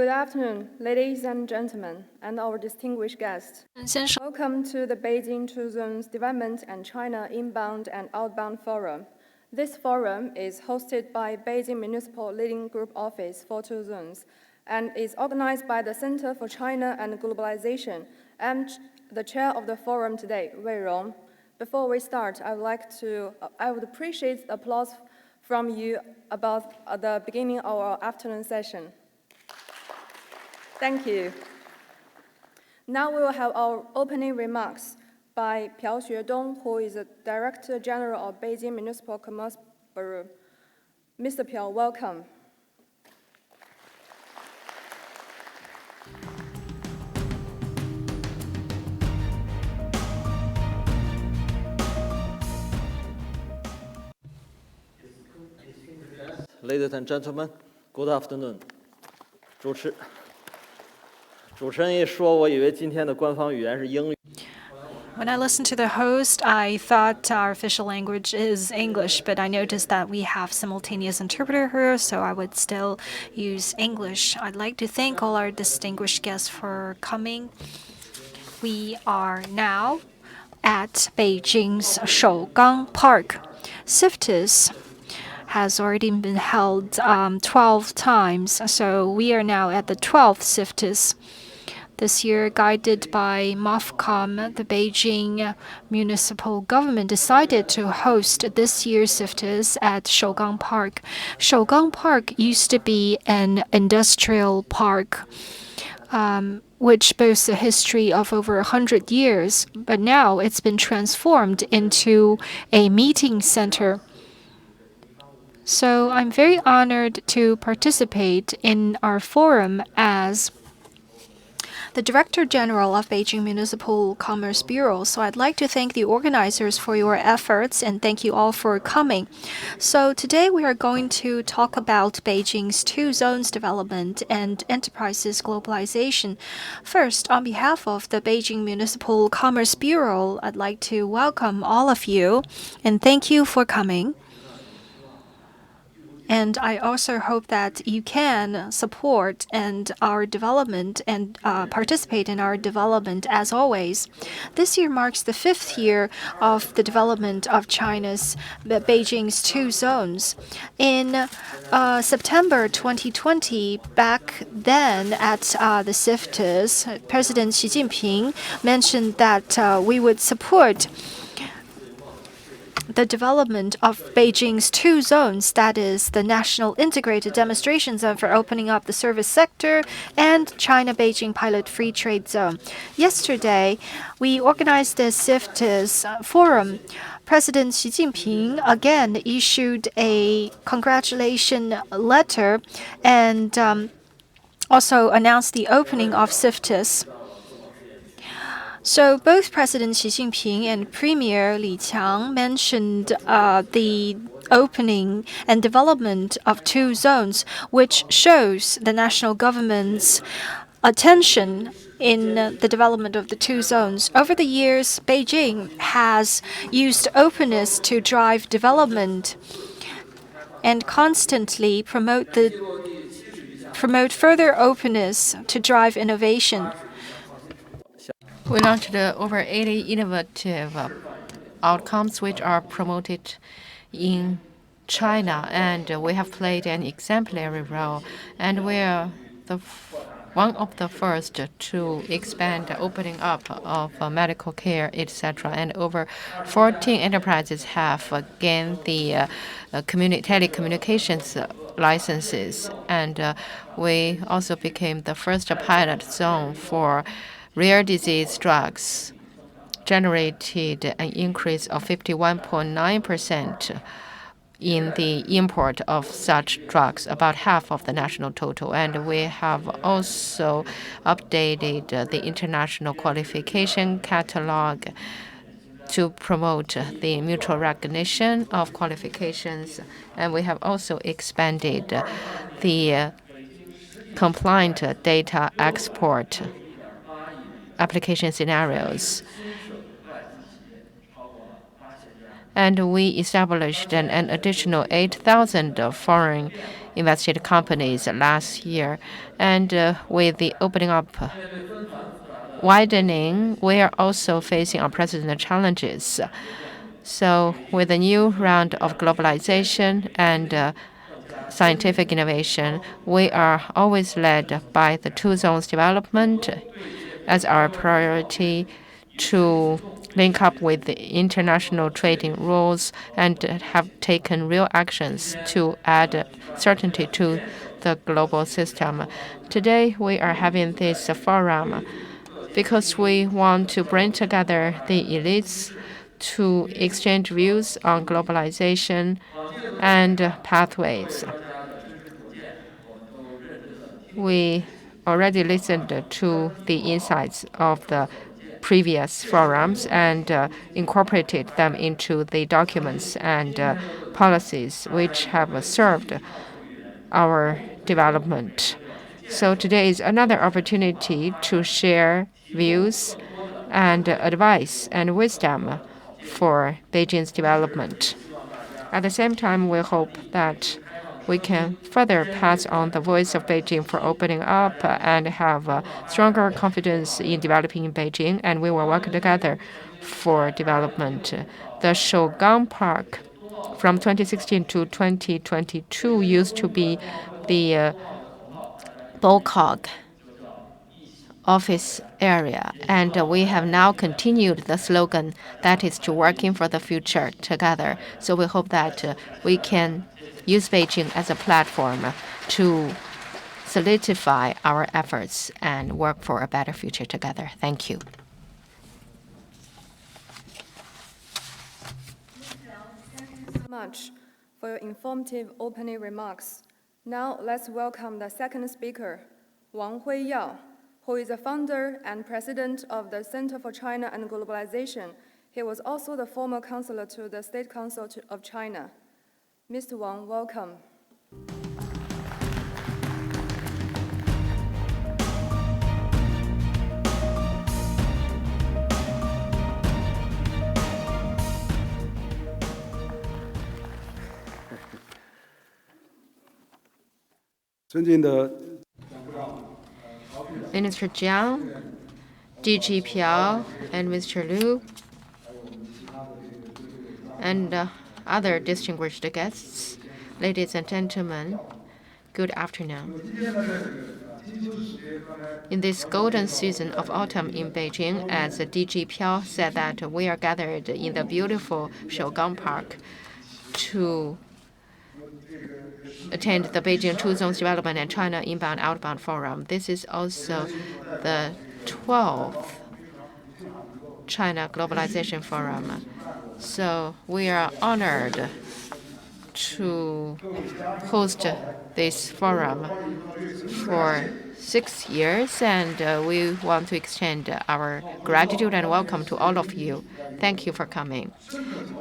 Good afternoon, ladies and gentlemen, and our distinguished guests. Welcome to the Beijing Two Zones Development and China Inbound-Outbound Forum. This forum is hosted by Beijing Municipal Leading Group Office for Two Zones and is organized by the Center for China and Globalization. I'm the chair of the forum today, Wei Rong. Before we start, I would appreciate the applause from you about the beginning of our afternoon session. Thank you. Now we will have our opening remarks by Piao Xuedong, who is the Director General of Beijing Municipal Commerce Bureau. Mr. Piao, welcome. Ladies and gentlemen, good afternoon. 主持人一说，我以为今天的官方语言是英语。 When I listened to the host, I thought our official language is English, but I noticed that we have simultaneous interpreter here, so I would still use English. I'd like to thank all our distinguished guests for coming. We are now at Beijing's Shougang Park. CIFTIS has already been held 12 times, so we are now at the 12th CIFTIS. This year, guided by MOFCOM, the Beijing municipal government decided to host this year's CIFTIS at Shougang Park. Shougang Park used to be an industrial park, which boasts a history of over 100 years, but now it's been transformed into a meeting center. So I'm very honored to participate in our forum as the Director General of Beijing Municipal Commerce Bureau. So I'd like to thank the organizers for your efforts and thank you all for coming. So today we are going to talk about Beijing's two zones development and enterprises globalization. First, on behalf of the Beijing Municipal Commerce Bureau, I'd like to welcome all of you and thank you for coming. And I also hope that you can support our development and participate in our development as always. This year marks the 5th year of the development of Beijing's two zones. In September 2020, back then at the CIFTIS, President Xi Jinping mentioned that we would support the development of Beijing's two zones, that is, the National Integrated Demonstration Zone for opening up the service sector and China-Beijing Pilot Free Trade Zone. Yesterday, we organized the CIFTIS forum. President Xi Jinping again issued a congratulation letter and also announced the opening of CIFTIS. So both President Xi Jinping and Premier Li Qiang mentioned the opening and development of two zones, which shows the national government's attention in the development of the two zones. Over the years, Beijing has used openness to drive development and constantly promote further openness to drive innovation. We launched over 80 innovative outcomes which are promoted in China, and we have played an exemplary role. And we are one of the first to expand the opening up of medical care, etc. And over 14 enterprises have gained the telecommunications licenses. And we also became the first pilot zone for rare disease drugs, generated an increase of 51.9% in the import of such drugs, about half of the national total. And we have also updated the international qualification catalog to promote the mutual recognition of qualifications. And we have also expanded the compliant data export application scenarios. And we established an additional 8,000 foreign invested companies last year. And with the opening up, widening, we are also facing unprecedented challenges. So with the new round of globalization and scientific innovation, we are always led by the two zones development as our priority to link up with the international trading rules and have taken real actions to add certainty to the global system. Today, we are having this forum because we want to bring together the elites to exchange views on globalization and pathways. We already listened to the insights of the previous forums and incorporated them into the documents and policies which have served our development. So today is another opportunity to share views and advice and wisdom for Beijing's development. At the same time, we hope that we can further pass on the voice of Beijing for opening up and have stronger confidence in developing in Beijing, and we will work together for development. The Shougang Park from 2016 to 2022 used to be the BOCOG office area, and we have now continued the slogan that is to working for the future together. So we hope that we can use Beijing as a platform to solidify our efforts and work for a better future together. Thank you. Thank you so much for your informative opening remarks. Now let's welcome the second speaker, Wang Huiyao, who is the founder and president of the Center for China and Globalization. He was also the former counselor to the State Council of China. Mr. Wang, welcome. Minister Jiang, DG Piao, and Mr. Liu, and other distinguished guests, ladies and gentlemen, good afternoon. In this golden season of autumn in Beijing, as DG Piao said, that we are gathered in the beautiful Shougang Park to attend the Beijing Two Zones Development and China Inbound-Outbound Forum. This is also the 12th China Globalization Forum. So we are honored to host this forum for 6 years, and we want to extend our gratitude and welcome to all of you. Thank you for coming.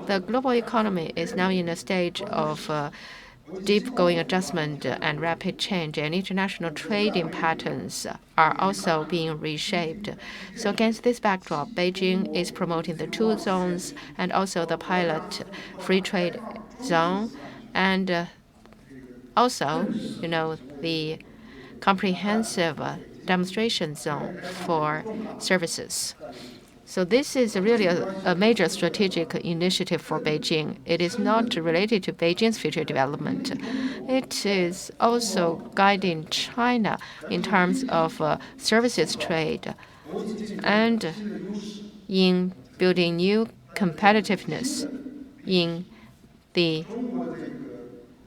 The global economy is now in a stage of deep-going adjustment and rapid change, and international trading patterns are also being reshaped. So against this backdrop, Beijing is promoting the two zones and also the pilot free trade zone, and also, the comprehensive demonstration zone for services. So this is really a major strategic initiative for Beijing. It is not related to Beijing's future development. It is also guiding China in terms of services trade and in building new competitiveness in the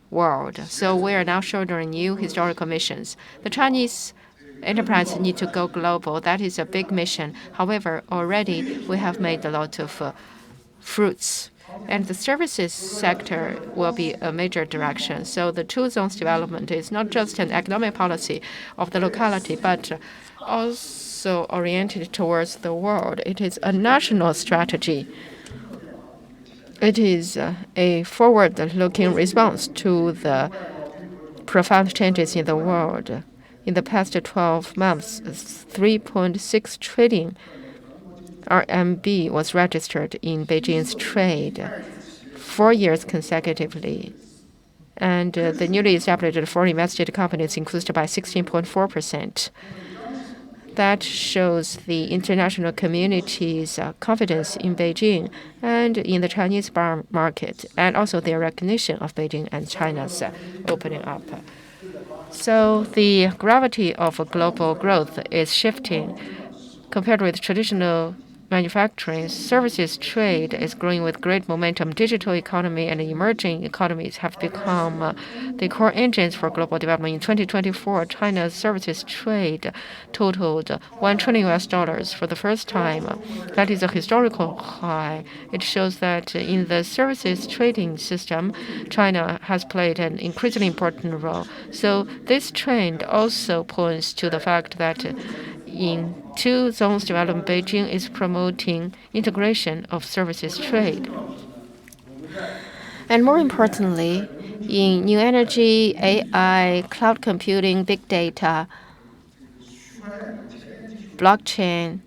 world. So we are now shouldering new historical missions. The Chinese enterprise need to go global. That is a big mission. However, already we have made a lot of fruits. And the services sector will be a major direction. So the two zones development is not just an economic policy of the locality, but also oriented towards the world. It is a national strategy. It is a forward-looking response to the profound changes in the world. In the past 12 months, 3.6 trillion RMB was registered in Beijing's trade 4 years consecutively. and the newly established foreign invested companies increased by 16.4%. That shows the international community's confidence in Beijing and in the Chinese market, and also their recognition of Beijing and China's opening up. So the gravity of global growth is shifting. Compared with traditional manufacturing, services trade is growing with great momentum. Digital economy and emerging economies have become the core engines for global development. In 2024, China's services trade totaled $1 trillion for the first time. That is a historical high. It shows that in the services trading system, China has played an increasingly important role. So this trend also points to the fact that in two zones development, Beijing is promoting integration of services trade. And more importantly, in new energy, AI, cloud computing, big data, blockchain,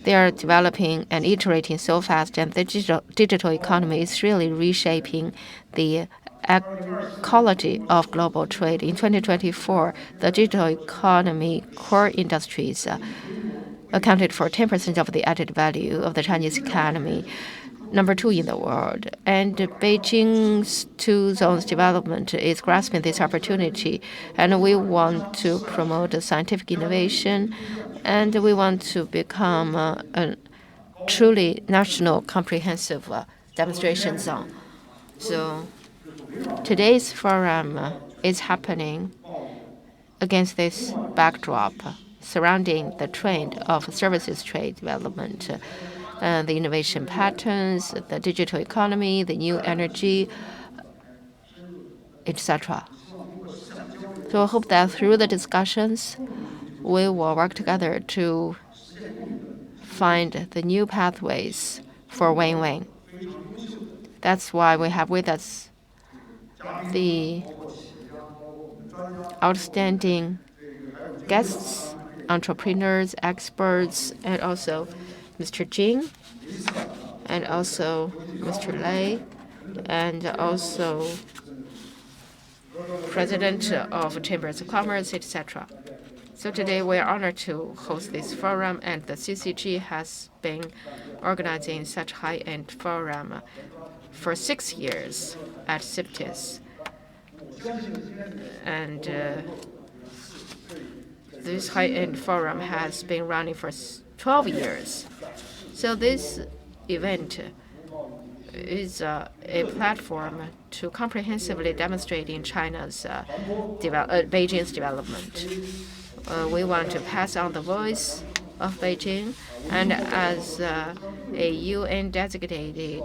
they are developing and iterating so fast, and the digital economy is really reshaping the ecology of global trade. In 2024, the digital economy core industries accounted for 10% of the added value of the Chinese economy, number 2 in the world. And Beijing's two zones development is grasping this opportunity, and we want to promote scientific innovation, and we want to become a truly national comprehensive demonstration zone. So today's forum is happening against this backdrop surrounding the trend of services trade development, the innovation patterns, the digital economy, the new energy, etc. So I hope that through the discussions, we will work together to find the new pathways for win-win. That's why we have with us the outstanding guests, entrepreneurs, experts, and also Mr. Jing, and also Mr. Lei, and also President of Chambers of Commerce, etc. So today we are honored to host this forum, and the CCG has been organizing such high-end forum for 6 years at CIFTIS. And this high-end forum has been running for 12 years. So this event is a platform to comprehensively demonstrate in China's Beijing's development. We want to pass on the voice of Beijing, and as a UN designated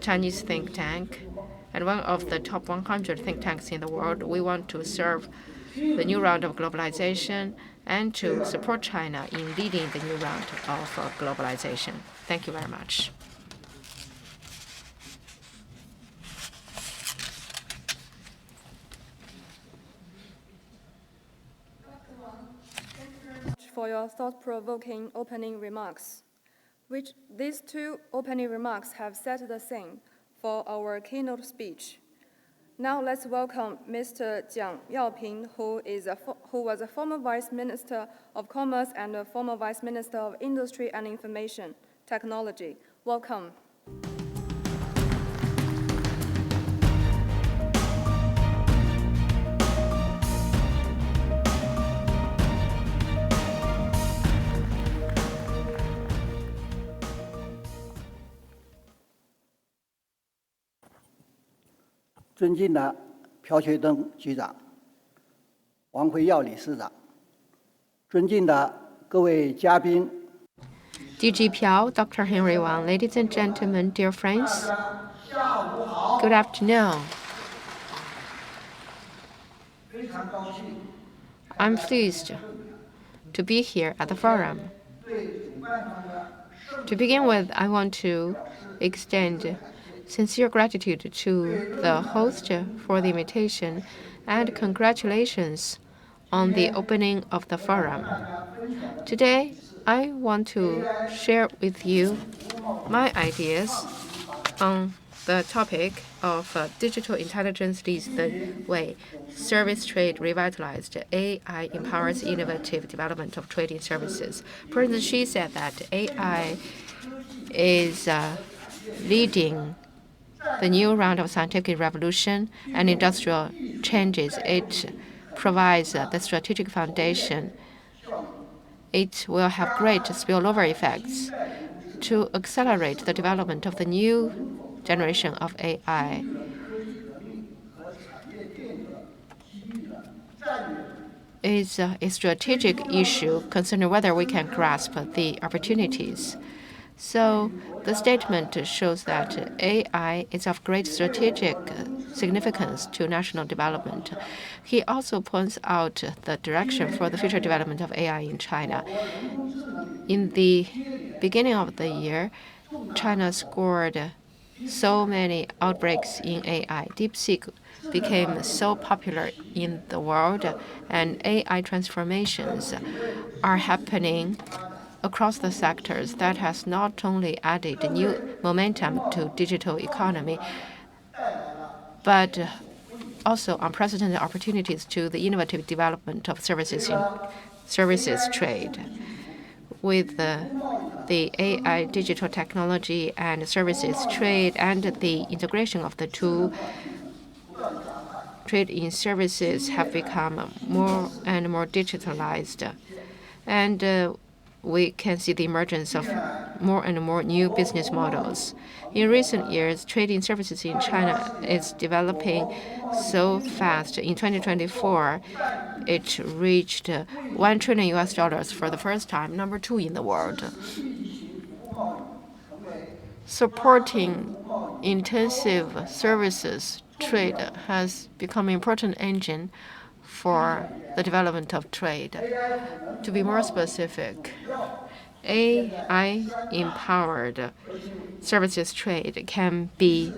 Chinese think tank and one of the top 100 think tanks in the world, we want to serve the new round of globalization and to support China in leading the new round of globalization. Thank you very much. For your thought-provoking opening remarks, which these two opening remarks have set the scene for our keynote speech. Now let's welcome Mr. Jiang Yaoping, who was a former Vice Minister of Commerce and a former Vice Minister of Industry and Information Technology. Welcome.尊敬的朴学登局长、王辉耀理事长，尊敬的各位嘉宾 DG Piao, Dr. Henry Wang, ladies and gentlemen, dear friends, good afternoon. I'm pleased to be here at the forum. To begin with, I want to extend sincere gratitude to the host for the invitation and congratulations on the opening of the forum. Today, I want to share with you my ideas on the topic of digital intelligence leads the way. Service trade revitalized. AI empowers innovative development of trading services. President Xi said that AI is leading the new round of scientific revolution and industrial changes. It provides the strategic foundation. It will have great spillover effects to accelerate the development of the new generation of AI. Is a strategic issue concerning whether we can grasp the opportunities. So the statement shows that AI is of great strategic significance to national development. He also points out the direction for the future development of AI in China. In the beginning of the year, China scored so many outbreaks in AI. DeepSeek became so popular in the world, and AI transformations are happening across the sectors. That has not only added new momentum to digital economy, but also unprecedented opportunities to the innovative development of services trade. With the AI digital technology and services trade and the integration of the two, trade in services have become more and more digitalized. And we can see the emergence of more and more new business models. In recent years, trading services in China is developing so fast. In 2024, it reached $1 trillion for the first time, number 2 in the world. Supporting intensive services trade has become an important engine for the development of trade. To be more specific, AI-empowered services trade can be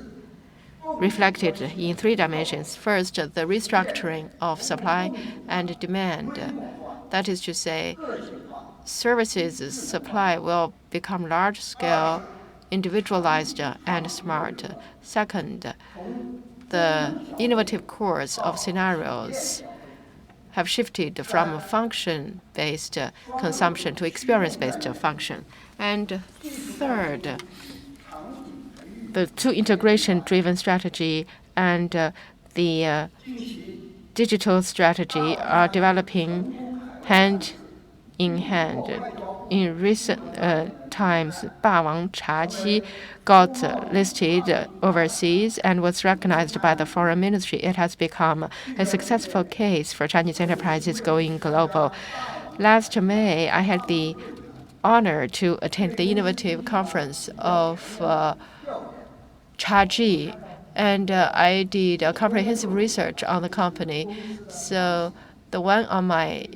reflected in 3 dimensions. First, the restructuring of supply and demand. That is to say, services supply will become large-scale, individualized, and smart. Second, the innovative course of scenarios have shifted from function-based consumption to experience-based function. And third, the 2 integration-driven strategy and the digital strategy are developing hand in hand. In recent times, Bawang Chaji got listed overseas and was recognized by the foreign ministry. It has become a successful case for Chinese enterprises going global. Last May, I had the honor to attend the innovative conference of Chaji, and I did a comprehensive research on the company. So the one on my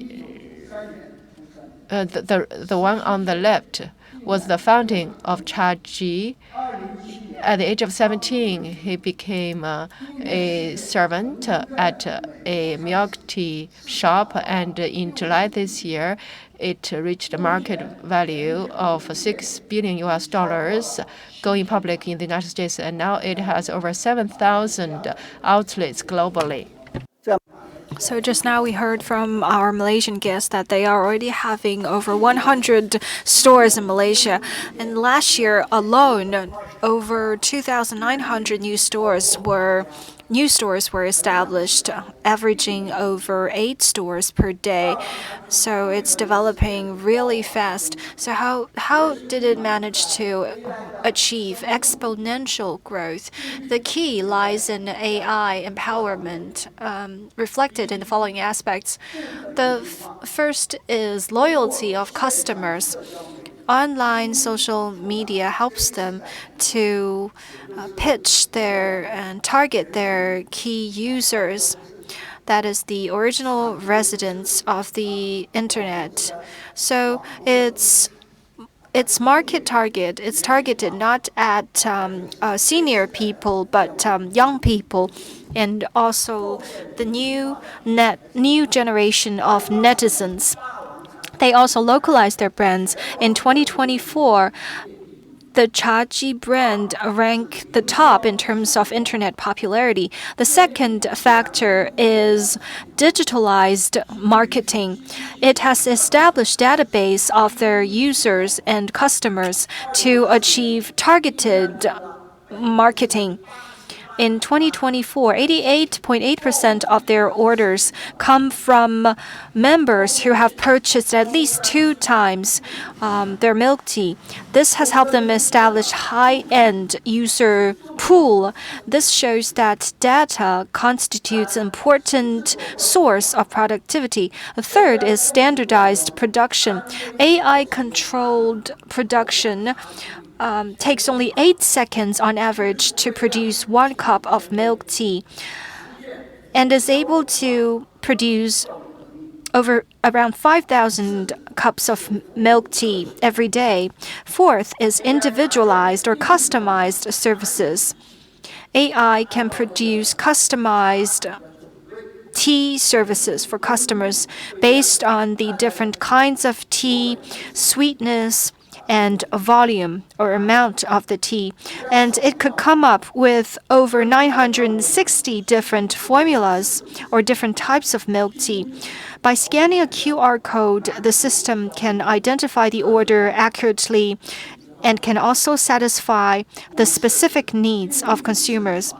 the one on the left was the founding of Chaji. At the age of 17, he became a servant at a milk tea shop, and in July this year, it reached a market value of $6 billion, going public in the United States, and now it has over 7,000 outlets globally. So just now we heard from our Malaysian guests that they are already having over 100 stores in Malaysia. And last year alone, over 2,900 new stores were established, averaging over 8 stores per day. So it's developing really fast. So how did it manage to achieve exponential growth? The key lies in AI empowerment, reflected in the following aspects. The first is loyalty of customers. Online social media helps them to pitch and target their key users. That is the original residents of the internet. So its market target, it's targeted not at senior people, but young people, and also the new generation of netizens. They also localize their brands. In 2024, the Chaji brand rank the top in terms of internet popularity. The second factor is digitalized marketing. It has established database of their users and customers to achieve targeted marketing. In 2024, 88.8% of their orders come from members who have purchased at least 2 times their milk tea. This has helped them establish high-end user pool. This shows that data constitutes an important source of productivity. The third is standardized production. AI-controlled production takes only 8 seconds on average to produce 1 cup of milk tea and is able to produce around 5,000 cups of milk tea every day. Fourth is individualized or customized services. AI can produce customized tea services for customers based on the different kinds of tea, sweetness, and volume or amount of the tea. And it could come up with over 960 different formulas or different types of milk tea. By scanning a QR code, the system can identify the order accurately and can also satisfy the specific needs of consumers.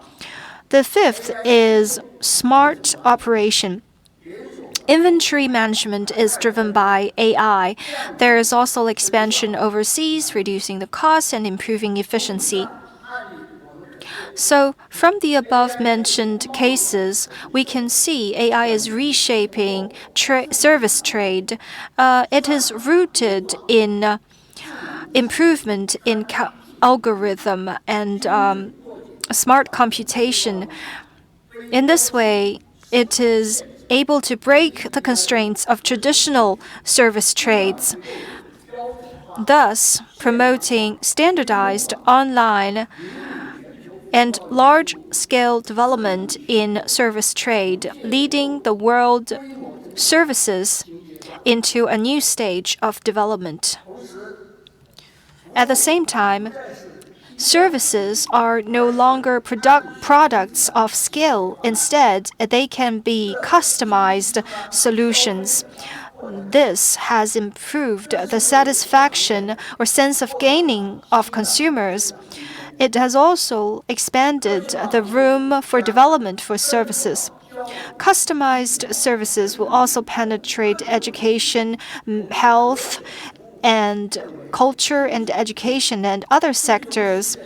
The fifth is smart operation. Inventory management is driven by AI. There is also expansion overseas, reducing the cost and improving efficiency. So, from the above-mentioned cases, we can see AI is reshaping service trade. It is rooted in improvement in algorithm and smart computation. In this way, it is able to break the constraints of traditional service trades, thus promoting standardized online and large-scale development in service trade, leading the world services into a new stage of development. At the same time, services are no longer products of skill. Instead, they can be customized solutions. This has improved the satisfaction or sense of gaining of consumers. It has also expanded the room for development for services. Customized services will also penetrate education, health, and culture and education and other sectors.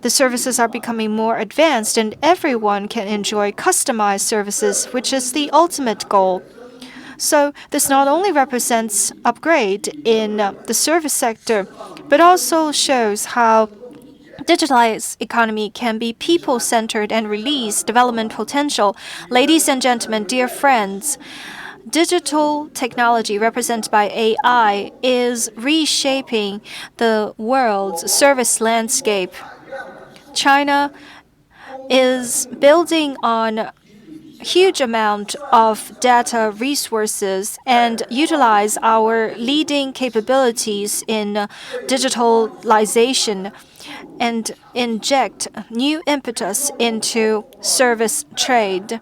The services are becoming more advanced, and everyone can enjoy customized services, which is the ultimate goal. So this not only represents upgrade in the service sector, but also shows how digitalized economy can be people-centered and release development potential. Ladies and gentlemen, dear friends, digital technology represented by AI is reshaping the world's service landscape. China is building on huge amount of data resources and utilize our leading capabilities in digitalization and inject new impetus into service trade.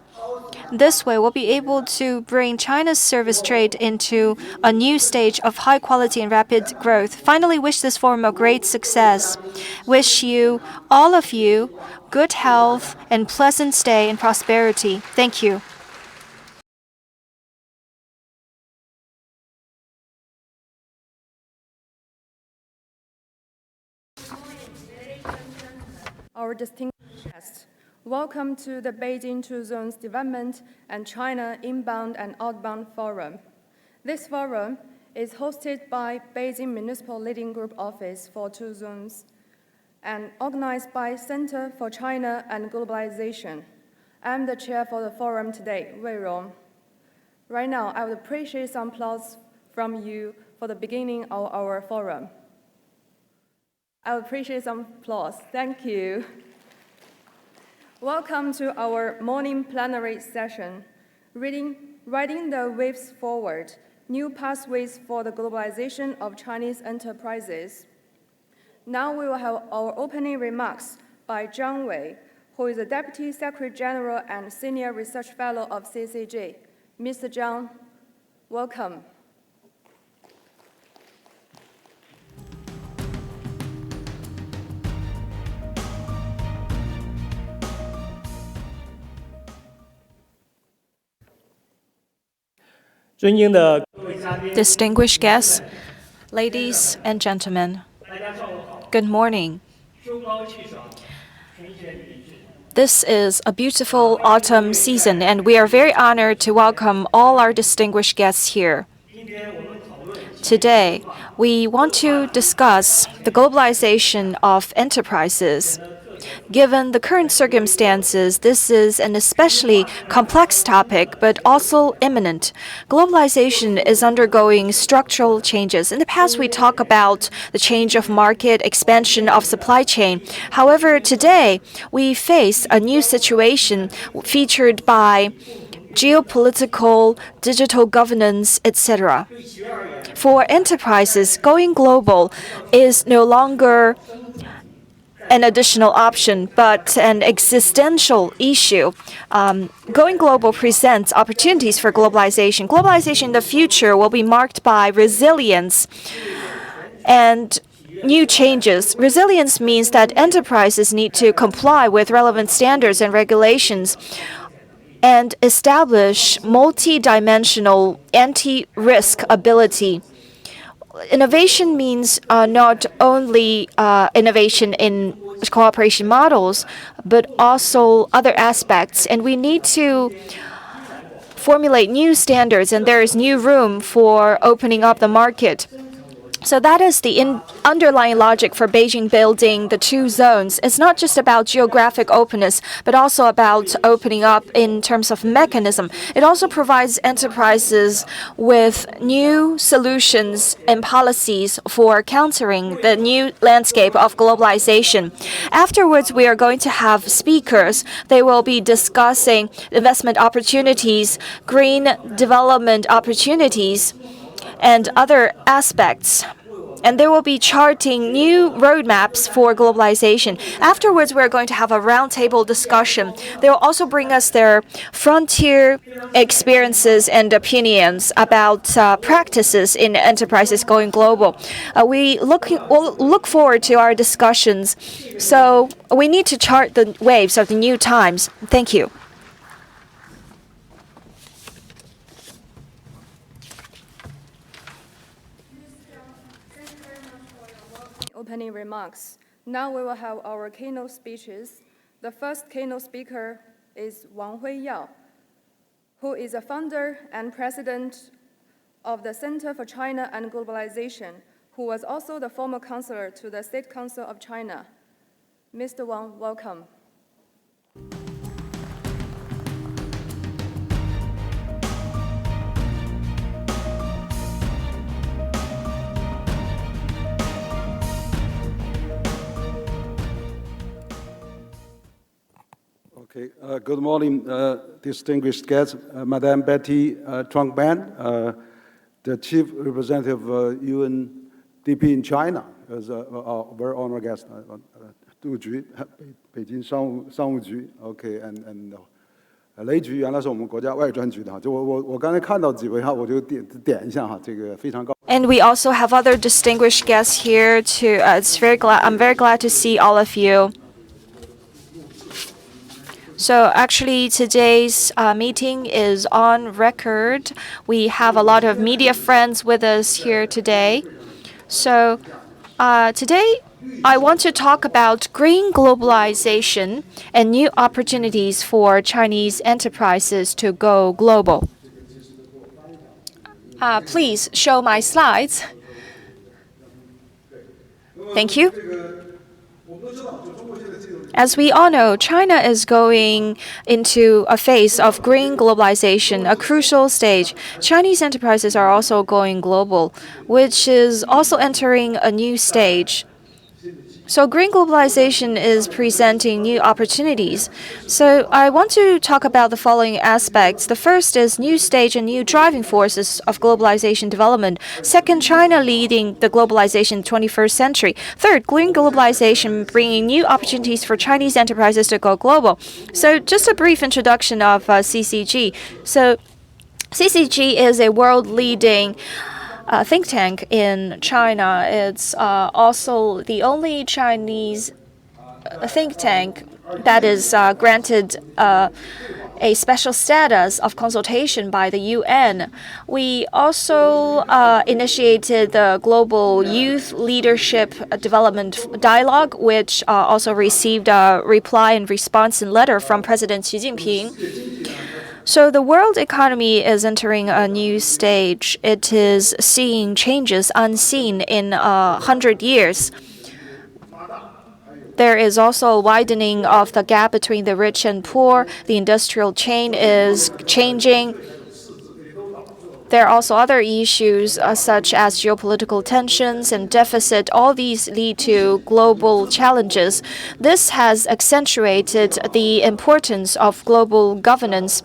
This way, we'll be able to bring China's service trade into a new stage of high quality and rapid growth. Finally, wish this forum a great success. Wish you, all of you, good health and pleasant stay and prosperity. Thank you. Our distinguished guests, welcome to the Beijing Two Zones Development and China Inbound-Outbound Forum. This forum is hosted by Beijing Municipal Leading Group Office for Two Zones and organized by Center for China and Globalization. I'm the chair for the forum today, Wei Rong. Right now, I would appreciate some applause from you for the beginning of our forum. I would appreciate some applause. Thank you. Welcome to our morning plenary session, Riding the Waves Forward, New Pathways for the Globalization of Chinese Enterprises. Now we will have our opening remarks by Zhang Wei, who is the Deputy Secretary General and Senior Research Fellow of CCG. Mr. Zhang, welcome. Distinguished guests, ladies and gentlemen, good morning. This is a beautiful autumn season, and we are very honored to welcome all our distinguished guests here. Today, we want to discuss the globalization of enterprises. Given the current circumstances, this is an especially complex topic, but also imminent. Globalization is undergoing structural changes. In the past, we talk about the change of market, expansion of supply chain. However, today, we face a new situation featured by geopolitical, digital governance, etc. For enterprises, going global is no longer an additional option, but an existential issue. Going global presents opportunities for globalization. Globalization in the future will be marked by resilience and new changes. Resilience means that enterprises need to comply with relevant standards and regulations and establish multidimensional anti-risk ability. Innovation means not only innovation in cooperation models, but also other aspects. And we need to formulate new standards, and there is new room for opening up the market. So that is the underlying logic for Beijing building the two zones. It's not just about geographic openness, but also about opening up in terms of mechanism. It also provides enterprises with new solutions and policies for countering the new landscape of globalization. Afterwards, we are going to have speakers. They will be discussing investment opportunities, green development opportunities, and other aspects. And they will be charting new roadmaps for globalization. Afterwards, we're going to have a roundtable discussion. They will also bring us their frontier experiences and opinions about practices in enterprises going global. We'll look forward to our discussions. So we need to chart the waves of the new times. Thank you. Opening remarks. Now we will have our keynote speeches. The first keynote speaker is Wang Huiyao, who is a founder and president of the Center for China and Globalization, who was also the former counselor to the State Council of China. Mr. Wang, welcome. Okay. Good morning, distinguished guests. Madam Betty Truong-Ban, the Chief Representative of UNDP in China, is a very honored guest. 杜局，北京商务局 ，OK， and 雷局原来是我们国家外专局的哈，就我刚才看到几位哈，我就点一下哈，这个非常高。And we also have other distinguished guests here too. I'm very glad to see all of you. So actually, today's meeting is on record. We have a lot of media friends with us here today. So today, I want to talk about green globalization and new opportunities for Chinese enterprises to go global. Please show my slides. Thank you. As we all know, China is going into a phase of green globalization, a crucial stage. Chinese enterprises are also going global, which is also entering a new stage. So green globalization is presenting new opportunities. So I want to talk about the following aspects. The first is new stage and new driving forces of globalization development. Second, China leading the globalization 21st century. Third, green globalization bringing new opportunities for Chinese enterprises to go global. So just a brief introduction of CCG. So CCG is a world-leading think tank in China. It's also the only Chinese think tank that is granted a special status of consultation by the UN. We also initiated the Global Youth Leadership Development Dialogue, which also received a reply and response and letter from President Xi Jinping. So the world economy is entering a new stage. It is seeing changes unseen in 100 years. There is also a widening of the gap between the rich and poor. The industrial chain is changing. There are also other issues such as geopolitical tensions and deficit. All these lead to global challenges. This has accentuated the importance of global governance.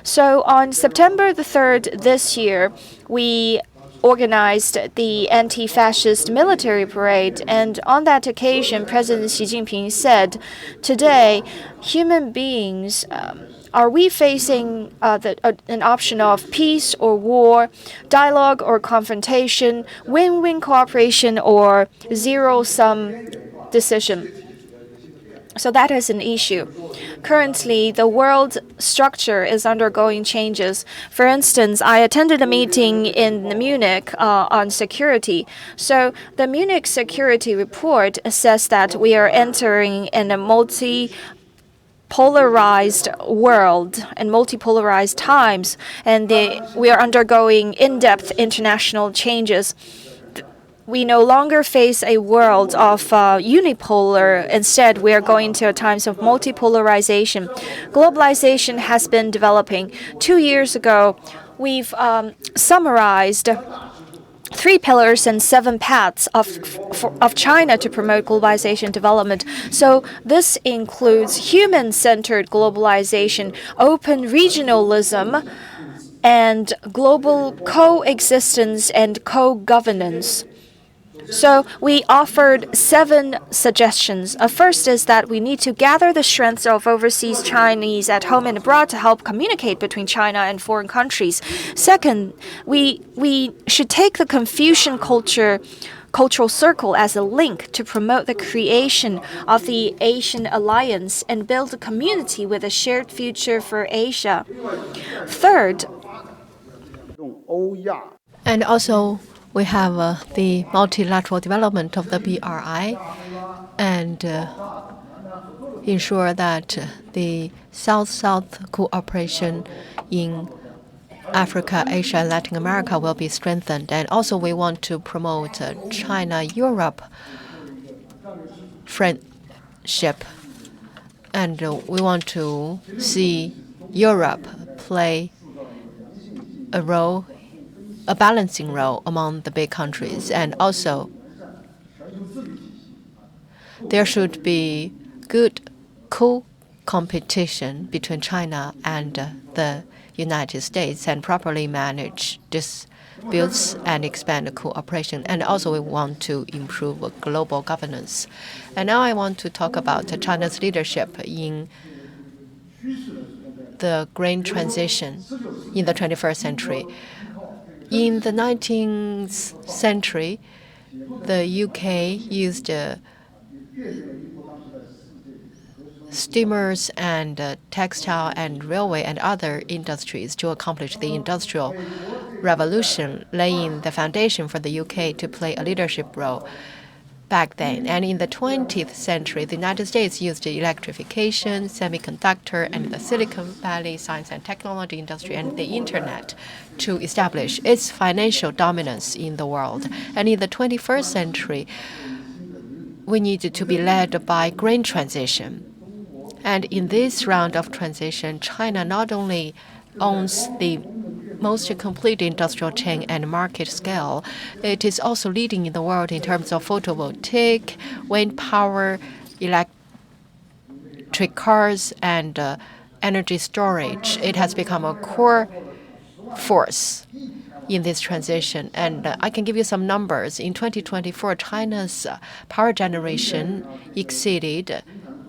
So on September the 3rd this year, we organized the anti-fascist military parade, and on that occasion, President Xi Jinping said, "Today, human beings are we facing an option of peace or war, dialogue or confrontation, win-win cooperation or zero-sum decision?" So that is an issue. Currently, the world structure is undergoing changes. For instance, I attended a meeting in Munich on security. So the Munich Security Report says that we are entering in a polarized world and multipolarized times, and we are undergoing in-depth international changes. We no longer face a world of unipolar. Instead, we are going to times of multipolarization. Globalization has been developing. 2 years ago, we've summarized 3 pillars and 7 paths of China to promote globalization development. So this includes human-centered globalization, open regionalism, and global coexistence and co-governance. So we offered 7 suggestions. First is that we need to gather the strengths of overseas Chinese at home and abroad to help communicate between China and foreign countries. Second, we should take the Confucian cultural circle as a link to promote the creation of the Asian Alliance and build a community with a shared future for Asia. Third, and also we have the multilateral development of the BRI and ensure that the South-South cooperation in Africa, Asia, and Latin America will be strengthened. And also we want to promote China-Europe friendship. And we want to see Europe play a balancing role among the big countries. And also, there should be good co-competition between China and the United States and properly manage disputes and expand the cooperation. And also, we want to improve global governance. And now I want to talk about China's leadership in the green transition in the 21st century. In the 19th century, the UK used steamers and textile and railway and other industries to accomplish the industrial revolution, laying the foundation for the UK to play a leadership role back then. And in the 20th century, the United States used electrification, semiconductor, and the Silicon Valley science and technology industry and the internet to establish its financial dominance in the world. And in the 21st century, we needed to be led by green transition. And in this round of transition, China not only owns the most complete industrial chain and market scale. It is also leading in the world in terms of photovoltaic, wind power, electric cars, and energy storage. It has become a core force in this transition. And I can give you some numbers. In 2024, China's power generation exceeded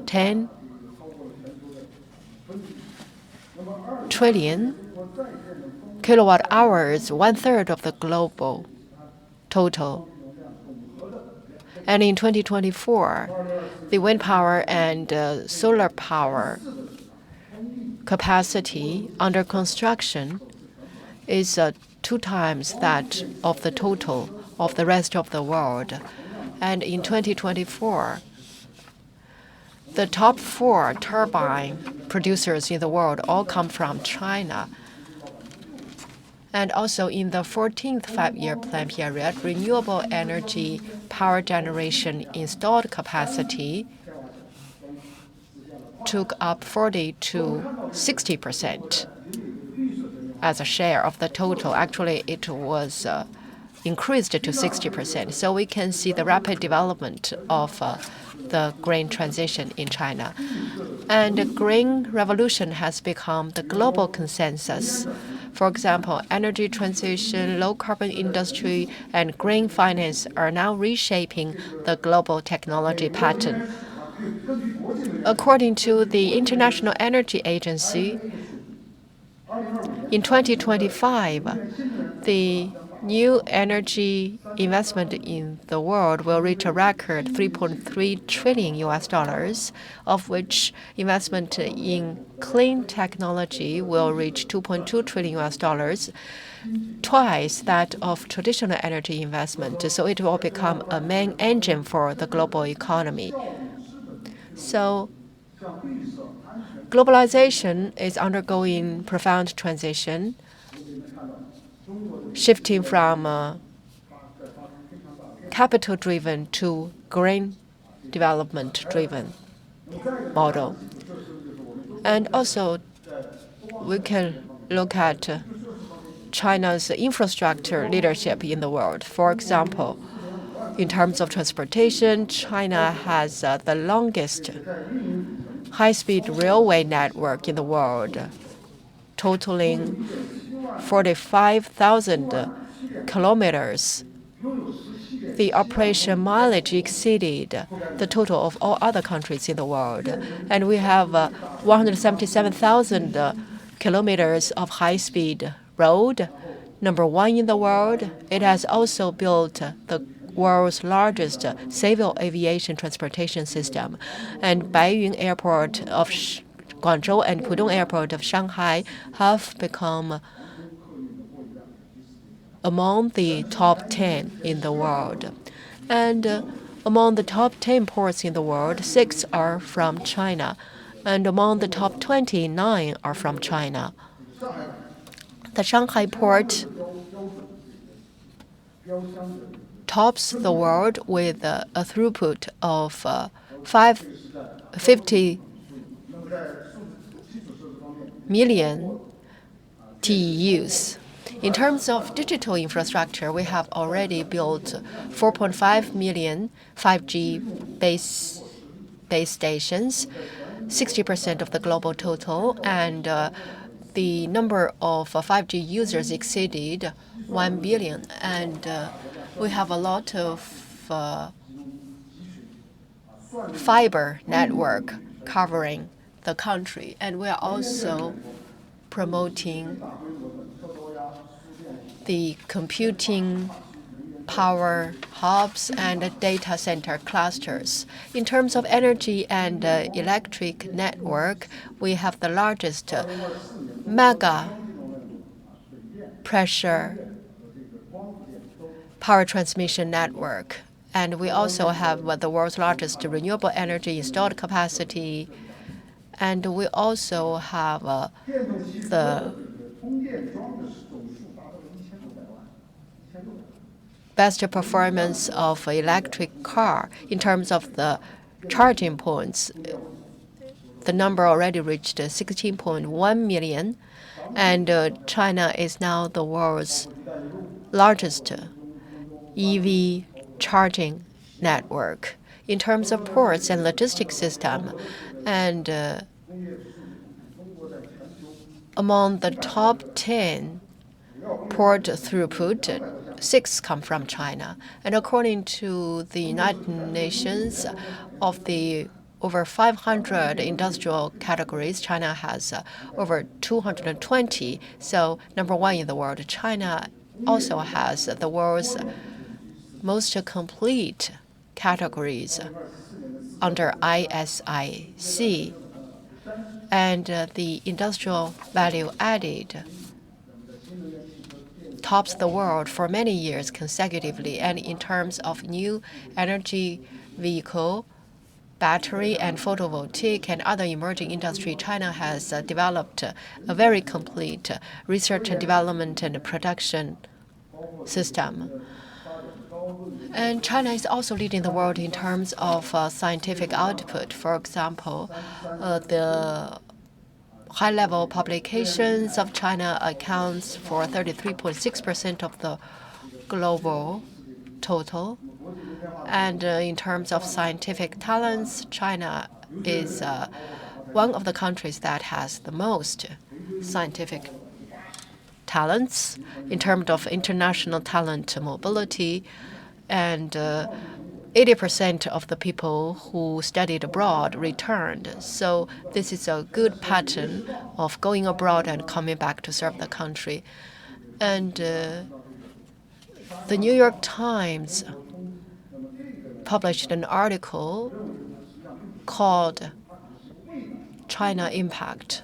10 trillion kilowatt hours, 1/3 of the global total. And in 2024, the wind power and solar power capacity under construction is 2 times that of the total of the rest of the world. And in 2024, the top 4 turbine producers in the world all come from China. And also in the 14th five-year plan period, renewable energy power generation installed capacity took up 40 to 60% as a share of the total. Actually, it was increased to 60%. So we can see the rapid development of the green transition in China. And the green revolution has become the global consensus. For example, energy transition, low-carbon industry, and green finance are now reshaping the global technology pattern. According to the International Energy Agency, in 2025, the new energy investment in the world will reach a record $3.3 trillion, of which investment in clean technology will reach $2.2 trillion, twice that of traditional energy investment. So it will become a main engine for the global economy. So globalization is undergoing profound transition, shifting from capital-driven to green development-driven model. And also, we can look at China's infrastructure leadership in the world. For example, in terms of transportation, China has the longest high-speed railway network in the world, totaling 45,000 kilometers. The operation mileage exceeded the total of all other countries in the world. And we have 177,000 kilometers of high-speed road, #1 in the world. It has also built the world's largest civil aviation transportation system. And Beijing Airport of Guangzhou and Pudong Airport of Shanghai have become among the top 10 in the world. And among the top 10 ports in the world, 6 are from China. And among the top 29 are from China. The Shanghai port tops the world with a throughput of 50 million TEUs. In terms of digital infrastructure, we have already built 4.5 million 5G base stations, 60% of the global total, and the number of 5G users exceeded 1 billion. And we have a lot of fiber network covering the country. And we are also promoting the computing power hubs and data center clusters. In terms of energy and electric network, we have the largest mega pressure power transmission network. And we also have the world's largest renewable energy installed capacity. And we also have the best performance of electric car in terms of the charging points. The number already reached 16.1 million. And China is now the world's largest EV charging network in terms of ports and logistics system. And among the top 10 port throughput, 6 come from China. And according to the United Nations, of the over 500 industrial categories, China has over 220. So number one in the world. China also has the world's most complete categories under ISIC. And the industrial value added tops the world for many years consecutively. And in terms of new energy vehicle, battery and photovoltaic and other emerging industry, China has developed a very complete research and development and production system. And China is also leading the world in terms of scientific output. For example, the high-level publications of China accounts for 33.6% of the global total. And in terms of scientific talents, China is one of the countries that has the most scientific talents in terms of international talent mobility. And 80% of the people who studied abroad returned. So this is a good pattern of going abroad and coming back to serve the country. And the New York Times published an article called China Impact.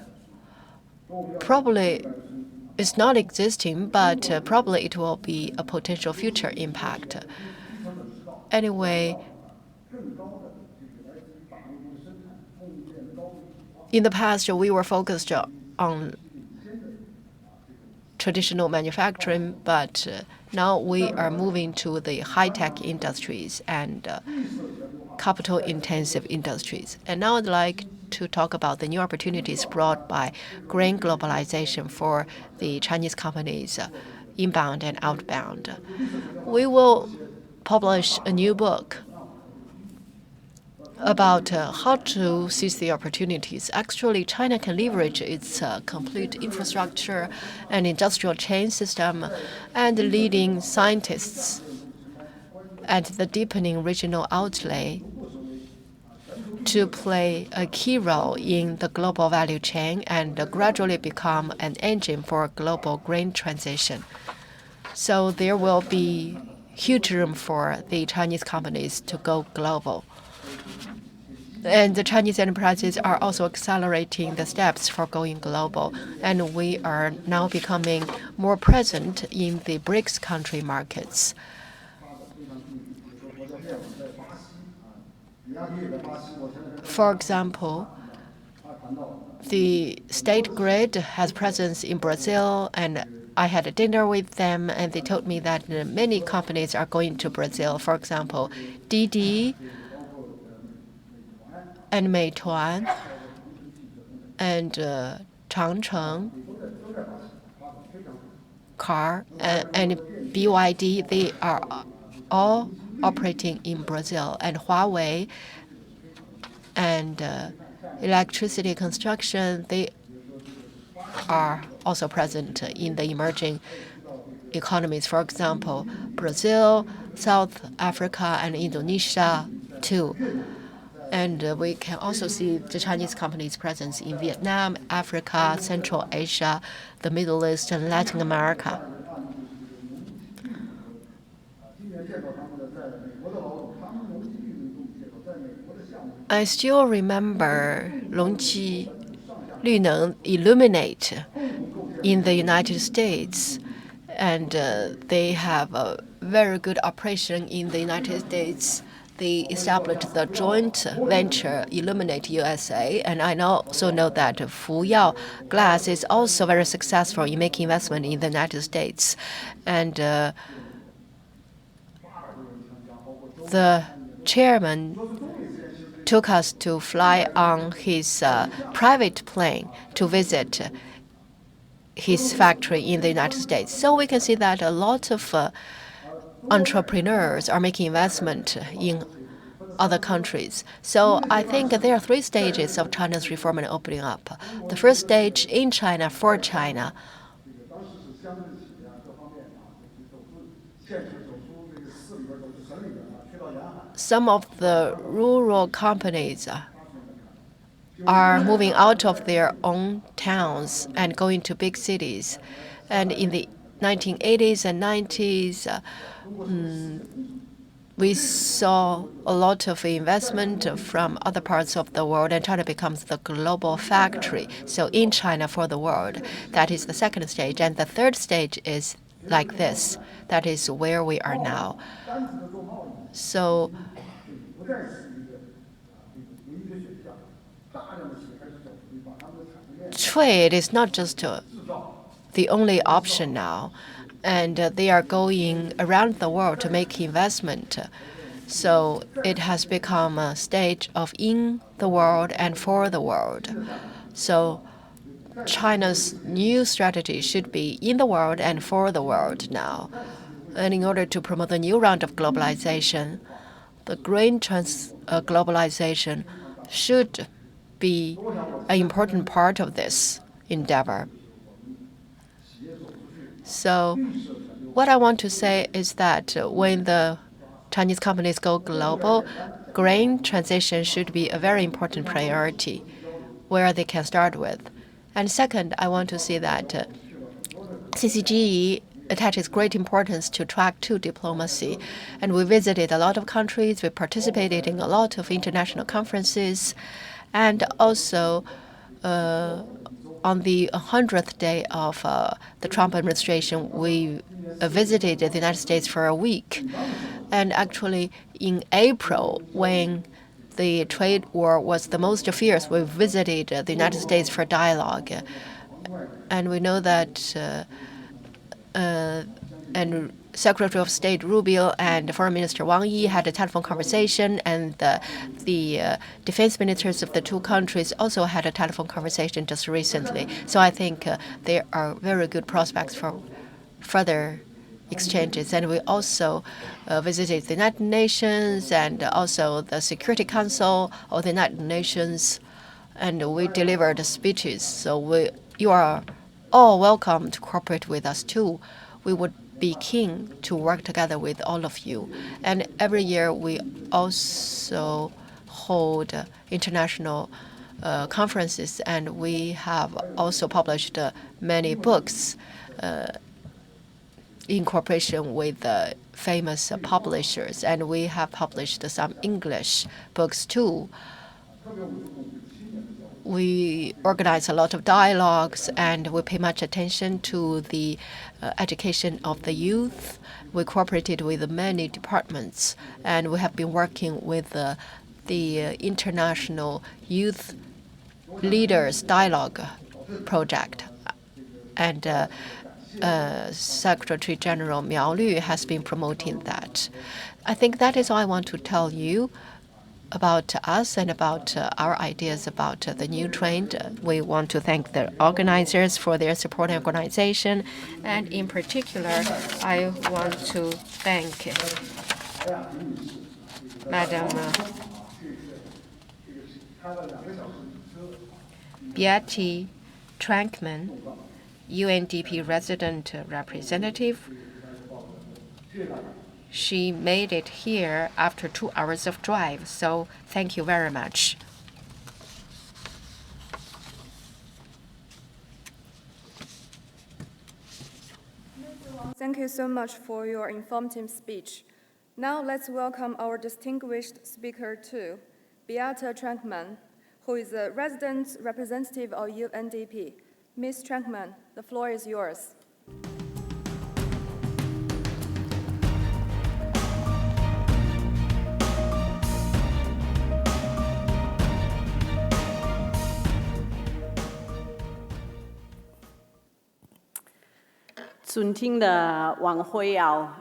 Probably it's not existing, but probably it will be a potential future impact. Anyway, in the past, we were focused on traditional manufacturing, but now we are moving to the high-tech industries and capital-intensive industries. And now I'd like to talk about the new opportunities brought by green globalization for the Chinese companies, inbound and outbound. We will publish a new book about how to seize the opportunities. Actually, China can leverage its complete infrastructure and industrial chain system and leading scientists and the deepening regional outlay to play a key role in the global value chain and gradually become an engine for global green transition. So there will be huge room for the Chinese companies to go global. And the Chinese enterprises are also accelerating the steps for going global. And we are now becoming more present in the BRICS country markets. For example, the State Grid has presence in Brazil, and I had a dinner with them, and they told me that many companies are going to Brazil. For example, Didi and Meituan and Changcheng Car and BYD, they are all operating in Brazil. And Huawei and electricity construction, they are also present in the emerging economies. For example, Brazil, South Africa, and Indonesia too. And we can also see the Chinese companies' presence in Vietnam, Africa, Central Asia, the Middle East, and Latin America. I still remember Longji Luneng Illuminate in the United States, and they have a very good operation in the United States. They established the joint venture Illuminate USA, and I also know that Fuyao Glass is also very successful in making investment in the United States. And the chairman took us to fly on his private plane to visit his factory in the United States. So we can see that a lot of entrepreneurs are making investment in other countries. So I think there are 3 stages of China's reform and opening up. The first stage in China for China. Some of the rural companies are moving out of their own towns and going to big cities. And in the 1980s and 90s, we saw a lot of investment from other parts of the world, and China becomes the global factory. So in China for the world, that is the second stage. And the third stage is like this. That is where we are now. So trade is not just the only option now, and they are going around the world to make investment. So it has become a stage of in the world and for the world. So China's new strategy should be in the world and for the world now. And in order to promote the new round of globalization, the green globalization should be an important part of this endeavor. So what I want to say is that when the Chinese companies go global, green transition should be a very important priority where they can start with. And second, I want to say that CCGE attaches great importance to track 2 diplomacy. And we visited a lot of countries, we participated in a lot of international conferences, and also on the 100th day of the Trump administration, we visited the United States for a week. And actually, in April, when the trade war was the most fierce, we visited the United States for dialogue. And we know that and Secretary of State Rubio and Foreign Minister Wang Yi had a telephone conversation, and the defense ministers of the 2 countries also had a telephone conversation just recently. So I think there are very good prospects for further exchanges. And we also visited the United Nations and also the Security Council of the United Nations, and we delivered speeches. So you are all welcome to cooperate with us too. We would be keen to work together with all of you. And every year we also hold international conferences, and we have also published many books in cooperation with famous publishers, and we have published some English books too. We organize a lot of dialogues, and we pay much attention to the education of the youth. We cooperated with many departments, and we have been working with the International Youth Leaders Dialogue Project. And Secretary General Miao Lu has been promoting that. I think that is all I want to tell you about us and about our ideas about the new trend. We want to thank the organizers for their support and organization. And in particular, I want to thank Madam Beatty Trankman, UNDP resident representative. She made it here after 2 hours of drive, so thank you very much. Thank you so much for your informative speech. Now let's welcome our distinguished speaker too, Beata Trankman, who is a resident representative of UNDP. Ms. Trankman, the floor is yours.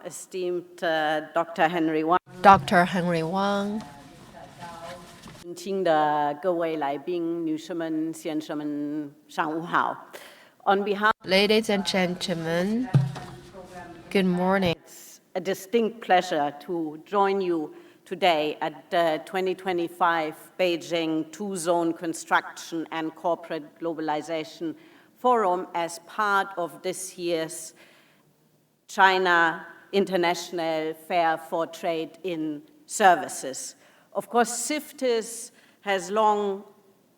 Esteemed Dr. Henry Wang. Dr. Henry Wang. 尊敬的各位来宾，女士们、先生们，上午好。On behalf Ladies and gentlemen, good morning. It's a distinct pleasure to join you today at the 2025 Beijing Two-Zone Construction and Corporate Globalization Forum as part of this year's China International Fair for Trade in Services. Of course, CIFTIS has long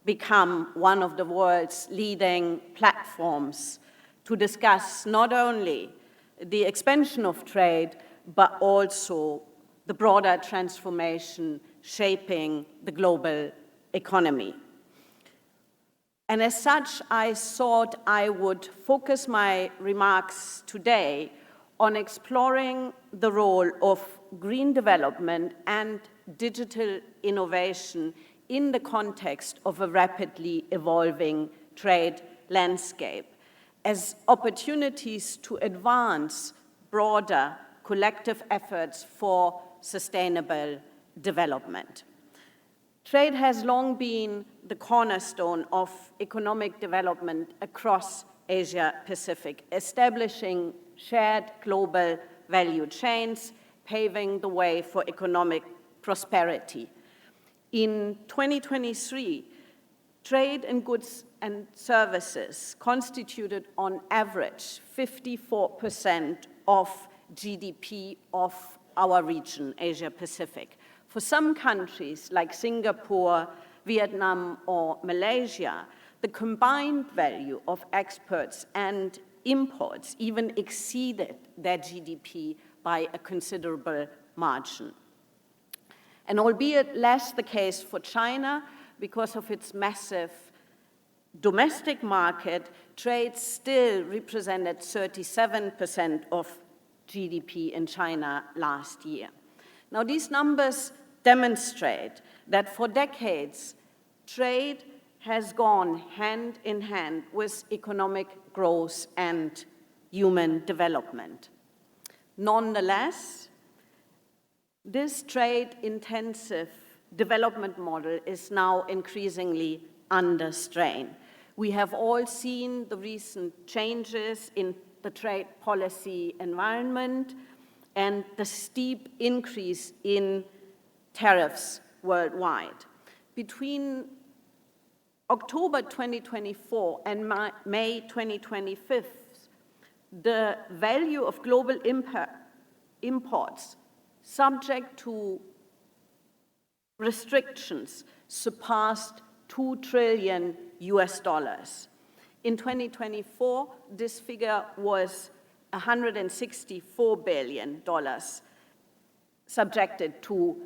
become one of the world's leading platforms to discuss not only the expansion of trade, but also the broader transformation shaping the global economy. And as such, I thought I would focus my remarks today on exploring the role of green development and digital innovation in the context of a rapidly evolving trade landscape as opportunities to advance broader collective efforts for sustainable development. Trade has long been the cornerstone of economic development across Asia-Pacific, establishing shared global value chains, paving the way for economic prosperity. In 2023, trade in goods and services constituted on average 54% of GDP of our region, Asia-Pacific. For some countries like Singapore, Vietnam, or Malaysia, the combined value of exports and imports even exceeded their GDP by a considerable margin. And albeit less the case for China, because of its massive domestic market, trade still represented 37% of GDP in China last year. Now, these numbers demonstrate that for decades, trade has gone hand in hand with economic growth and human development. Nonetheless, this trade-intensive development model is now increasingly under strain. We have all seen the recent changes in the trade policy environment and the steep increase in tariffs worldwide. Between October 2024 and May 2025, the value of global imports subject to restrictions surpassed $2 trillion. In 2024, this figure was $164 billion subjected to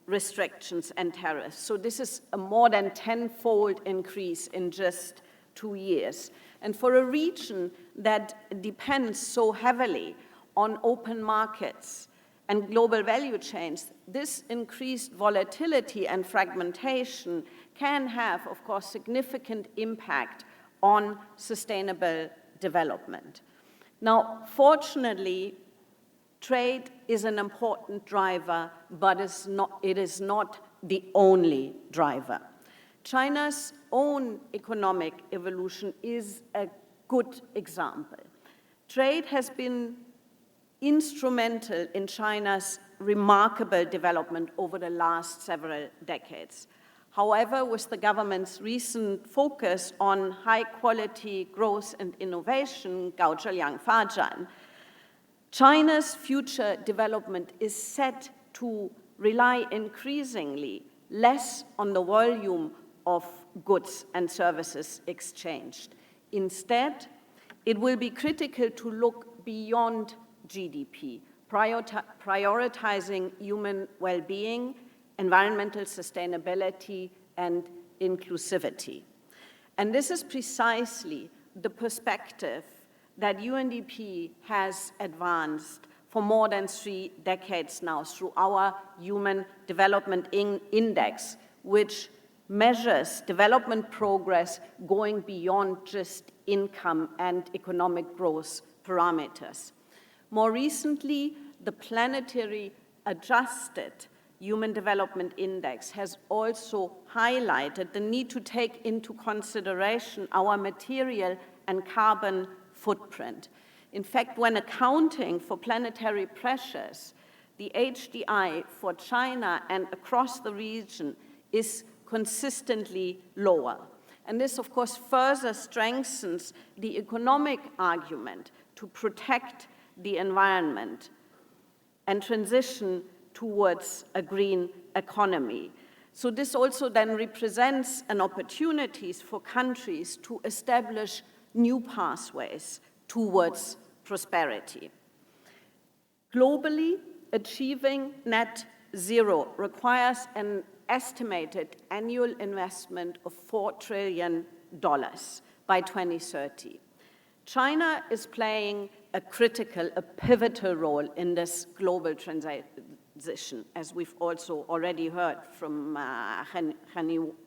restrictions and tariffs. So this is a more than tenfold increase in just 2 years. And for a region that depends so heavily on open markets and global value chains, this increased volatility and fragmentation can have, of course, significant impact on sustainable development. Now, fortunately, trade is an important driver, but it is not the only driver. China's own economic evolution is a good example. Trade has been instrumental in China's remarkable development over the last several decades. However, with the government's recent focus on high-quality growth and innovation, China's future development is set to rely increasingly less on the volume of goods and services exchanged. Instead, it will be critical to look beyond GDP, prioritizing human well-being, environmental sustainability, and inclusivity. And this is precisely the perspective that UNDP has advanced for more than 3 decades now through our Human Development Index, which measures development progress going beyond just income and economic growth parameters. More recently, the planetary adjusted Human Development Index has also highlighted the need to take into consideration our material and carbon footprint. In fact, when accounting for planetary pressures, the HDI for China and across the region is consistently lower. And this, of course, further strengthens the economic argument to protect the environment and transition towards a green economy. So this also then represents an opportunity for countries to establish new pathways towards prosperity. Globally, achieving net zero requires an estimated annual investment of $4 trillion by 2030. China is playing a pivotal role in this global transition, as we've also already heard from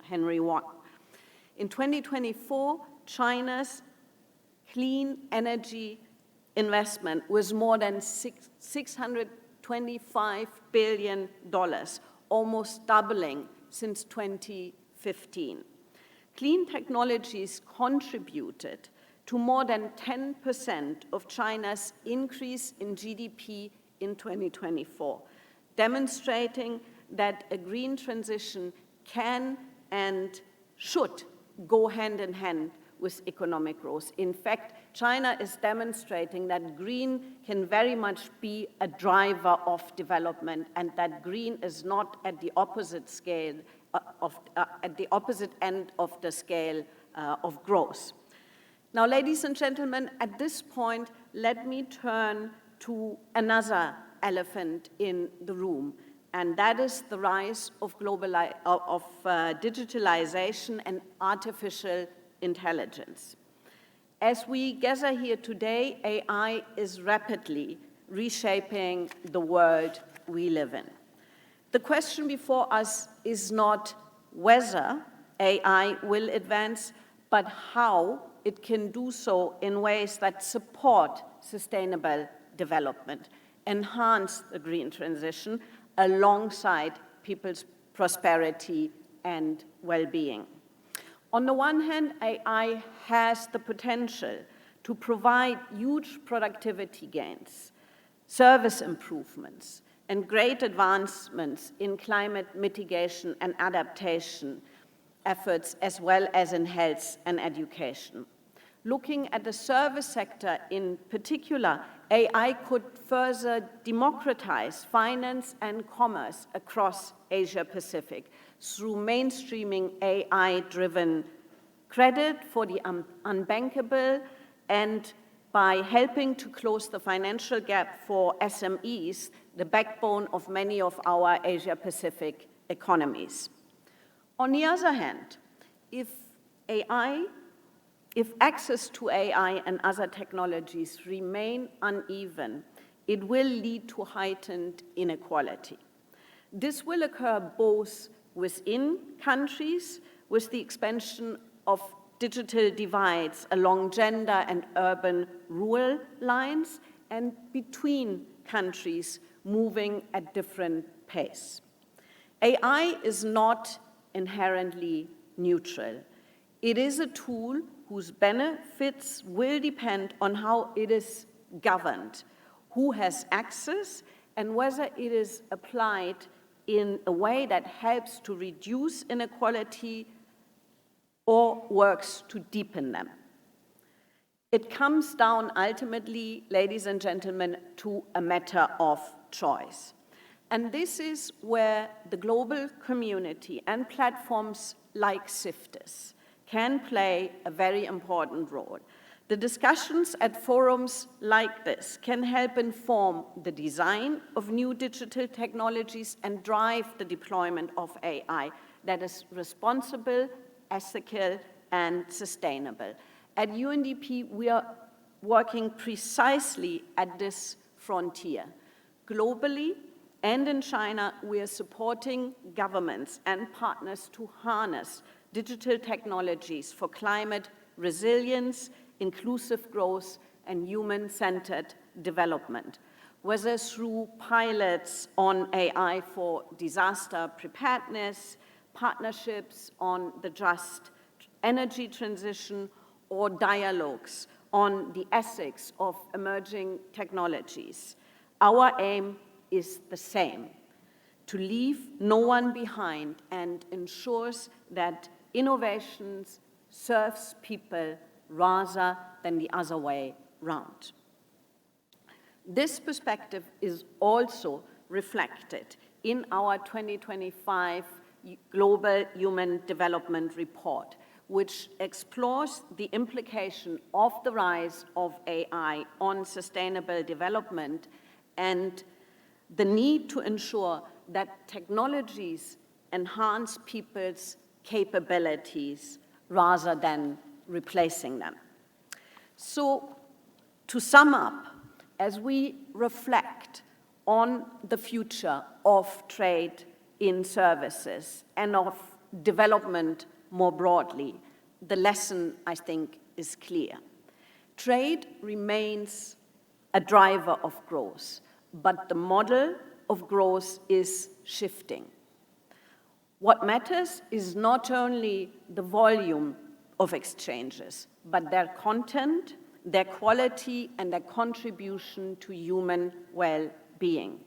Henry Wang. In 2024, China's clean energy investment was more than $625 billion, almost doubling since 2015. Clean technologies contributed to more than 10% of China's increase in GDP in 2024, demonstrating that a green transition can and should go hand in hand with economic growth. In fact, China is demonstrating that green can very much be a driver of development, and that green is not at the opposite scale at the opposite end of the scale of growth. Now, ladies and gentlemen, at this point, let me turn to another elephant in the room, and that is the rise of digitalization and artificial intelligence. As we gather here today, AI is rapidly reshaping the world we live in. The question before us is not whether AI will advance, but how it can do so in ways that support sustainable development, enhance the green transition alongside people's prosperity and well-being. On the one hand, AI has the potential to provide huge productivity gains, service improvements, and great advancements in climate mitigation and adaptation efforts, as well as in health and education. Looking at the service sector in particular, AI could further democratize finance and commerce across Asia-Pacific through mainstreaming AI-driven credit for the unbankable, and by helping to close the financial gap for SMEs, the backbone of many of our Asia-Pacific economies. On the other hand, if access to AI and other technologies remain uneven, it will lead to heightened inequality. This will occur both within countries, with the expansion of digital divides along gender and urban-rural lines, and between countries moving at different pace. AI is not inherently neutral. It is a tool whose benefits will depend on how it is governed, who has access, and whether it is applied in a way that helps to reduce inequality or works to deepen them. It comes down ultimately, ladies and gentlemen, to a matter of choice. And this is where the global community and platforms like CIFTIS can play a very important role. The discussions at forums like this can help inform the design of new digital technologies and drive the deployment of AI that is responsible, ethical, and sustainable. At UNDP, we are working precisely at this frontier. Globally and in China, we are supporting governments and partners to harness digital technologies for climate resilience, inclusive growth, and human-centered development, whether through pilots on AI for disaster preparedness, partnerships on the just energy transition, or dialogues on the ethics of emerging technologies. Our aim is the same: to leave no one behind and ensures that innovations serves people rather than the other way round. This perspective is also reflected in our 2025 Global Human Development Report, which explores the implication of the rise of AI on sustainable development and the need to ensure that technologies enhance people's capabilities rather than replacing them. So, to sum up, as we reflect on the future of trade in services and of development more broadly, the lesson, I think, is clear. Trade remains a driver of growth, but the model of growth is shifting. What matters is not only the volume of exchanges, but their content, their quality, and their contribution to human well-being.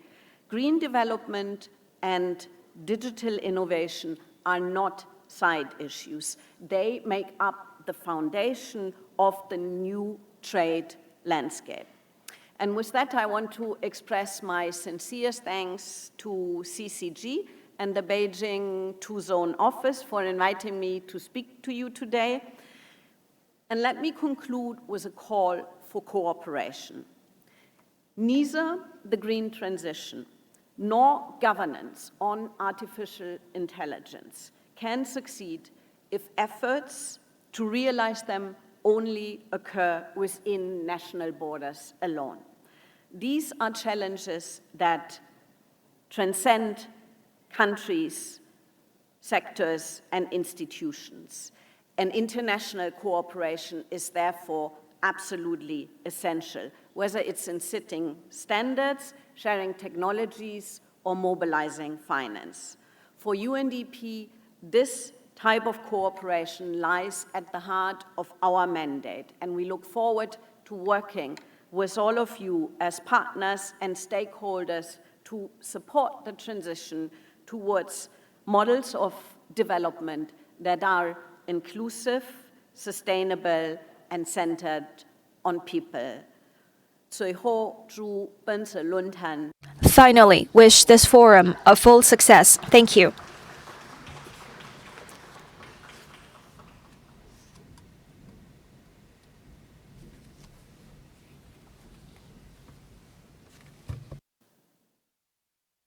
Green development and digital innovation are not side issues. They make up the foundation of the new trade landscape. And with that, I want to express my sincerest thanks to CCG and the Beijing Two-Zone Office for inviting me to speak to you today. And let me conclude with a call for cooperation. Neither the green transition nor governance on artificial intelligence can succeed if efforts to realize them only occur within national borders alone. These are challenges that transcend countries, sectors, and institutions. And international cooperation is therefore absolutely essential, whether it's in setting standards, sharing technologies, or mobilizing finance. For UNDP, this type of cooperation lies at the heart of our mandate, and we look forward to working with all of you as partners and stakeholders to support the transition towards models of development that are inclusive, sustainable, and centered on people. Finally, wish this forum a full success. Thank you.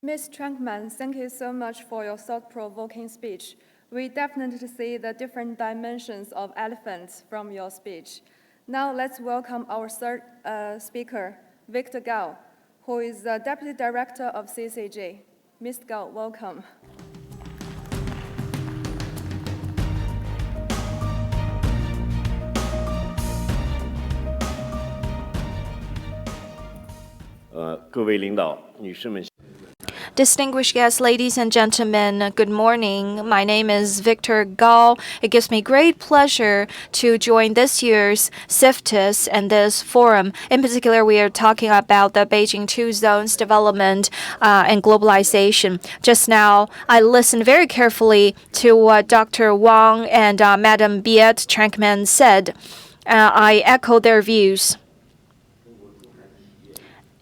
Ms. Trankman, thank you so much for your thought-provoking speech. We definitely see the different dimensions of elephants from your speech. Now let's welcome our third speaker, Victor Gao, who is the Deputy Director of CCG. Mr. Gao, welcome. Distinguished guests, ladies and gentlemen, good morning. My name is Victor Gao. It gives me great pleasure to join this year's CIFTIS and this forum. In particular, we are talking about the Beijing Two Zones development and globalization. Just now, I listened very carefully to what Dr. Wang and Madam Biet Trankman said. I echo their views.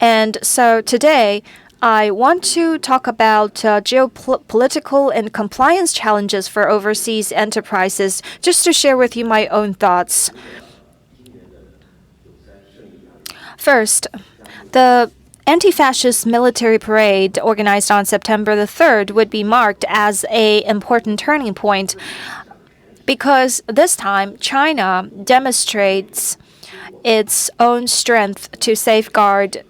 And so today, I want to talk about geopolitical and compliance challenges for overseas enterprises, just to share with you my own thoughts. First, the anti-fascist military parade organized on September the 3rd would be marked as an important turning point because this time China demonstrates its own strength to safeguard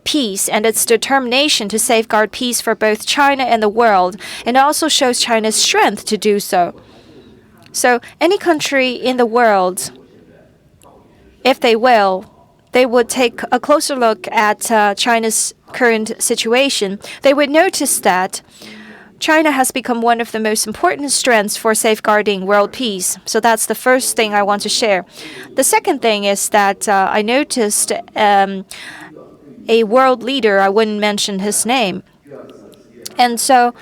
peace and its determination to safeguard peace for both China and the world, and also shows China's strength to do so. So any country in the world, if they will, they would take a closer look at China's current situation. They would notice that China has become one of the most important strengths for safeguarding world peace. So that's the first thing I want to share. The second thing is that I noticed a world leader, I wouldn't mention his name. And so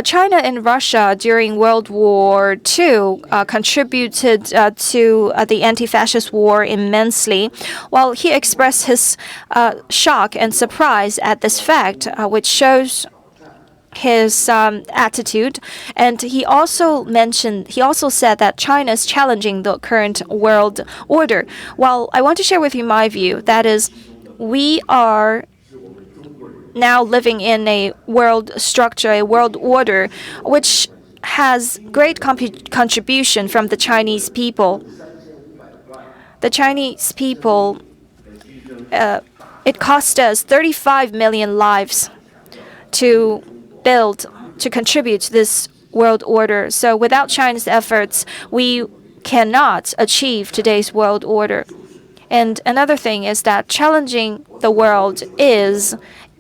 China and Russia during World War II contributed to the anti-fascist war immensely. While he expressed his shock and surprise at this fact, which shows his attitude, and he also said that China is challenging the current world order. Well, I want to share with you my view. That is, we are now living in a world structure, a world order, which has great contribution from the Chinese people. The Chinese people, it cost us 35 million lives to contribute to this world order. So without China's efforts, we cannot achieve today's world order. And another thing is that challenging the world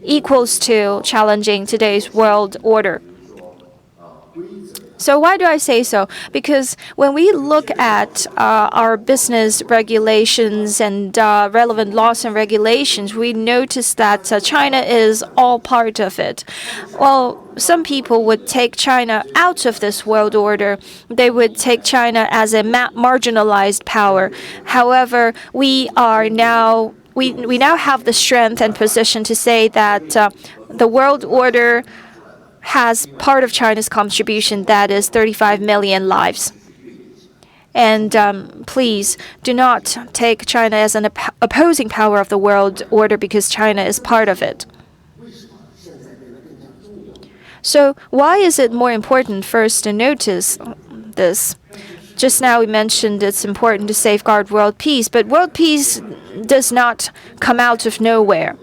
equals to challenging today's world order. So why do I say so? Because when we look at our business regulations and relevant laws and regulations, we notice that China is all part of it. Well, some people would take China out of this world order. They would take China as a marginalized power. However, we now have the strength and position to say that the world order has part of China's contribution, that is 35 million lives. And please do not take China as an opposing power of the world order, because China is part of it. So why is it more important first to notice this? Just now we mentioned it's important to safeguard world peace, but world peace does not come out of nowhere.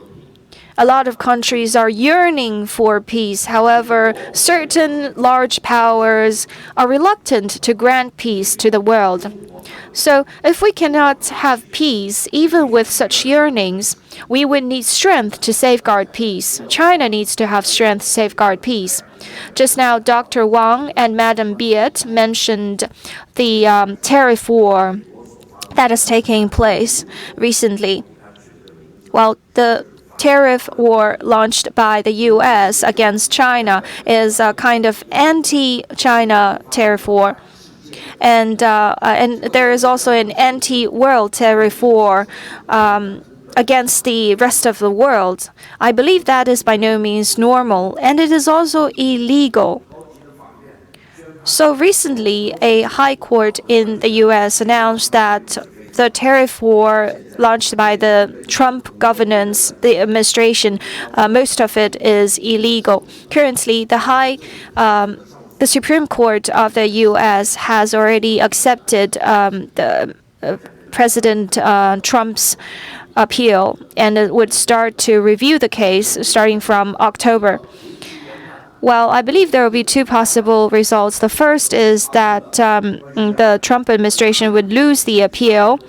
A lot of countries are yearning for peace. However, certain large powers are reluctant to grant peace to the world. So, if we cannot have peace, even with such yearnings, we would need strength to safeguard peace. China needs to have strength to safeguard peace. Just now, Dr. Wang and Madam Biet mentioned the tariff war that is taking place recently. Well, the tariff war launched by the U.S. against China is a kind of anti-China tariff war. And there is also an anti-world tariff war against the rest of the world. I believe that is by no means normal, and it is also illegal. So recently, a high court in the U.S. announced that the tariff war launched by the Trump governance, the administration, most of it is illegal. Currently, the Supreme Court of the U.S. has already accepted the President Trump's appeal, and it would start to review the case starting from October. Well, I believe there will be two possible results. The first is that the Trump administration would lose the appeal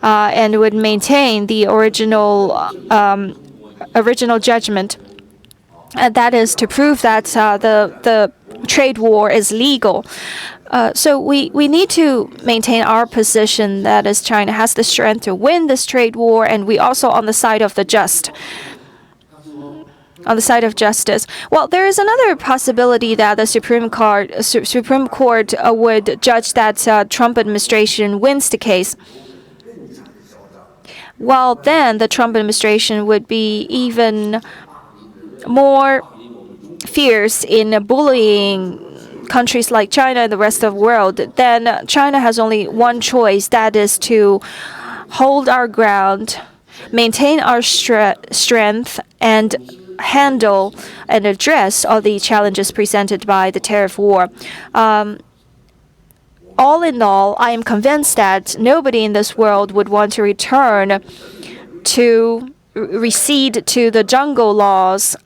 and would maintain the original judgment. That is to prove that the trade war is legal. So we need to maintain our position, that is, China has the strength to win this trade war, and we also on the side of the just. On the side of justice. Well, there is another possibility that the Supreme Court would judge that Trump administration wins the case. Well, then the Trump administration would be even more fierce in bullying countries like China and the rest of the world. Then China has only one choice, that is to hold our ground, maintain our strength, and handle and address all the challenges presented by the tariff war. All in all, I am convinced that nobody in this world would want to recede to the jungle laws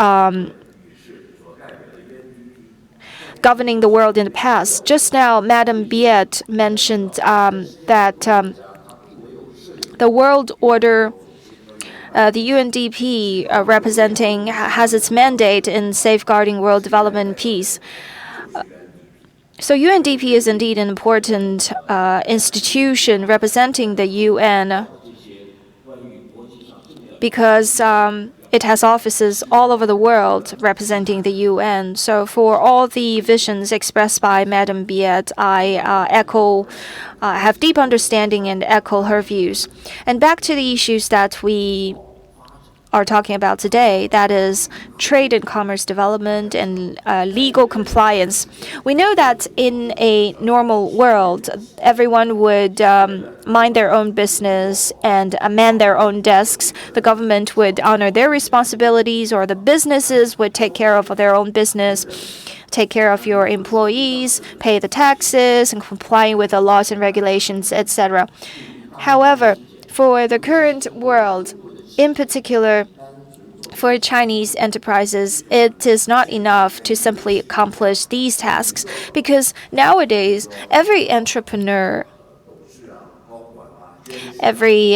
governing the world in the past. Just now, Madam Biet mentioned that the world order the UNDP has its mandate in safeguarding world development and peace. So UNDP is indeed an important institution representing the UN because it has offices all over the world representing the UN. So for all the visions expressed by Madam Biet, I have deep understanding and echo her views. And back to the issues that we are talking about today, that is trade and commerce development and legal compliance. We know that in a normal world, everyone would mind their own business and man their own desks. The government would honor their responsibilities, or the businesses would take care of their own business, take care of your employees, pay the taxes, and comply with the laws and regulations, etc. However, for the current world, in particular, for Chinese enterprises, it is not enough to simply accomplish these tasks because nowadays every entrepreneur, every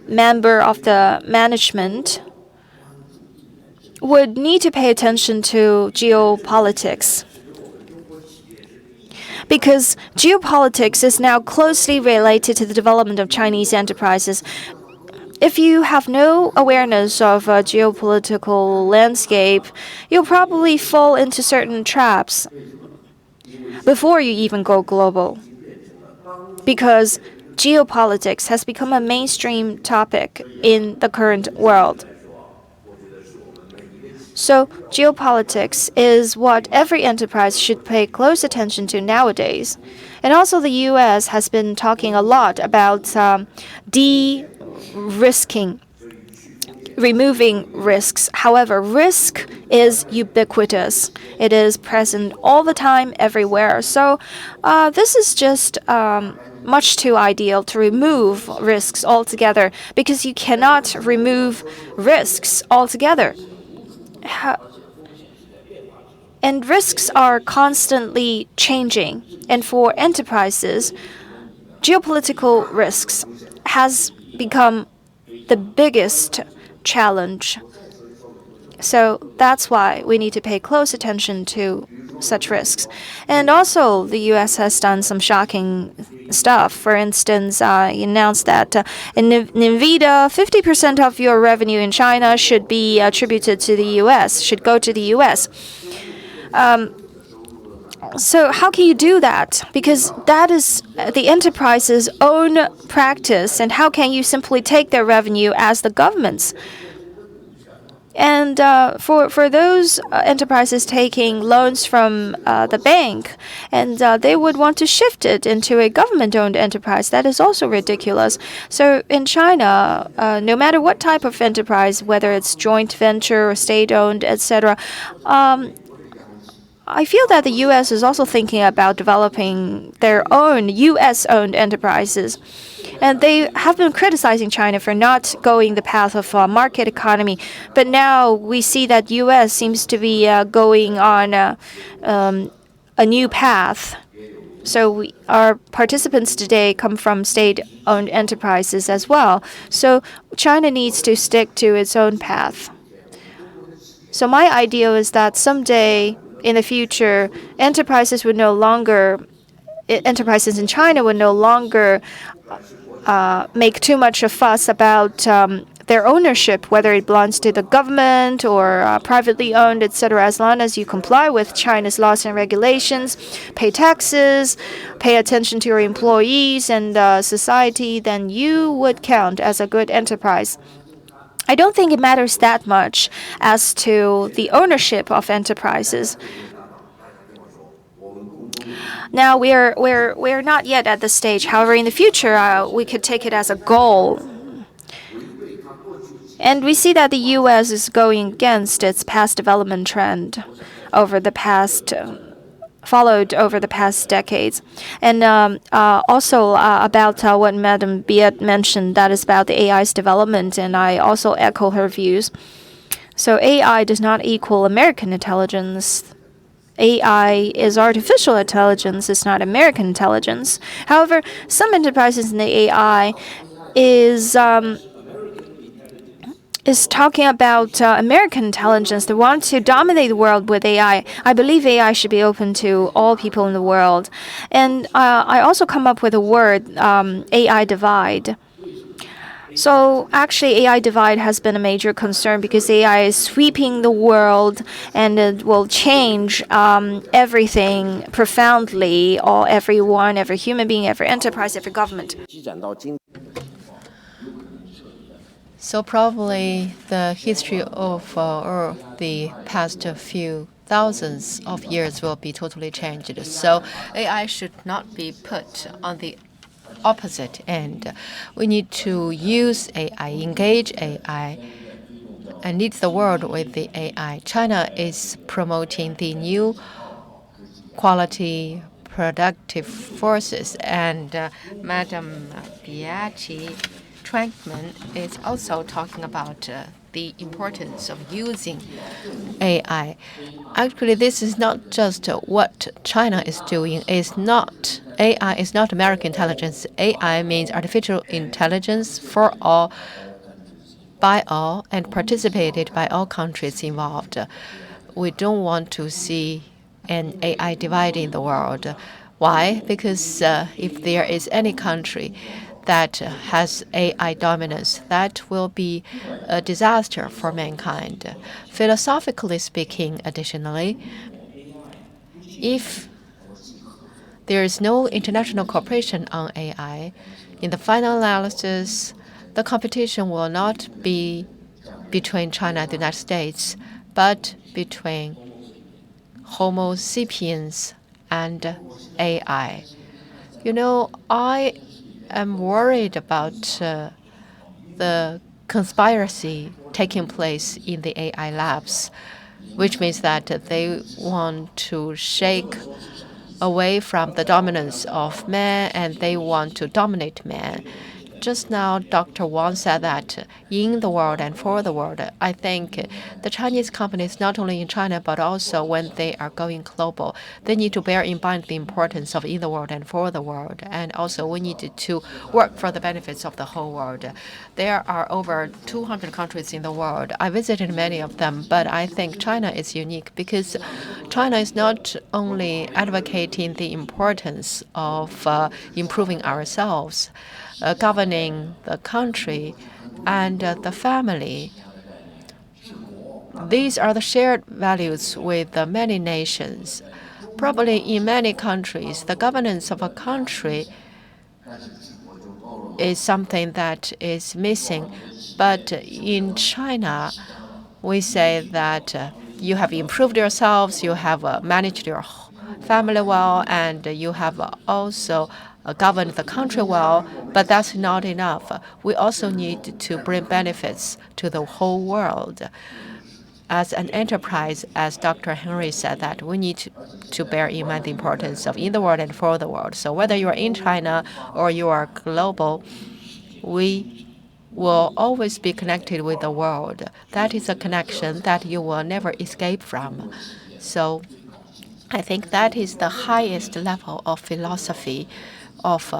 member of the management would need to pay attention to geopolitics. Because geopolitics is now closely related to the development of Chinese enterprises. If you have no awareness of a geopolitical landscape, you'll probably fall into certain traps before you even go global. Because geopolitics has become a mainstream topic in the current world. So geopolitics is what every enterprise should pay close attention to nowadays. And also the U.S. has been talking a lot about de-risking, removing risks. However, risk is ubiquitous. It is present all the time, everywhere. So this is just much too ideal to remove risks altogether, because you cannot remove risks altogether. And risks are constantly changing. And for enterprises, geopolitical risks has become the biggest challenge. So that's why we need to pay close attention to such risks. And also, the U.S. has done some shocking stuff. For instance, it announced that in NVIDIA, 50% of your revenue in China should be attributed to the U.S., should go to the U.S. So how can you do that? Because that is the enterprise's own practice, and how can you simply take their revenue as the government's? And for those enterprises taking loans from the bank, and they would want to shift it into a government-owned enterprise, that is also ridiculous. So in China, no matter what type of enterprise, whether it's joint venture or state-owned, etc., I feel that the U.S. is also thinking about developing their own U.S.-owned enterprises. And they have been criticizing China for not going the path of market economy. But now we see that U.S. seems to be going on a new path. So our participants today come from state-owned enterprises as well. So China needs to stick to its own path. So my idea is that someday in the future, enterprises in China would no longer make too much of fuss about their ownership, whether it belongs to the government or privately owned, etc. As long as you comply with China's laws and regulations, pay taxes, pay attention to your employees and society, then you would count as a good enterprise. I don't think it matters that much as to the ownership of enterprises. Now we're not yet at the stage. However, in the future, we could take it as a goal. And we see that the U.S. is going against its past development trend followed over the past decades. And also about what Madam Biet mentioned, that is about the AI's development, and I also echo her views. So AI does not equal American intelligence. AI is artificial intelligence, it's not American intelligence. However, some enterprises in the AI is talking about American intelligence. They want to dominate the world with AI. I believe AI should be open to all people in the world. And I also come up with a word, AI divide. So actually, AI divide has been a major concern because AI is sweeping the world and it will change everything profoundly, all everyone, every human being, every enterprise, every government. So probably the history of or the past few thousands of years will be totally changed. So AI should not be put on the opposite end. We need to use AI, engage AI, and lead the world with the AI. China is promoting the new quality productive forces, and Madam Biaggi Trankman is also talking about the importance of using AI. Actually, this is not just what China is doing. It's not AI is not American intelligence. AI means artificial intelligence for all, by all, and participated by all countries involved. We don't want to see an AI dividing the world. Why? Because if there is any country that has AI dominance, that will be a disaster for mankind. Philosophically speaking, additionally, if there is no international cooperation on AI, in the final analysis, the competition will not be between China and the United States, but between Homo sapiens and AI. You know, I am worried about the conspiracy taking place in the AI labs, which means that they want to shake away from the dominance of man and they want to dominate man. Just now, Dr. Wang said that in the world and for the world, I think the Chinese companies, not only in China, but also when they are going global, they need to bear in mind the importance of in the world and for the world. And also, we need to work for the benefits of the whole world. There are over 200 countries in the world. I visited many of them, but I think China is unique because China is not only advocating the importance of improving ourselves, governing the country and the family. These are the shared values with many nations. Probably in many countries, the governance of a country is something that is missing. But in China, we say that you have improved yourselves, you have managed your family well, and you have also governed the country well, but that's not enough. We also need to bring benefits to the whole world. As an enterprise, as Dr. Henry said, that we need to bear in mind the importance of in the world and for the world. So whether you are in China or you are global, we will always be connected with the world. That is a connection that you will never escape from. So I think that is the highest level of philosophy of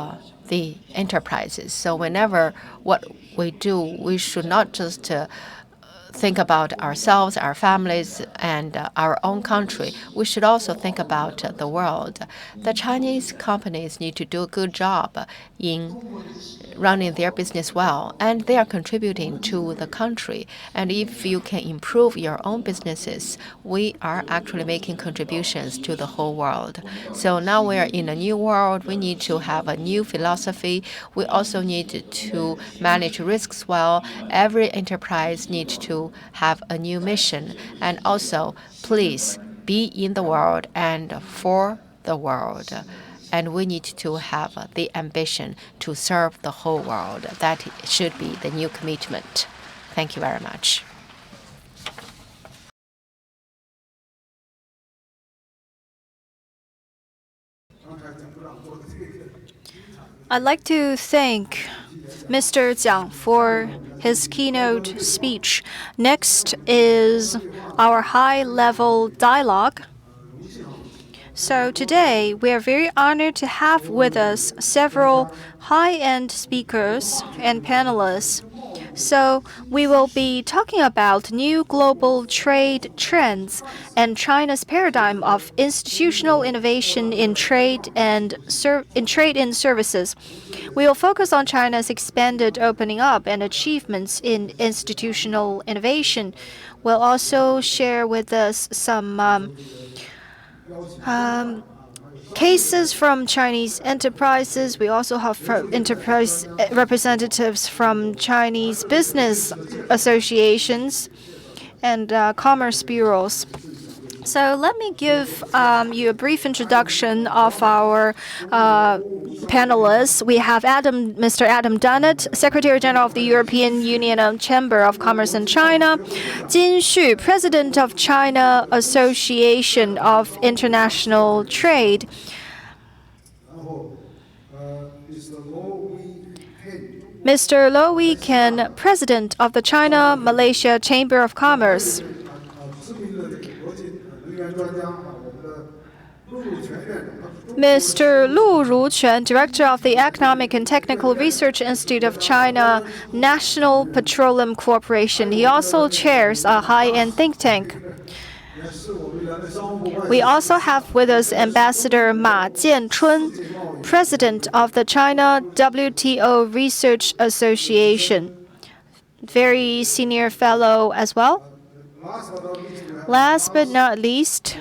the enterprises. So whenever what we do, we should not just think about ourselves, our families, and our own country. We should also think about the world. The Chinese companies need to do a good job in running their business well, and they are contributing to the country. And if you can improve your own businesses, we are actually making contributions to the whole world. So now we are in a new world. We need to have a new philosophy. We also need to manage risks well. Every enterprise needs to have a new mission. And also, please be in the world and for the world. And we need to have the ambition to serve the whole world. That should be the new commitment. Thank you very much. I'd like to thank Mr. Jiang for his keynote speech. Next is our high-level dialogue. So today, we are very honored to have with us several high-end speakers and panelists So we will be talking about new global trade trends and China's paradigm of institutional innovation in trade and in services. We will focus on China's expanded opening up and achievements in institutional innovation. We'll also share with us some cases from Chinese enterprises. We also have enterprise representatives from Chinese business associations and commerce bureaus. So let me give you a brief introduction of our panelists. We have Mr. Adam Dunnett, Secretary General of the European Union Chamber of Commerce in China, Jin Xu, President of China Association of International Trade, Mr. Lo Weekend, President of the China-Malaysia Chamber of Commerce, Mr. Lu Ruquan, Director of the Economic and Technical Research Institute of China National Petroleum Corporation. He also chairs a high-end think tank. We also have with us Ambassador Ma Jianchun, President of the China WTO Research Association, very senior fellow as well. Last but not least,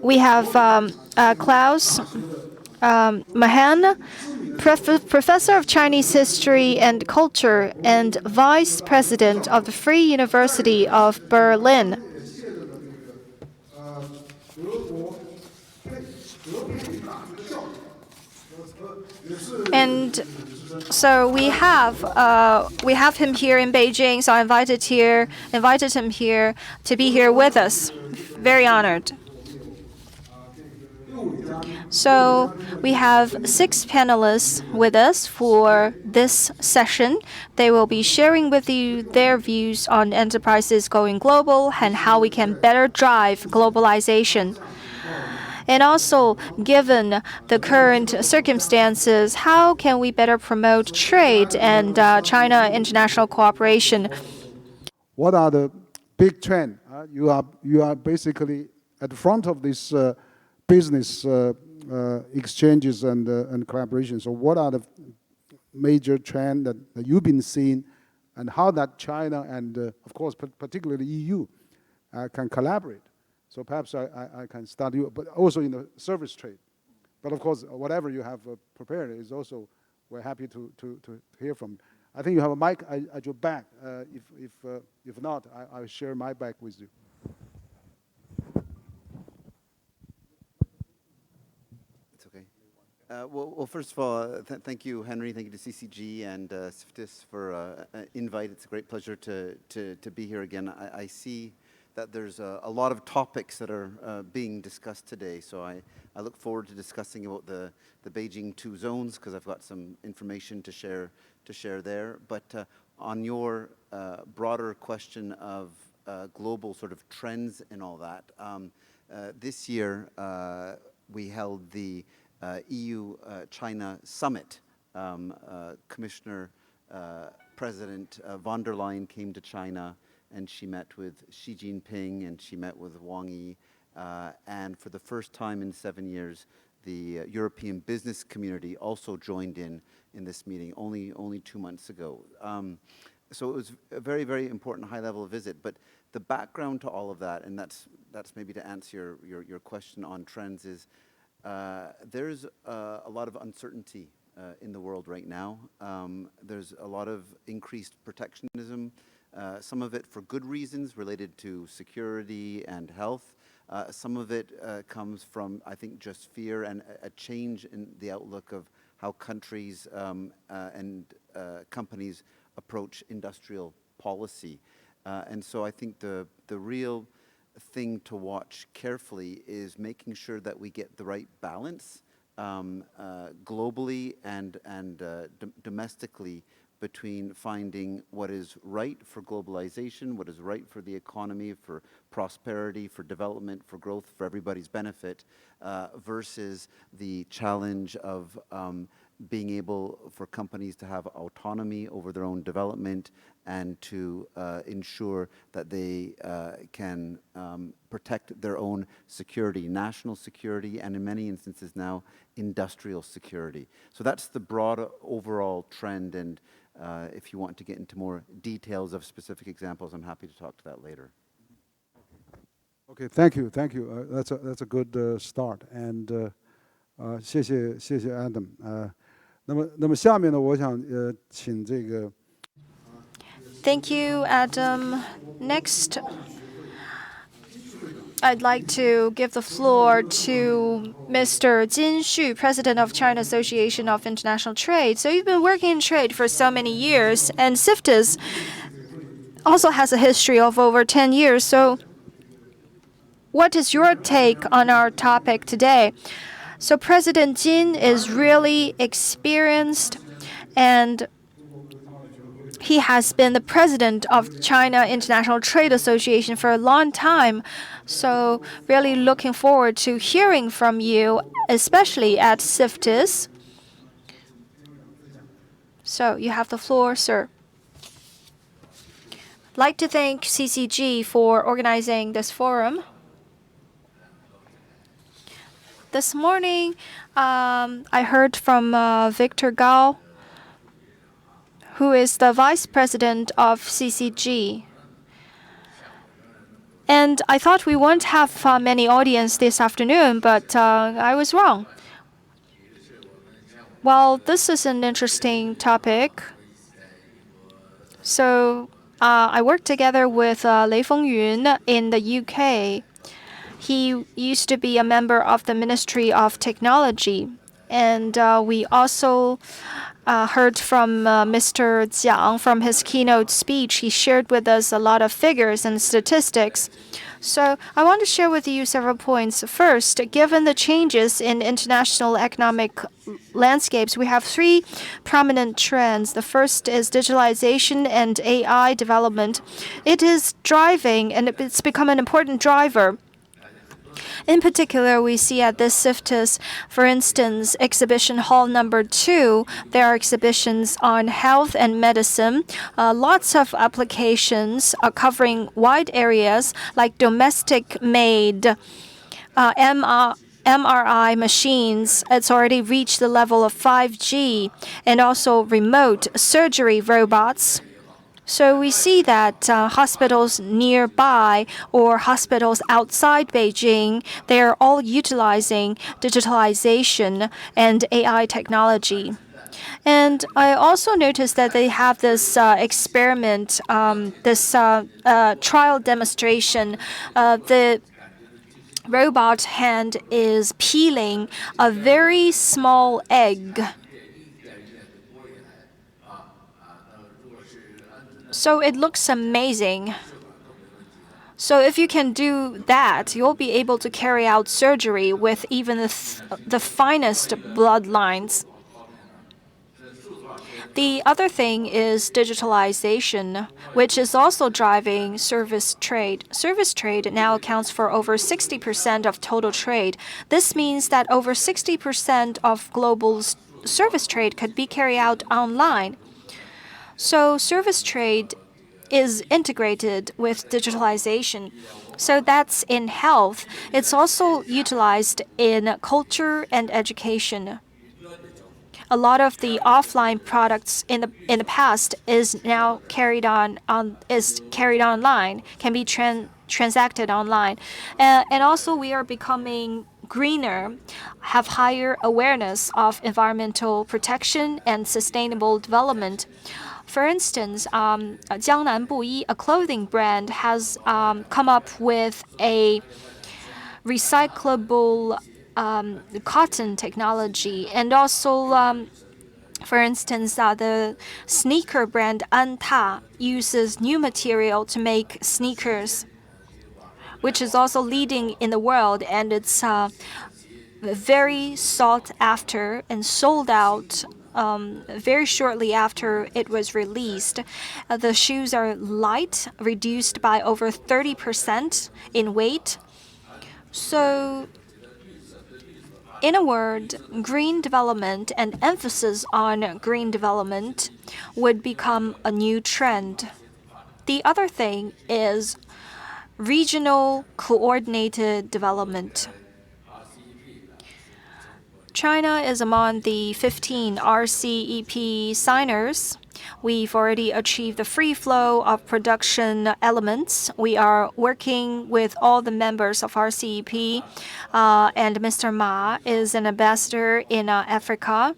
we have Klaus Mahan, Professor of Chinese History and Culture and Vice President of the Free University of Berlin. And so we have him here in Beijing. So I invited him here to be here with us. Very honored. So we have 6 panelists with us for this session. They will be sharing with you their views on enterprises going global and how we can better drive globalization. And also, given the current circumstances, how can we better promote trade and China international cooperation? What are the big trends? You are basically at the front of this business exchanges and collaboration. So what are the major trends that you've been seeing, and how that China and, of course, particularly EU can collaborate? So perhaps I can start you, but also in the service trade. But of course, whatever you have prepared is also, we're happy to hear from. I think you have a mic at your back. If not, I'll share my back with you. It's okay. Well, first of all, thank you, Henry. Thank you to CCG and CIFTIS for invite. It's a great pleasure to be here again. I see that there's a lot of topics that are being discussed today. So I look forward to discussing about the Beijing 2 zones, because I've got some information to share there. But on your broader question of global sort of trends and all that, this year we held the EU-China Summit. Commissioner President von der Leyen came to China, and she met with Xi Jinping, and she met with Wang Yi. And for the first time in 7 years, the European business community also joined in this meeting only 2 months ago. So it was a very, very important high-level visit. But the background to all of that, and that's maybe to answer your question on trends, is there's a lot of uncertainty in the world right now. There's a lot of increased protectionism, some of it for good reasons related to security and health. Some of it comes from, I think, just fear and a change in the outlook of how countries and companies approach industrial policy. And so I think the real thing to watch carefully is making sure that we get the right balance globally and domestically between finding what is right for globalization, what is right for the economy, for prosperity, for development, for growth, for everybody's benefit, versus the challenge of being able for companies to have autonomy over their own development and to ensure that they can protect their own security, national security, and in many instances now, industrial security. So that's the broad overall trend, and if you want to get into more details of specific examples, I'm happy to talk to that later. Okay, thank you. That's a good start, and 谢谢 Adam。那么下面呢，我想请这个。Thank you, Adam. Next, I'd like to give the floor to Mr. Jin Xu, President of China Association of International Trade. So you've been working in trade for so many years, and CIFTIS also has a history of over 10 years. So what is your take on our topic today? So President Jin is really experienced, and he has been the president of China International Trade Association for a long time. So really looking forward to hearing from you, especially at CIFTIS. So you have the floor, sir. I'd like to thank CCG for organizing this forum. This morning, I heard from Victor Gao, who is the vice president of CCG. And I thought we won't have many audience this afternoon, but I was wrong. Well, this is an interesting topic. So I worked together with Lei Fengyun in the UK. He used to be a member of the Ministry of Technology. And we also heard from Mr. Jiang from his keynote speech. He shared with us a lot of figures and statistics. So I want to share with you several points. First, given the changes in international economic landscapes, we have three prominent trends. The first is digitalization and AI development. It is driving, and it's become an important driver. In particular, we see at this CIFTIS, for instance, exhibition hall number 2, there are exhibitions on health and medicine, lots of applications covering wide areas like domestic-made MRI machines. It's already reached the level of 5G, and also remote surgery robots. So we see that hospitals nearby or hospitals outside Beijing, they are all utilizing digitalization and AI technology. And I also noticed that they have this experiment, this trial demonstration. The robot hand is peeling a very small egg. So it looks amazing. So if you can do that, you'll be able to carry out surgery with even the finest bloodlines. The other thing is digitalization, which is also driving service trade. Service trade now accounts for over 60% of total trade. This means that over 60% of global service trade could be carried out online. So service trade is integrated with digitalization. So that's in health. It's also utilized in culture and education. A lot of the offline products in the past is now carried online, can be transacted online, and also we are becoming greener, have higher awareness of environmental protection and sustainable development. For instance, Jiangnan Buyi, a clothing brand, has come up with a recyclable cotton technology. And also, for instance, the sneaker brand Anta uses new material to make sneakers, which is also leading in the world. And it's very sought after and sold out very shortly after it was released. The shoes are light, reduced by over 30% in weight. So In a word, green development and emphasis on green development would become a new trend. The other thing is regional coordinated development. China is among the 15 RCEP signers. We've already achieved the free flow of production elements. We are working with all the members of RCEP, and Mr. Ma is an ambassador in Africa.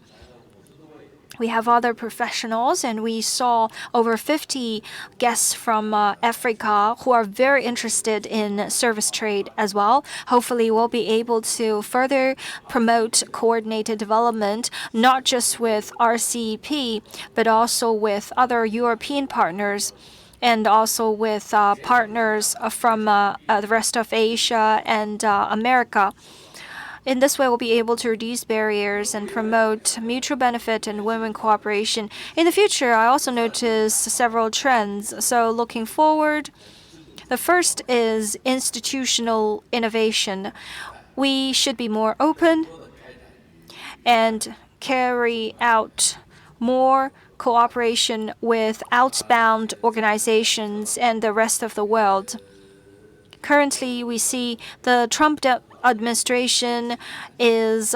We have other professionals, and we saw over 50 guests from Africa who are very interested in service trade as well. Hopefully, we'll be able to further promote coordinated development, not just with RCEP, but also with other European partners and also with partners from the rest of Asia and America. In this way, we'll be able to reduce barriers and promote mutual benefit and win-win cooperation. In the future, I also notice several trends. So looking forward, the first is institutional innovation. We should be more open and carry out more cooperation with outbound organizations and the rest of the world. Currently, we see the Trump administration is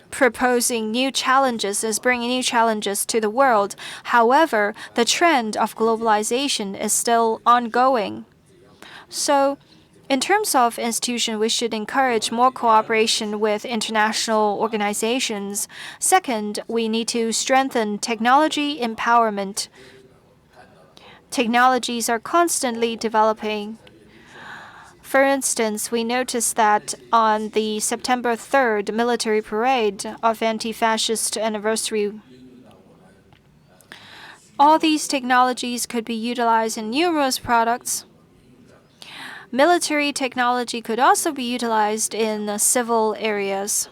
proposing new challenges, is bringing new challenges to the world. However, the trend of globalization is still ongoing. So, in terms of institution, we should encourage more cooperation with international organizations. Second, we need to strengthen technology empowerment. Technologies are constantly developing. For instance, we noticed that on the September 3rd military parade of anti-fascist anniversary, all these technologies could be utilized in numerous products. Military technology could also be utilized in civil areas.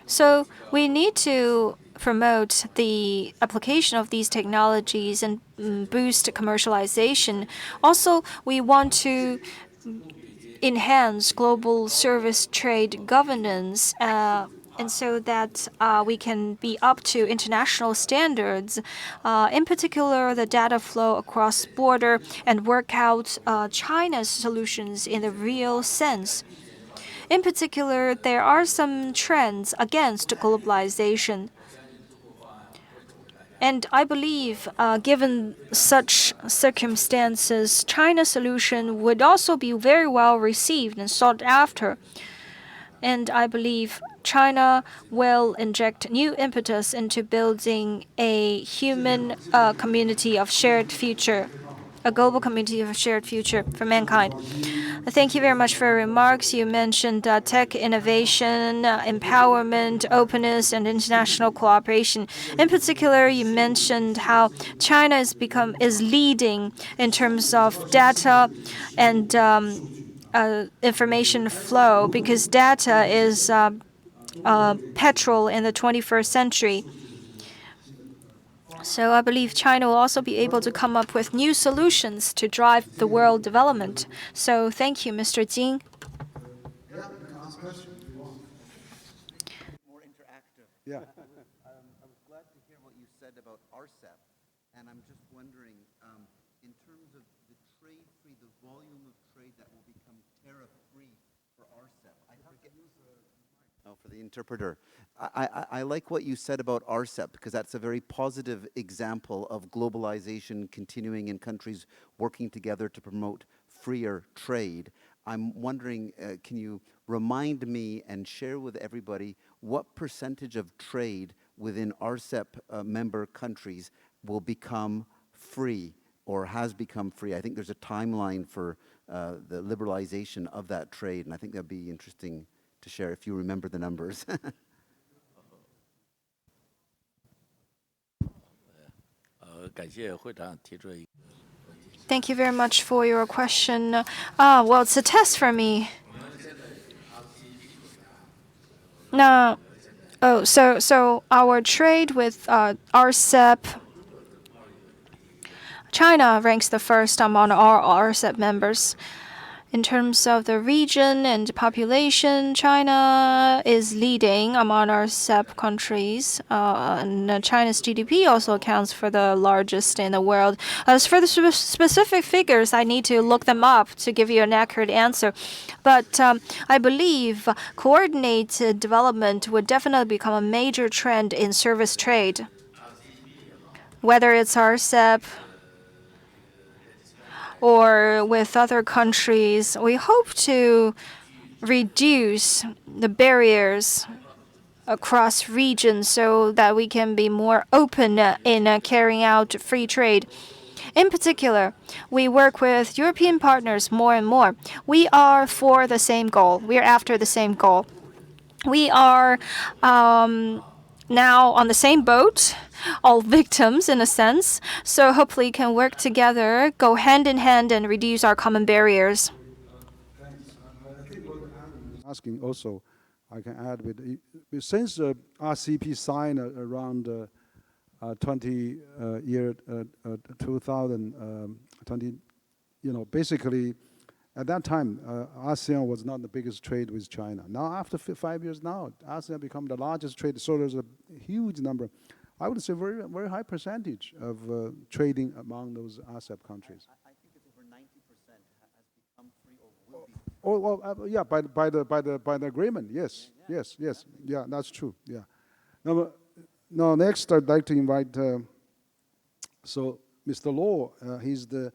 So we need to promote the application of these technologies and boost commercialization. Also, we want to enhance global service trade governance, and so that we can be up to international standards, in particular the data flow across border, and work out China's solutions in the real sense. In particular, there are some trends against globalization. And I believe, given such circumstances, China's solution would also be very well received and sought after. And I believe China will inject new impetus into building a human community of shared future, a global community of shared future for mankind. Thank you very much for your remarks. You mentioned tech innovation, empowerment, openness, and international cooperation. In particular, you mentioned how China is leading in terms of data and information flow, because data is petrol in the 21st century. So I believe China will also be able to come up with new solutions to drive the world development. So thank you, Mr. Jing. More interactive. Yeah. I was glad to hear what you said about RCEP, and I'm just wondering, in terms of the trade-free, the volume of trade that will become tariff-free for RCEP. Oh, for the interpreter. I like what you said about RCEP, because that's a very positive example of globalization continuing in countries working together to promote freer trade. I'm wondering, can you remind me and share with everybody what percentage of trade within RCEP member countries will become free or has become free? I think there's a timeline for the liberalization of that trade, and I think that'd be interesting to share if you remember the numbers. Thank you very much for your question. Well, it's a test for me. Now, so our trade with RCEP, China ranks the first among all RCEP members. In terms of the region and population, China is leading among our CEP countries. And China's GDP also accounts for the largest in the world. As for the specific figures, I need to look them up to give you an accurate answer. But I believe coordinated development would definitely become a major trend in service trade. Whether it's RCEP or with other countries, we hope to reduce the barriers across regions so that we can be more open in carrying out free trade. In particular, we work with European partners more and more. We are for the same goal. We are after the same goal. We are now on the same boat, all victims in a sense. So hopefully we can work together, go hand in hand, and reduce our common barriers. Thanks. I think what Adam is asking also, I can add since RCP signed around 2020, basically at that time, ASEAN was not the biggest trade with China. Now, after 5 years now, ASEAN become the largest trade. So there's a huge number. I would say very, very high percentage of trading among those ASEAN countries. I think it's over 90% has become free or will be. Yeah, by the agreement, yes, yes, yeah, that's true. Yeah. Now next, I'd like to invite Mr. Law. He's the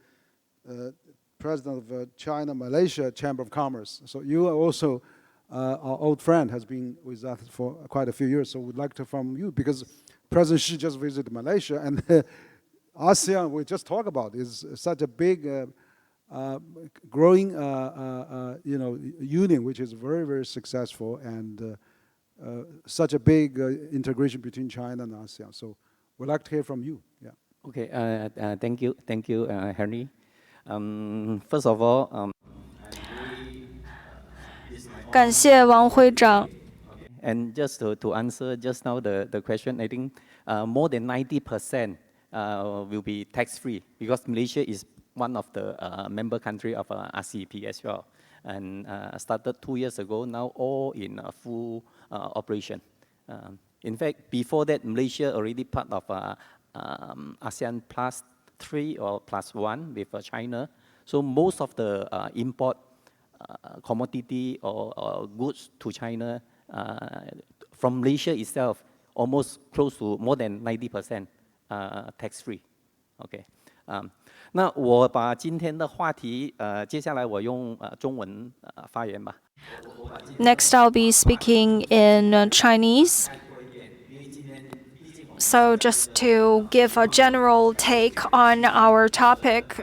president of China Malaysia Chamber of Commerce. So you are also our old friend, has been with us for quite a few years. So we'd like to from you, because President Xi just visited Malaysia, and ASEAN we just talked about is such a big, growing, union, which is very, very successful, and such a big integration between China and ASEAN. So we'd like to hear from you. Yeah. Okay. Thank you, Henry. First of all, 感谢王会长。 and just to answer just now the question, I think more than 90% will be tax-free, because Malaysia is one of the member country of RCEP as well, and started 2 years ago. Now all in full operation. In fact, before that, Malaysia already part of ASEAN +3 or +1 with China. So most of the import commodity or goods to China from Malaysia itself, almost close to more than 90% tax-free. OK， 那我把今天的话题接下来我用中文发言吧。 Next, I'll be speaking in Chinese. So just to give a general take on our topic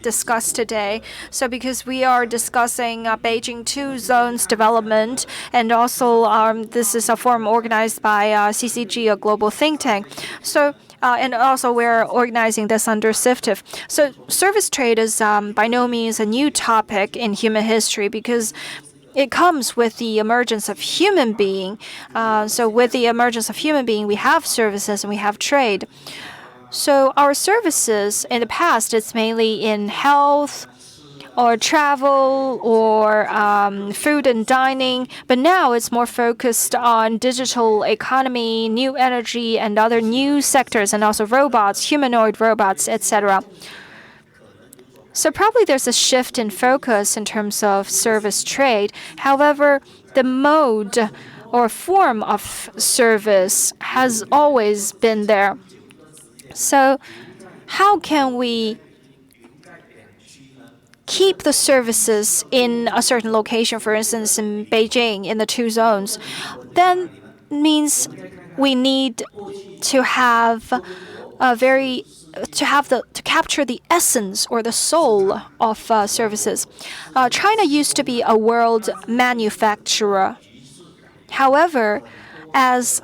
discussed today. So because we are discussing Beijing Two Zones development, and also this is a forum organized by CCG, a global think tank. So and also we're organizing this under CIFTIS. So service trade is by no means a new topic in human history, because it comes with the emergence of human being. So with the emergence of human being, we have services and we have trade. So our services in the past, it's mainly in health or travel or food and dining. But now it's more focused on digital economy, new energy, and other new sectors, and also robots, humanoid robots, etc. So probably there's a shift in focus in terms of service trade. However, the mode or form of service has always been there. So how can we keep the services in a certain location, for instance, in Beijing, in the two zones? Then means we need to have to capture the essence or the soul of services. China used to be a world manufacturer. However, as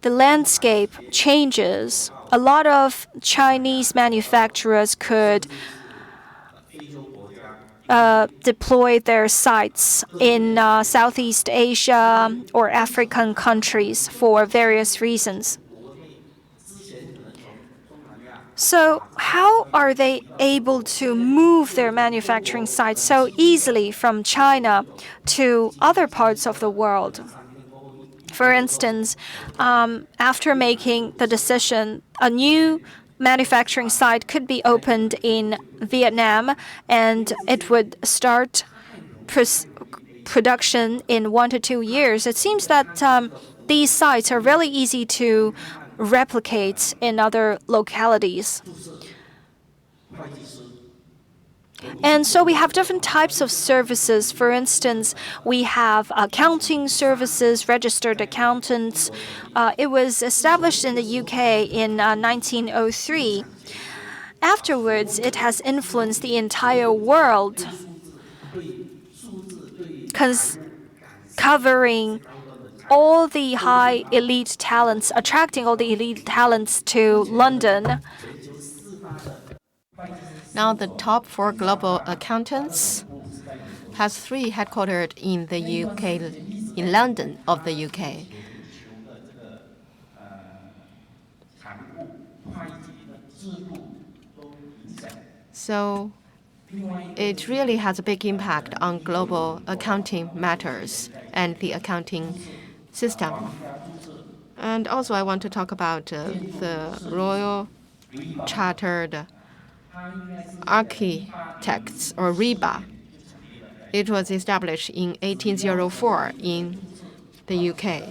the landscape changes, a lot of Chinese manufacturers could deploy their sites in Southeast Asia or African countries for various reasons. So, how are they able to move their manufacturing sites so easily from China to other parts of the world? For instance, after making the decision, a new manufacturing site could be opened in Vietnam and it would start production in 1 to 2 years. It seems that these sites are really easy to replicate in other localities. And so we have different types of services. For instance, we have accounting services, registered accountants. It was established in the UK in 1903. Afterwards, it has influenced the entire world, covering all the high elite talents, attracting all the elite talents to London. Now, the top 4 global accountants has 3 headquartered in the UK, in London of the UK. So it really has a big impact on global accounting matters and the accounting system. And also I want to talk about the Royal Chartered Architects, or RIBA. It was established in 1804 in the UK.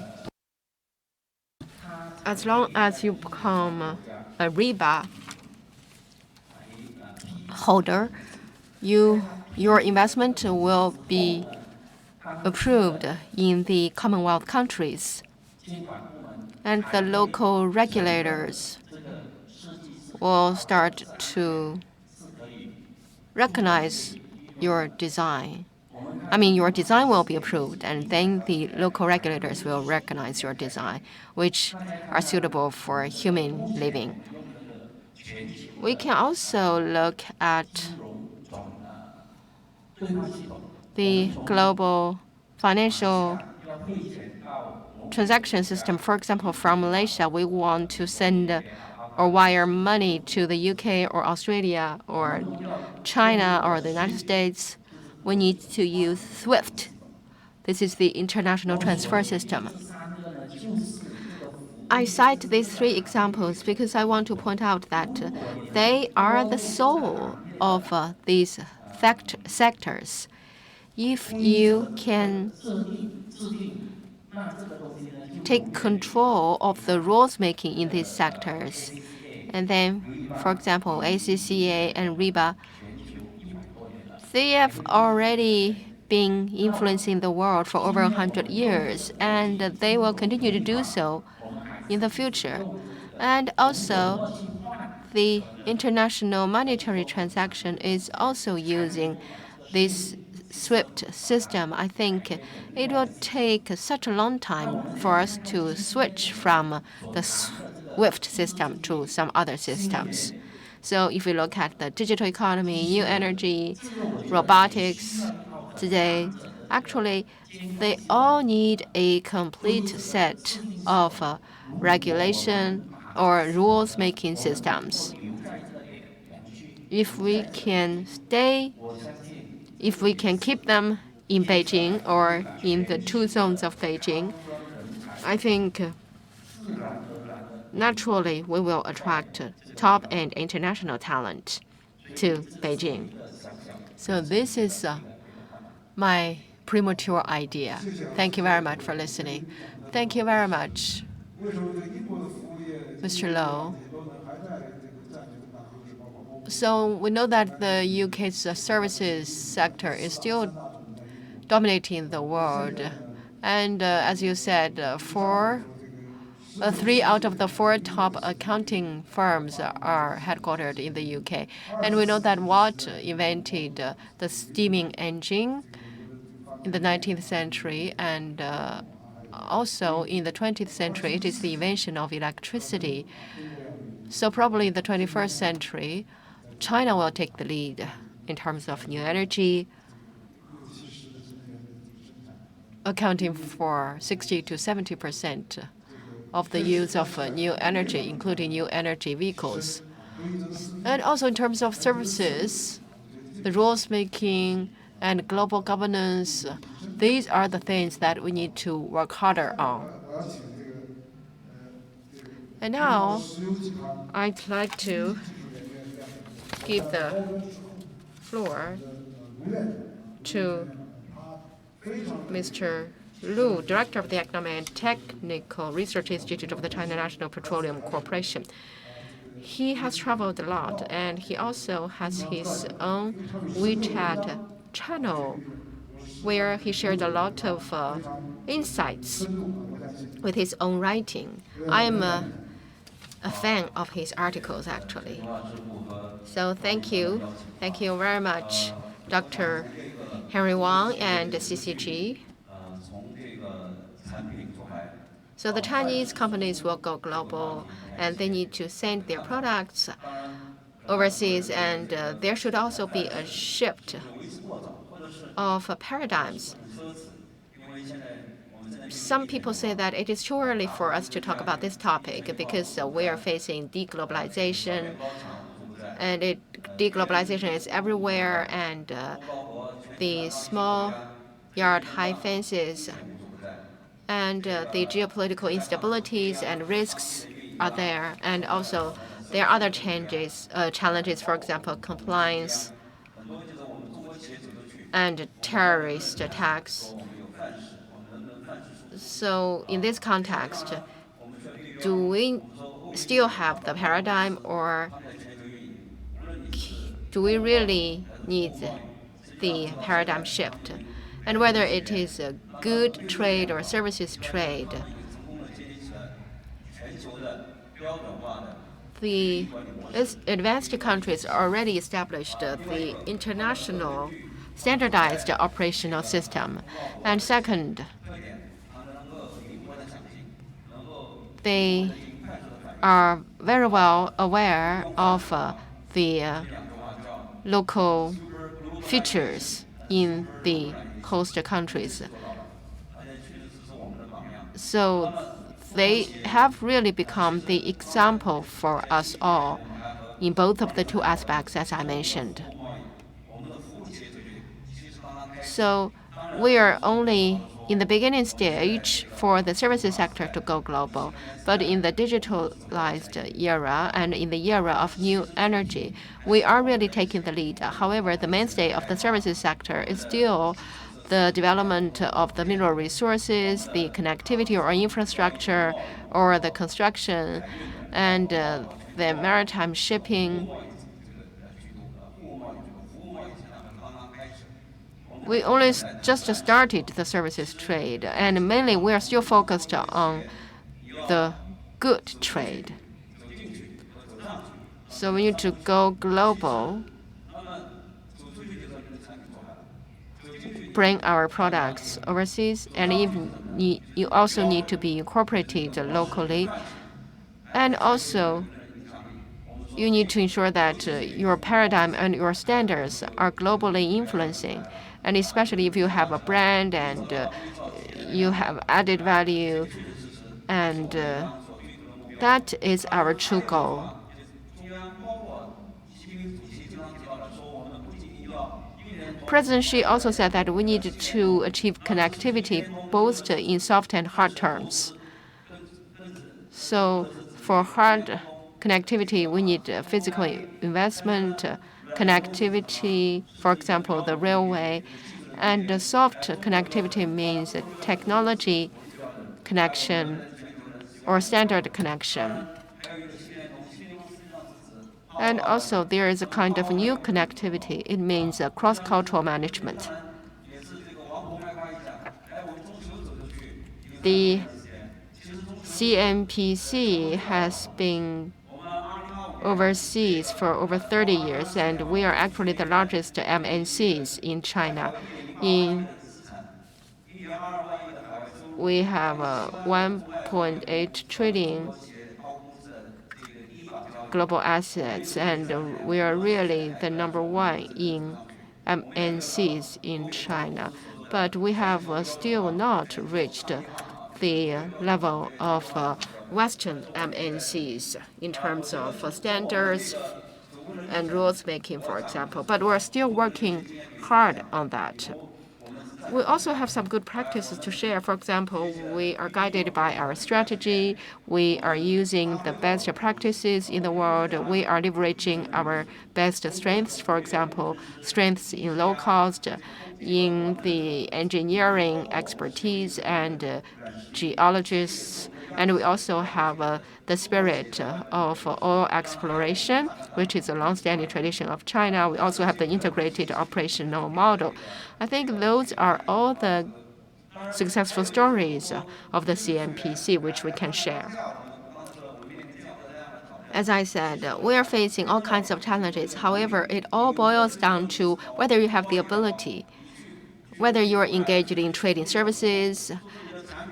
As long as you become a RIBA holder, your investment will be approved in the Commonwealth countries. And the local regulators will start to recognize your design. Your design will be approved, and then the local regulators will recognize your design, which are suitable for human living. We can also look at the global financial transaction system. For example, from Malaysia, we want to send or wire money to the UK or Australia or China or the United States. We need to use SWIFT. This is the international transfer system. I cite these 3 examples because I want to point out that they are the soul of these sectors. If you can take control of the rules making in these sectors, and then, for example, ACCA and RIBA, they have already been influencing the world for over 100 years, and they will continue to do so in the future. And also, the international monetary transaction is also using this SWIFT system. I think it will take such a long time for us to switch from the SWIFT system to some other systems. So if we look at the digital economy, new energy, robotics today, actually, they all need a complete set of regulation or rules-making systems. If we can keep them in Beijing or in the 2 zones of Beijing, I think naturally we will attract top-end international talent to Beijing. So this is my premature idea. Thank you very much for listening. Thank you very much, Mr. Low. So we know that the UK's services sector is still dominating the world. And as you said, 3 out of the 4 top accounting firms are headquartered in the UK. And we know that Watt invented the steaming engine in the 19th century, and also in the 20th century, it is the invention of electricity. So probably in the 21st century, China will take the lead in terms of new energy, accounting for 60 to 70% of the use of new energy, including new energy vehicles. And also in terms of services, the rules making and global governance, these are the things that we need to work harder on. And now, I'd like to give the floor to Mr. Lu, Director of the Economic and Technical Research Institute of the China National Petroleum Corporation. He has traveled a lot, and he also has his own WeChat channel where he shared a lot of insights with his own writing. I am a fan of his articles, actually. So thank you. Thank you very much, Dr. Henry Wang and CCG. So the Chinese companies will go global, and they need to send their products overseas, and there should also be a shift of paradigms. Some people say that it is too early for us to talk about this topic because we are facing deglobalization, and deglobalization is everywhere, and the small yard high fences and the geopolitical instabilities and risks are there, and also there are other challenges, for example, compliance and terrorist attacks. So in this context, do we still have the paradigm, or do we really need the paradigm shift? And whether it is a good trade or services trade, the advanced countries already established the international standardized operational system. And second, they are very well aware of the local features in the host countries. So they have really become the example for us all in both of the two aspects, as I mentioned. So we are only in the beginning stage for the services sector to go global, but in the digitalized era and in the era of new energy, we are really taking the lead. However, the mainstay of the services sector is still the development of the mineral resources, the connectivity or infrastructure, or the construction, and the maritime shipping. We only just started the services trade, and mainly we are still focused on the good trade. So we need to go global, bring our products overseas, and even you also need to be incorporated locally. And also, you need to ensure that your paradigm and your standards are globally influencing. And especially if you have a brand and you have added value, and that is our true goal. President Xi also said that we need to achieve connectivity both in soft and hard terms. So for hard connectivity, we need physical investment, connectivity, for example, the railway. And the soft connectivity means technology connection or standard connection. And also, there is a kind of new connectivity. It means cross-cultural management. The CNPC has been overseas for over 30 years, and we are actually the largest MNCs in China. We have 1.8 trillion global assets, and we are really the number one in MNCs in China. But we have still not reached the level of Western MNCs in terms of standards and rules making, for example. But we're still working hard on that. We also have some good practices to share. For example, we are guided by our strategy. We are using the best practices in the world. We are leveraging our best strengths, for example, strengths in low cost, in the engineering expertise and geologists. And we also have the spirit of oil exploration, which is a long-standing tradition of China. We also have the integrated operational model. I think those are all the successful stories of the CNPC which we can share. As I said, we are facing all kinds of challenges. However, it all boils down to whether you have the ability, whether you're engaged in trading services,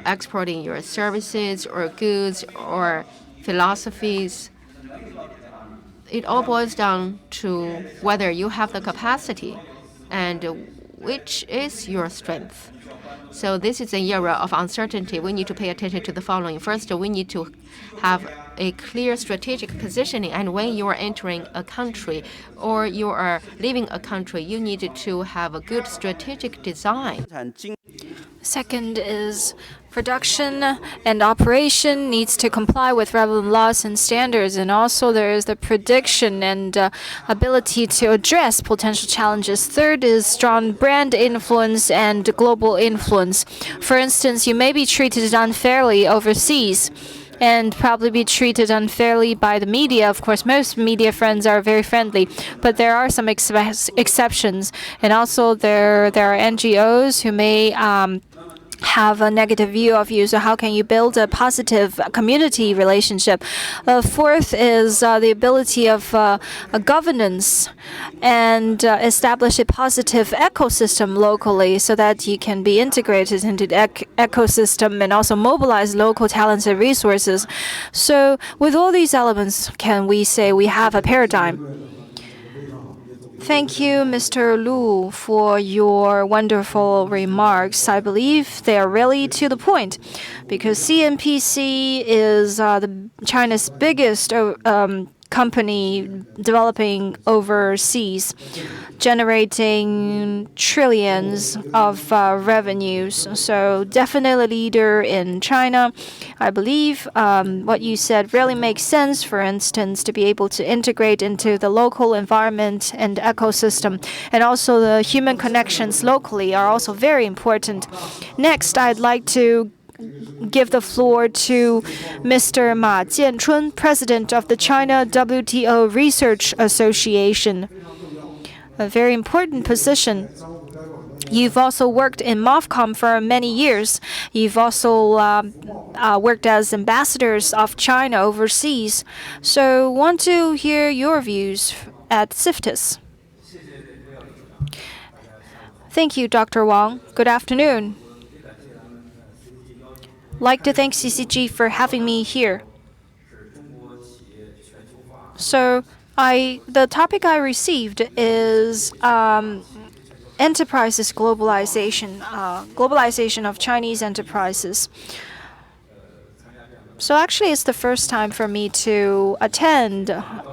exporting your services or goods or philosophies. It all boils down to whether you have the capacity and which is your strength. So this is an era of uncertainty. We need to pay attention to the following. First, we need to have a clear strategic positioning. And when you are entering a country or you are leaving a country, you need to have a good strategic design. Second is production and operation needs to comply with relevant laws and standards. And also there is the prediction and ability to address potential challenges. Third is strong brand influence and global influence. For instance, you may be treated unfairly overseas and probably be treated unfairly by the media. Of course, most media friends are very friendly, but there are some exceptions. And also there are NGOs who may have a negative view of you. So how can you build a positive community relationship? Fourth is the ability of a governance and establish a positive ecosystem locally so that you can be integrated into the ecosystem and also mobilize local talents and resources. So with all these elements, can we say we have a paradigm? Thank you, Mr. Lu, for your wonderful remarks. I believe they are really to the point because CNPC is China's biggest company developing overseas, generating trillions of revenues. So definitely a leader in China. I believe what you said really makes sense, for instance, to be able to integrate into the local environment and ecosystem. And also the human connections locally are also very important. Next, I'd like to give the floor to Mr. Ma Jianchun, President of the China WTO Research Association. A very important position. You've also worked in MOFCOM for many years. You've also worked as ambassadors of China overseas. So want to hear your views at CIFTIS. Thank you, Dr. Wang. Good afternoon. Like to thank CCG for having me here. So the topic I received is enterprises globalization, globalization of Chinese enterprises. So actually, it's the first time for me to attend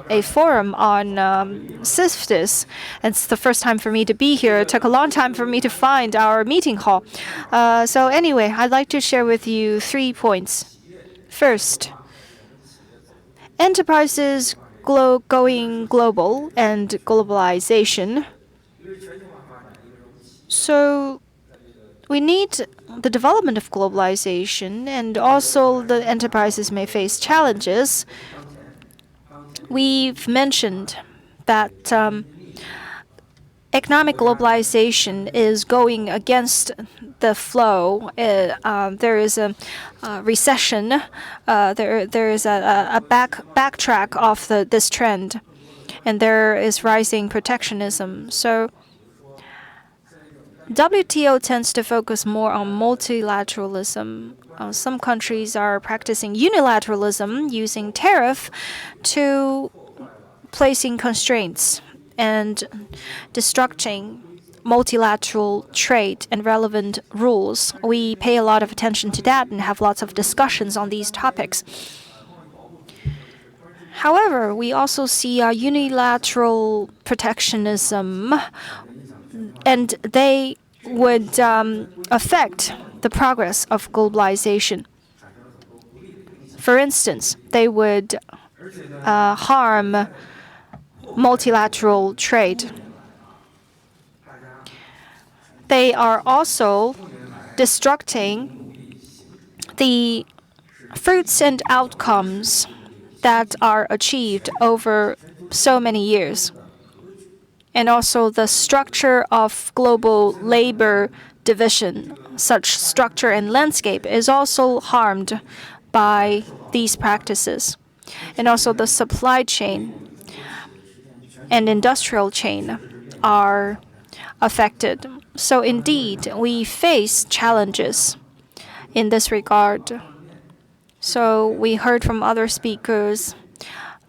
a forum on CIFTIS. It's the first time for me to be here. It took a long time for me to find our meeting hall. So anyway, I'd like to share with you 3 points. First, enterprises going global and globalization. So we need the development of globalization, and also the enterprises may face challenges. We've mentioned that economic globalization is going against the flow. There is a recession. There is a backtrack of this trend, and there is rising protectionism. So WTO tends to focus more on multilateralism. Some countries are practicing unilateralism using tariff to placing constraints and destructing multilateral trade and relevant rules. We pay a lot of attention to that and have lots of discussions on these topics. However, we also see unilateral protectionism, and they would affect the progress of globalization. For instance, they would harm multilateral trade. They are also destructing the fruits and outcomes that are achieved over so many years. And also the structure of global labor division, such structure and landscape is also harmed by these practices. And also the supply chain and industrial chain are affected. So indeed, we face challenges in this regard. So we heard from other speakers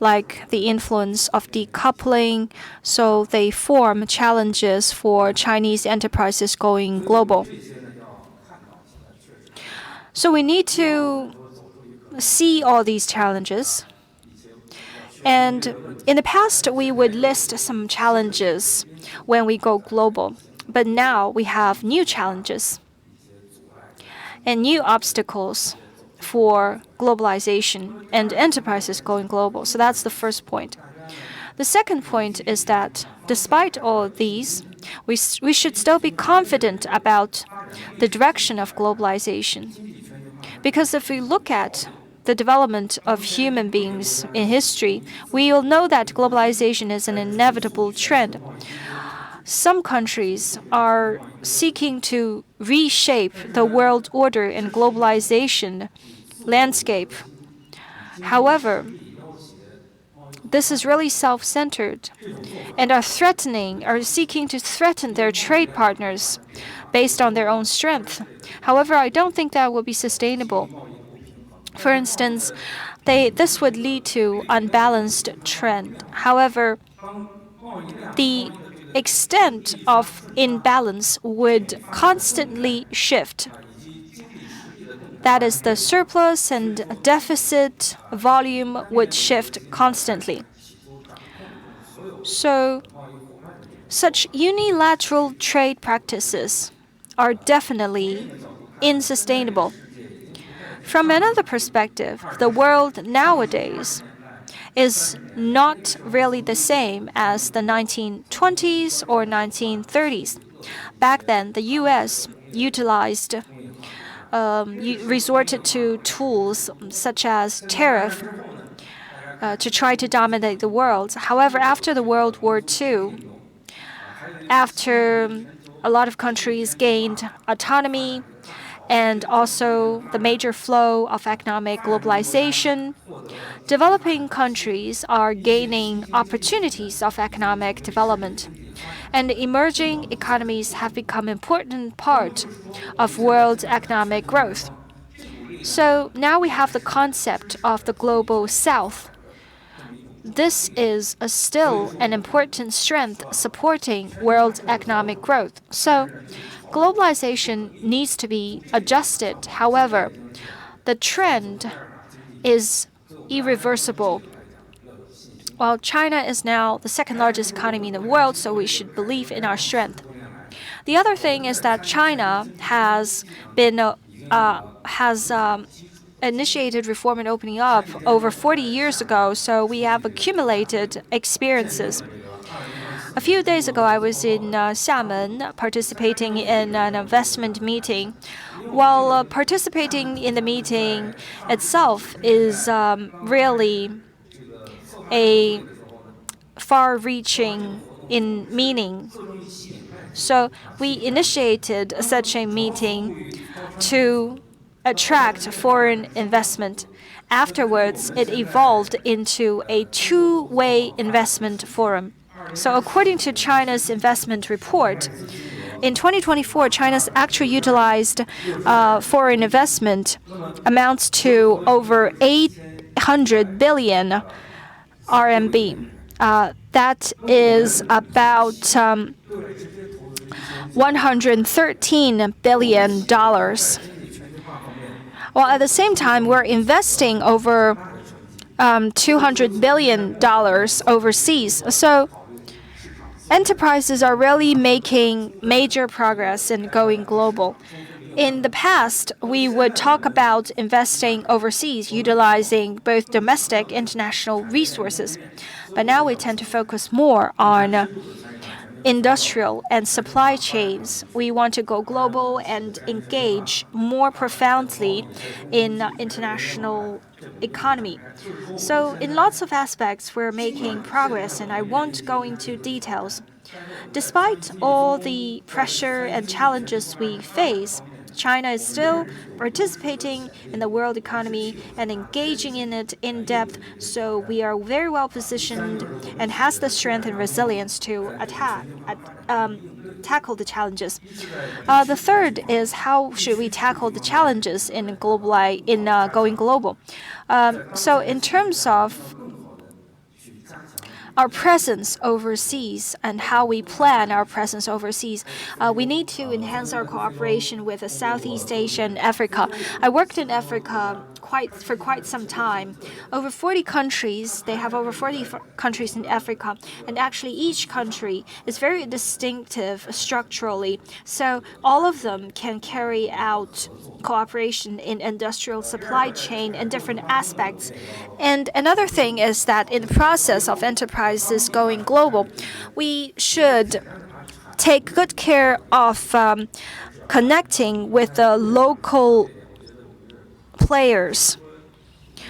like the influence of decoupling, so they form challenges for Chinese enterprises going global. So we need to see all these challenges. And in the past, we would list some challenges when we go global. But now we have new challenges and new obstacles for globalization and enterprises going global. So that's the first point. The second point is that despite all these, we should still be confident about the direction of globalization. Because if we look at the development of human beings in history, we will know that globalization is an inevitable trend. Some countries are seeking to reshape the world order and globalization landscape. However, this is really self-centered and are seeking to threaten their trade partners based on their own strength. However, I don't think that will be sustainable. For instance, this would lead to unbalanced trend. However, the extent of imbalance would constantly shift. That is, the surplus and deficit volume would shift constantly. So, such unilateral trade practices are definitely unsustainable. From another perspective, the world nowadays is not really the same as the 1920s or 1930s. Back then, the U.S. resorted to tools such as tariff to try to dominate the world. However, after the World War II, after a lot of countries gained autonomy, and also the major flow of economic globalization, developing countries are gaining opportunities of economic development. And emerging economies have become an important part of world economic growth. So now we have the concept of the global south. This is still an important strength supporting world economic growth. So globalization needs to be adjusted. However, the trend is irreversible. While China is now the second largest economy in the world, so we should believe in our strength. The other thing is that China has initiated reform and opening up over 40 years ago, so we have accumulated experiences. A few days ago, I was in Xiamen participating in an investment meeting. While participating in the meeting itself is really a far-reaching in meaning. So we initiated such a meeting to attract foreign investment. Afterwards, it evolved into a two-way investment forum. So according to China's investment report, in 2024, China's actual utilized foreign investment amounts to over 800 billion RMB. That is about $113 billion. While at the same time, we're investing over $200 billion overseas. So enterprises are really making major progress in going global. In the past, we would talk about investing overseas, utilizing both domestic and international resources. But now we tend to focus more on industrial and supply chains. We want to go global and engage more profoundly in international economy. So in lots of aspects, we're making progress, and I won't go into details. Despite all the pressure and challenges we face, China is still participating in the world economy and engaging in it in depth, so we are very well positioned and has the strength and resilience to tackle the challenges. The third is how should we tackle the challenges in going global. So in terms of our presence overseas and how we plan our presence overseas, we need to enhance our cooperation with Southeast Asia and Africa. I worked in Africa for quite some time. Over 40 countries, they have over 40 countries in Africa, and actually each country is very distinctive structurally. So all of them can carry out cooperation in industrial supply chain and different aspects. And another thing is that in the process of enterprises going global, we should take good care of connecting with the local players.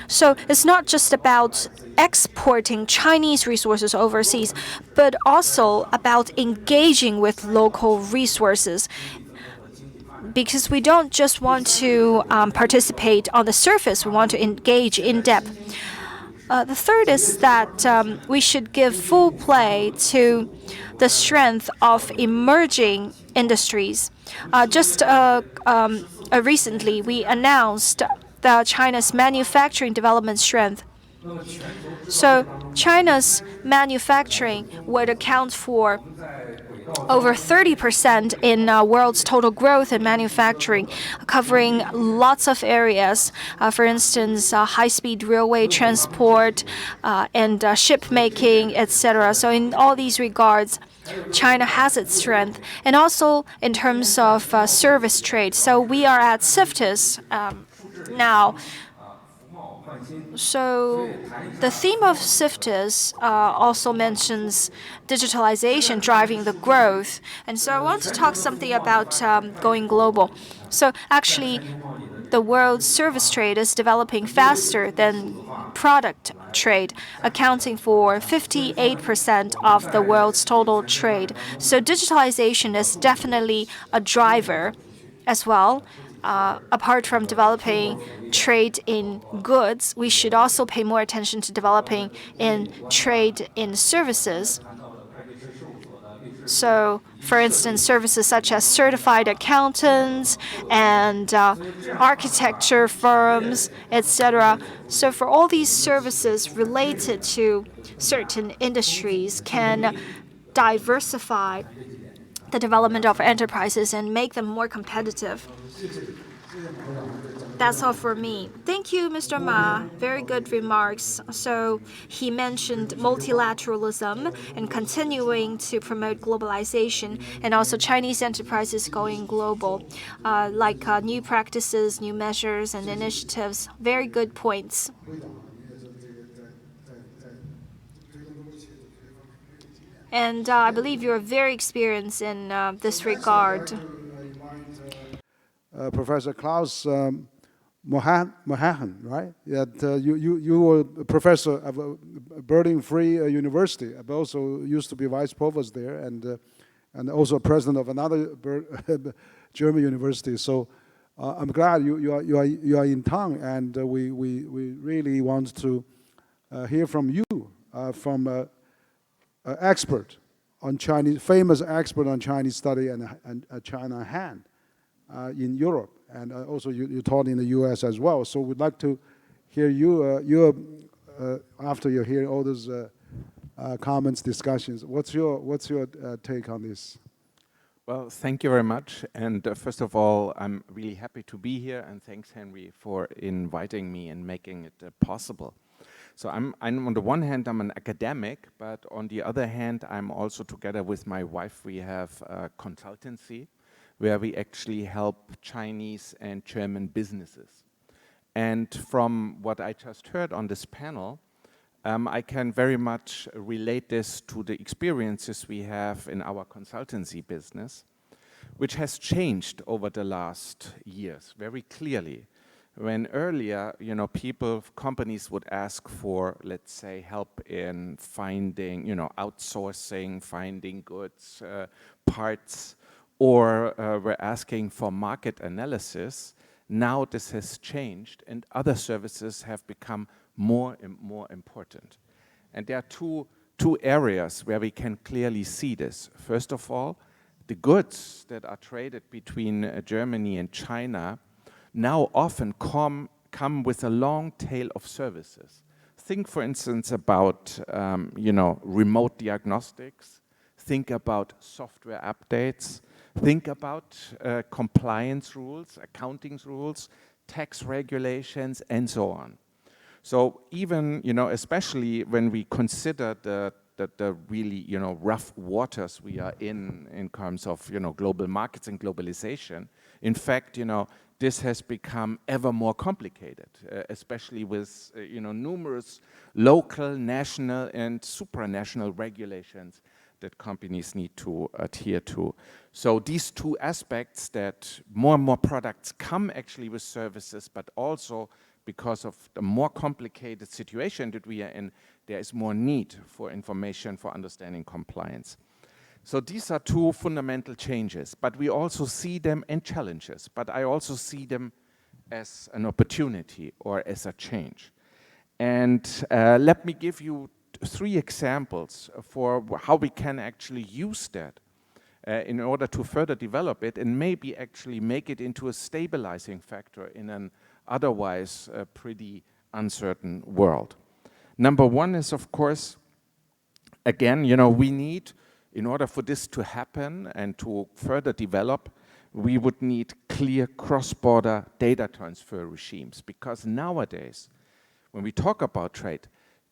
So it's not just about exporting Chinese resources overseas, but also about engaging with local resources. Because we don't just want to participate on the surface, we want to engage in depth. The third is that we should give full play to the strength of emerging industries. Just recently, we announced China's manufacturing development strength. So China's manufacturing would account for over 30% in world's total growth in manufacturing, covering lots of areas. For instance, high-speed railway transport and ship making, etc. So in all these regards, China has its strength, and also in terms of service trade. So we are at CIFTIS now. So the theme of CIFTIS also mentions digitalization driving the growth. And so I want to talk something about going global. So actually, the world's service trade is developing faster than product trade, accounting for 58% of the world's total trade. So digitalization is definitely a driver as well. Apart from developing trade in goods, we should also pay more attention to developing in trade in services. So, for instance, services such as certified accountants and architecture firms, etc. So, for all these services related to certain industries, can diversify the development of enterprises and make them more competitive. That's all for me. Thank you, Mr. Ma. Very good remarks. So he mentioned multilateralism and continuing to promote globalization, and also Chinese enterprises going global, like new practices, new measures, and initiatives. Very good points. And I believe you're very experienced in this regard. Professor Klaus Mohahan, right? That you were a professor of a Berlin-Free University, but also used to be vice provost there, and also president of another German university. So I'm glad you are in town, and we really want to hear from you, from an expert on Chinese, famous expert on Chinese study and China hand in Europe. And also you taught in the U.S. as well. So we'd like to hear you, after you hear all those comments, discussions. What's your take on this? Well, thank you very much. And first of all, I'm really happy to be here, and thanks, Henry, for inviting me and making it possible. So I'm on the one hand, I'm an academic, but on the other hand, I'm also together with my wife, we have a consultancy where we actually help Chinese and German businesses. And from what I just heard on this panel, I can very much relate this to the experiences we have in our consultancy business, which has changed over the last years very clearly. When earlier, companies would ask for, let's say, help in finding, outsourcing, finding goods, parts, or were asking for market analysis. Now this has changed, and other services have become more and more important. And there are two areas where we can clearly see this. First of all, the goods that are traded between Germany and China now often come with a long tail of services. Think, for instance, about remote diagnostics. Think about software updates. Think about compliance rules, accounting rules, tax regulations, and so on. So even, especially when we consider the really, rough waters we are in terms of, global markets and globalization, in fact, this has become ever more complicated, especially with, numerous local, national, and supranational regulations that companies need to adhere to. So these two aspects, that more and more products come actually with services, but also because of the more complicated situation that we are in, there is more need for information for understanding compliance. So these are two fundamental changes, but we also see them in challenges, but I also see them as an opportunity or as a change. And let me give you 3 examples for how we can actually use that in order to further develop it and maybe actually make it into a stabilizing factor in an otherwise pretty uncertain world. Number 1 is, of course, again, we need, in order for this to happen and to further develop, we would need clear cross-border data transfer regimes, because nowadays, when we talk about trade,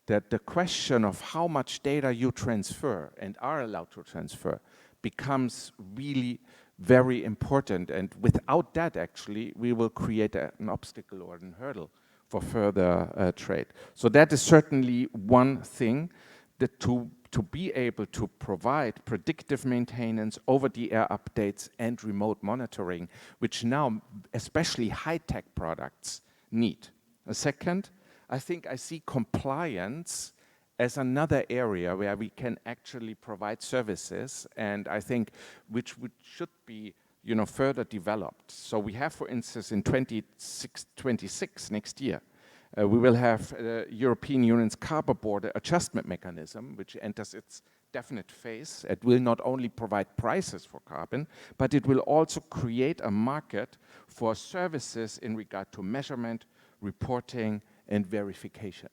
that the question of how much data you transfer and are allowed to transfer becomes really very important. And without that, actually, we will create an obstacle or a hurdle for further trade. So that is certainly one thing, that to be able to provide predictive maintenance, over-the-air updates, and remote monitoring, which now especially high-tech products need. A second, I think I see compliance as another area where we can actually provide services, and I think which should be further developed. So we have, for instance, in 2026 next year, we will have European Union's carbon border adjustment mechanism, which enters its definite phase. It will not only provide prices for carbon, but it will also create a market for services in regard to measurement, reporting, and verification.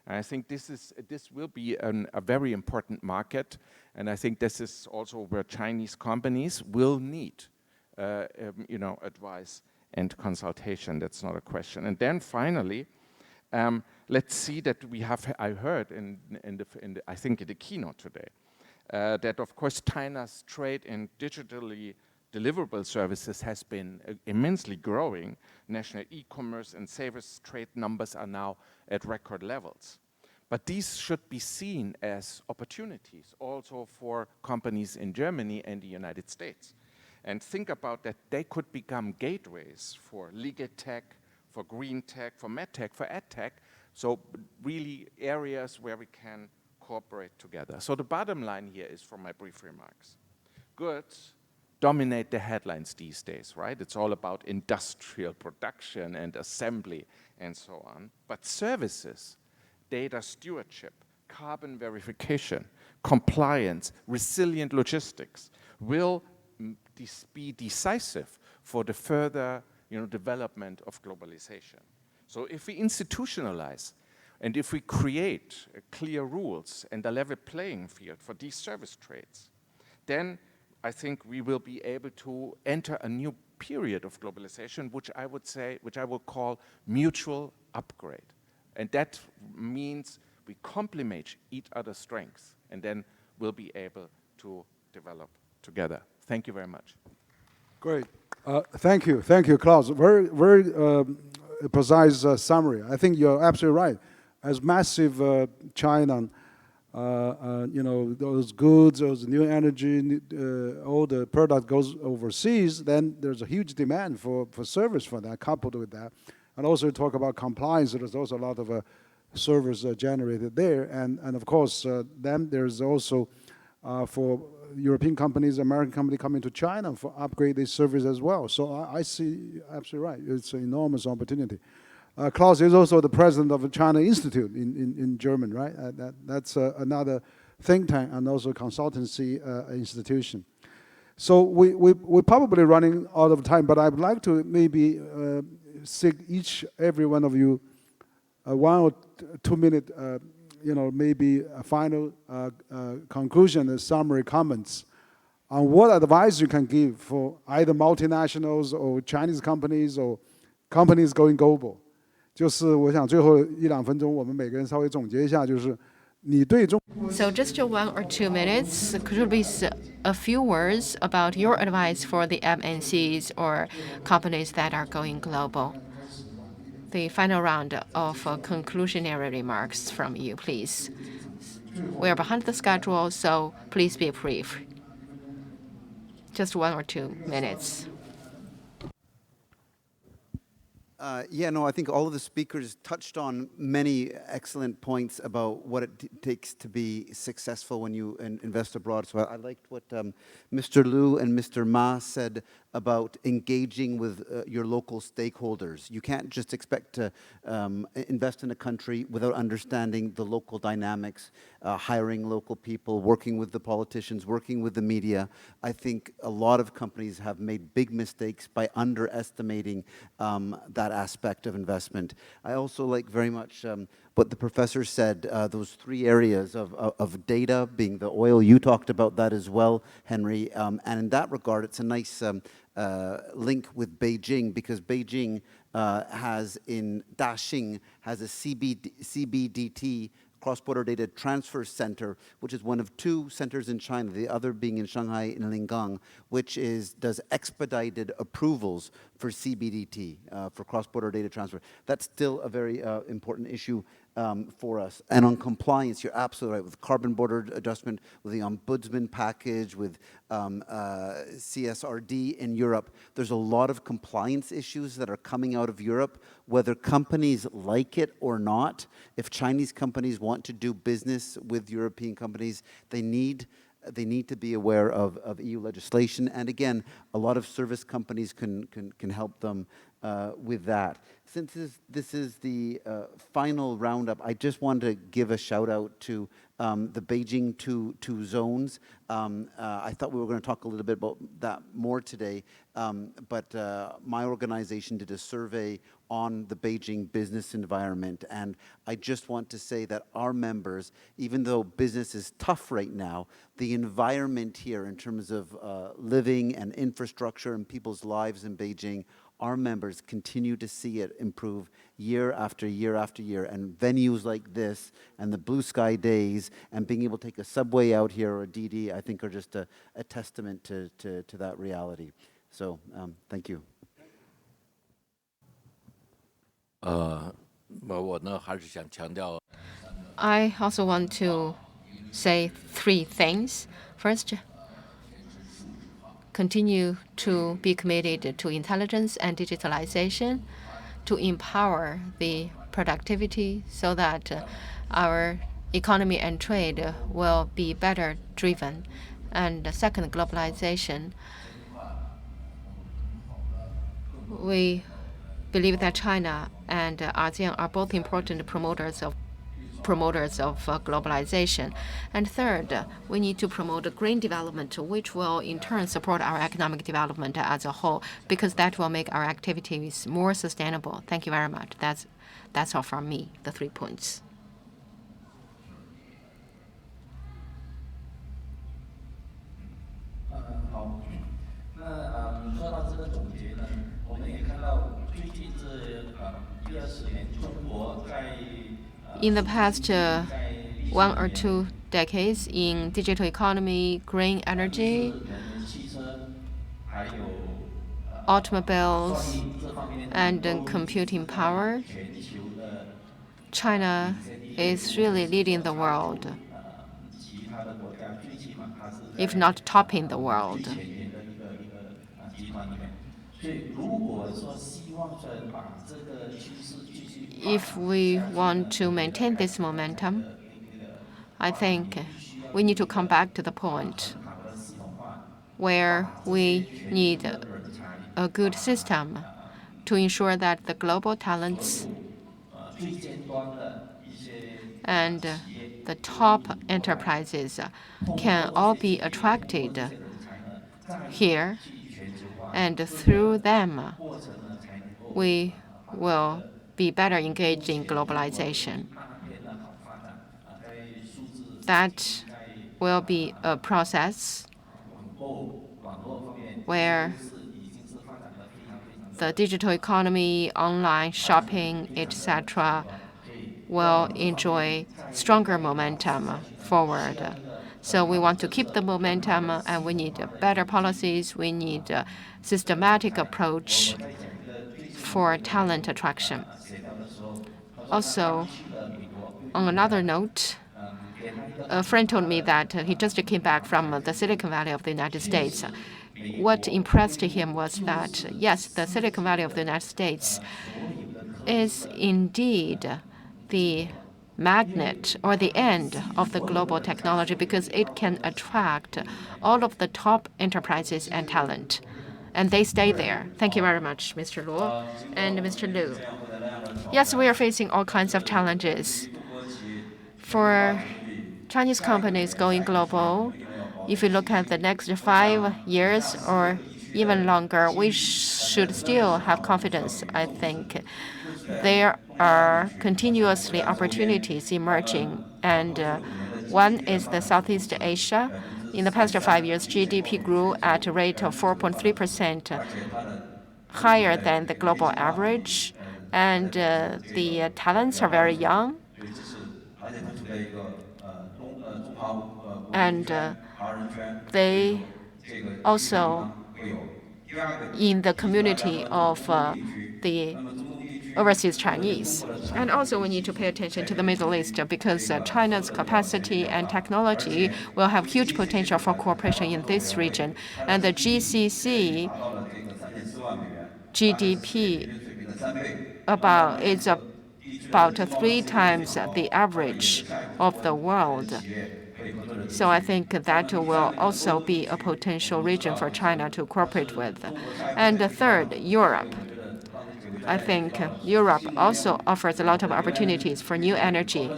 And I think this will be a very important market, and I think this is also where Chinese companies will need advice and consultation. That's not a question. And then finally, let's see that we have, I heard I think in the keynote today, that of course China's trade in digitally deliverable services has been immensely growing. National e-commerce and savers trade numbers are now at record levels. But these should be seen as opportunities also for companies in Germany and the United States. And think about that they could become gateways for legal tech, for green tech, for medtech, for edtech. So really areas where we can cooperate together. So the bottom line here is, from my brief remarks, goods dominate the headlines these days, right? It's all about industrial production and assembly and so on. But services, data stewardship, carbon verification, compliance, resilient logistics will be decisive for the further development of globalization. So if we institutionalize and if we create clear rules and a level playing field for these service trades, then I think we will be able to enter a new period of globalization, which I will call mutual upgrade. And that means we complement each other's strengths, and then we'll be able to develop together. Thank you very much. Great. Thank you, Klaus. Very, very precise summary. I think you're absolutely right. As massive China, those goods, those new energy, all the product goes overseas, then there's a huge demand for service for that, coupled with that. And also talk about compliance, there's also a lot of service generated there. And of course, then there's also for European companies, American companies coming to China for upgrade this service as well. So I see absolutely right. It's an enormous opportunity. Klaus is also the president of the China Institute in German, right? That's another think tank and also consultancy institution. So we're probably running out of time, but I would like to maybe seek every one of you 1 or 2 minute, maybe a final conclusion and summary comments on what advice you can give for either multinationals or Chinese companies or companies going global. 就是我想最后1、2分钟，我们每个人稍微总结一下，就是你对中。So just 1 or 2 minutes, could you please a few words about your advice for the MNCs or companies that are going global? The final round of conclusionary remarks from you, please. We are behind the schedule, so please be brief. Just 1 or 2 minutes. I think all of the speakers touched on many excellent points about what it takes to be successful when you invest abroad. So I liked what Mr. Liu and Mr. Ma said about engaging with your local stakeholders. You can't just expect to invest in a country without understanding the local dynamics, hiring local people, working with the politicians, working with the media. I think a lot of companies have made big mistakes by underestimating that aspect of investment. I also like very much what the professor said, those 3 areas of data being the oil. You talked about that as well, Henry. And in that regard, it's a nice link with Beijing, because Beijing has in Daxing has a CBDT, Cross-Border Data Transfer Center, which is one of 2 centers in China, the other being in Shanghai in Lingang, which does expedited approvals for CBDT, for cross-border data transfer. That's still a very important issue for us. And on compliance, you're absolutely right, with carbon border adjustment, with the ombudsman package, with CSRD in Europe. There's a lot of compliance issues that are coming out of Europe, whether companies like it or not. If Chinese companies want to do business with European companies, they need to be aware of EU legislation. And again, a lot of service companies can help them with that. Since this is the final roundup, I just want to give a shout out to the Beijing two zones. I thought we were going to talk a little bit about that more today, but my organization did a survey on the Beijing business environment, and I just want to say that our members, even though business is tough right now, the environment here in terms of living and infrastructure and people's lives in Beijing, our members continue to see it improve year after year after year. And venues like this and the blue sky days and being able to take a subway out here or a DD, I think are just a testament to that reality. So thank you. I also want to say 3 things. First, continue to be committed to intelligence and digitalization, to empower the productivity so that our economy and trade will be better driven. And second, globalization. We believe that China and ASEAN are both important promoters of globalization. And third, we need to promote green development, which will in turn support our economic development as a whole, because that will make our activities more sustainable. Thank you very much. That's all from me, the 3 points. in the past 1 or 2 decades in digital economy, green energy, automobiles, and computing power, China is really leading the world, if not topping the world. If we want to maintain this momentum, I think we need to come back to the point where we need a good system to ensure that the global talents and the top enterprises can all be attracted here, and through them, we will be better engaged in globalization. That will be a process where the digital economy, online shopping, etc., will enjoy stronger momentum forward. So we want to keep the momentum, and we need better policies. We need a systematic approach for talent attraction. Also, on another note, a friend told me that he just came back from the Silicon Valley of the United States. What impressed him was that, yes, the Silicon Valley of the United States is indeed the magnet or the end of the global technology because it can attract all of the top enterprises and talent. And they stay there. Thank you very much, Mr. Luo and Mr. Liu. Yes, we are facing all kinds of challenges. For Chinese companies going global, if you look at the next 5 years or even longer, we should still have confidence, I think. There are continuously opportunities emerging, and one is the Southeast Asia. In the past 5 years, GDP grew at a rate of 4.3%, higher than the global average, and the talents are very young. And they also in the community of the overseas Chinese. And also we need to pay attention to the Middle East because China's capacity and technology will have huge potential for cooperation in this region. And the GCC GDP is about 3 times the average of the world. So I think that will also be a potential region for China to cooperate with. And the third, Europe. I think Europe also offers a lot of opportunities for new energy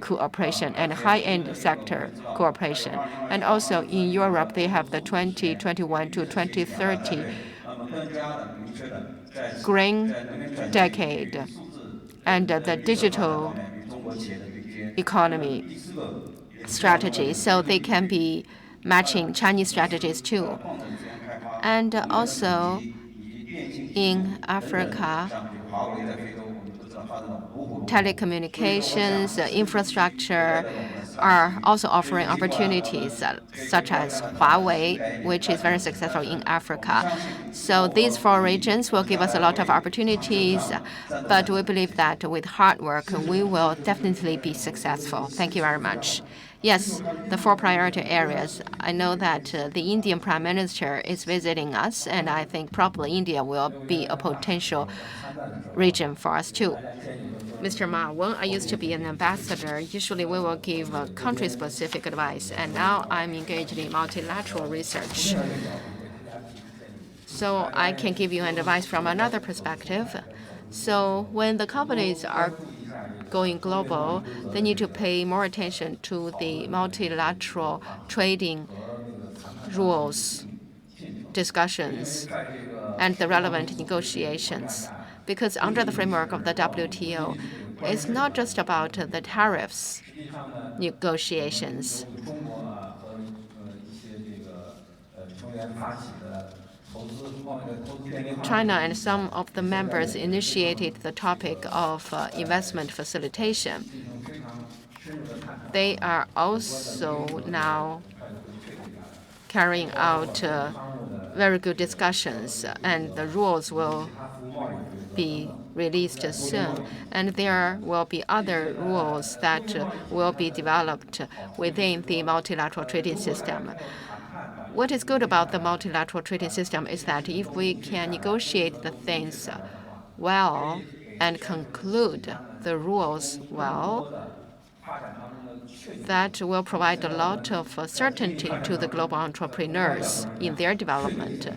cooperation and high-end sector cooperation. And also in Europe, they have the 2021 to 2030 green decade and the digital economy strategy, so they can be matching Chinese strategies too. And also in Africa, telecommunications, infrastructure are also offering opportunities, such as Huawei, which is very successful in Africa. So these 4 regions will give us a lot of opportunities, but we believe that with hard work, we will definitely be successful. Thank you very much. Yes, the 4 priority areas. I know that the Indian Prime Minister is visiting us, and I think probably India will be a potential region for us too. Mr. Ma, when I used to be an ambassador, usually we will give country-specific advice, and now I'm engaged in multilateral research. So I can give you an advice from another perspective. So when the companies are going global, they need to pay more attention to the multilateral trading rules, discussions, and the relevant negotiations. Because under the framework of the WTO, it's not just about the tariffs negotiations. China and some of the members initiated the topic of investment facilitation. They are also now carrying out very good discussions, and the rules will be released soon. And there will be other rules that will be developed within the multilateral trading system. What is good about the multilateral trading system is that if we can negotiate the things well and conclude the rules well, that will provide a lot of certainty to the global entrepreneurs in their development.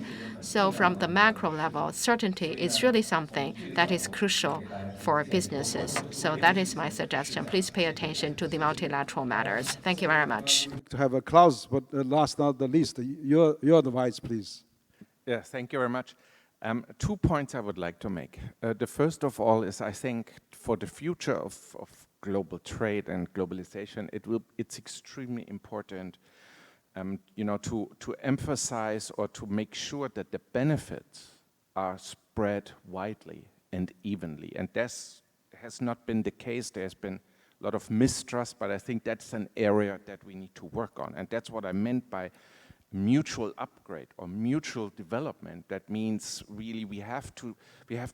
So from the macro level, certainty is really something that is crucial for businesses. So that is my suggestion. Please pay attention to the multilateral matters. Thank you very much. To have a Klaus, but last not the least, your advice, please. Yeah, thank you very much. 2 points I would like to make. The first of all is I think for the future of global trade and globalization, it's extremely important to emphasize or to make sure that the benefits are spread widely and evenly. And this has not been the case. There's been a lot of mistrust, but I think that's an area that we need to work on. And that's what I meant by mutual upgrade or mutual development. That means really we have to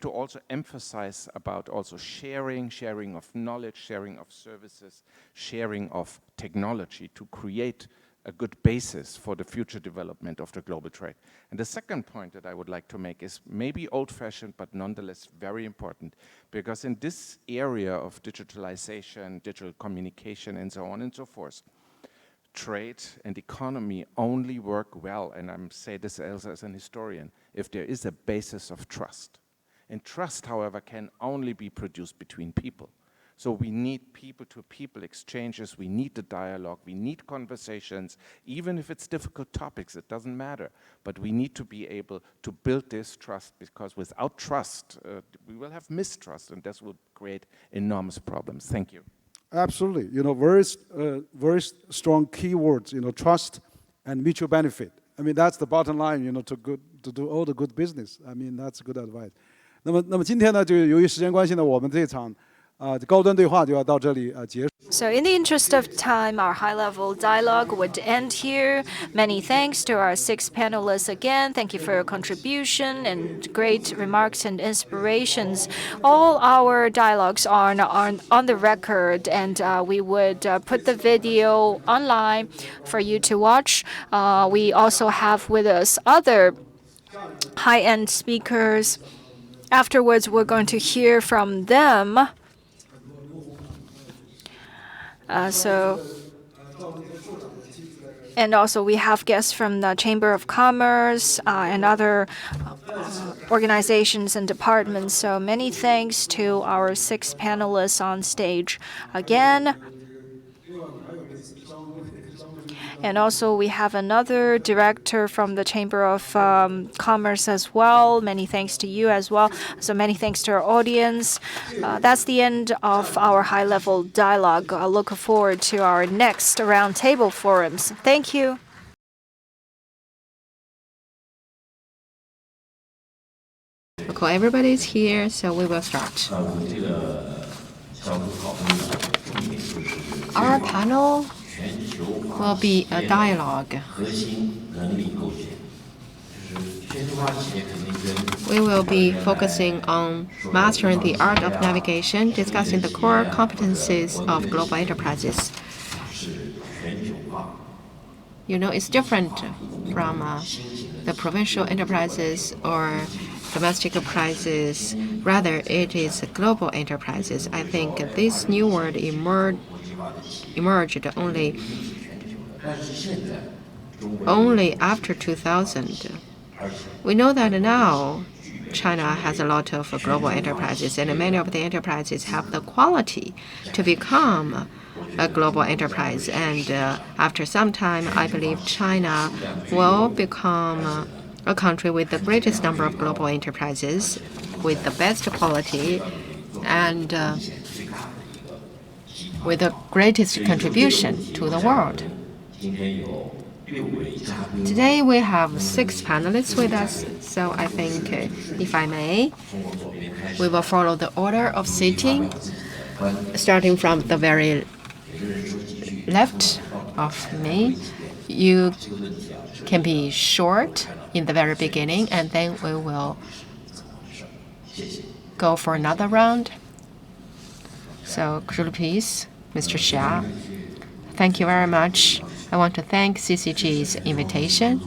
also emphasize about also sharing of knowledge, sharing of services, sharing of technology to create a good basis for the future development of the global trade. And the second point that I would like to make is maybe old-fashioned, but nonetheless very important, because in this area of digitalization, digital communication, and so on and so forth, trade and economy only work well, and I say this as an historian, if there is a basis of trust. And trust, however, can only be produced between people. So we need people-to-people exchanges, we need the dialogue, we need conversations, even if it's difficult topics, it doesn't matter. But we need to be able to build this trust, because without trust, we will have mistrust, and this will create enormous problems. Thank you. Absolutely. Very strong keywords, trust and mutual benefit. I mean, that's the bottom line, to do all the good business. I mean, that's good advice. 那么今天呢，就由于时间关系呢，我们这场高端对话就要到这里结束。So in the interest of time, our high-level dialogue would end here. Many thanks to our 6 panelists again. Thank you for your contribution and great remarks and inspirations. All our dialogues are on the record, and we would put the video online for you to watch. We also have with us other high-end speakers. Afterwards, we're going to hear from them. And also we have guests from the Chamber of Commerce and other organizations and departments. So many thanks to our 6 panelists on stage again. And also we have another director from the Chamber of Commerce as well. Many thanks to you as well. So many thanks to our audience. That's the end of our high-level dialogue. I look forward to our next roundtable forums. Thank you. Okay, everybody's here, so we will start. Our panel will be a dialogue. We will be focusing on mastering the art of navigation, discussing the core competencies of global enterprises. It's different from the provincial enterprises or domestic enterprises. Rather, it is global enterprises. I think this new word emerged only after 2000. We know that now China has a lot of global enterprises, and many of the enterprises have the quality to become a global enterprise. And after some time, I believe China will become a country with the greatest number of global enterprises, with the best quality, and with the greatest contribution to the world. Today we have 6 panelists with us, so I think, if I may, we will follow the order of sitting, starting from the very left of me. You can be short in the very beginning, and then we will go for another round. So could you please, Mr. Xia? Thank you very much. I want to thank CCG's invitation.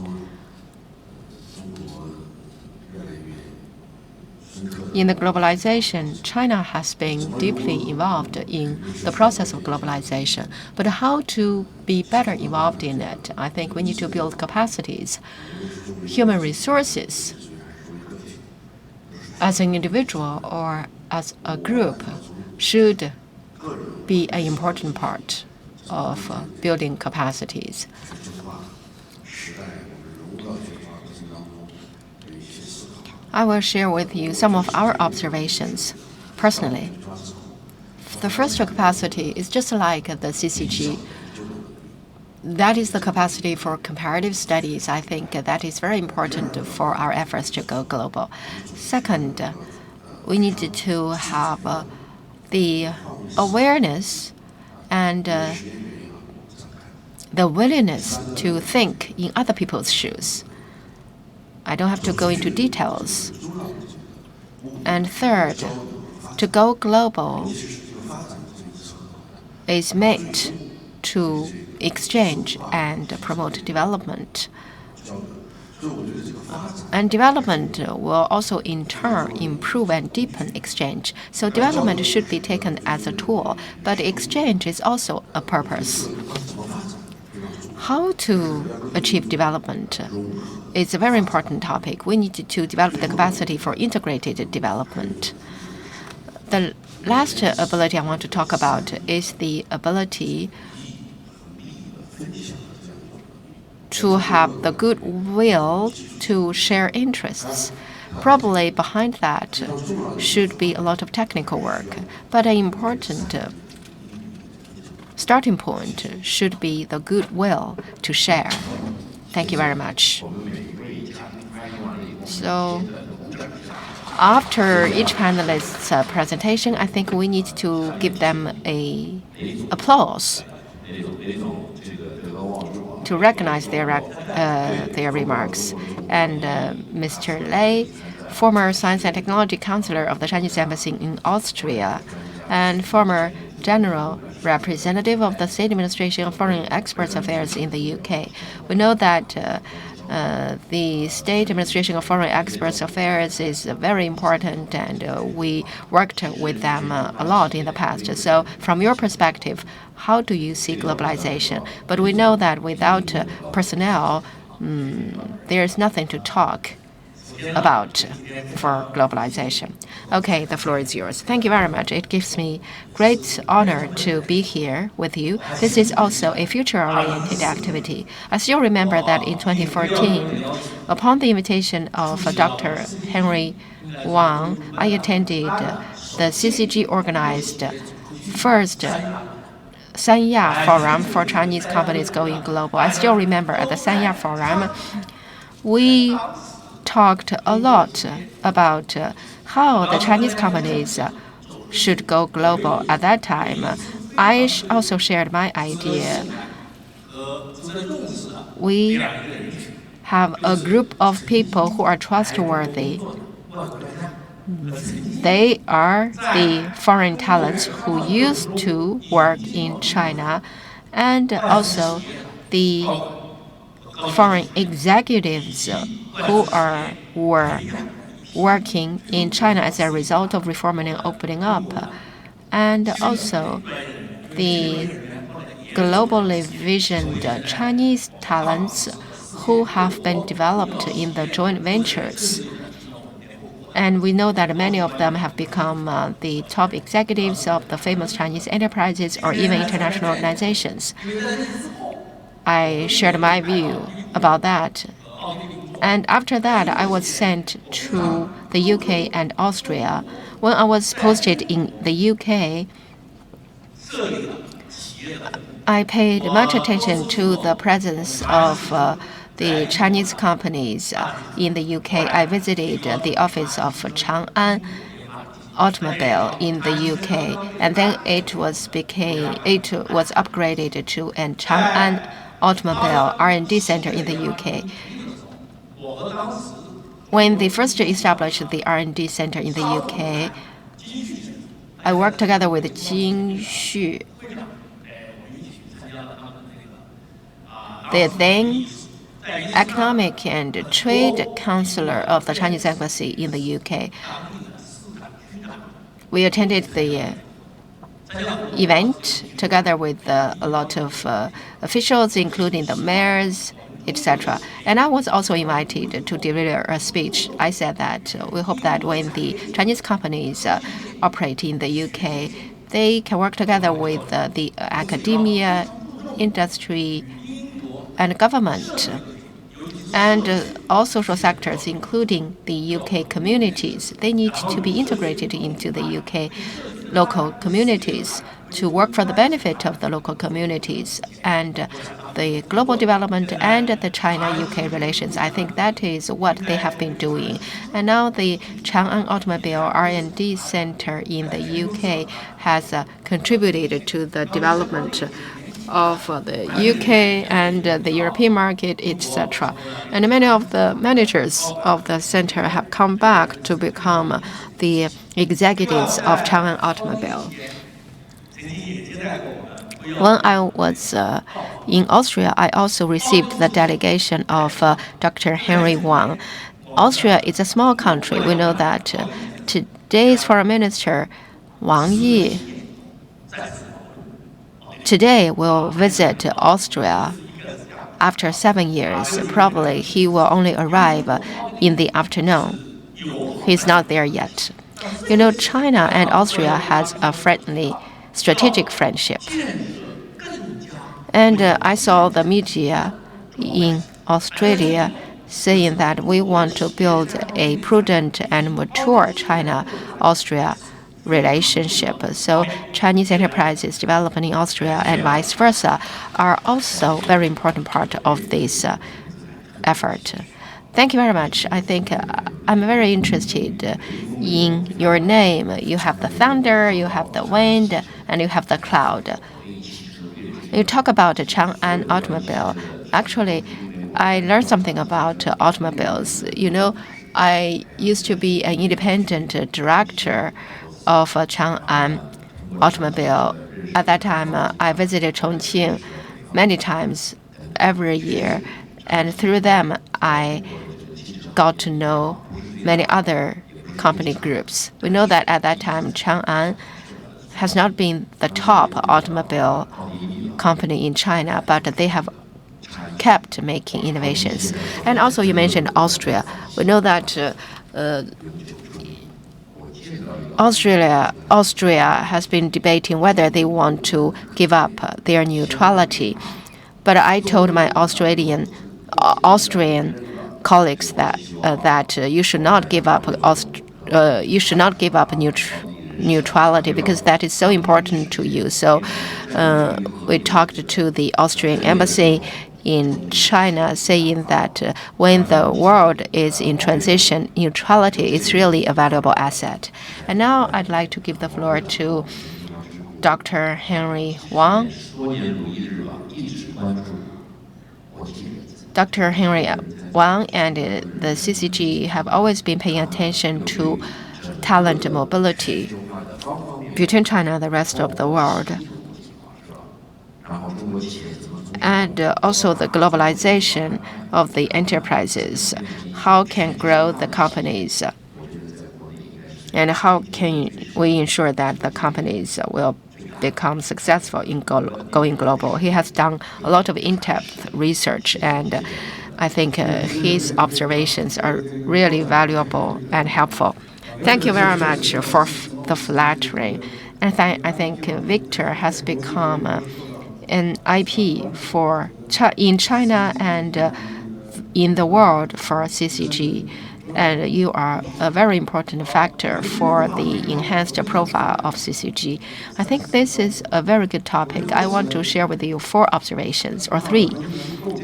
In the globalization, China has been deeply involved in the process of globalization. But how to be better involved in it? I think we need to build capacities, human resources. As an individual or as a group should be an important part of building capacities. I will share with you some of our observations personally. The first capacity is just like the CCG. That is the capacity for comparative studies. I think that is very important for our efforts to go global. Second, we need to have the awareness and the willingness to think in other people's shoes. I don't have to go into details. And third, to go global is meant to exchange and promote development. And development will also in turn improve and deepen exchange. So development should be taken as a tool, but exchange is also a purpose. How to achieve development is a very important topic. We need to develop the capacity for integrated development. The last ability I want to talk about is the ability to have the goodwill to share interests. Probably behind that should be a lot of technical work, but an important starting point should be the goodwill to share. Thank you very much. So after each panelist's presentation, I think we need to give them an applause to recognize their remarks. And Mr. Lei, former Science and Technology Counselor of the Chinese Embassy in Austria, and former General Representative of the State Administration of Foreign Exports Affairs in the UK. We know that the State Administration of Foreign Exports Affairs is very important, and we worked with them a lot in the past. So from your perspective, how do you see globalization? But we know that without personnel, there's nothing to talk about for globalization. Okay, the floor is yours. Thank you very much. It gives me great honor to be here with you. This is also a future-oriented activity. I still remember that in 2014, upon the invitation of Dr. Henry Wang, I attended the CCG organized first Sanya Forum for Chinese companies going global. I still remember at the Sanya Forum, we talked a lot about how the Chinese companies should go global. At that time, I also shared my idea. We have a group of people who are trustworthy. They are the foreign talents who used to work in China, and also the foreign executives who were working in China as a result of reforming and opening up, and also the globally visioned Chinese talents who have been developed in the joint ventures. And we know that many of them have become the top executives of the famous Chinese enterprises or even international organizations. I shared my view about that. And after that, I was sent to the UK and Austria. When I was posted in the UK, I paid much attention to the presence of the Chinese companies in the UK. I visited the office of Chang'an Automobile in the UK, and then it was upgraded to an Chang'an Automobile R&D center in the UK. When they first established the R&D center in the UK, I worked together with Beijing the then economic and trade counselor of the Chinese embassy in the UK. We attended the event together with a lot of officials, including the mayors, etc. And I was also invited to deliver a speech. I said that we hope that when the Chinese companies operate in the UK, they can work together with the academia, industry, and government, and all social sectors, including the UK communities. They need to be integrated into the UK local communities to work for the benefit of the local communities and the global development and the China-UK relations. I think that is what they have been doing. And now the Chang'an Automobile R&D Center in the UK has contributed to the development of the UK and the European market, etc. And many of the managers of the center have come back to become the executives of Chang'an Automobile. When I was in Austria, I also received the delegation of Dr. Henry Wang. Austria is a small country. We know that today's foreign minister, Wang Yi, today will visit Austria after 7 years. Probably he will only arrive in the afternoon. He's not there yet. You know, China and Austria has a friendly, strategic friendship. And I saw the media in Australia saying that we want to build a prudent and mature China-Austria relationship. So Chinese enterprises developing in Austria and vice versa are also very important part of this effort. Thank you very much. I think I'm very interested in your name. You have the thunder, you have the wind, and you have the cloud. You talk about Chang'an Automobile. Actually, I learned something about automobiles. You know, I used to be an independent director of Chang'an Automobile. At that time, I visited Chongqing many times every year, and through them, I got to know many other company groups. We know that at that time, Chang'an has not been the top automobile company in China, but they have kept making innovations. And also, you mentioned Austria. We know that Austria has been debating whether they want to give up their neutrality. But I told my Austrian colleagues that you should not give up neutrality because that is so important to you. So we talked to the Austrian embassy in China, saying that when the world is in transition, neutrality is really a valuable asset. And now I'd like to give the floor to Dr. Henry Wang. Dr. Henry Wang and the CCG have always been paying attention to talent mobility between China and the rest of the world, and also the globalization of the enterprises. How can grow the companies, and how can we ensure that the companies will become successful in going global? He has done a lot of in-depth research, and I think his observations are really valuable and helpful. Thank you very much for the flattering. And I think Victor has become an IP in China and in the world for CCG. and you are a very important factor for the enhanced profile of CCG. I think this is a very good topic. I want to share with you 4 observations, or 3.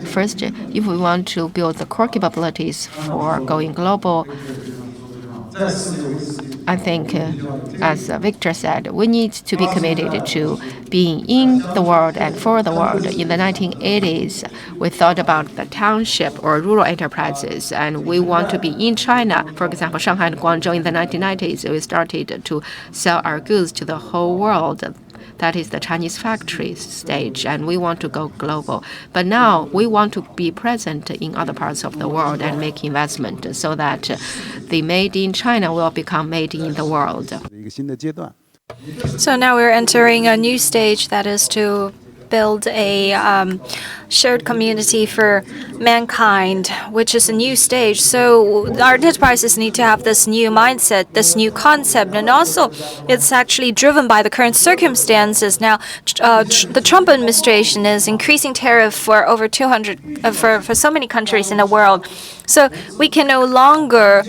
First, if we want to build the core capabilities for going global, I think, as Victor said, we need to be committed to being in the world and for the world. In the 1980s, we thought about the township or rural enterprises, and we want to be in China. For example, Shanghai and Guangzhou in the 1990s, we started to sell our goods to the whole world. That is the Chinese factory stage, and we want to go global. But now we want to be present in other parts of the world and make investment so that the made in China will become made in the world. So now we're entering a new stage, that is to build a shared community for mankind, which is a new stage. So our enterprises need to have this new mindset, this new concept, and also it's actually driven by the current circumstances. Now, the Trump administration is increasing tariff for over 200 for so many countries in the world. So we can no longer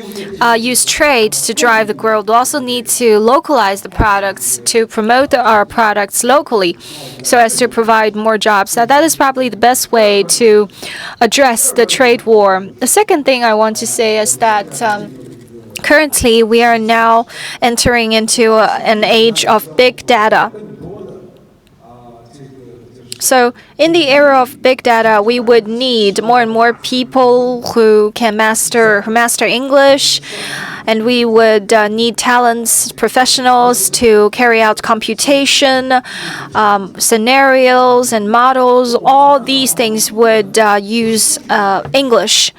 use trade to drive the growth. We also need to localize the products to promote our products locally so as to provide more jobs. Now, that is probably the best way to address the trade war. The second thing I want to say is that currently we are now entering into an age of big data. So in the era of big data, we would need more and more people who can master English, and we would need talents, professionals to carry out computation, scenarios and models. All these things would use English.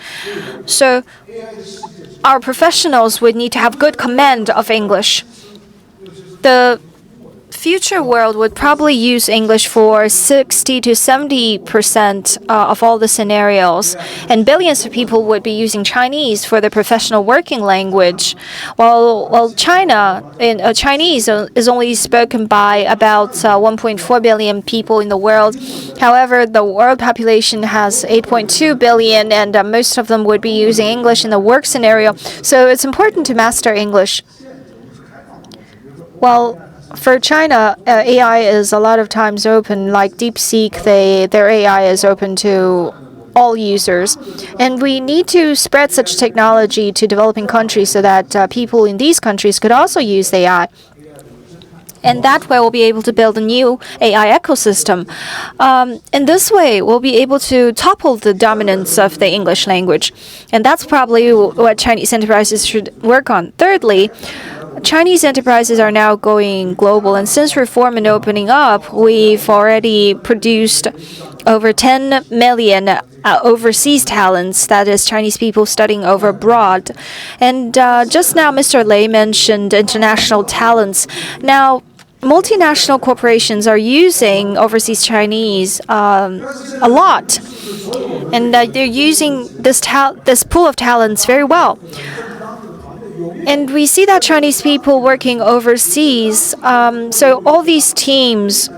So our professionals would need to have good command of English. The future world would probably use English for 60 to 70% of all the scenarios, and billions of people would be using Chinese for their professional working language. While Chinese is only spoken by about 1.4 billion people in the world. However, the world population has 8.2 billion, and most of them would be using English in the work scenario. So it's important to master English. Well, for China, AI is a lot of times open, like DeepSeek, their AI is open to all users. And we need to spread such technology to developing countries so that people in these countries could also use AI. And that way, we'll be able to build a new AI ecosystem. In this way, we'll be able to topple the dominance of the English language. And that's probably what Chinese enterprises should work on. Thirdly, Chinese enterprises are now going global, and since reform and opening up, we've already produced over 10 million overseas talents, that is Chinese people studying over abroad. And just now, Mr. Lei mentioned international talents. Now, multinational corporations are using overseas Chinese a lot, and they're using this pool of talents very well. And we see that Chinese people working overseas, so all these teams,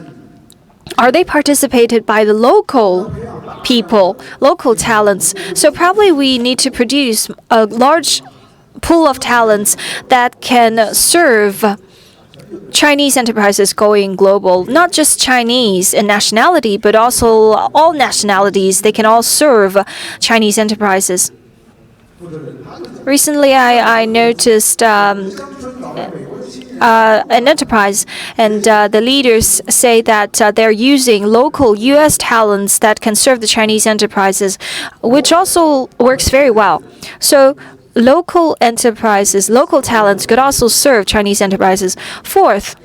are they participated by the local people, local talents? So probably we need to produce a large pool of talents that can serve Chinese enterprises going global, not just Chinese in nationality, but also all nationalities. They can all serve Chinese enterprises. Recently, I noticed an enterprise, and the leaders say that they're using local U.S. talents that can serve the Chinese enterprises, which also works very well. So local enterprises, local talents could also serve Chinese enterprises. Fourth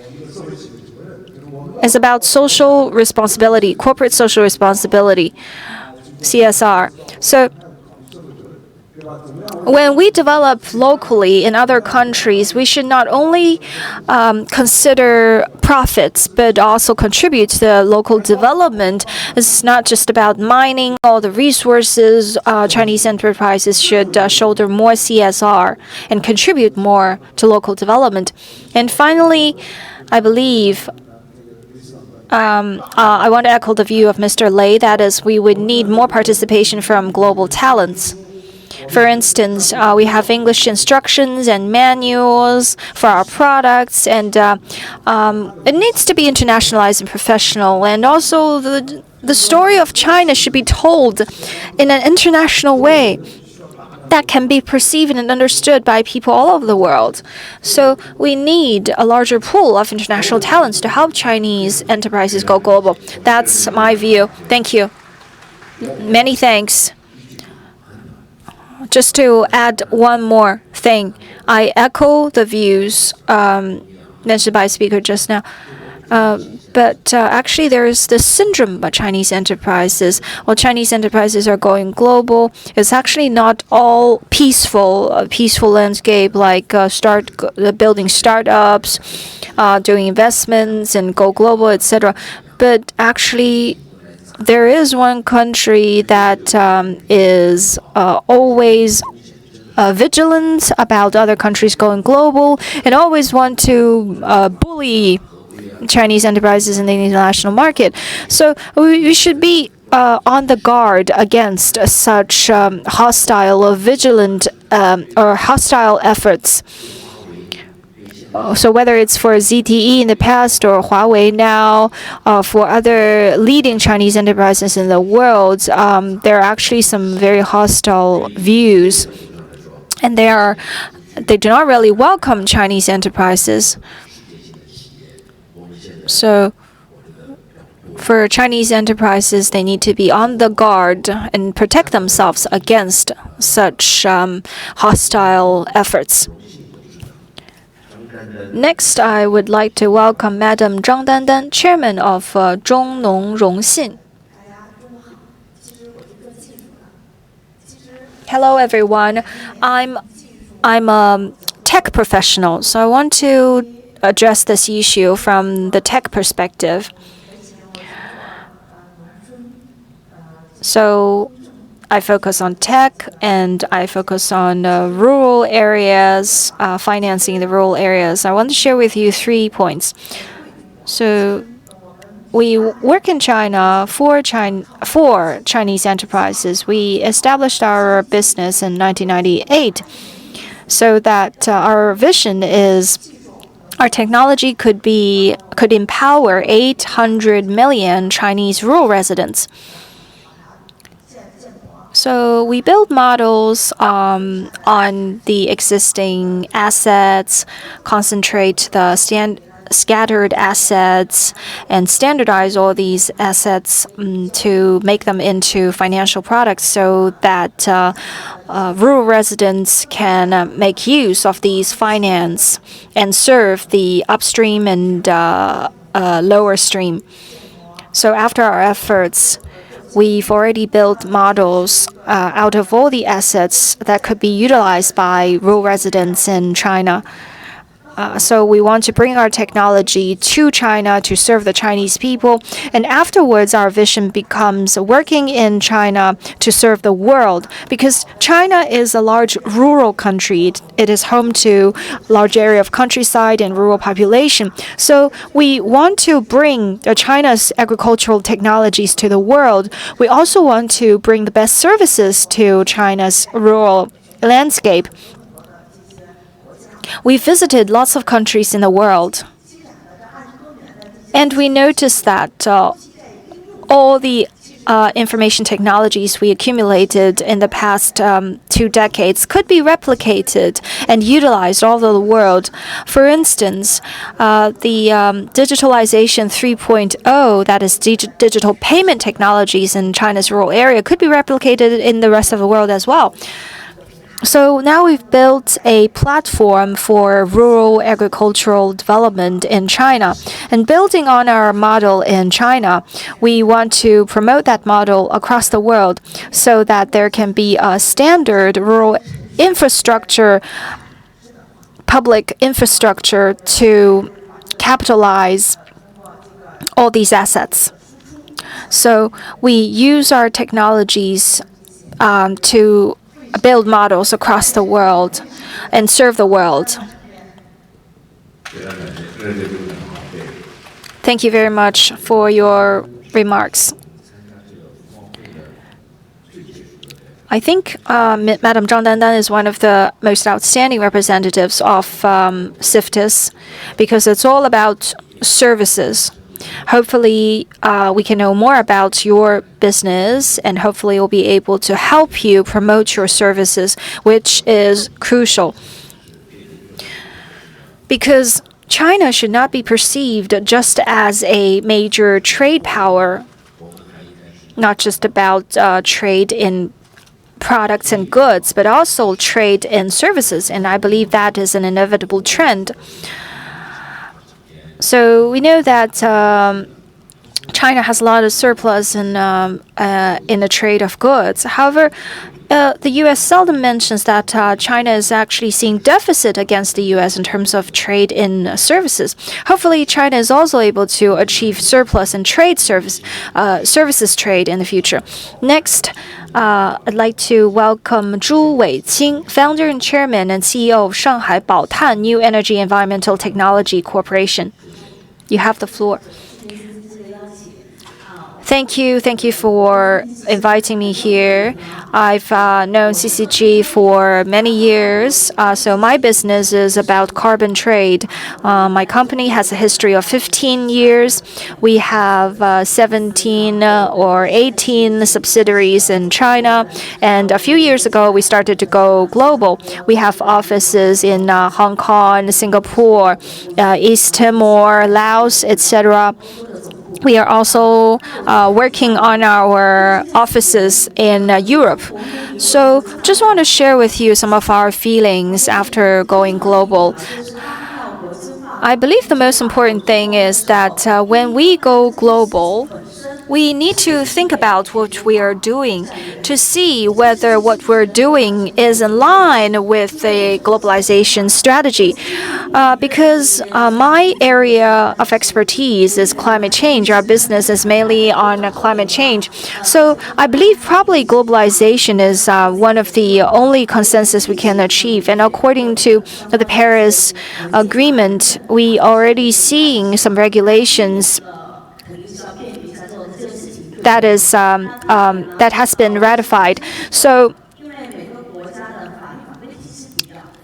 is about social responsibility, corporate social responsibility, CSR. So when we develop locally in other countries, we should not only consider profits, but also contribute to the local development. It's not just about mining all the resources. Chinese enterprises should shoulder more CSR and contribute more to local development. And finally, I believe I want to echo the view of Mr. Lei, that is, we would need more participation from global talents. For instance, we have English instructions and manuals for our products, and it needs to be internationalized and professional. And also, the story of China should be told in an international way that can be perceived and understood by people all over the world. So we need a larger pool of international talents to help Chinese enterprises go global. That's my view. Thank you. Many thanks. Just to add one more thing, I echo the views mentioned by speaker just now. But actually, there is this syndrome by Chinese enterprises. Well, Chinese enterprises are going global. It's actually not all peaceful, peaceful landscape like building startups, doing investments, and go global, etc. But actually, there is one country that is always vigilant about other countries going global and always want to bully Chinese enterprises in the international market. So we should be on the guard against such hostile, vigilant, or hostile efforts. So whether it's for ZTE in the past or Huawei now, for other leading Chinese enterprises in the world, there are actually some very hostile views, and they do not really welcome Chinese enterprises. So for Chinese enterprises, they need to be on the guard and protect themselves against such hostile efforts. Next, I would like to welcome Madam Zhang Dandan, Chairman of Zhongnong Rongxin. Hello, everyone. I'm a tech professional, so I want to address this issue from the tech perspective. So I focus on tech, and I focus on rural areas, financing the rural areas. I want to share with you 3 points. So we work in China for Chinese enterprises. We established our business in 1998 so that our vision is our technology could empower 800 million Chinese rural residents. So we build models on the existing assets, concentrate the scattered assets, and standardize all these assets to make them into financial products so that rural residents can make use of these finance and serve the upstream and lower stream. So after our efforts, we've already built models out of all the assets that could be utilized by rural residents in China. So we want to bring our technology to China to serve the Chinese people. And afterwards, our vision becomes working in China to serve the world. Because China is a large rural country. It is home to a large area of countryside and rural population. So we want to bring China's agricultural technologies to the world. We also want to bring the best services to China's rural landscape. We visited lots of countries in the world, and we noticed that all the information technologies we accumulated in the past 2 decades could be replicated and utilized all over the world. For instance, the digitalization 3.0, that is digital payment technologies in China's rural area, could be replicated in the rest of the world as well. So now we've built a platform for rural agricultural development in China. And building on our model in China, we want to promote that model across the world so that there can be a standard rural infrastructure, public infrastructure to capitalize all these assets. So we use our technologies to build models across the world and serve the world. Thank you very much for your remarks. I think Madam Zhang Dandan is one of the most outstanding representatives of CIFTIS because it's all about services. Hopefully, we can know more about your business, and hopefully, we'll be able to help you promote your services, which is crucial. Because China should not be perceived just as a major trade power, not just about trade in products and goods, but also trade in services. And I believe that is an inevitable trend. So we know that China has a lot of surplus in the trade of goods. However, the U.S. seldom mentions that China is actually seeing deficit against the U.S. in terms of trade in services. Hopefully, China is also able to achieve surplus in services trade in the future. Next, I'd like to welcome Zhu Weiqing, founder and chairman and CEO of Shanghai Baotan New Energy Environmental Technology Corporation. You have the floor. Thank you for inviting me here. I've known CCG for many years. So my business is about carbon trade. My company has a history of 15 years. We have 17 or 18 subsidiaries in China. And a few years ago, we started to go global. We have offices in Hong Kong, Singapore, East Timor, Laos, etc. We are also working on our offices in Europe. So just want to share with you some of our feelings after going global. I believe the most important thing is that when we go global, we need to think about what we are doing to see whether what we're doing is in line with the globalization strategy. Because my area of expertise is climate change. Our business is mainly on climate change. So I believe probably globalization is one of the only consensus we can achieve. And according to the Paris Agreement, we already seeing some regulations that has been ratified. So,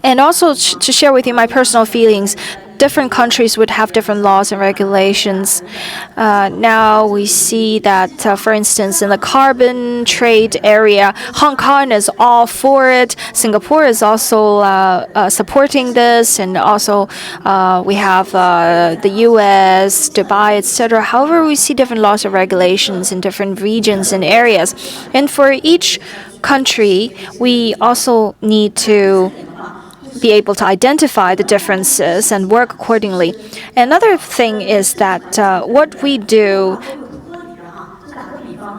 and also to share with you my personal feelings, different countries would have different laws and regulations. Now we see that, for instance, in the carbon trade area, Hong Kong is all for it. Singapore is also supporting this, and also we have the U.S., Dubai, etc. However, we see different laws and regulations in different regions and areas, and for each country, we also need to be able to identify the differences and work accordingly. Another thing is that what we do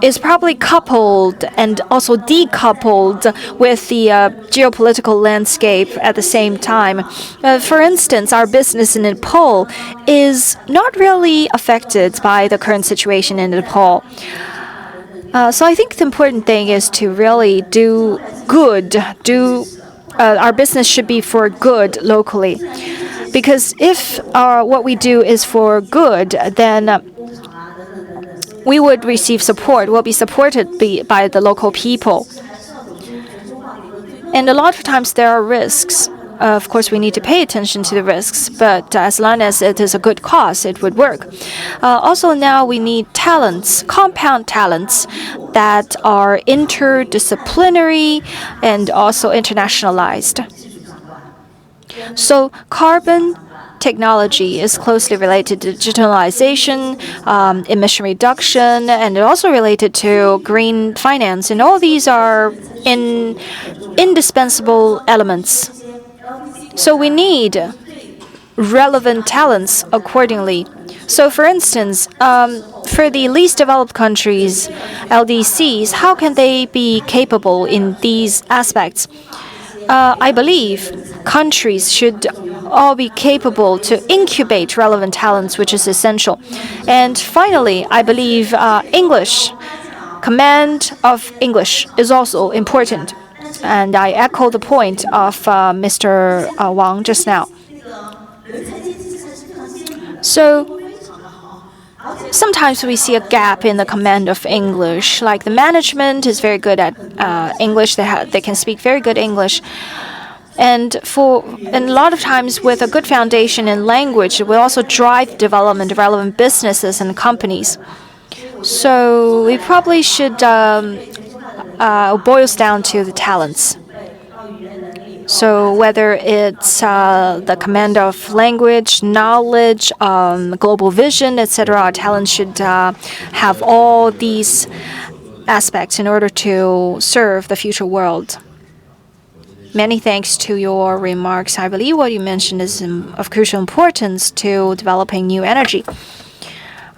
is probably coupled and also decoupled with the geopolitical landscape at the same time. For instance, our business in Nepal is not really affected by the current situation in Nepal. So I think the important thing is to really do good, our business should be for good locally. Because if what we do is for good, then we would receive support, will be supported by the local people. And a lot of times there are risks. Of course, we need to pay attention to the risks, but as long as it is a good cause, it would work. Also, now we need talents, compound talents that are interdisciplinary and also internationalized. So, carbon technology is closely related to digitalization, emission reduction, and also related to green finance. And all these are indispensable elements. So we need relevant talents accordingly. So for instance, for the least developed countries, LDCs, how can they be capable in these aspects? I believe countries should all be capable to incubate relevant talents, which is essential. And finally, I believe English, command of English is also important. And I echo the point of Mr. Wang just now. So Sometimes we see a gap in the command of English. Like the management is very good at English; they can speak very good English. And a lot of times, with a good foundation in language, it will also drive development of relevant businesses and companies. So we probably should boils down to the talents. So whether it's the command of language, knowledge, global vision, etc., our talent should have all these aspects in order to serve the future world. Many thanks to your remarks. I believe what you mentioned is of crucial importance to developing new energy.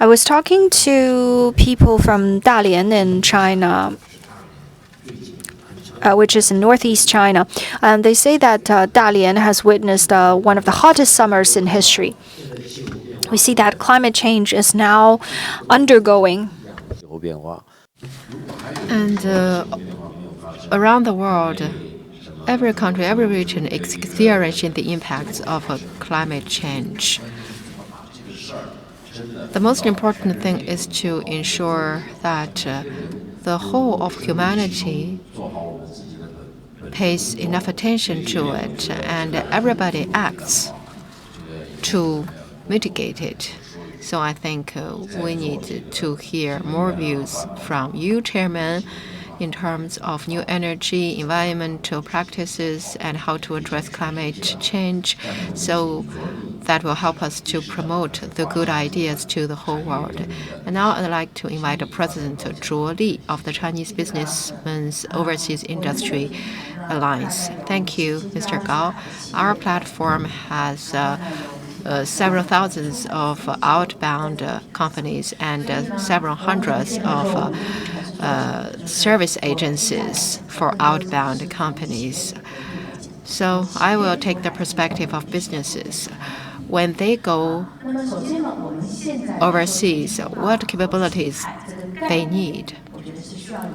I was talking to people from Dalian in China, which is in northeast China. And they say that Dalian has witnessed one of the hottest summers in history. We see that climate change is now undergoing. And around the world, every country, every region is experiencing the impacts of climate change. The most important thing is to ensure that the whole of humanity pays enough attention to it and everybody acts to mitigate it. So I think we need to hear more views from you, Chairman, in terms of new energy, environmental practices, and how to address climate change. So that will help us to promote the good ideas to the whole world. And now I'd like to invite President Zhuo Li of the Chinese Businessmen's Overseas Industry Alliance. Thank you, Mr. Gao. Our platform has several thousands of outbound companies and several hundreds of service agencies for outbound companies. So I will take the perspective of businesses. When they go overseas, what capabilities they need.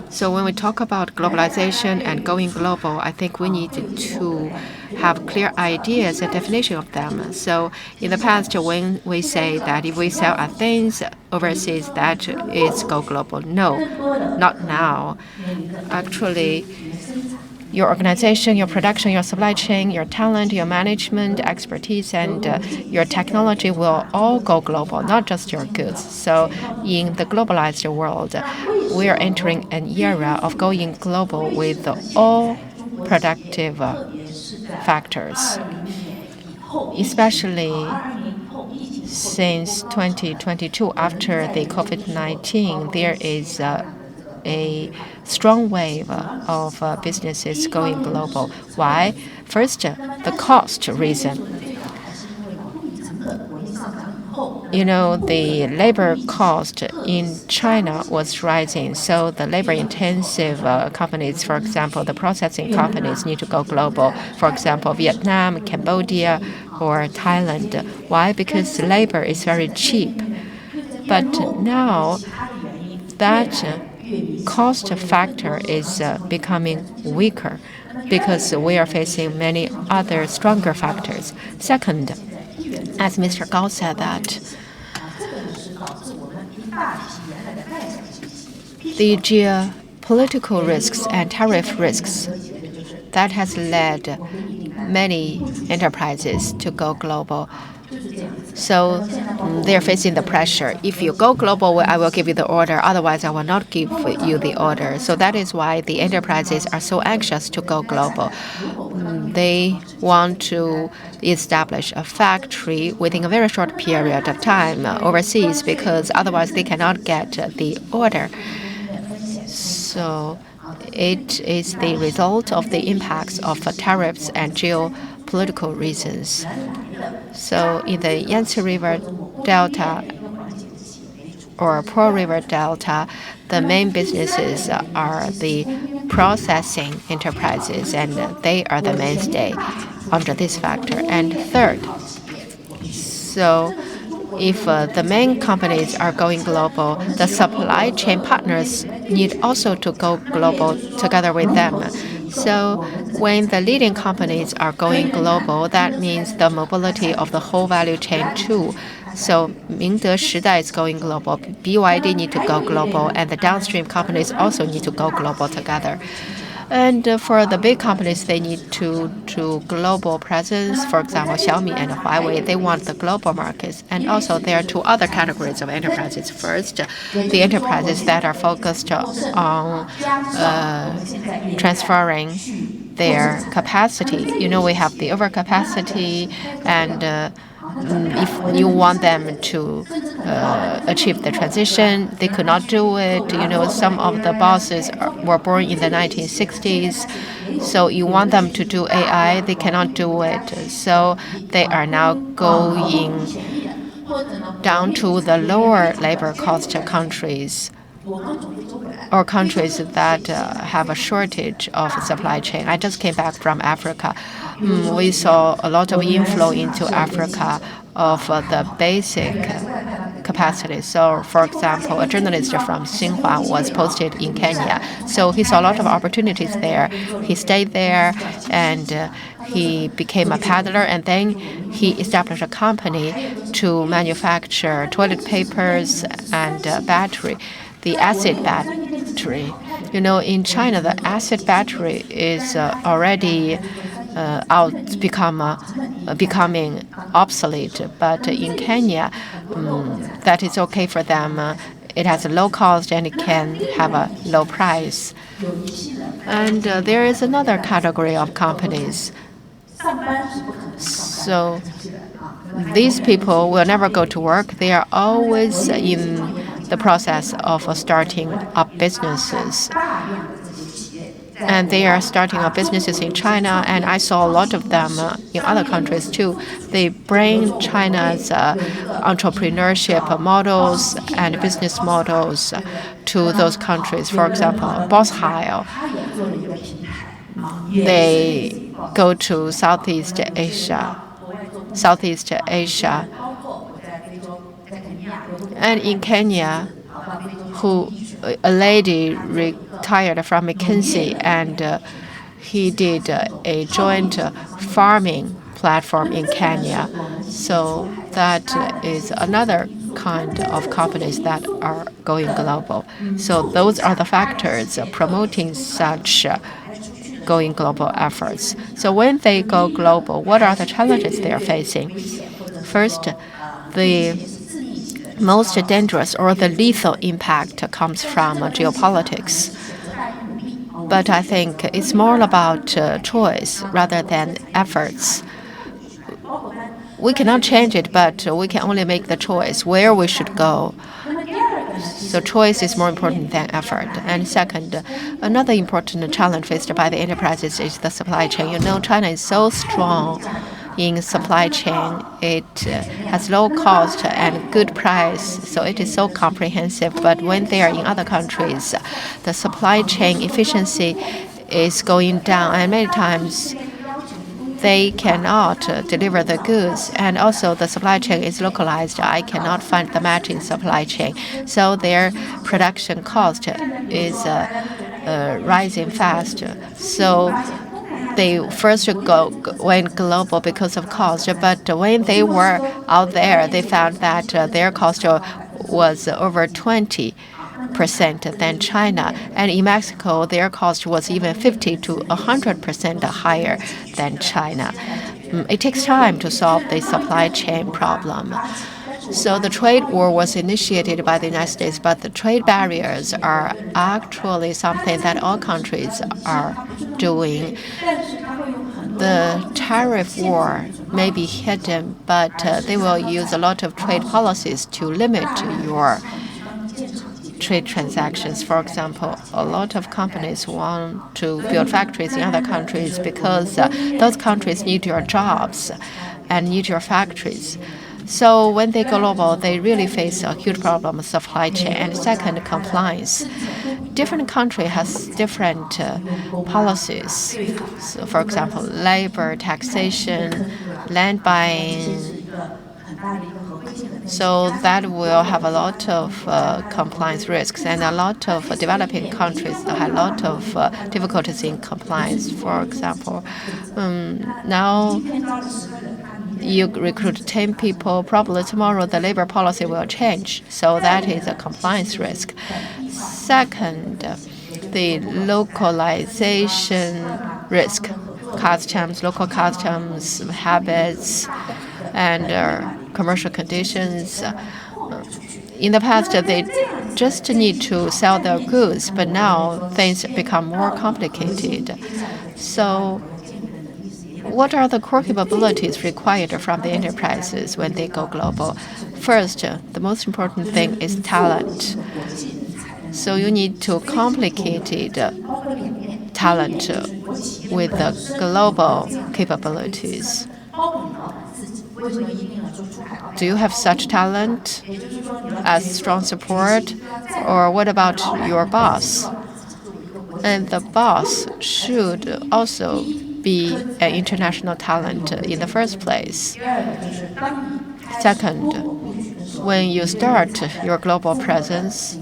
So when we talk about globalization and going global, I think we need to have clear ideas and definition of them. So in the past, when we say that if we sell our things overseas, that is go global. No, not now. Actually, your organization, your production, your supply chain, your talent, your management, expertise, and your technology will all go global, not just your goods. So in the globalized world, we are entering an era of going global with all productive factors, especially since 2022, after the COVID-19, there is a strong wave of businesses going global. Why? First, the cost reason. You know, the labor cost in China was rising, so the labor-intensive companies, for example, the processing companies, need to go global. For example, Vietnam, Cambodia, or Thailand. Why? Because labor is very cheap. But now that cost factor is becoming weaker because we are facing many other stronger factors. Second, as Mr. Gao said, that the geopolitical risks and tariff risks that has led many enterprises to go global. So they're facing the pressure. If you go global, I will give you the order. Otherwise, I will not give you the order. So that is why the enterprises are so anxious to go global. They want to establish a factory within a very short period of time overseas because otherwise they cannot get the order. So it is the result of the impacts of tariffs and geopolitical reasons. So in the Yangtze River Delta or Pearl River Delta, the main businesses are the processing enterprises, and they are the mainstay under this factor. And third, so if the main companies are going global, the supply chain partners need also to go global together with them. So when the leading companies are going global, that means the mobility of the whole value chain too. So Mingde Shidai is going global, BYD need to go global, and the downstream companies also need to go global together. And for the big companies, they need to global presence. For example, Xiaomi and Huawei, they want the global markets. And also there are two other categories of enterprises. First, the enterprises that are focused on transferring their capacity. You know, we have the overcapacity, and if you want them to achieve the transition, they could not do it. You know, some of the bosses were born in the 1960s, so you want them to do AI, they cannot do it. So they are now going down to the lower labor cost countries, or countries that have a shortage of supply chain. I just came back from Africa. We saw a lot of inflow into Africa of the basic capacity. So, for example, a journalist from Xinhua was posted in Kenya. So he saw a lot of opportunities there. He stayed there, and he became a peddler, and then he established a company to manufacture toilet papers and battery. The acid battery. You know, in China, the acid battery is already becoming obsolete. But in Kenya, that is okay for them. It has a low cost and it can have a low price. And there is another category of companies. So these people will never go to work. They are always in the process of starting up businesses. And they are starting up businesses in China, and I saw a lot of them in other countries too. They bring China's entrepreneurship models and business models to those countries. For example, Boss-Hile, they go to Southeast Asia. And in Kenya, a lady retired from McKinsey, and he did a joint farming platform in Kenya. So that is another kind of companies that are going global. So those are the factors promoting such going global efforts. So when they go global, what are the challenges they are facing? First, the most dangerous or the lethal impact comes from geopolitics. But I think it's more about choice rather than efforts. We cannot change it, but we can only make the choice where we should go. So choice is more important than effort. And second, another important challenge faced by the enterprises is the supply chain. You know, China is so strong in supply chain. It has low cost and good price, so it is so comprehensive. But when they are in other countries, the supply chain efficiency is going down, and many times they cannot deliver the goods, and also the supply chain is localized. I cannot find the matching supply chain, so their production cost is rising fast. So they first went global because of cost, but when they were out there, they found that their cost was over 20% than China. And in Mexico, their cost was even 50 to 100% higher than China. It takes time to solve the supply chain problem. So the trade war was initiated by the United States, but the trade barriers are actually something that all countries are doing. The tariff war may be hidden, but they will use a lot of trade policies to limit your trade transactions. For example, a lot of companies want to build factories in other countries because those countries need your jobs and need your factories. So when they go global, they really face a huge problem of supply chain. And second, compliance. Different country has different policies. So for example, labor, taxation, land buying. So that will have a lot of compliance risks, and a lot of developing countries that have a lot of difficulties in compliance. For example, now you recruit 10 people, probably tomorrow the labor policy will change. So that is a compliance risk. Second, the localization risk, customs, local customs, habits, and commercial conditions. In the past, they just need to sell their goods, but now things become more complicated. So what are the core capabilities required from the enterprises when they go global? First, the most important thing is talent. So you need to complicated talent with the global capabilities. Do you have such talent as strong support? Or what about your boss? And the boss should also be an international talent in the first place. Second, when you start your global presence,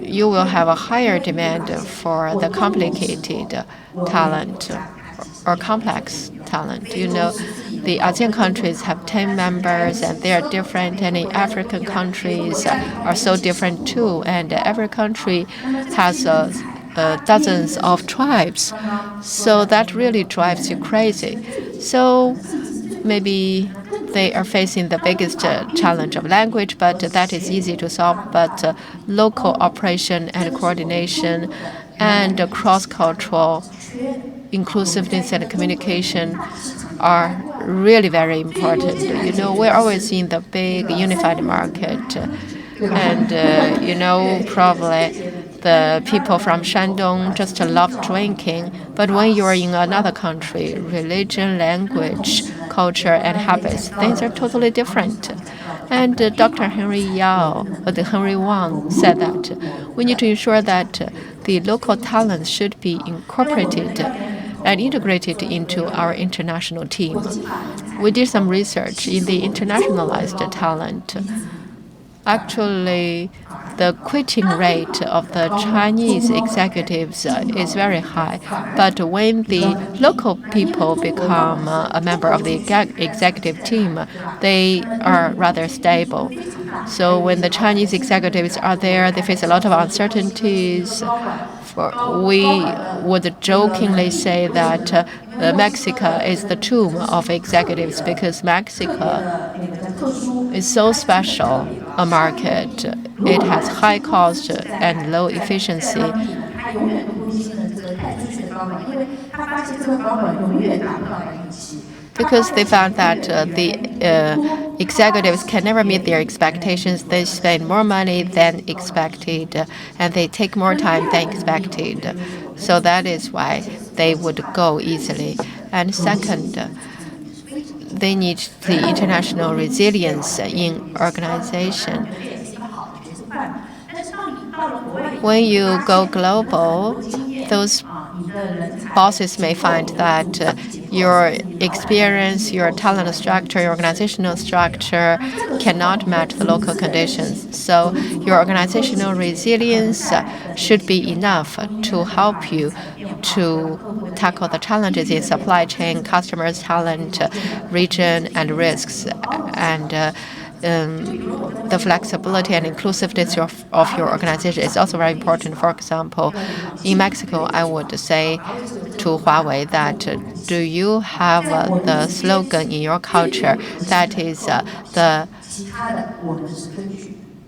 you will have a higher demand for the complicated talent or complex talent. You know, the ASEAN countries have 10 members and they are different, and the African countries are so different too, and every country has dozens of tribes. So that really drives you crazy. So maybe they are facing the biggest challenge of language, but that is easy to solve. But local operation and coordination and cross-cultural inclusiveness and communication are really very important. You know, we're always in the big unified market. And, you know, probably the people from Shandong just love drinking. But when you're in another country, religion, language, culture, and habits, things are totally different. And Dr. Henry Wang said that we need to ensure that the local talents should be incorporated and integrated into our international team. We did some research in the internationalized talent. Actually, the quitting rate of the Chinese executives is very high. But when the local people become a member of the executive team, they are rather stable. So when the Chinese executives are there, they face a lot of uncertainties. We would jokingly say that Mexico is the tomb of executives because Mexico is so special a market. It has high cost and low efficiency. Because they found that the executives can never meet their expectations. They spend more money than expected, and they take more time than expected. So that is why they would go easily. And second, they need the international resilience in organization. When you go global, those bosses may find that your experience, your talent structure, your organizational structure cannot match the local conditions. So your organizational resilience should be enough to help you to tackle the challenges in supply chain, customers, talent, region, and risks, and the flexibility and inclusiveness of your organization is also very important. For example, in Mexico, I would say to Huawei that do you have the slogan in your culture that is the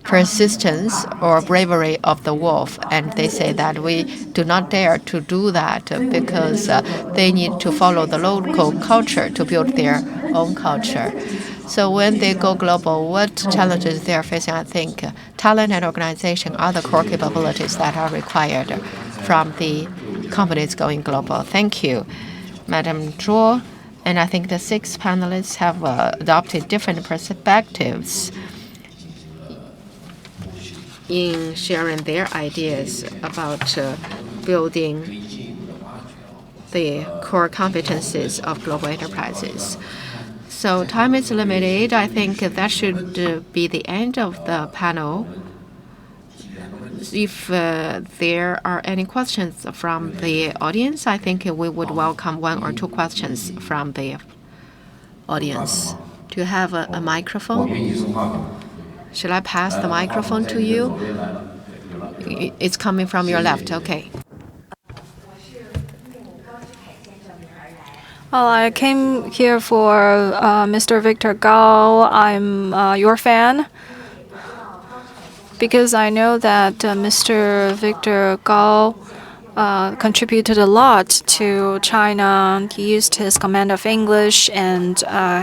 persistence or bravery of the wolf? And they say that we do not dare to do that because they need to follow the local culture to build their own culture. So when they go global, what challenges they are facing? I think talent and organization are the core capabilities that are required from the companies going global. Thank you, Madam Zhuo. And I think the 6 panelists have adopted different perspectives in sharing their ideas about building the core competencies of global enterprises. So time is limited. I think that should be the end of the panel. If there are any questions from the audience, I think we would welcome 1 or 2 questions from the audience. Do you have a microphone? Should I pass the microphone to you? It's coming from your left. Okay. Well, I came here for Mr. Victor Gao. I'm your fan because I know that Mr. Victor Gao contributed a lot to China. He used his command of English and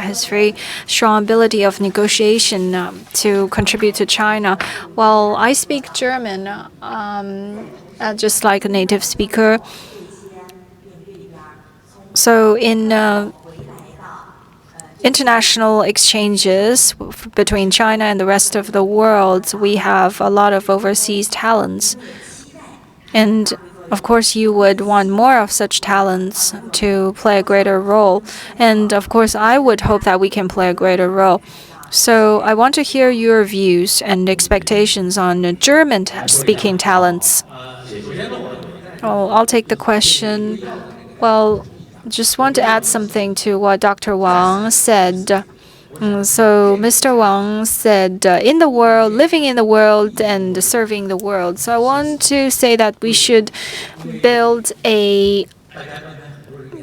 his very strong ability of negotiation to contribute to China. Well, I speak German, just like a native speaker. So in international exchanges between China and the rest of the world, we have a lot of overseas talents. And of course, you would want more of such talents to play a greater role. And of course, I would hope that we can play a greater role. So I want to hear your views and expectations on German-speaking talents. Oh, I'll take the question. Well, just want to add something to what Dr. Wang said. So Mr. Wang said, in the world, living in the world and serving the world. So I want to say that we should build a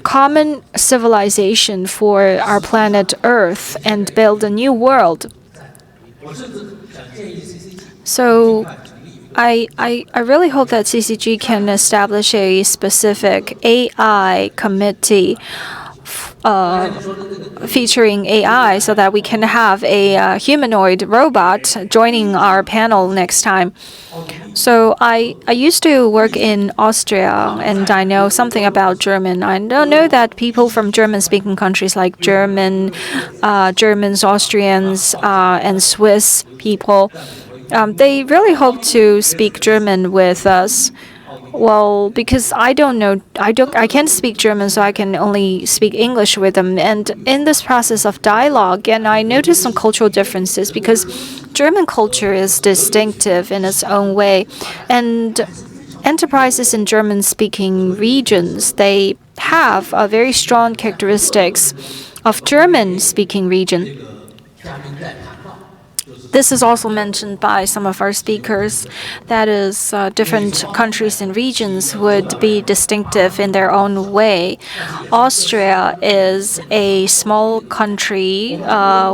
common civilization for our planet Earth and build a new world. So I really hope that CCG can establish a specific AI committee featuring AI so that we can have a humanoid robot joining our panel next time. So I used to work in Austria, and I know something about German. I don't know that people from German-speaking countries like Germans, Austrians, and Swiss people, they really hope to speak German with us. Well, because I can't speak German, so I can only speak English with them. And in this process of dialogue, and I noticed some cultural differences because German culture is distinctive in its own way. And enterprises in German-speaking regions, they have a very strong characteristics of German-speaking region. This is also mentioned by some of our speakers. That is, different countries and regions would be distinctive in their own way. Austria is a small country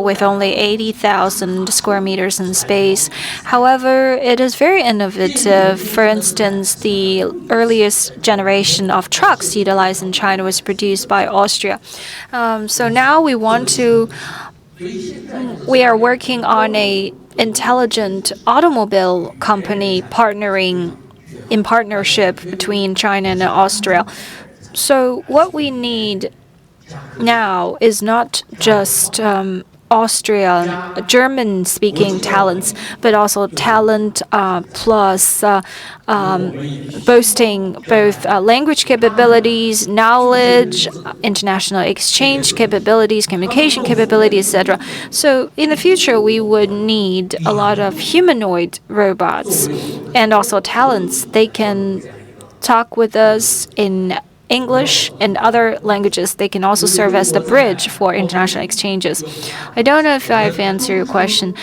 with only 80,000 square meters in space. However, it is very innovative. For instance, the earliest generation of trucks utilized in China was produced by Austria. So now we are working on a intelligent automobile company in partnership between China and Austria. So what we need now is not just Austrian, German-speaking talents, but also talent plus boasting both language capabilities, knowledge, international exchange capabilities, communication capabilities, etc. So in the future, we would need a lot of humanoid robots and also talents. They can talk with us in English and other languages. They can also serve as the bridge for international exchanges. I don't know if I've answered your question.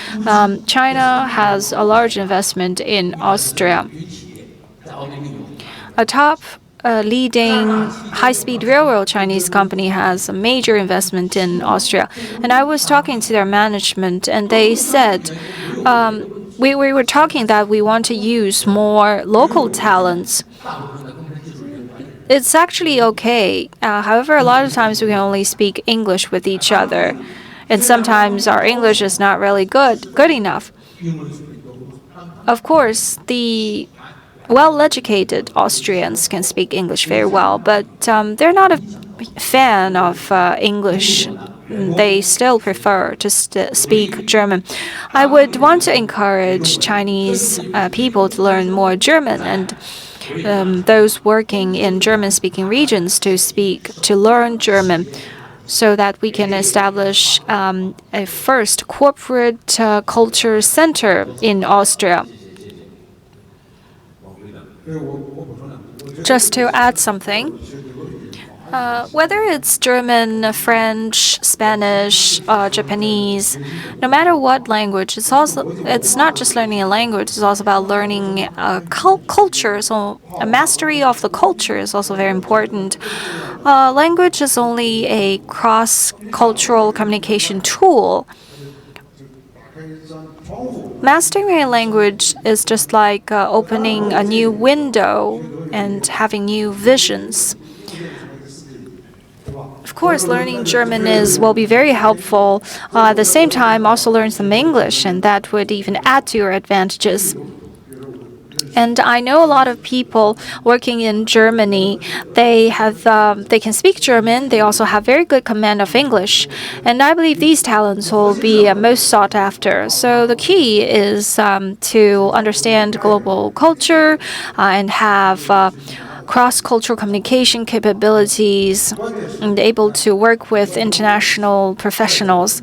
China has a large investment in Austria. A top leading high-speed railroad Chinese company has a major investment in Austria. And I was talking to their management, and they said, we were talking that we want to use more local talents. It's actually okay. However, a lot of times we can only speak English with each other, and sometimes our English is not really good enough. Of course, the well-educated Austrians can speak English very well, but they're not a fan of English. They still prefer to speak German. I would want to encourage Chinese people to learn more German, and those working in German-speaking regions to learn German. so that we can establish a first corporate culture center in Austria. Just to add something, whether it's German, French, Spanish, Japanese, no matter what language, it's not just learning a language. It's also about learning culture. So a mastery of the culture is also very important. Language is only a cross-cultural communication tool. Mastering a language is just like opening a new window and having new visions. Of course, learning German will be very helpful. At the same time, also learn some English, and that would even add to your advantages. And I know a lot of people working in Germany. They can speak German. They also have very good command of English, and I believe these talents will be most sought after. So the key is to understand global culture and have cross-cultural communication capabilities and able to work with international professionals.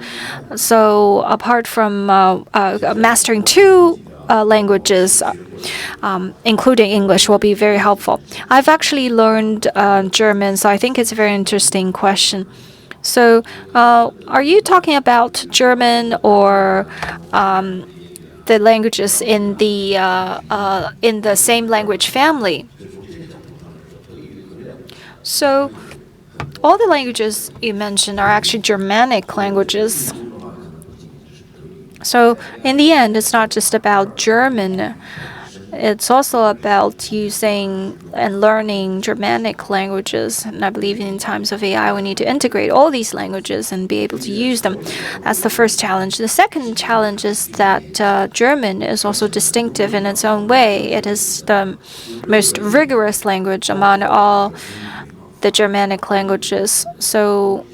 So apart from mastering two languages, including English, will be very helpful. I've actually learned German, so I think it's a very interesting question. So are you talking about German or the languages in the same language family? So all the languages you mentioned are actually Germanic languages. So in the end, it's not just about German. It's also about using and learning Germanic languages. And I believe in times of AI, we need to integrate all these languages and be able to use them. That's the first challenge. The second challenge is that German is also distinctive in its own way. It is the most rigorous language among all the Germanic languages. So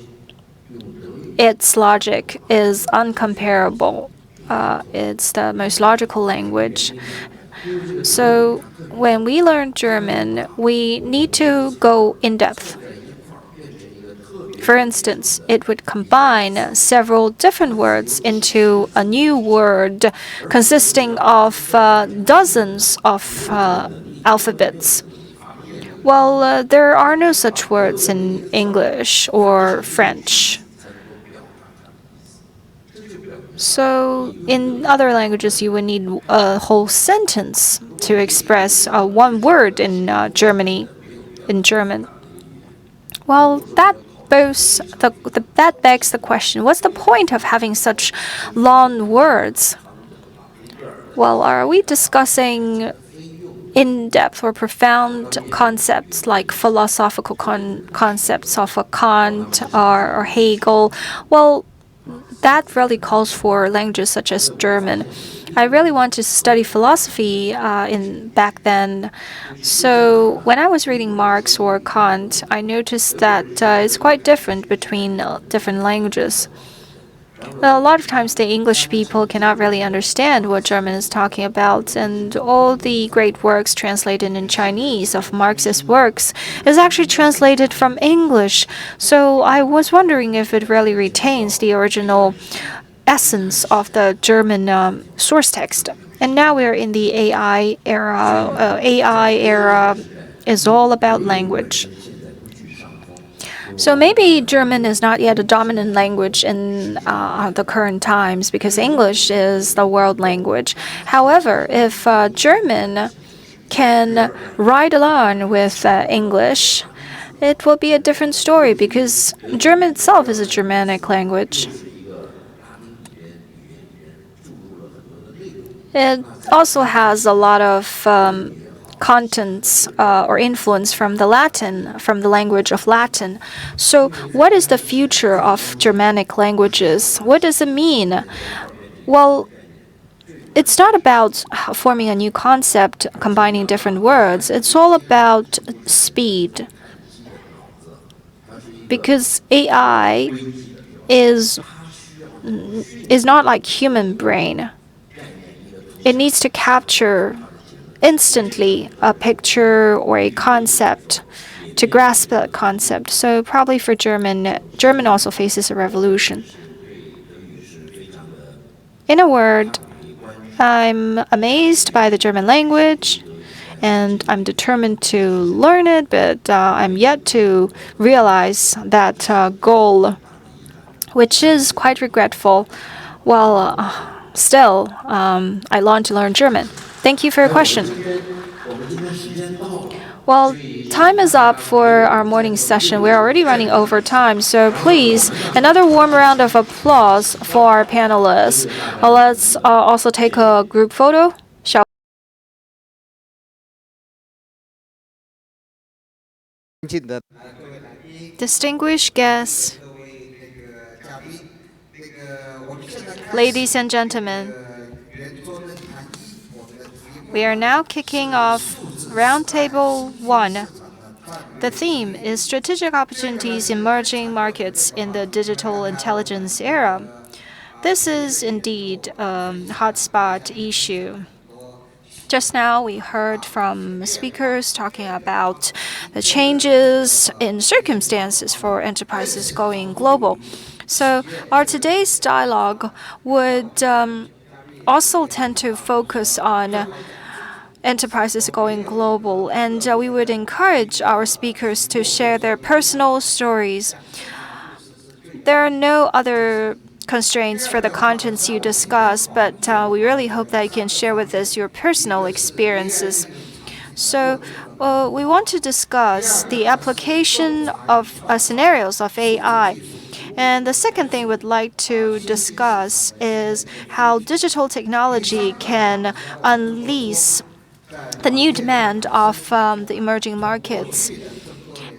its logic is uncomparable. It's the most logical language. So when we learn German, we need to go in depth. For instance, it would combine several different words into a new word consisting of dozens of alphabets. Well, there are no such words in English or French. So in other languages, you would need a whole sentence to express one word in German. Well, that begs the question: what's the point of having such long words? Well, are we discussing in-depth or profound concepts like philosophical concepts of Kant or Hegel? Well, that really calls for languages such as German. I really want to study philosophy back then. So when I was reading Marx or Kant, I noticed that it's quite different between different languages. Well, a lot of times the English people cannot really understand what German is talking about, and all the great works translated in Chinese of Marx's works is actually translated from English. So I was wondering if it really retains the original essence of the German source text. And now we're in the AI era. AI era is all about language. So maybe German is not yet a dominant language in the current times because English is the world language. However, if German can ride along with English, it will be a different story because German itself is a Germanic language. It also has a lot of contents or influence from the language of Latin. So what is the future of Germanic languages? What does it mean? Well, it's not about forming a new concept, combining different words. It's all about speed. Because AI is not like human brain. It needs to capture instantly a picture or a concept to grasp that concept. So probably for German also faces a revolution. In a word, I'm amazed by the German language, and I'm determined to learn it, but I'm yet to realize that goal, which is quite regretful. Well, still, I want to learn German. Thank you for your question. Well, time is up for our morning session. We're already running over time, so please, another warm round of applause for our panelists. Let's also take a group photo. Shall Distinguished guests, ladies and gentlemen, we are now kicking off Roundtable 1. The theme is Strategic Opportunities in Emerging Markets in the Digital Intelligence Era. This is indeed a hotspot issue. Just now, we heard from speakers talking about the changes in circumstances for enterprises going global. So, our today's dialogue would also tend to focus on enterprises going global, and we would encourage our speakers to share their personal stories. There are no other constraints for the contents you discuss, but we really hope that you can share with us your personal experiences. So, we want to discuss the application of scenarios of AI. And the second thing we'd like to discuss is how digital technology can unleash the new demand of the emerging markets.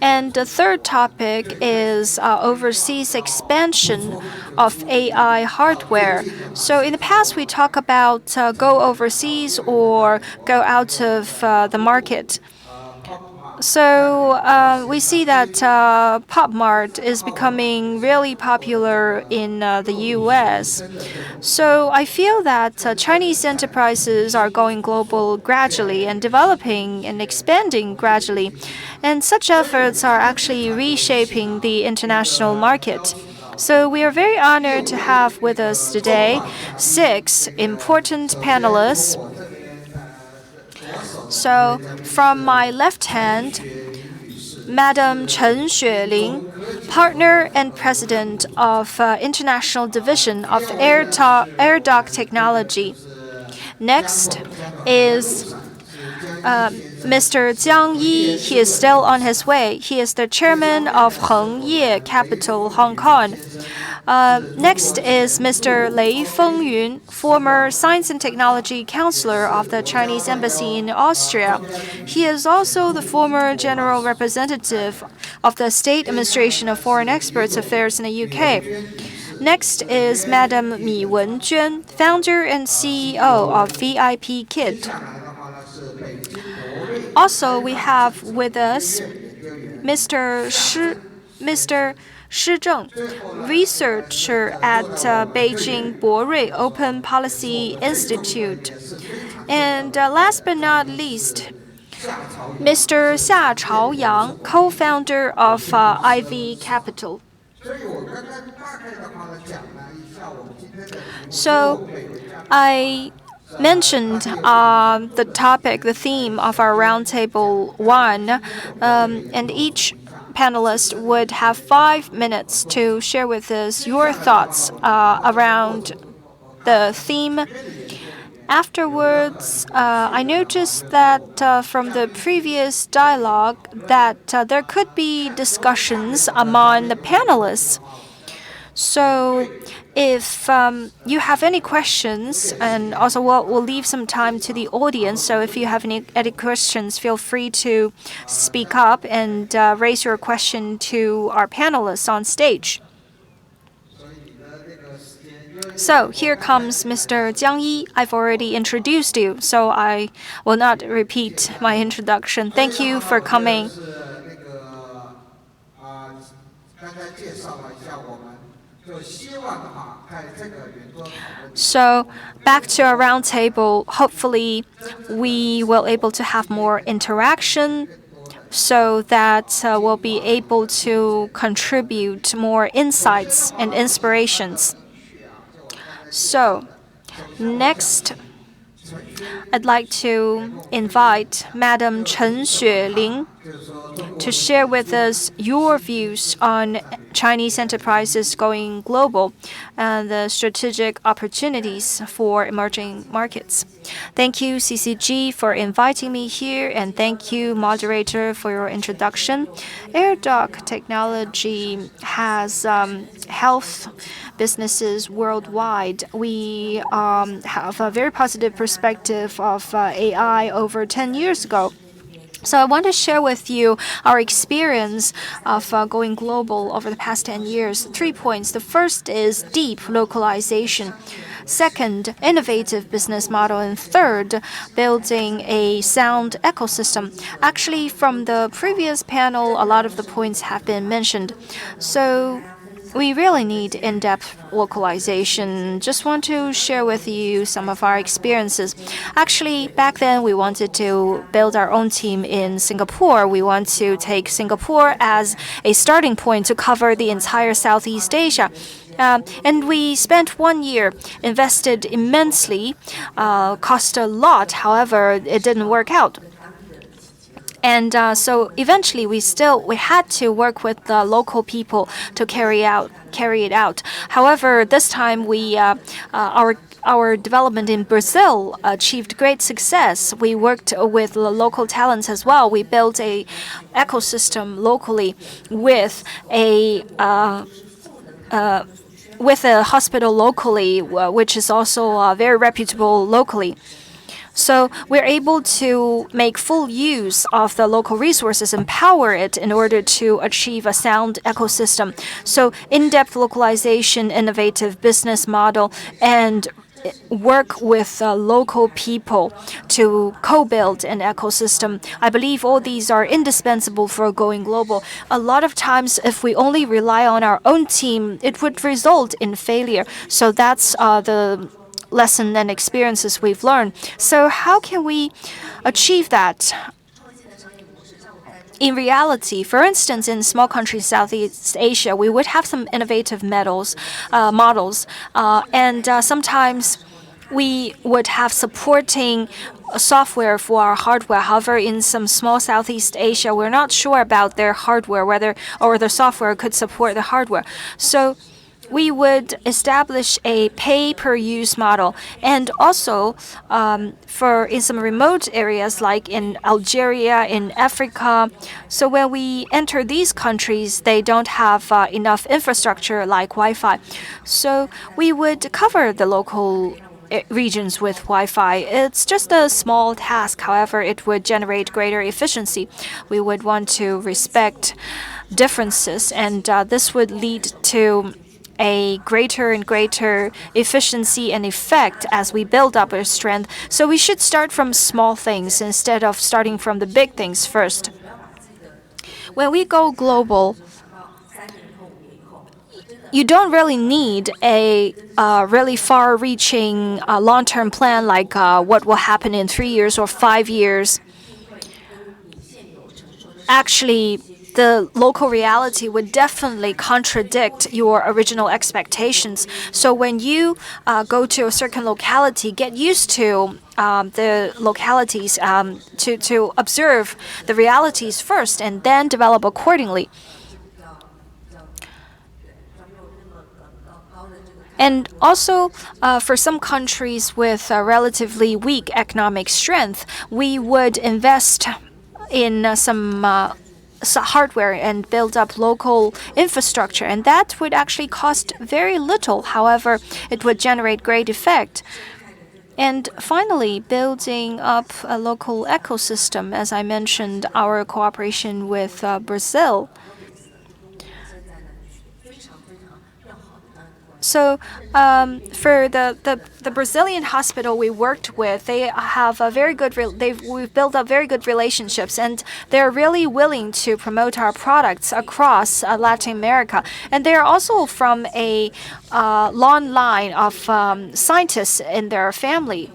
And the third topic is overseas expansion of AI hardware. So in the past, we talk about go overseas or go out of the market. So we see that Pop Mart is becoming really popular in the US. So I feel that Chinese enterprises are going global gradually and developing and expanding gradually. And such efforts are actually reshaping the international market. So we are very honored to have with us today 6 important panelists. So from my left hand, Madam Chen Xueling, partner and president of International Division of Air Dock Technology. Next is Mr. Jiang Yi. He is still on his way. He is the chairman of Heng Ye Capital, Hong Kong. Next is Mr. Lei Fengyun, former Science and Technology Counselor of the Chinese Embassy in Austria. He is also the former General Representative of the State Administration of Foreign Exports Affairs in the UK. Next is Madam Mi Wenjuan, founder and CEO of VIP Kit. Also, we have with us Mr. Shi Zheng, researcher at Beijing Borui Open Policy Institute. And last but not least, Mr. Xia Chaoyang, co-founder of IV Capital. So, I mentioned the topic, the theme of our Roundtable 1, and each panelist would have 5 minutes to share with us your thoughts around the theme. Afterwards, I noticed that from the previous dialogue that there could be discussions among the panelists. So if you have any questions, and also we'll leave some time to the audience, so if you have any questions, feel free to speak up and raise your question to our panelists on stage. So here comes Mr. Jiang Yi. I've already introduced you, so I will not repeat my introduction. Thank you for coming. So back to our roundtable. Hopefully, we will able to have more interaction so that we'll be able to contribute more insights and inspirations. So, next, I'd like to invite Madam Chen Xueling to share with us your views on Chinese enterprises going global and the strategic opportunities for emerging markets. Thank you, CCG, for inviting me here, and thank you, moderator, for your introduction. AirDock technology has health businesses worldwide. We have a very positive perspective of AI over 10 years ago. So I want to share with you our experience of going global over the past 10 years. 3 points. The first is deep localization. Second, innovative business model. And third, building a sound ecosystem. Actually, from the previous panel, a lot of the points have been mentioned. So we really need in-depth localization. Just want to share with you some of our experiences. Actually, back then we wanted to build our own team in Singapore. We want to take Singapore as a starting point to cover the entire Southeast Asia. And we spent 1 year, invested immensely, cost a lot. However, it didn't work out. And so eventually we had to work with the local people to carry it out. However, this time our development in Brazil achieved great success. We worked with the local talents as well. We built a ecosystem locally with a hospital locally, which is also very reputable locally. So we're able to make full use of the local resources, empower it in order to achieve a sound ecosystem. So in-depth localization, innovative business model, and work with local people to co-build an ecosystem. I believe all these are indispensable for going global. A lot of times, if we only rely on our own team, it would result in failure. So that's the lesson and experiences we've learned. So how can we achieve that? In reality, for instance, in small countries, Southeast Asia, we would have some innovative models, and sometimes we would have supporting software for our hardware. However, in some small Southeast Asia, we're not sure about their hardware, whether or the software could support the hardware. So we would establish a pay-per-use model, and also in some remote areas like in Algeria, in Africa. So when we enter these countries, they don't have enough infrastructure like Wi-Fi. So we would cover the local regions with Wi-Fi. It's just a small task. However, it would generate greater efficiency. We would want to respect differences, and this would lead to a greater and greater efficiency and effect as we build up our strength. So we should start from small things instead of starting from the big things first. When we go global, you don't really need a really far-reaching long-term plan like what will happen in 3 years or 5 years. Actually, the local reality would definitely contradict your original expectations. So when you go to a certain locality, get used to the localities, to observe the realities first and then develop accordingly. And also, for some countries with relatively weak economic strength, we would invest in some hardware and build up local infrastructure, and that would actually cost very little. However, it would generate great effect. And finally, building up a local ecosystem, as I mentioned, our cooperation with Brazil. So for the Brazilian hospital we worked with, they have a very good. We've built up very good relationships, and they're really willing to promote our products across Latin America. And they're also from a long line of scientists in their family.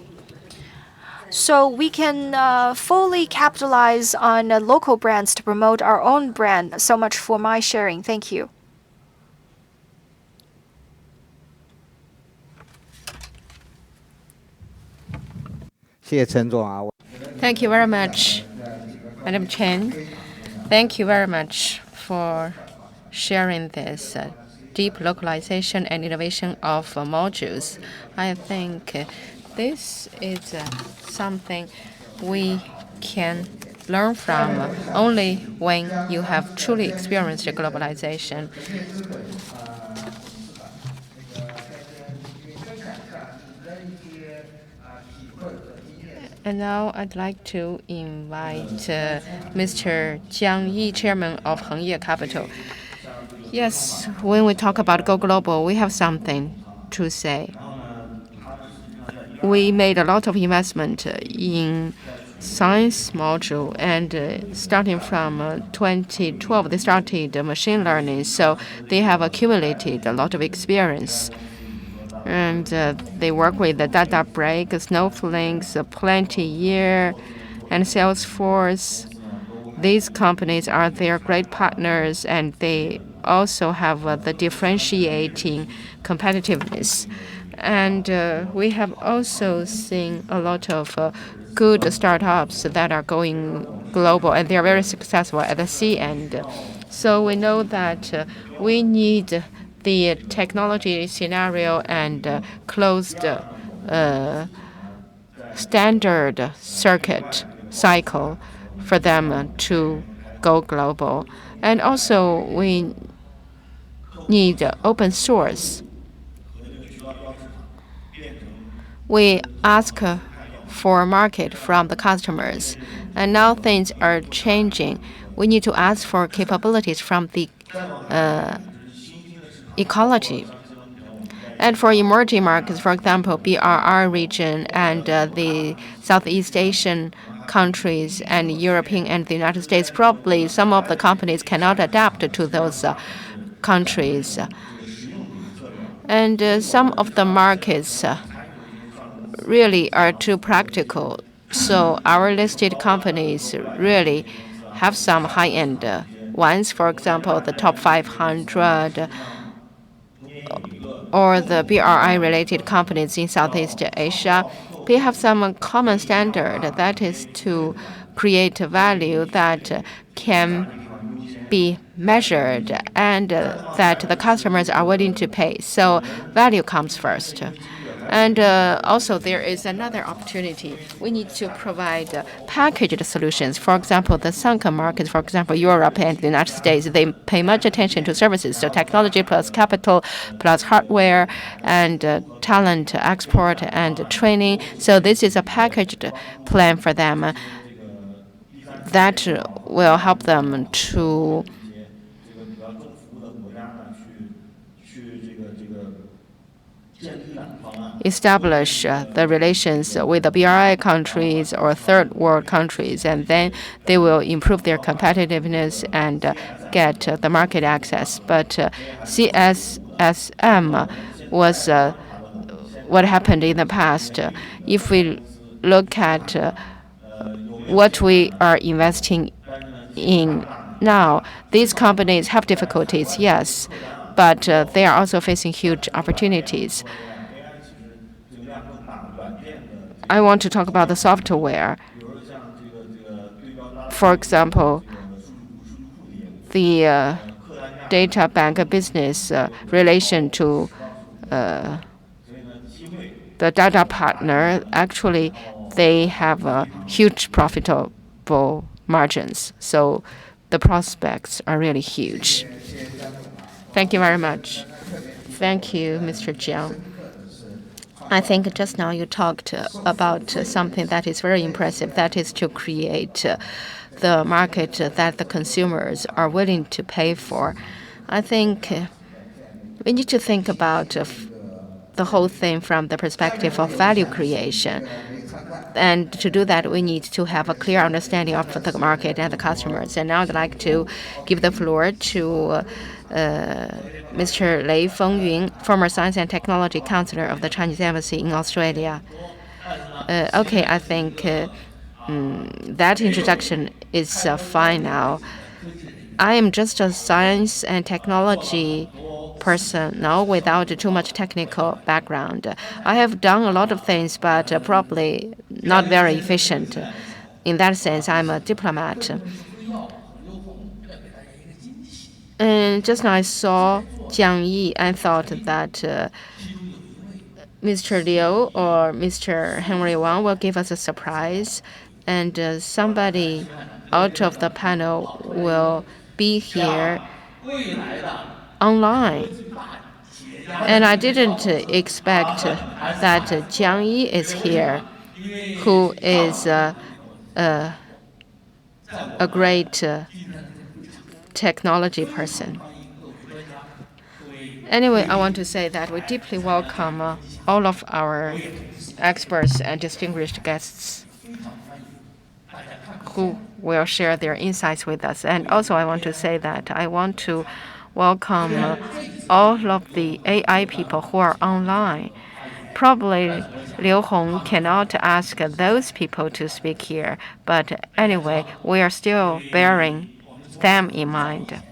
so we can fully capitalize on local brands to promote our own brand. So much for my sharing. Thank you. Thank you very much, Madam Chen. Thank you very much for sharing this deep localization and innovation of modules. I think this is something we can learn from only when you have truly experienced globalization. And now I'd like to invite Mr. Jiang Yi, Chairman of Hengye Capital. Yes, when we talk about Go Global, we have something to say. We made a lot of investment in science module, and starting from 2012, they started machine learning, so they have accumulated a lot of experience. And they work with the Databricks, Snowflakes, Plantier, and Salesforce. These companies are their great partners, and they also have the differentiating competitiveness. And we have also seen a lot of good startups that are going global, and they are very successful at the C end. So we know that we need the technology scenario and closed standard circuit cycle for them to go global. And also we need open source. We ask for a market from the customers, and now things are changing. We need to ask for capabilities from the ecology. And for emerging markets, for example, BRI region and the Southeast Asian countries and European and the United States, probably some of the companies cannot adapt to those countries. And some of the markets really are too practical. So our listed companies really have some high-end ones. For example, the top 500 or the BRI-related companies in Southeast Asia. They have some common standard, that is to create value that can be measured and that the customers are willing to pay. So value comes first. And also, there is another opportunity. We need to provide packaged solutions. For example, the sunken markets, for example, Europe and the United States, they pay much attention to services. So technology plus capital plus hardware and talent export and training. So this is a packaged plan for them that will help them to establish the relations with the BRI countries or third world countries, and then they will improve their competitiveness and get the market access. But CSSM was what happened in the past. If we look at what we are investing in now, these companies have difficulties, yes, but they are also facing huge opportunities. I want to talk about the software. For example, the data bank business relation to the data partner, actually, they have huge profitable margins. So the prospects are really huge. Thank you very much. Thank you, Mr. Jiang. I think just now you talked about something that is very impressive, that is to create the market that the consumers are willing to pay for. I think we need to think about the whole thing from the perspective of value creation. And to do that, we need to have a clear understanding of the market and the customers. And now I'd like to give the floor to Mr. Lei Fengyun, former Science and Technology Counselor of the Chinese Embassy in Australia. Okay, I think that introduction is fine now. I am just a science and technology person now without too much technical background. I have done a lot of things, but probably not very efficient. In that sense, I'm a diplomat. And just now I saw Jiang Yi and thought that Mr. Liu or Mr. Henry Wang will give us a surprise, and somebody out of the panel will be here online. And I didn't expect that Jiang Yi is here, who is a great technology person. Anyway, I want to say that we deeply welcome all of our experts and distinguished guests who will share their insights with us. And also, I want to say that I want to welcome all of the AI people who are online. Probably Liu Hong cannot ask those people to speak here, but anyway, we are still bearing them in mind.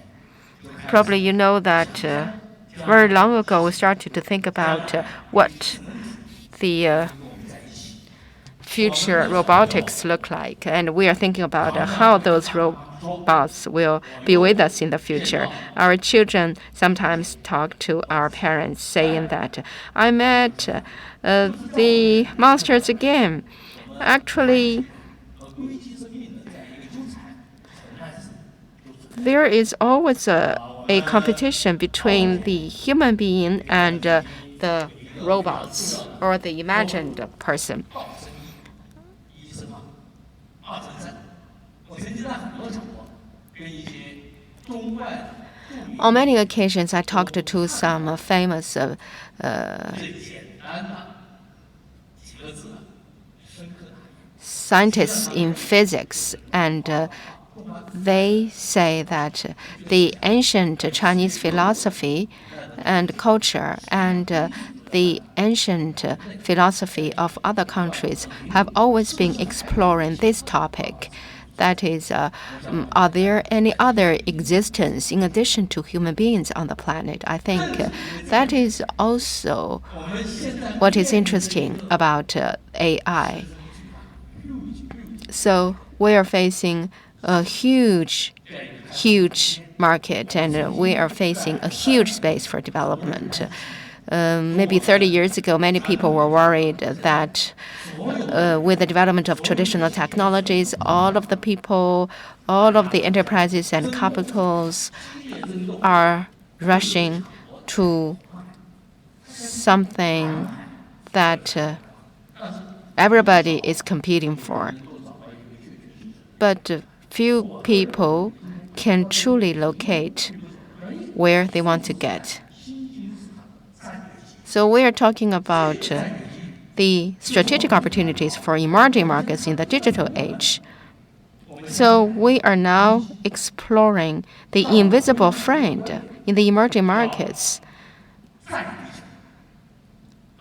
Probably you know that very long ago we started to think about what the future robotics look like, and we are thinking about how those robots will be with us in the future. Our children sometimes talk to our parents saying that I met the monsters again. Actually, there is always a competition between the human being and the robots or the imagined person. On many occasions, I talked to some famous scientists in physics, and they say that the ancient Chinese philosophy and culture and the ancient philosophy of other countries have always been exploring this topic. That is, are there any other existence in addition to human beings on the planet? I think that is also what is interesting about AI. So we are facing a huge market, and we are facing a huge space for development. Maybe 30 years ago, many people were worried that with the development of traditional technologies, all of the people, all of the enterprises and capitals are rushing to something that everybody is competing for. But few people can truly locate where they want to get. So we are talking about the strategic opportunities for emerging markets in the digital age. So we are now exploring the invisible friend in the emerging markets.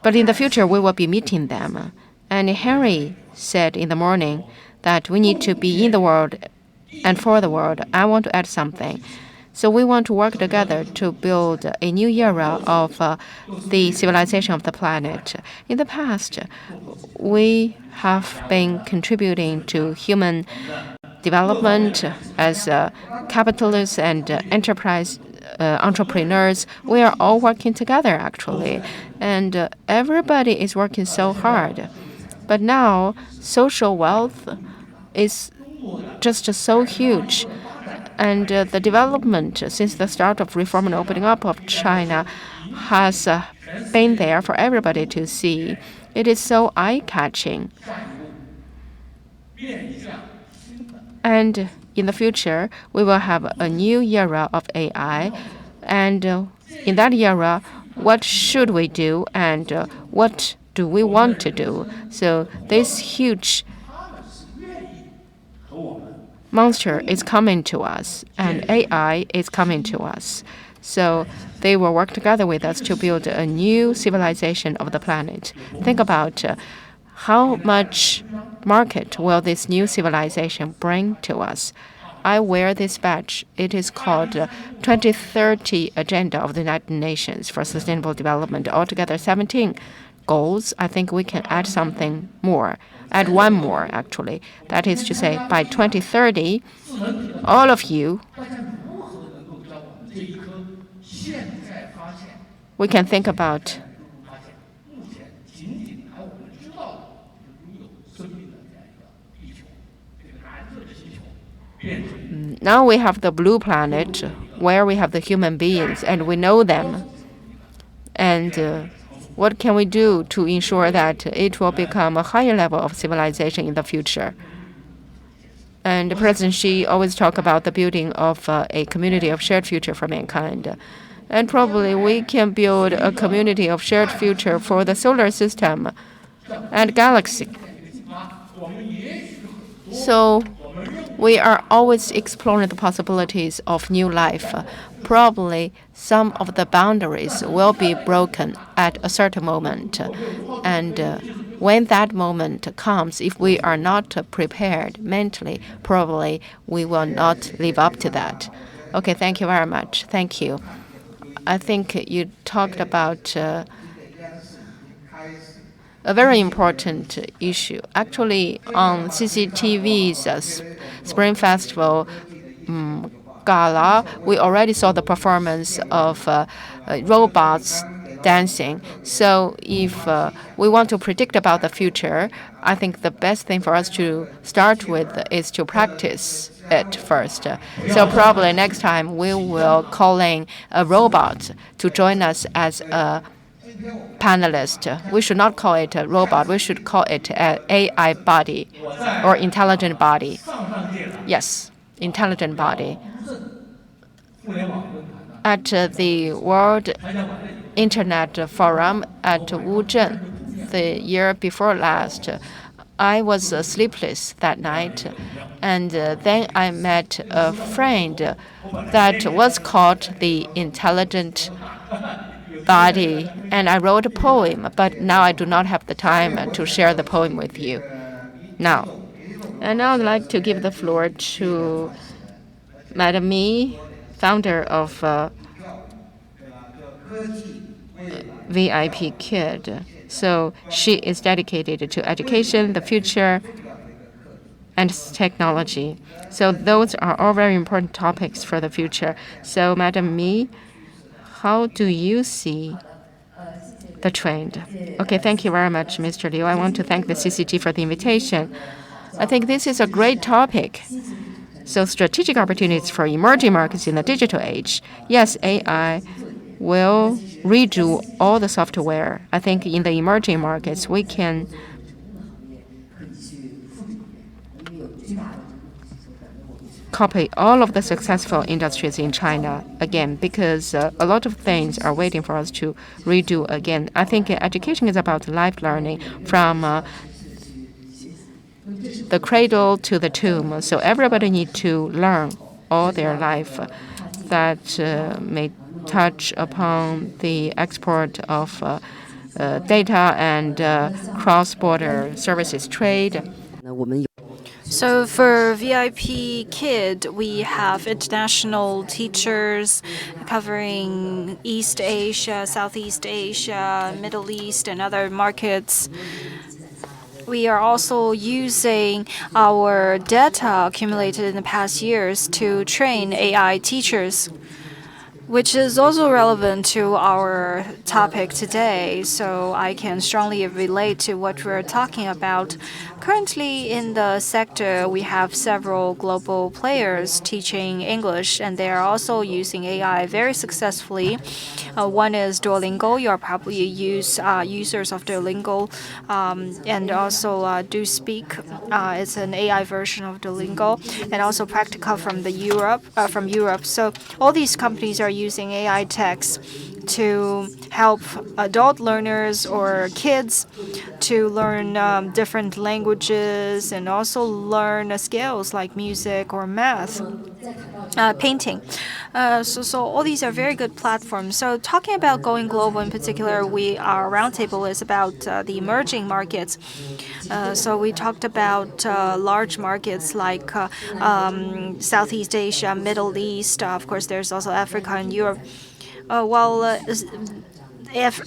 But in the future, we will be meeting them. And Henry said in the morning that we need to be in the world and for the world. I want to add something. So we want to work together to build a new era of the civilization of the planet. In the past, we have been contributing to human development as capitalists and enterprise entrepreneurs. We are all working together, actually, and everybody is working so hard. But now, social wealth is just so huge. And the development since the start of reform and opening up of China has been there for everybody to see. It is so eye-catching. And in the future, we will have a new era of AI. And in that era, what should we do and what do we want to do? So this huge monster is coming to us, and AI is coming to us. So they will work together with us to build a new civilization of the planet. Think about how much market will this new civilization bring to us? I wear this badge. It is called 2030 Agenda of the United Nations for Sustainable Development. Altogether 17 goals. I think we can add something more, add one more actually. That is to say, by 2030, all of you, we can think about now we have the blue planet where we have the human beings and we know them. And what can we do to ensure that it will become a higher level of civilization in the future? And President Xi always talk about the building of a community of shared future for mankind. And probably we can build a community of shared future for the solar system and galaxy. So we are always exploring the possibilities of new life. Probably some of the boundaries will be broken at a certain moment. And when that moment comes, if we are not prepared mentally, probably we will not live up to that. Okay, thank you very much. Thank you. I think you talked about a very important issue. Actually, on CCTV's Spring Festival gala, we already saw the performance of robots dancing. So if we want to predict about the future, I think the best thing for us to start with is to practice it first. So probably next time we will call in a robot to join us as a panelist. We should not call it a robot. We should call it an AI body or intelligent body. Yes, intelligent body. At the World Internet Forum at Wuzhen the year before last, I was sleepless that night. And then I met a friend that was called the intelligent body, and I wrote a poem, but now I do not have the time to share the poem with you now. And now I'd like to give the floor to Madam Mi, founder of VIP Kid. So she is dedicated to education, the future, and technology. So those are all very important topics for the future. So Madam Mi, how do you see the trend? Okay, thank you very much, Mr. Liu. I want to thank the CCG for the invitation. I think this is a great topic. So strategic opportunities for emerging markets in the digital age. Yes, AI will redo all the software. I think in the emerging markets, we can copy all of the successful industries in China again, because a lot of things are waiting for us to redo again. I think education is about life learning from the cradle to the tomb. So everybody needs to learn all their life. That may touch upon the export of data and cross-border services trade. So for VIP Kid, we have international teachers covering East Asia, Southeast Asia, Middle East, and other markets. We are also using our data accumulated in the past years to train AI teachers, which is also relevant to our topic today, so I can strongly relate to what we're talking about. Currently in the sector, we have several global players teaching English, and they are also using AI very successfully. One is Duolingo. You are probably users of Duolingo, and also Do Speak. It's an AI version of Duolingo, and also Practica from Europe. So all these companies are using AI techs to help adult learners or kids to learn different languages and also learn skills like music or math. Painting. So all these are very good platforms. So talking about going global in particular, our roundtable is about the emerging markets. So we talked about large markets like Southeast Asia, Middle East. Of course, there's also Africa and Europe.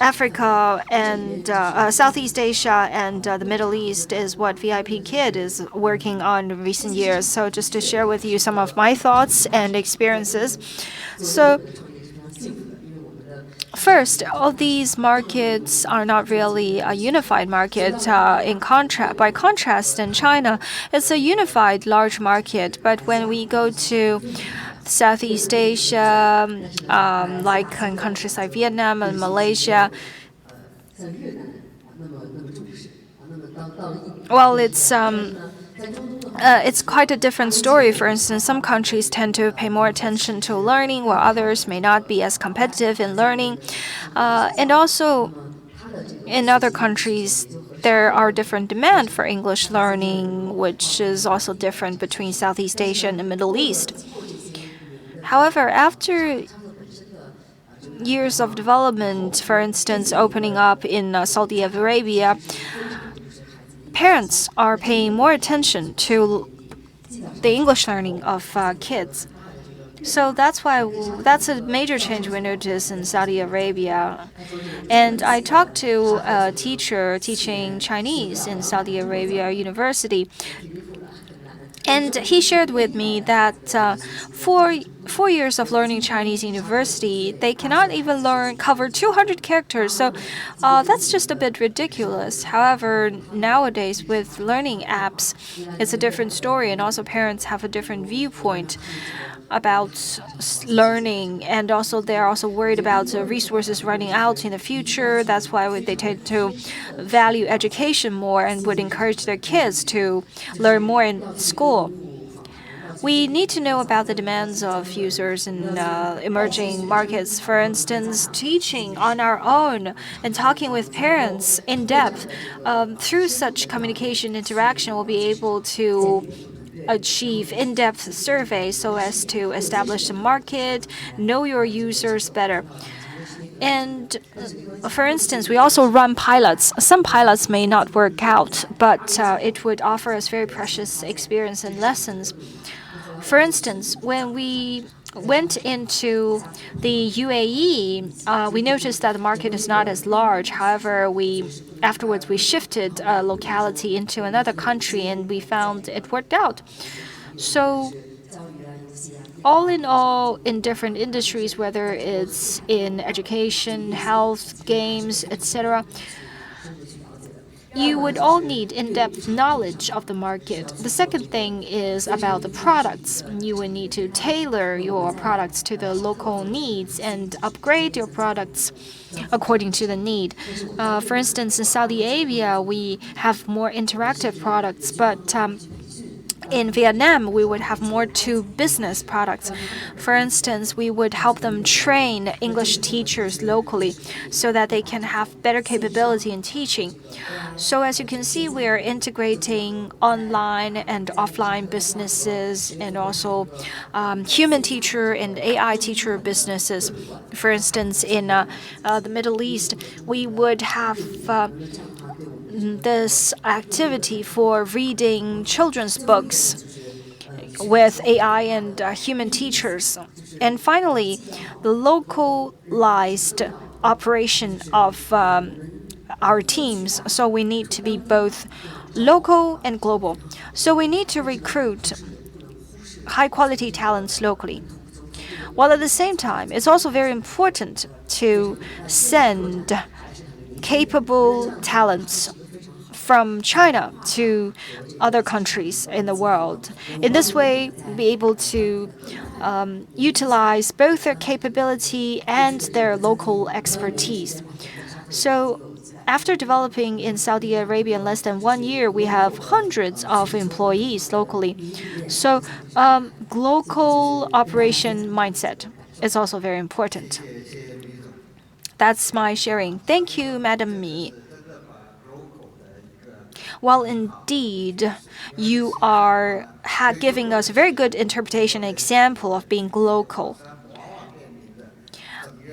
Africa and Southeast Asia and the Middle East is what VIP Kid is working on in recent years. So just to share with you some of my thoughts and experiences. So first, all these markets are not really a unified market. By contrast, in China, it's a unified large market. But when we go to Southeast Asia, like in countries like Vietnam and Malaysia, well, it's quite a different story. For instance, some countries tend to pay more attention to learning, while others may not be as competitive in learning. And also, in other countries, there are different demand for English learning, which is also different between Southeast Asia and the Middle East. However, after years of development, for instance, opening up in Saudi Arabia, parents are paying more attention to the English learning of kids. So that's a major change we notice in Saudi Arabia. And I talked to a teacher teaching Chinese in Saudi Arabia University. And he shared with me that for 4 years of learning Chinese university, they cannot even cover 200 characters. So that's just a bit ridiculous. However, nowadays with learning apps, it's a different story, and also parents have a different viewpoint about learning, and also they're also worried about resources running out in the future. That's why they tend to value education more and would encourage their kids to learn more in school. We need to know about the demands of users in emerging markets. For instance, teaching on our own and talking with parents in depth. Through such communication interaction, we'll be able to achieve in-depth surveys so as to establish the market, know your users better. And for instance, we also run pilots. Some pilots may not work out, but it would offer us very precious experience and lessons. For instance, when we went into the UAE, we noticed that the market is not as large. However, afterwards we shifted a locality into another country, and we found it worked out. So all in all, in different industries, whether it's in education, health, games, etc., you would all need in-depth knowledge of the market. The second thing is about the products. You would need to tailor your products to the local needs and upgrade your products according to the need. For instance, in Saudi Arabia, we have more interactive products, but in Vietnam, we would have more to business products. For instance, we would help them train English teachers locally so that they can have better capability in teaching. So as you can see, we are integrating online and offline businesses and also human teacher and AI teacher businesses. For instance, in the Middle East, we would have this activity for reading children's books with AI and human teachers. And finally, the localized operation of our teams. So we need to be both local and global. So we need to recruit high-quality talents locally. While at the same time, it's also very important to send capable talents from China to other countries in the world. In this way, we'll be able to utilize both their capability and their local expertise. So after developing in Saudi Arabia in less than 1 year, we have hundreds of employees locally. So local operation mindset is also very important. That's my sharing. Thank you, Madam Mi. Well, indeed, you are giving us a very good interpretation example of being local.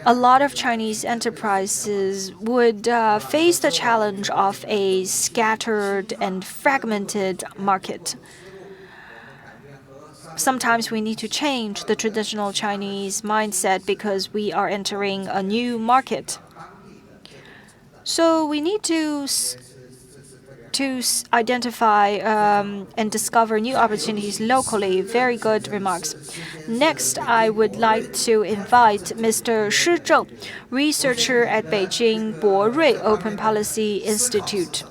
A lot of Chinese enterprises would face the challenge of a scattered and fragmented market. Sometimes we need to change the traditional Chinese mindset because we are entering a new market. So we need to identify and discover new opportunities locally. Very good remarks. Next, I would like to invite Mr. Shi Zheng, researcher at Beijing Borui Open Policy Institute.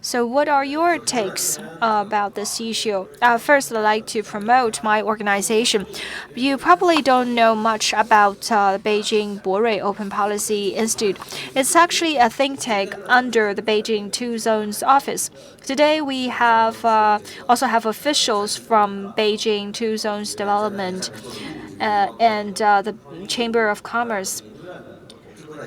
So what are your takes about this issue? First, I'd like to promote my organization. You probably don't know much about Beijing Borui Open Policy Institute. It's actually a think tank under the Beijing Two Zones office. Today, we have also have officials from Beijing Two Zones Development and the Chamber of Commerce.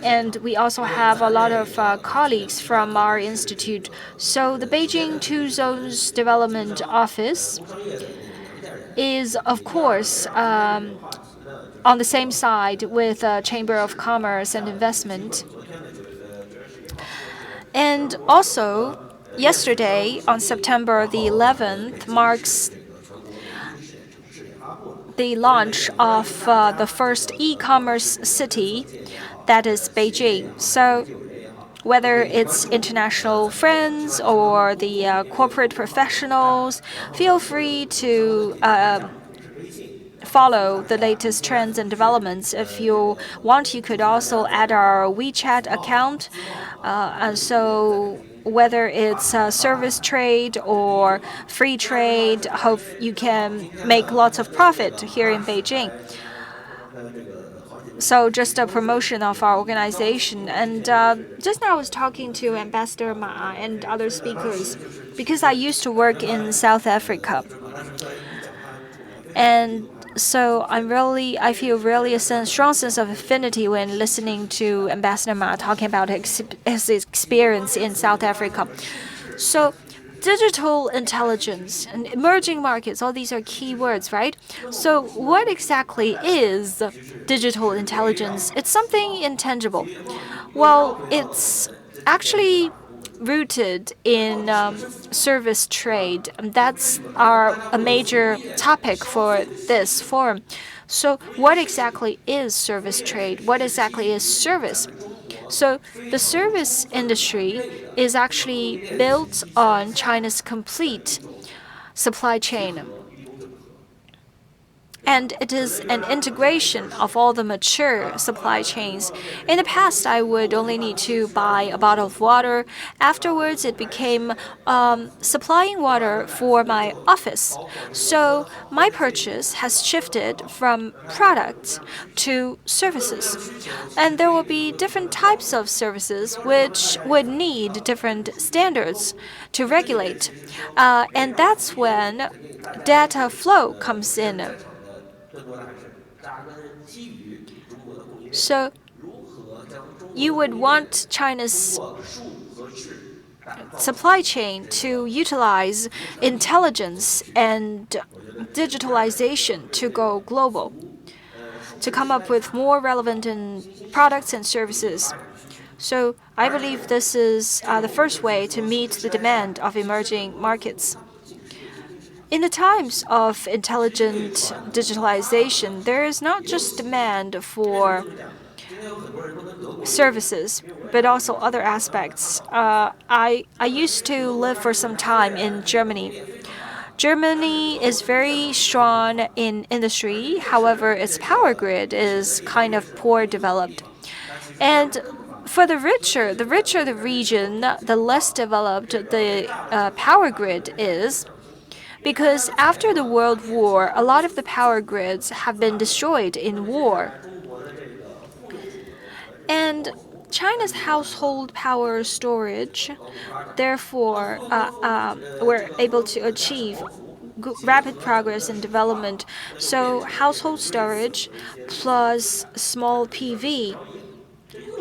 And we also have a lot of colleagues from our institute. So the Beijing Two Zones Development Office is, of course, on the same side with Chamber of Commerce and Investment. And also, yesterday, on September the 11th, marks the launch of the first e-commerce city, that is Beijing. So whether it's international friends or the corporate professionals, feel free to follow the latest trends and developments. If you want, you could also add our WeChat account. And so whether it's service trade or free trade, hope you can make lots of profit here in Beijing. So just a promotion of our organization. And just now I was talking to Ambassador Ma and other speakers because I used to work in South Africa. And so I feel really a strong sense of affinity when listening to Ambassador Ma talking about his experience in South Africa. So digital intelligence and emerging markets, all these are key words, right? So what exactly is digital intelligence? It's something intangible. Well, it's actually rooted in service trade. That's a major topic for this forum. So what exactly is service trade? What exactly is service? So the service industry is actually built on China's complete supply chain. And it is an integration of all the mature supply chains. In the past, I would only need to buy a bottle of water. Afterwards, it became supplying water for my office. So my purchase has shifted from products to services. And there will be different types of services which would need different standards to regulate. And that's when data flow comes in. So you would want China's supply chain to utilize intelligence and digitalization to go global, to come up with more relevant products and services. So I believe this is the first way to meet the demand of emerging markets. In the times of intelligent digitalization, there is not just demand for services, but also other aspects. I used to live for some time in Germany. Germany is very strong in industry. However, its power grid is kind of poor developed. And for the richer the region, the less developed the power grid is. Because after the World War, a lot of the power grids have been destroyed in war. And China's household power storage, therefore, were able to achieve rapid progress and development. So household storage plus small PV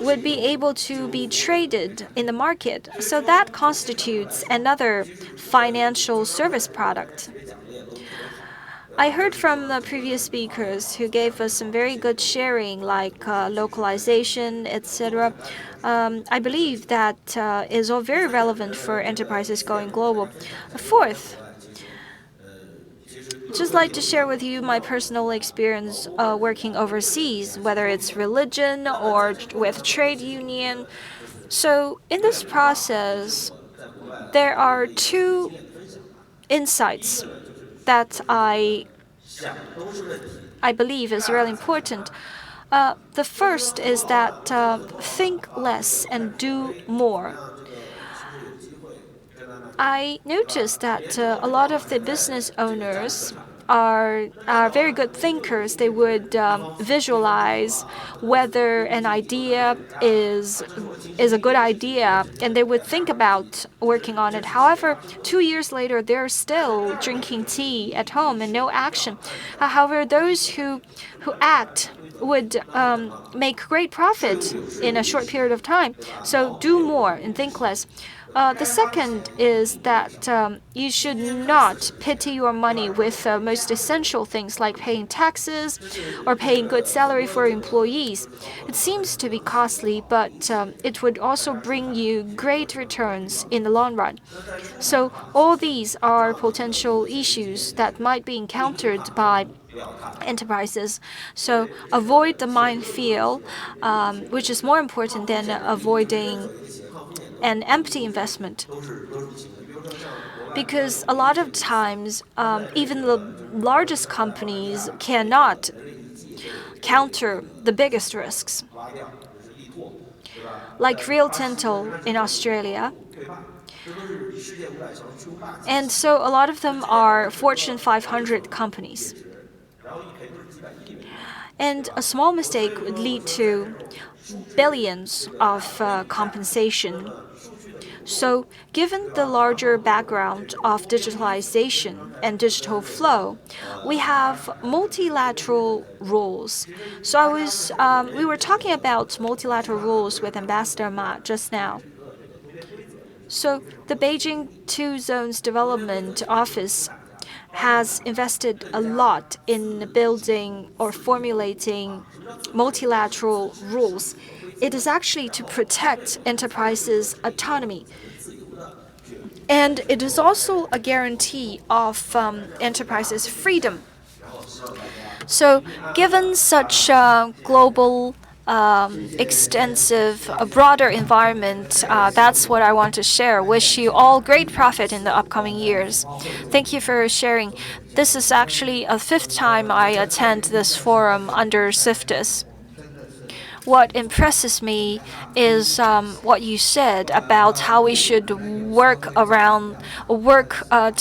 would be able to be traded in the market. So that constitutes another financial service product. I heard from the previous speakers who gave us some very good sharing, like localization, etc. I believe that is all very relevant for enterprises going global. Fourth, just like to share with you my personal experience working overseas, whether it's religion or with trade union. So in this process, there are two insights that I believe is really important. The first is that think less and do more. I noticed that a lot of the business owners are very good thinkers. They would visualize whether an idea is a good idea, and they would think about working on it. However, 2 years later, they're still drinking tea at home and no action. However, those who act would make great profit in a short period of time. So do more and think less. The second is that you should not pity your money with most essential things like paying taxes or paying good salary for employees. It seems to be costly, but it would also bring you great returns in the long run. So all these are potential issues that might be encountered by enterprises. So avoid the minefield, which is more important than avoiding an empty investment. Because a lot of times, even the largest companies cannot counter the biggest risks. Like Rio Tinto in Australia. And so a lot of them are Fortune 500 companies. And a small mistake would lead to billions of compensation. So, given the larger background of digitalization and digital flow, we have multilateral rules. So we were talking about multilateral rules with Ambassador Ma just now. So the Beijing Two Zones Development Office has invested a lot in building or formulating multilateral rules. It is actually to protect enterprises' autonomy. And it is also a guarantee of enterprises' freedom. So, given such global, extensive, broader environment, that's what I want to share. Wish you all great profit in the upcoming years. Thank you for sharing. This is actually a 5th time I attend this forum under CIFTIS. What impresses me is what you said about how we should work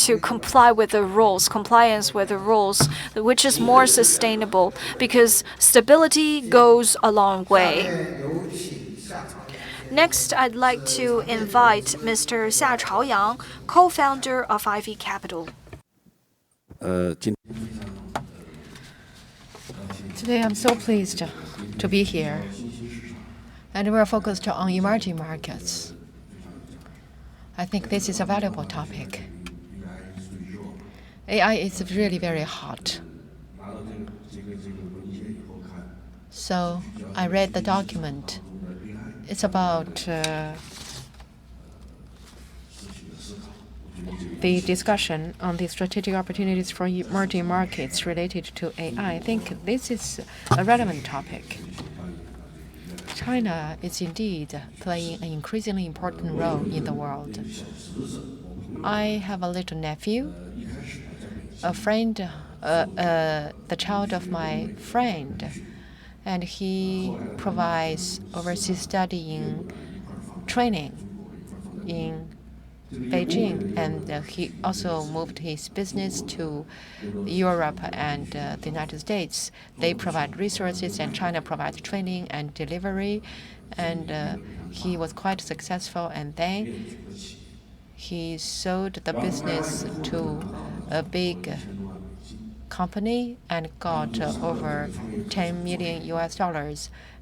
to comply with the rules, compliance with the rules, which is more sustainable because stability goes a long way. Next, I'd like to invite Mr. Xia Chaoyang, co-founder of Ivy Capital. Today, I'm so pleased to be here, and we're focused on emerging markets. I think this is a valuable topic. AI is really very hot. So I read the document. It's about the discussion on the strategic opportunities for emerging markets related to AI. I think this is a relevant topic. China is indeed playing an increasingly important role in the world. I have a little nephew, a friend, the child of my friend, and he provides overseas studying training in Beijing, and he also moved his business to Europe and the United States. They provide resources, and China provides training and delivery, and he was quite successful. And then he sold the business to a big company and got over $10 million US,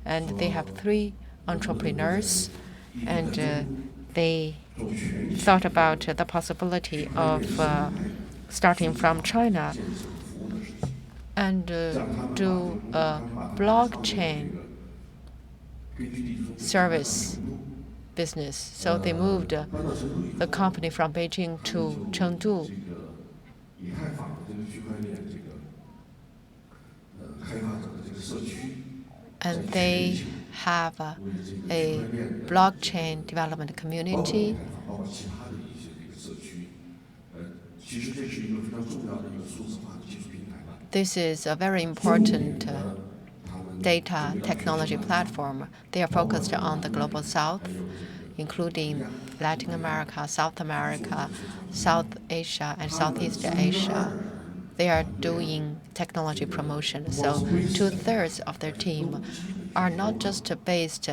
and they have 3 entrepreneurs, and they thought about the possibility of starting from China and do a blockchain service business. So they moved the company from Beijing to Chengdu. And they have a blockchain development community. This is a very important data technology platform. They are focused on the global south, including Latin America, South America, South Asia, and Southeast Asia. They are doing technology promotion. So 2/3 of their team are not just based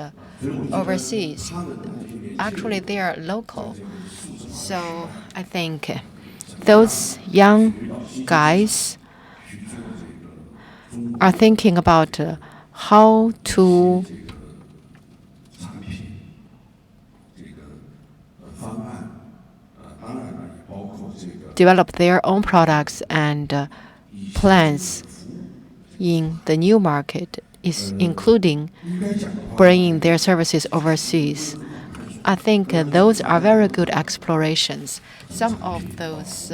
overseas. Actually, they are local. So I think those young guys are thinking about how to develop their own products and plans in the new market, including bringing their services overseas. I think those are very good explorations. Some of those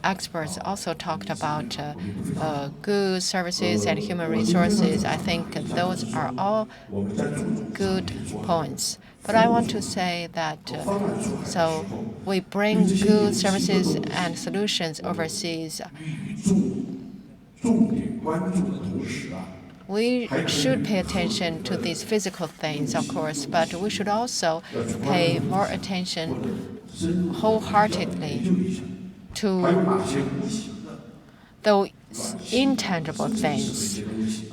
experts also talked about goods, services, and human resources. I think those are all good points. But I want to say that so we bring goods, services, and solutions overseas. We should pay attention to these physical things, of course, but we should also pay more attention wholeheartedly to those intangible things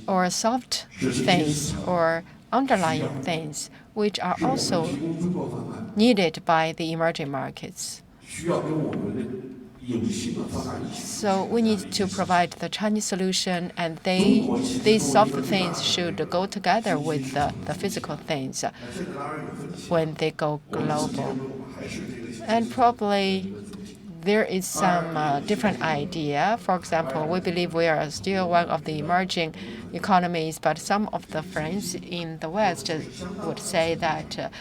or soft things or underlying things which are also needed by the emerging markets. So we need to provide the Chinese solution, and these soft things should go together with the physical things when they go global. And probably there is some different idea. For example, we believe we are still one of the emerging economies, but some of the friends in the West would say that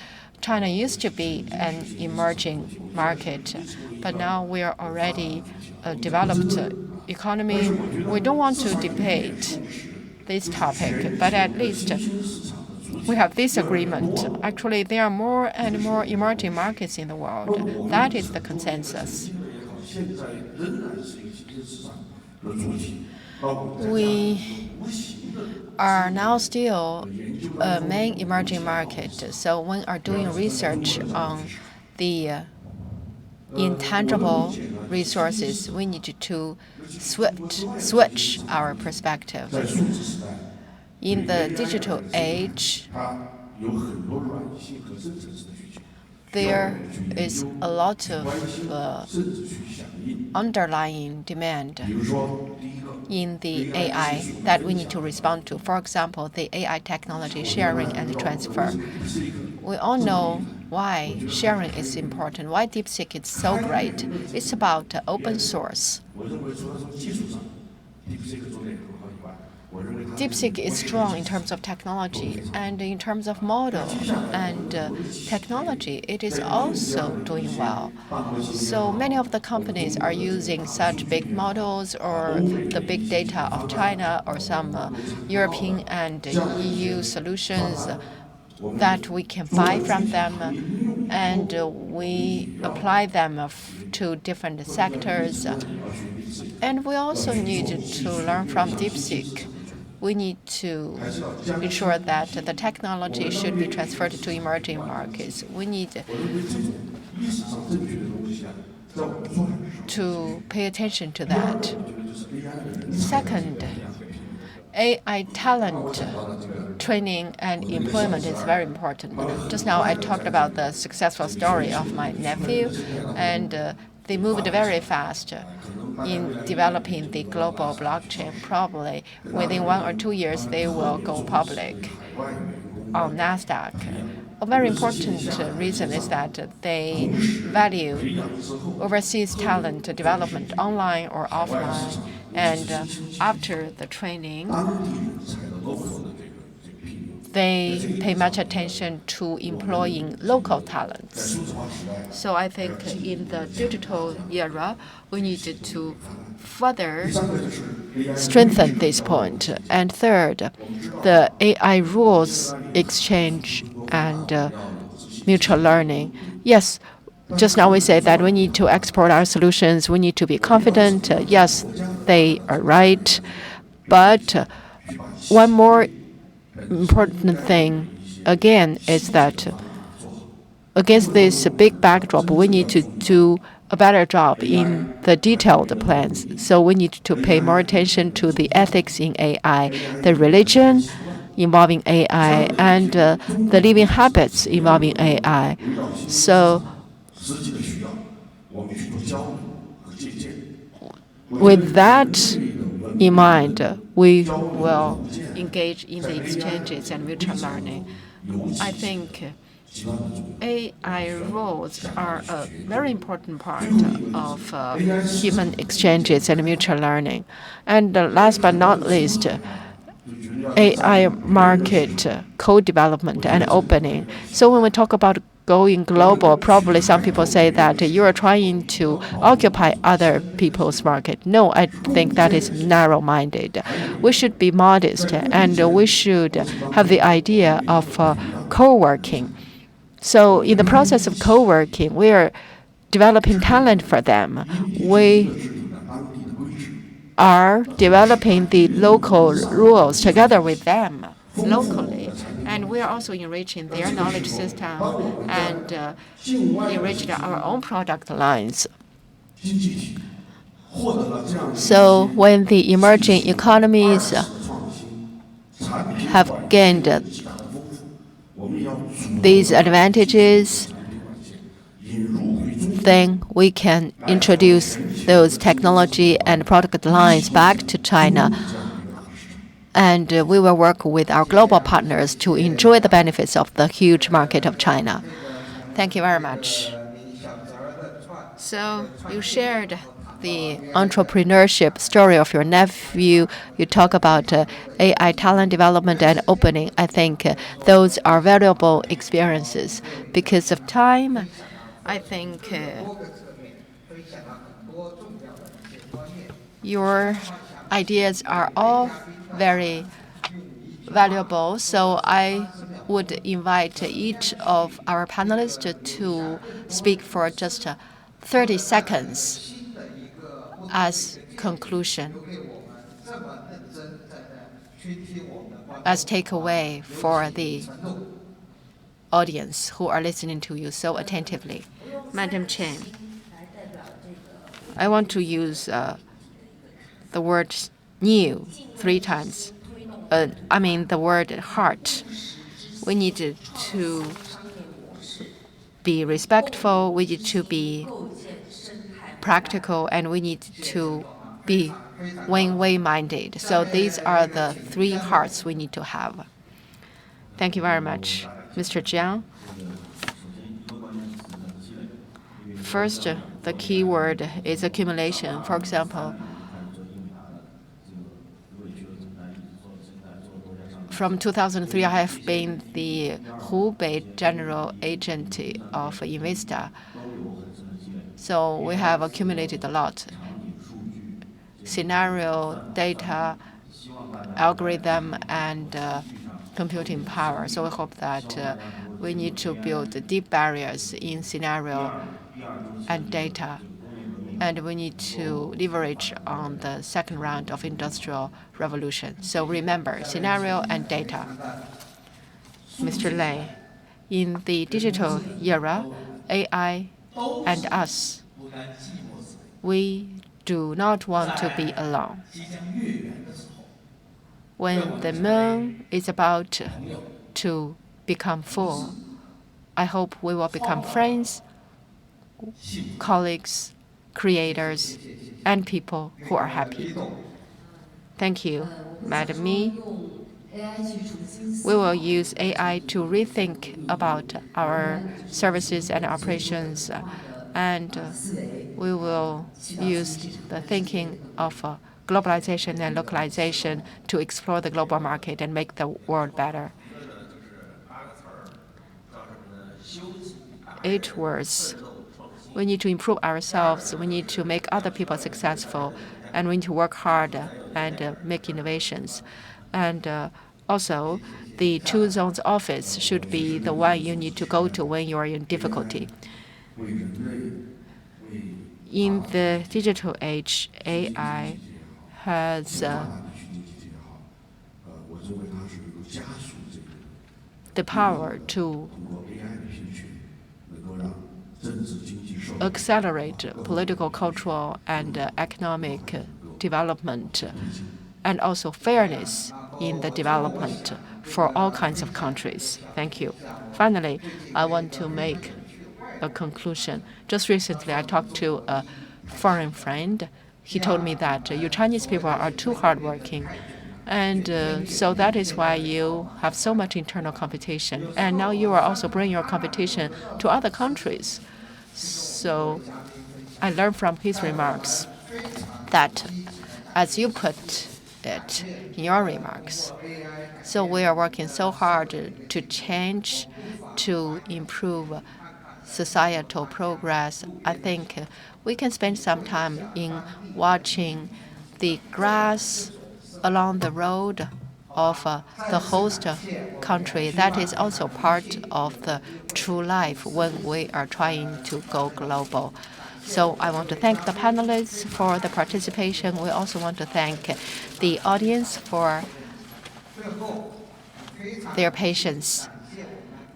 China used to be an emerging market, but now we are already a developed economy. We don't want to debate this topic, but at least we have this agreement. Actually, there are more and more emerging markets in the world. That is the consensus. We are now still a main emerging market. So when we are doing research on the intangible resources, we need to switch our perspective. In the digital age, there is a lot of underlying demand in the AI that we need to respond to. For example, the AI technology sharing and transfer. We all know why sharing is important, why DeepSeek is so great. It's about open source. DeepSeek is strong in terms of technology, and in terms of model and technology, it is also doing well. So many of the companies are using such big models or the big data of China or some European and EU solutions that we can buy from them, and we apply them to different sectors. And we also need to learn from DeepSeek. We need to ensure that the technology should be transferred to emerging markets. We need to pay attention to that. Second, AI talent training and employment is very important. Just now I talked about the successful story of my nephew, and they moved very fast in developing the global blockchain. Probably within 1 or 2 years, they will go public. on NASDAQ. A very important reason is that they value overseas talent development online or offline, and after the training, they pay much attention to employing local talents. So I think in the digital era, we need to further strengthen this point. And third, the AI rules exchange and mutual learning. Yes, just now we said that we need to export our solutions. We need to be confident. Yes, they are right. But one more important thing, again, is that against this big backdrop, we need to do a better job in the detailed plans. So we need to pay more attention to the ethics in AI, the religion involving AI, and the living habits involving AI. So with that in mind, we will engage in the exchanges and mutual learning. I think AI roles are a very important part of human exchanges and mutual learning. And last but not least, AI market co-development and opening. So when we talk about going global, probably some people say that you are trying to occupy other people's market. No, I think that is narrow-minded. We should be modest, and we should have the idea of co-working. So in the process of co-working, we are developing talent for them. We are developing the local rules together with them locally. And we are also enriching their knowledge system and enriching our own product lines. So when the emerging economies have gained these advantages, then we can introduce those technology and product lines back to China. And we will work with our global partners to enjoy the benefits of the huge market of China. Thank you very much. So you shared the entrepreneurship story of your nephew. You talk about AI talent development and opening. I think those are valuable experiences. Because of time, I think your ideas are all very valuable. So I would invite each of our panelists to speak for just 30 seconds as conclusion, as takeaway for the audience who are listening to you so attentively. Madam Chen, I want to use the word new 3 times. I mean the word heart. We need to be respectful, we need to be practical, and we need to be win-win minded. So these are the 3 hearts we need to have. Thank you very much. Mr. Jiang. First, the key word is accumulation. For example, from 2003, I have been the Hubei General Agent of Invista. So we have accumulated a lot. Scenario, data, algorithm, and computing power. So we hope that we need to build deep barriers in scenario and data. And we need to leverage on the second round of industrial revolution. So remember, scenario and data. Mr. Lei, in the digital era, AI and us, we do not want to be alone. When the moon is about to become full, I hope we will become friends, colleagues, creators, and people who are happy. Thank you, Madam Mi. We will use AI to rethink about our services and operations, and we will use the thinking of globalization and localization to explore the global market and make the world better. 8 words. We need to improve ourselves. We need to make other people successful, and we need to work hard and make innovations. And also, the two zones office should be the one you need to go to when you are in difficulty. In the digital age, AI has the power to accelerate political, cultural, and economic development, and also fairness in the development for all kinds of countries. Thank you. Finally, I want to make a conclusion. Just recently, I talked to a foreign friend. He told me that you Chinese people are too hardworking. And so that is why you have so much internal competition. And now you are also bringing your competition to other countries. So I learned from his remarks that, as you put it in your remarks, so we are working so hard to change, to improve societal progress. I think we can spend some time in watching the grass along the road of the host country. That is also part of the true life when we are trying to go global. So I want to thank the panelists for the participation. We also want to thank the audience for their patience.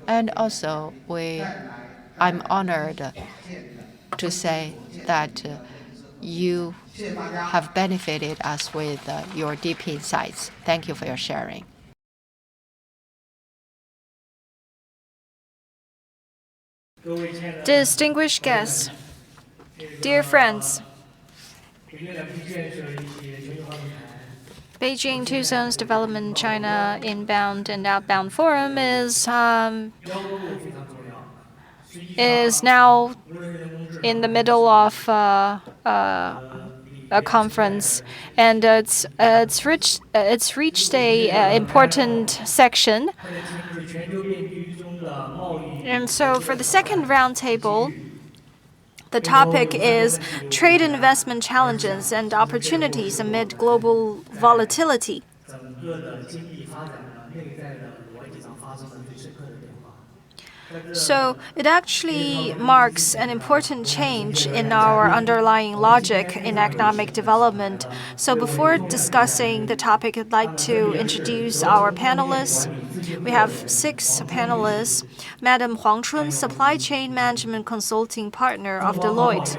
And also, I'm honored to say that you have benefited us with your deep insights. Thank you for your sharing. Distinguished guests, dear friends, Beijing Two Zones Development China Inbound and Outbound Forum is now in the middle of a conference, and it's reached a important section. And so for the second roundtable, the topic is trade and investment challenges and opportunities amid global volatility. So it actually marks an important change in our underlying logic in economic development. So before discussing the topic, I'd like to introduce our panelists. We have 6 panelists. Madam Huang Chun, Supply Chain Management Consulting Partner of Deloitte.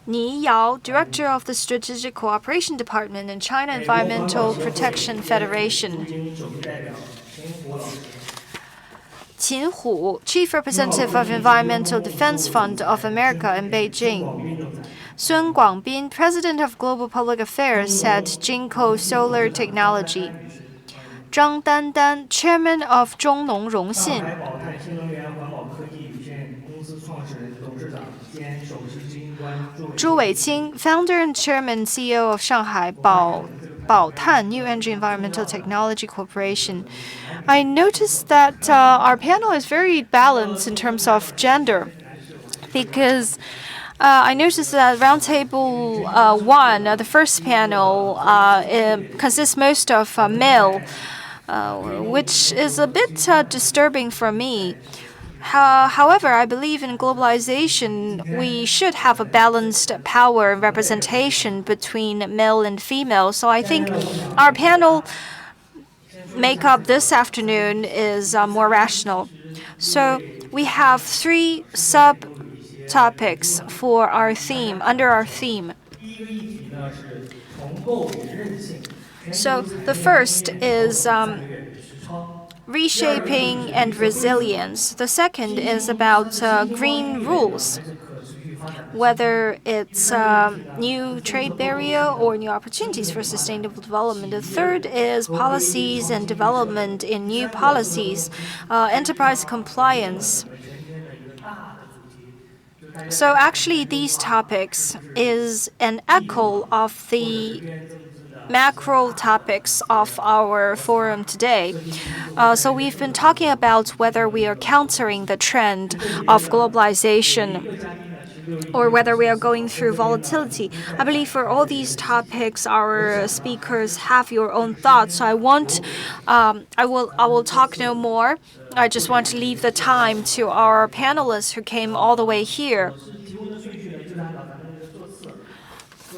Ni Yao, Director of the Strategic Cooperation Department in China Environmental Protection Federation. Qin Hu, Chief Representative of Environmental Defense Fund of America in Beijing. Sun Guangbin, President of Global Public Affairs at Jinko Solar Technology. Zhang Dandan, Chairman of Zhongnong Rongxin. Zhu Weiqing, Founder and Chairman CEO of Shanghai Baotan New Energy Environmental Technology Corporation. I noticed that our panel is very balanced in terms of gender, because I noticed that Roundtable 1, the first panel, consists most of male, which is a bit disturbing for me. However, I believe in globalization, we should have a balanced power and representation between male and female. So I think our panel makeup this afternoon is more rational. So we have 3 subtopics for our theme, under our theme. So the first is reshaping and resilience. The second is about green rules. whether it's new trade barrier or new opportunities for sustainable development. The third is policies and development in new policies, enterprise compliance. So actually, these topics is an echo of the macro topics of our forum today. So we've been talking about whether we are countering the trend of globalization or whether we are going through volatility. I believe for all these topics, our speakers have your own thoughts. So I will talk no more. I just want to leave the time to our panelists who came all the way here.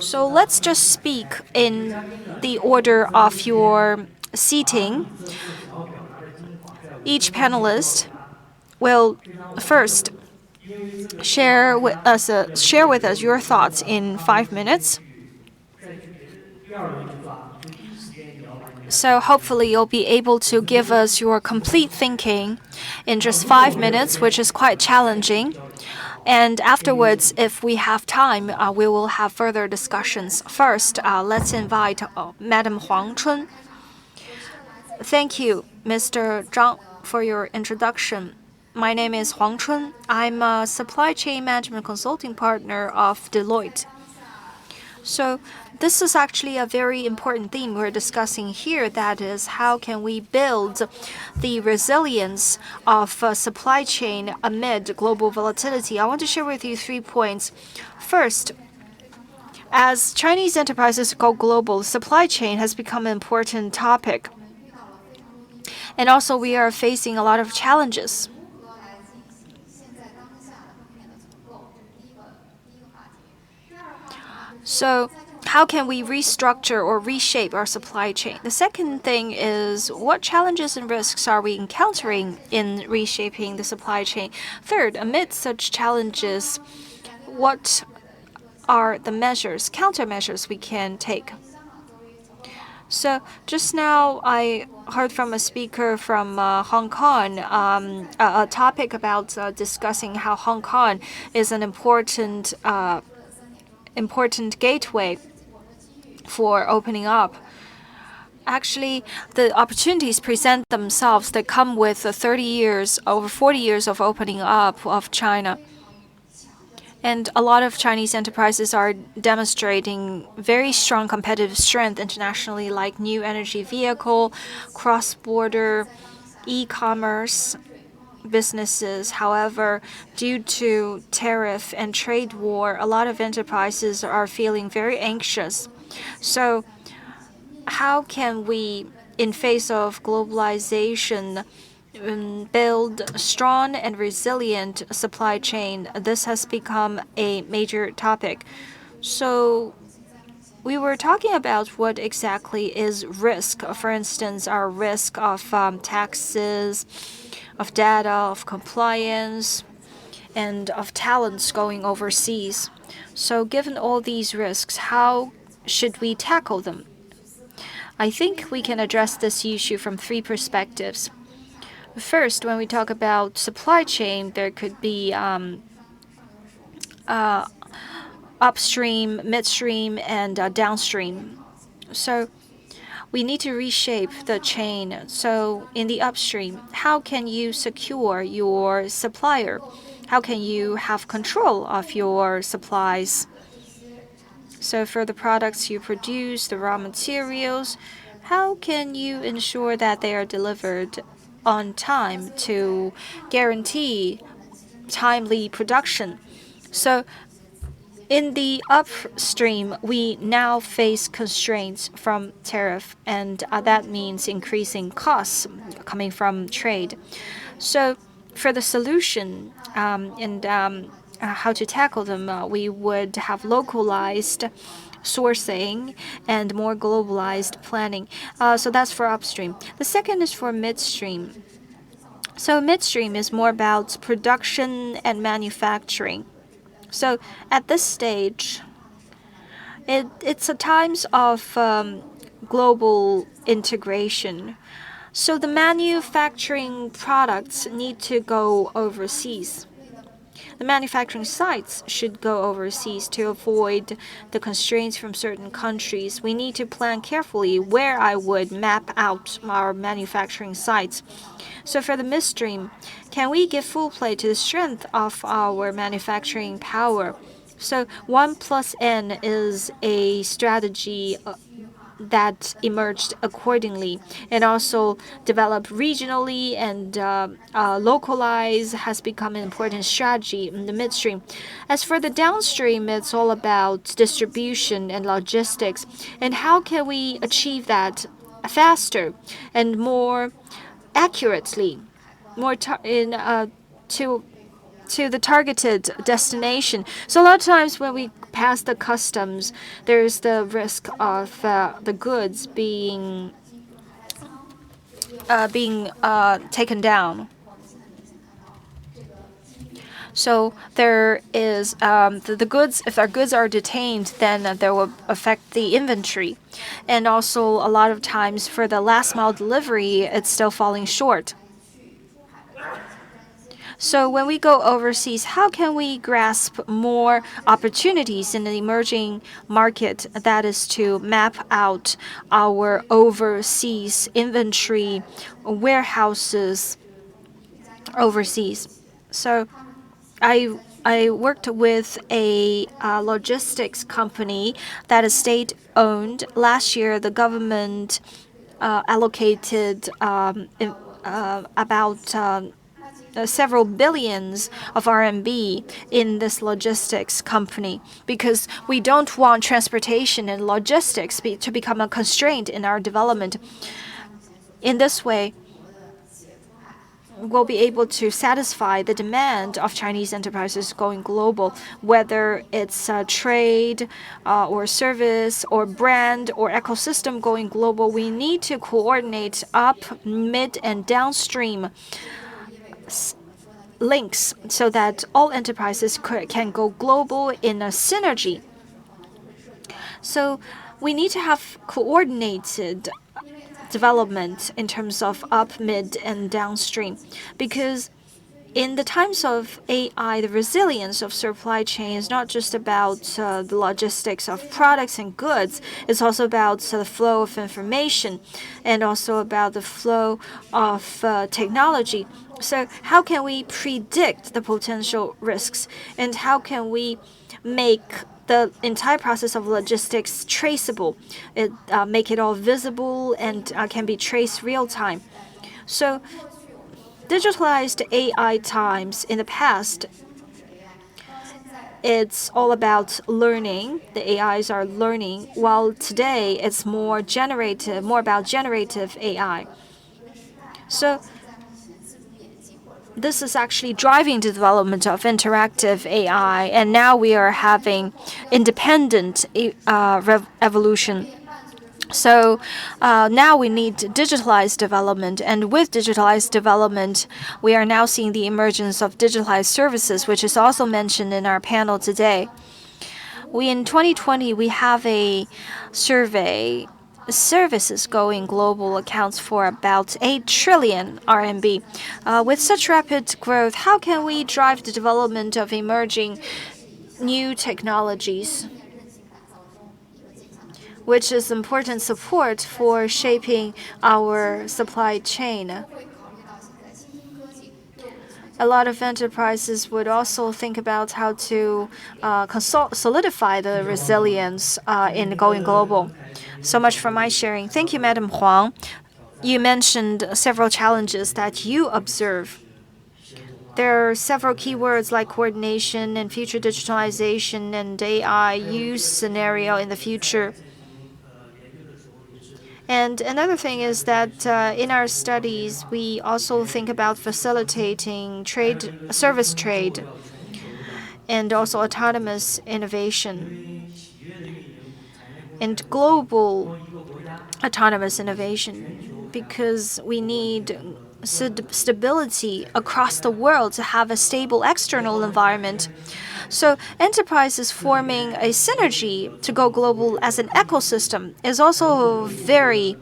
So let's just speak in the order of your seating. Each panelist will first share with us your thoughts in 5 minutes. So hopefully you'll be able to give us your complete thinking in just 5 minutes, which is quite challenging. And afterwards, if we have time, we will have further discussions. First, let's invite Madam Huang Chun. Thank you, Mr. Zhang, for your introduction. My name is Huang Chun. I'm a supply chain management consulting partner of Deloitte. So this is actually a very important theme we're discussing here. That is, how can we build the resilience of supply chain amid global volatility? I want to share with you 3 points. First, as Chinese enterprises go global, supply chain has become an important topic. And also, we are facing a lot of challenges. So how can we restructure or reshape our supply chain? The second thing is, what challenges and risks are we encountering in reshaping the supply chain? Third, amid such challenges, what are the countermeasures we can take? So just now, I heard from a speaker from Hong Kong, a topic about discussing how Hong Kong is an important gateway for opening up. Actually, the opportunities present themselves that come with over 40 years of opening up of China. And a lot of Chinese enterprises are demonstrating very strong competitive strength internationally, like new energy vehicle, cross-border, e-commerce businesses. However, due to tariff and trade war, a lot of enterprises are feeling very anxious. So how can we, in face of globalization, build a strong and resilient supply chain? This has become a major topic. So we were talking about what exactly is risk. For instance, our risk of taxes, of data, of compliance, and of talents going overseas. So given all these risks, how should we tackle them? I think we can address this issue from 3 perspectives. First, when we talk about supply chain, there could be upstream, midstream, and downstream. So we need to reshape the chain. So in the upstream, how can you secure your supplier? How can you have control of your supplies? So for the products you produce, the raw materials, how can you ensure that they are delivered on time to guarantee timely production? So in the upstream, we now face constraints from tariff, and that means increasing costs coming from trade. So for the solution and how to tackle them, we would have localized sourcing and more globalized planning. So that's for upstream. The second is for midstream. So midstream is more about production and manufacturing. So at this stage, it's a times of global integration. So the manufacturing products need to go overseas. The manufacturing sites should go overseas to avoid the constraints from certain countries. We need to plan carefully where I would map out our manufacturing sites. So for the midstream, can we give full play to the strength of our manufacturing power? So 1+N is a strategy that emerged accordingly and also developed regionally and localized has become an important strategy in the midstream. As for the downstream, it's all about distribution and logistics. And how can we achieve that faster and more accurately, more to the targeted destination. So a lot of times when we pass the customs, there's the risk of the goods being taken down. So there is the goods. If our goods are detained, then that will affect the inventory, and also a lot of times for the last mile delivery, it's still falling short. So when we go overseas, how can we grasp more opportunities in the emerging market? That is to map out our overseas inventory warehouses overseas. So I worked with a logistics company that is state-owned. Last year, the government allocated about several billions of RMB in this logistics company because we don't want transportation and logistics to become a constraint in our development. In this way, we'll be able to satisfy the demand of Chinese enterprises going global, whether it's trade or service or brand or ecosystem going global. We need to coordinate up, mid, and downstream links so that all enterprises can go global in a synergy. So we need to have coordinated development in terms of up, mid, and downstream because in the times of AI, the resilience of supply chain is not just about the logistics of products and goods. It's also about the flow of information and also about the flow of technology. So how can we predict the potential risks and how can we make the entire process of logistics traceable, make it all visible and can be traced real time? So digitalized AI times in the past, it's all about learning. The AIs are learning, while today it's more about generative AI. So this is actually driving the development of interactive AI, and now we are having independent evolution. So now we need digitalized development, and with digitalized development, we are now seeing the emergence of digitalized services, which is also mentioned in our panel today. In 2020, we have a survey. Services going global accounts for about 8 trillion RMB. With such rapid growth, how can we drive the development of emerging new technologies, which is important support for shaping our supply chain? A lot of enterprises would also think about how to solidify the resilience in going global. So much for my sharing. Thank you, Madam Huang. You mentioned several challenges that you observe. There are several keywords like coordination and future digitalization and AI use scenario in the future. And another thing is that in our studies, we also think about facilitating service trade, and also autonomous innovation and global autonomous innovation, because we need stability across the world to have a stable external environment. So enterprises forming a synergy to go global as an ecosystem is also very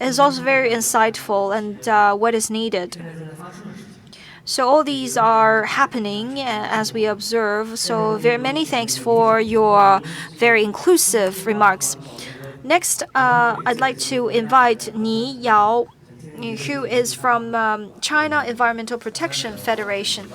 insightful and what is needed. So all these are happening as we observe. So very many thanks for your very inclusive remarks. Next, I'd like to invite Ni Yao, who is from China Environmental Protection Federation.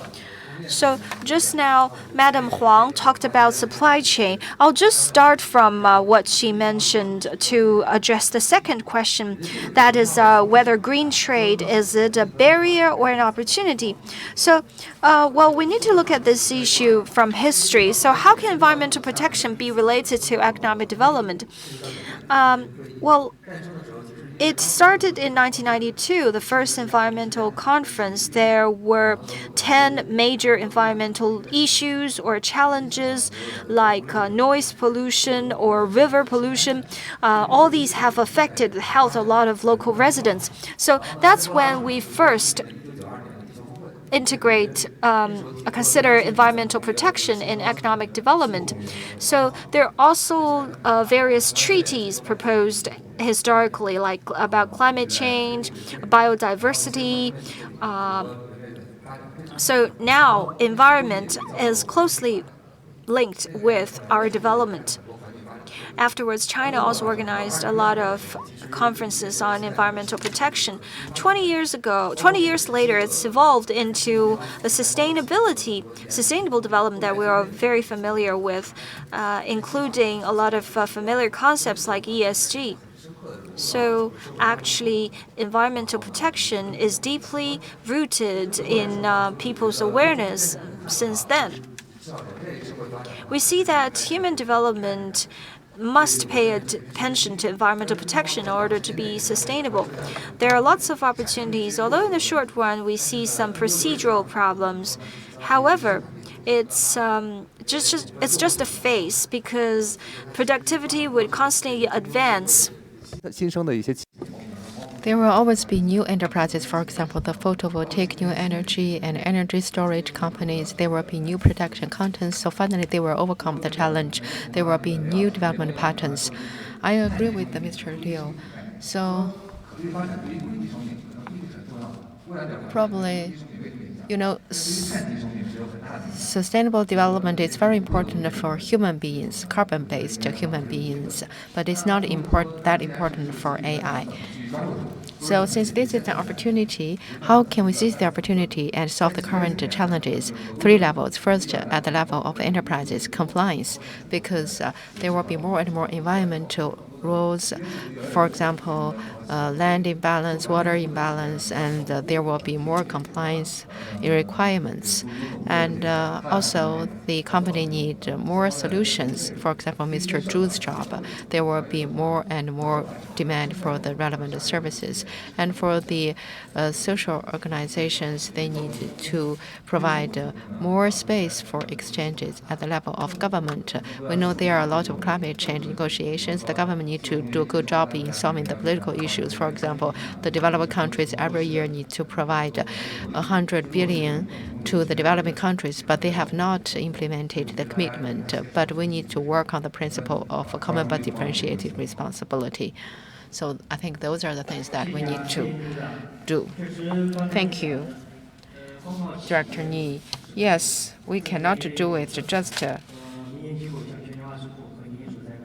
So just now, Madam Huang talked about supply chain. I'll just start from what she mentioned to address the second question. That is whether green trade, is it a barrier or an opportunity? So, well, we need to look at this issue from history. So how can environmental protection be related to economic development? Well, it started in 1992, the first environmental conference. There were 10 major environmental issues or challenges like noise pollution or river pollution. All these have affected the health of a lot of local residents. So that's when we first consider environmental protection in economic development. So there are also various treaties proposed historically, like about climate change, biodiversity. So now environment is closely linked with our development. Afterwards, China also organized a lot of conferences on environmental protection. 20 years later, it's evolved into the sustainable development that we are very familiar with, including a lot of familiar concepts like ESG. So actually, environmental protection is deeply rooted in people's awareness since then. We see that human development must pay attention to environmental protection in order to be sustainable. There are lots of opportunities, although in the short run we see some procedural problems. However, it's just a phase because productivity would constantly advance. There will always be new enterprises, for example, the photovoltaic new energy and energy storage companies. There will be new production contents. So finally, they will overcome the challenge. There will be new development patterns. I agree with Mr. Liu. So probably, sustainable development is very important for human beings, carbon-based human beings, but it's not that important for AI. So since this is an opportunity, how can we seize the opportunity and solve the current challenges? 3 levels. First, at the level of enterprises, compliance, because there will be more and more environmental rules, for example, land imbalance, water imbalance, and there will be more compliance requirements. And also, the company need more solutions. For example, Mr. Zhu's job, there will be more and more demand for the relevant services. And for the social organizations, they need to provide more space for exchanges at the level of government. We know there are a lot of climate change negotiations. The government need to do a good job in solving the political issues. For example, the developed countries every year need to provide 100 billion to the developing countries, but they have not implemented the commitment. But we need to work on the principle of a common but differentiated responsibility. So I think those are the things that we need to do. Thank you, Director Ni. Yes, we cannot do it just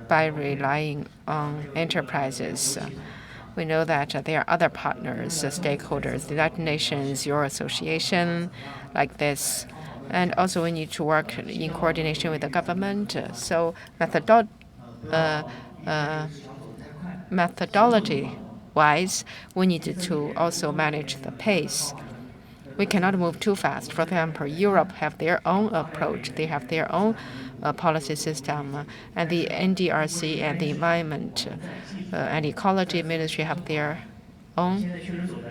by relying on enterprises. We know that there are other partners, stakeholders, the United Nations, your association, like this. And also we need to work in coordination with the government. So methodology-wise, we need to also manage the pace. We cannot move too fast. For example, Europe have their own approach. They have their own policy system, and the NDRC and the Environment and Ecology Ministry have their own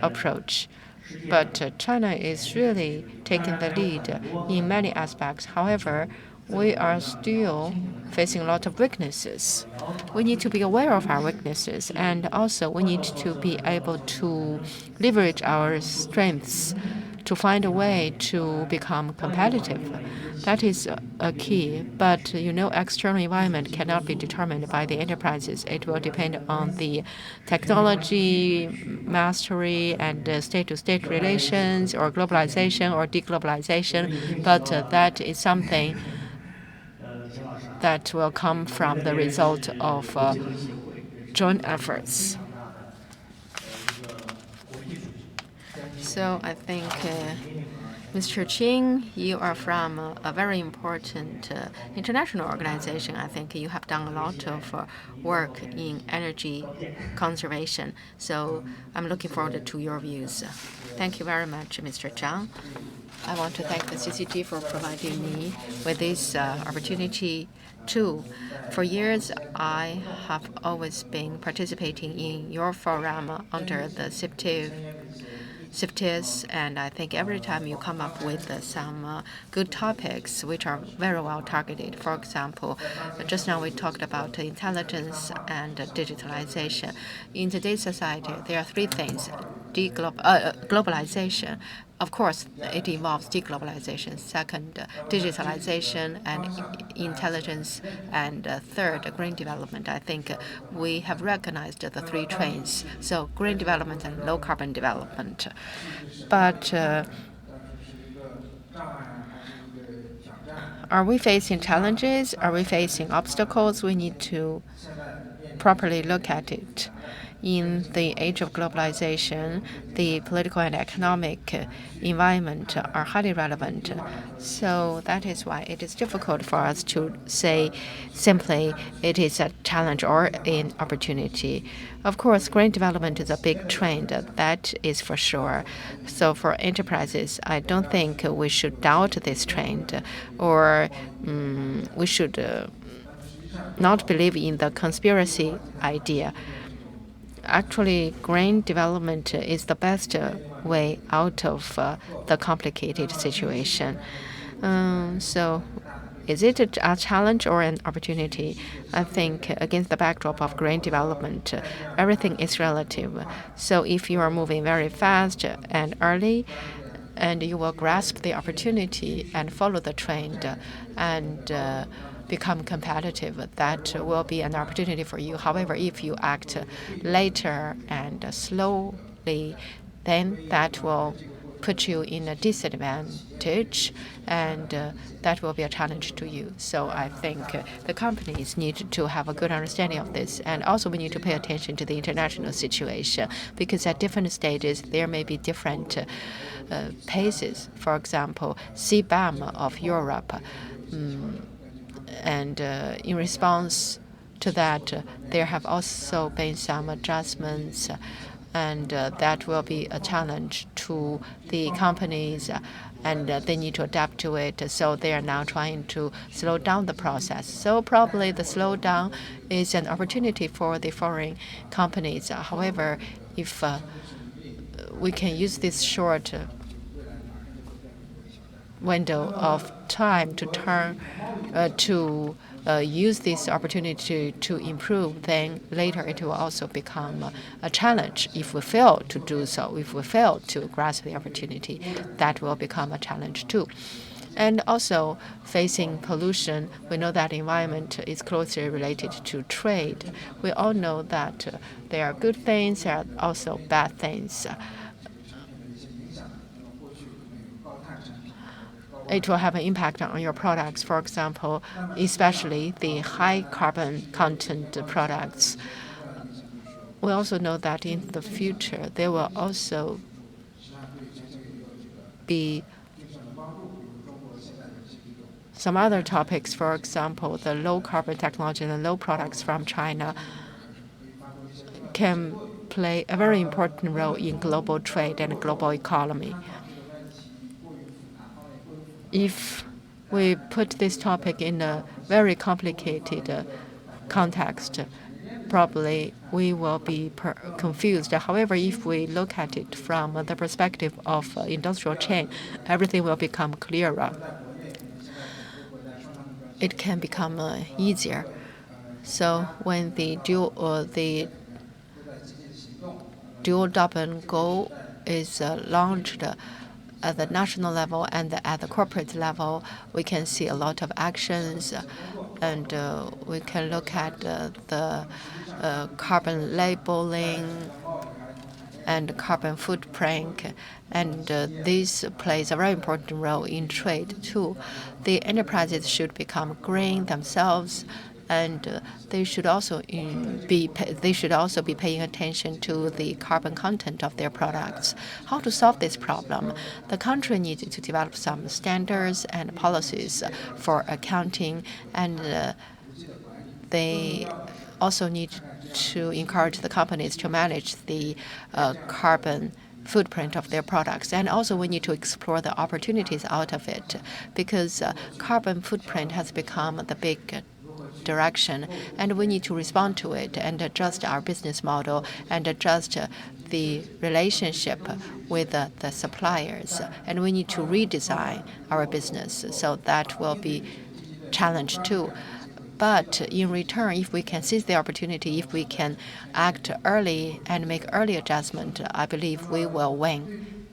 approach. But China is really taking the lead in many aspects. However, we are still facing a lot of weaknesses. We need to be aware of our weaknesses, and also we need to be able to leverage our strengths to find a way to become competitive. That is a key. But external environment cannot be determined by the enterprises. It will depend on the technology mastery and state-to-state relations, or globalization or deglobalization. But that is something that will come from the result of joint efforts. So I think, Mr. Qing, you are from a very important international organization. I think you have done a lot of work in energy conservation. So I'm looking forward to your views. Thank you very much, Mr. Zhang. I want to thank the CCG for providing me with this opportunity too. For years, I have always been participating in your forum under the CIFTIS, and I think every time you come up with some good topics which are very well targeted. For example, just now we talked about intelligence and digitalization. In today's society, there are three things. Globalization. Of course, it involves deglobalization. Second, digitalization and intelligence. And third, green development. I think we have recognized the three trends. So green development and low carbon development. But are we facing challenges? Are we facing obstacles? We need to properly look at it. In the age of globalization, the political and economic environment are highly relevant. So that is why it is difficult for us to say simply it is a challenge or an opportunity. Of course, green development is a big trend, that is for sure. So for enterprises, I don't think we should doubt this trend, or we should not believe in the conspiracy idea. Actually, green development is the best way out of the complicated situation. So is it a challenge or an opportunity? I think against the backdrop of green development, everything is relative. So if you are moving very fast and early, and you will grasp the opportunity and follow the trend and become competitive, that will be an opportunity for you. However, if you act later and slowly, then that will put you in a disadvantage, and that will be a challenge to you. So I think the companies need to have a good understanding of this, and also we need to pay attention to the international situation, because at different stages there may be different paces. For example, CBAM of Europe, and in response to that, there have also been some adjustments, and that will be a challenge to the companies, and they need to adapt to it. So they are now trying to slow down the process. So probably the slowdown is an opportunity for the foreign companies. However, if we can use this short window of time to turn to use this opportunity to improve, then later it will also become a challenge. If we fail to do so, if we fail to grasp the opportunity, that will become a challenge too. And also, facing pollution, we know that environment is closely related to trade. We all know that there are good things, there are also bad things. It will have an impact on your products. For example, especially the high carbon content products. We also know that in the future, there will also be some other topics. For example, the low carbon technology and low products from China can play a very important role in global trade and global economy. If we put this topic in a very complicated context, probably we will be confused. However, if we look at it from the perspective of industrial chain, everything will become clearer. It can become easier. So when the dual Durban goal is launched, at the national level and at the corporate level, we can see a lot of actions, and we can look at the carbon labeling and carbon footprint, and this plays a very important role in trade too. The enterprises should become green themselves, and they should also be paying attention to the carbon content of their products. How to solve this problem? The country needs to develop some standards and policies for accounting, and they also need to encourage the companies to manage the carbon footprint of their products. And also we need to explore the opportunities out of it, because carbon footprint has become the big direction, and we need to respond to it and adjust our business model and adjust the relationship with the suppliers. And we need to redesign our business, so that will be challenged too. But in return, if we can seize the opportunity, if we can act early and make early adjustment, I believe we will win.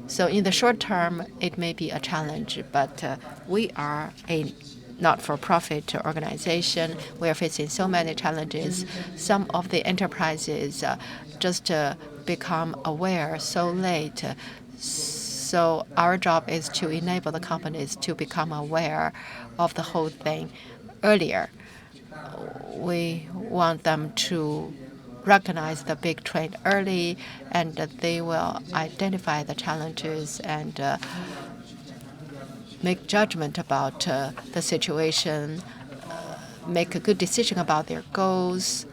So in the short term, it may be a challenge, but we are a not-for-profit organization. We are facing so many challenges. Some of the enterprises just become aware so late. So our job is to enable the companies to become aware of the whole thing earlier. We want them to recognize the big trend early, and they will identify the challenges and make judgment about the situation, make a good decision about their goals,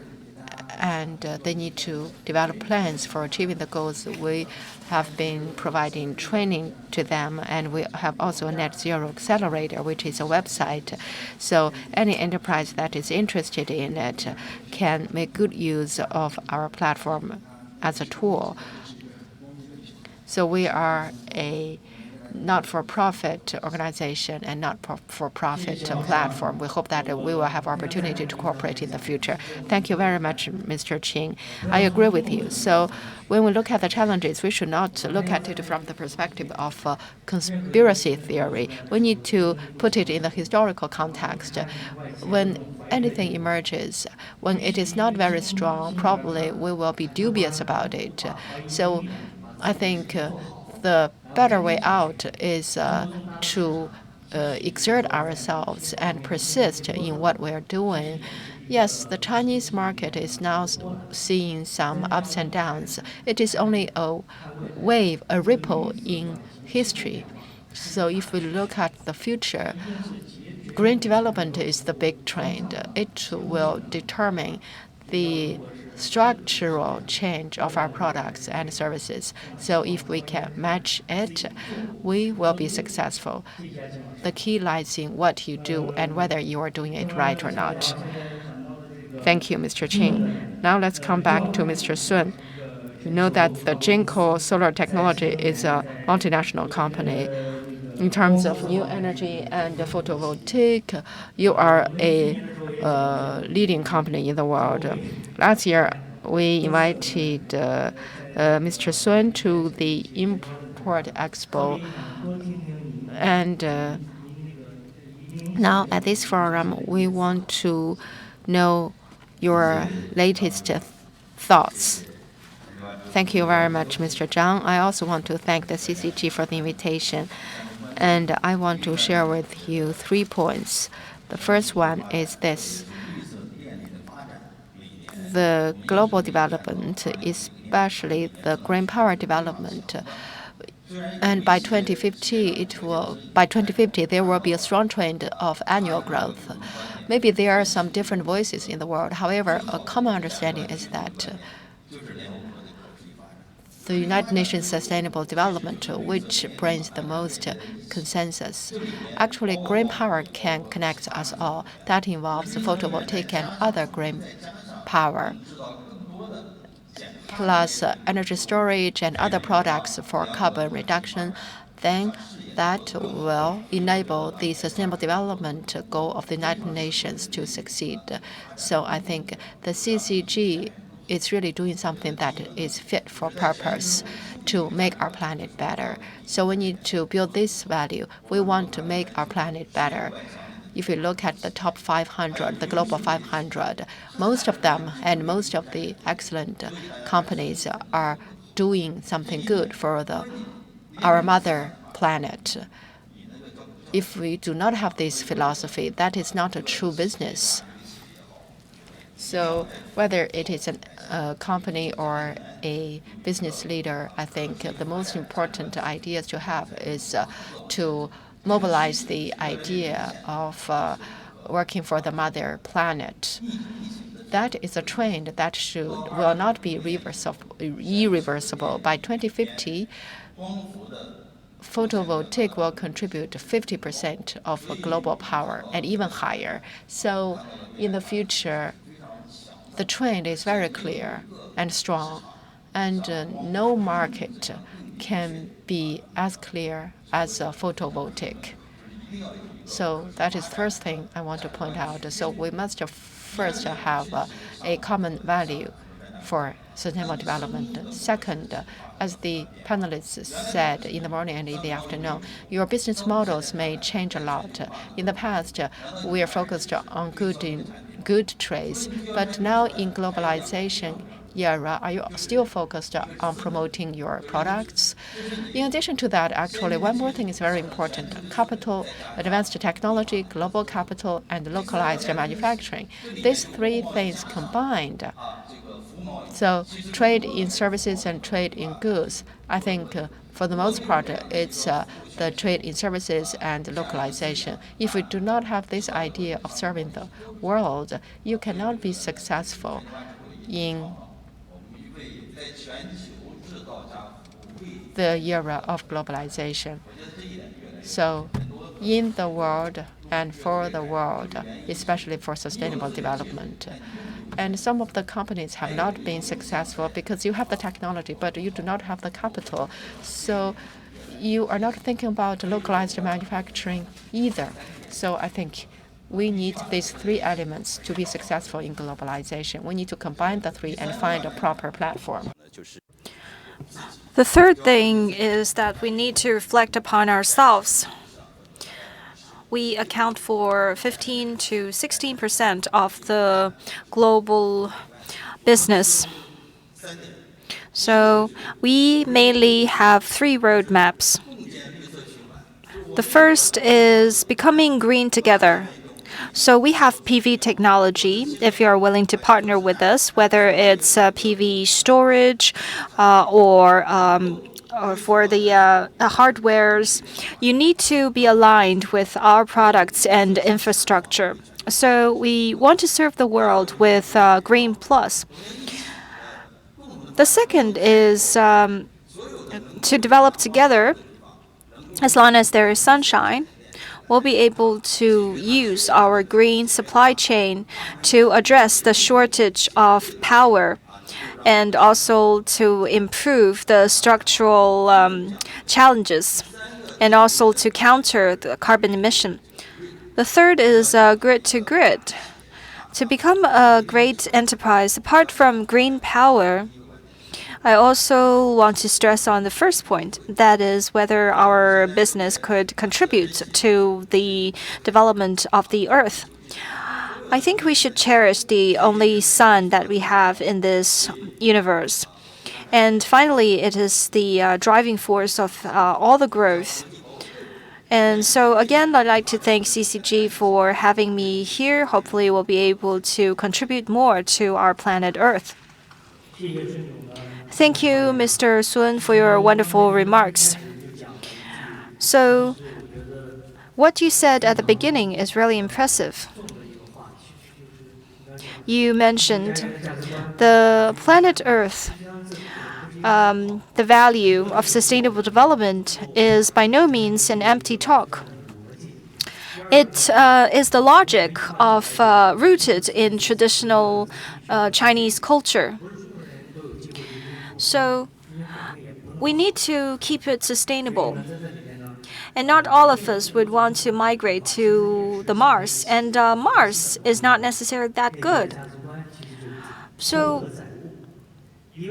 and they need to develop plans for achieving the goals. We have been providing training to them, and we have also a Net Zero Accelerator, which is a website. So any enterprise that is interested in it can make good use of our platform as a tool. So we are a not-for-profit organization and not-for-profit platform. We hope that we will have opportunity to cooperate in the future. Thank you very much, Mr. Qing. I agree with you. So when we look at the challenges, we should not look at it from the perspective of conspiracy theory. We need to put it in the historical context. When anything emerges, when it is not very strong, probably we will be dubious about it. So I think the better way out is to exert ourselves and persist in what we are doing. Yes, the Chinese market is now seeing some ups and downs. It is only a wave, a ripple in history. So if we look at the future, green development is the big trend. It will determine the structural change of our products and services. So if we can match it, we will be successful. The key lies in what you do and whether you are doing it right or not. Thank you, Mr. Qing. Now let's come back to Mr. Sun. You know that the Jinko Solar Technology is a multinational company. In terms of new energy and photovoltaic, you are a leading company in the world. Last year, we invited Mr. Sun to the Import Expo, and now at this forum, we want to know your latest thoughts. Thank you very much, Mr. Zhang. I also want to thank the CCG for the invitation. And I want to share with you 3 points. The first one is this. The global development, especially the green power development, and by 2050, there will be a strong trend of annual growth. Maybe there are some different voices in the world. However, a common understanding is that the United Nations Sustainable Development, which brings the most consensus. Actually, green power can connect us all. That involves photovoltaic and other green power, plus energy storage and other products for carbon reduction. Then that will enable the sustainable development goal of the United Nations to succeed. So I think the CCG it's really doing something that is fit for purpose to make our planet better. So we need to build this value. We want to make our planet better. If you look at the top 500, the global 500, most of them and most of the excellent companies are doing something good for our mother planet. If we do not have this philosophy, that is not a true business. So whether it is a company or a business leader, I think the most important ideas to have is to mobilize the idea of working for the mother planet. That is a trend that will not be irreversible. By 2050, photovoltaic will contribute 50% of global power and even higher. So in the future, the trend is very clear and strong, and no market can be as clear as photovoltaic. So that is the first thing I want to point out. So we must first have a common value for sustainable development. Second, as the panelists said in the morning and in the afternoon, your business models may change a lot. In the past, we are focused on good trades, but now in globalization era, are you still focused on promoting your products? In addition to that, actually, one more thing is very important: capital, advanced technology, global capital, and localized manufacturing. These three things combined. So trade in services and trade in goods, I think for the most part, it's the trade in services and localization. If we do not have this idea of serving the world, you cannot be successful in the era of globalization. So in the world and for the world, especially for sustainable development. And some of the companies have not been successful because you have the technology, but you do not have the capital. So you are not thinking about localized manufacturing either. So I think we need these three elements to be successful in globalization. We need to combine the three and find a proper platform. The third thing is that we need to reflect upon ourselves. We account for 15 to 16% of the global business. So we mainly have three roadmaps. The first is becoming green together. So we have PV technology. If you are willing to partner with us, whether it's PV storage or for the hardwares, you need to be aligned with our products and infrastructure. So we want to serve the world with Green Plus. The second is to develop together. As long as there is sunshine, we'll be able to use our green supply chain to address the shortage of power and also to improve the structural challenges and also to counter the carbon emission. The third is grid to grid. To become a great enterprise, apart from green power, I also want to stress on the first point, that is whether our business could contribute to the development of the earth. I think we should cherish the only sun that we have in this universe. And finally, it is the driving force of all the growth. And so again, I'd like to thank CCG for having me here. Hopefully, we'll be able to contribute more to our planet Earth. Thank you, Mr. Sun, for your wonderful remarks. So, what you said at the beginning is really impressive. You mentioned the planet Earth. The value of sustainable development is by no means an empty talk. It is the logic of rooted in traditional Chinese culture. So we need to keep it sustainable. And not all of us would want to migrate to the Mars. And Mars is not necessarily that good. So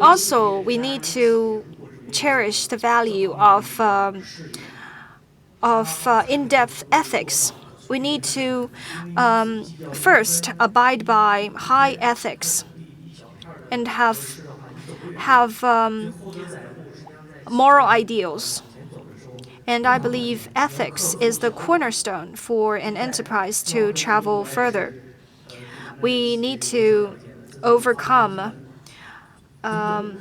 Also, we need to cherish the value of in-depth ethics. We need to first abide by high ethics and have moral ideals. And I believe ethics is the cornerstone for an enterprise to travel further. We need to overcome some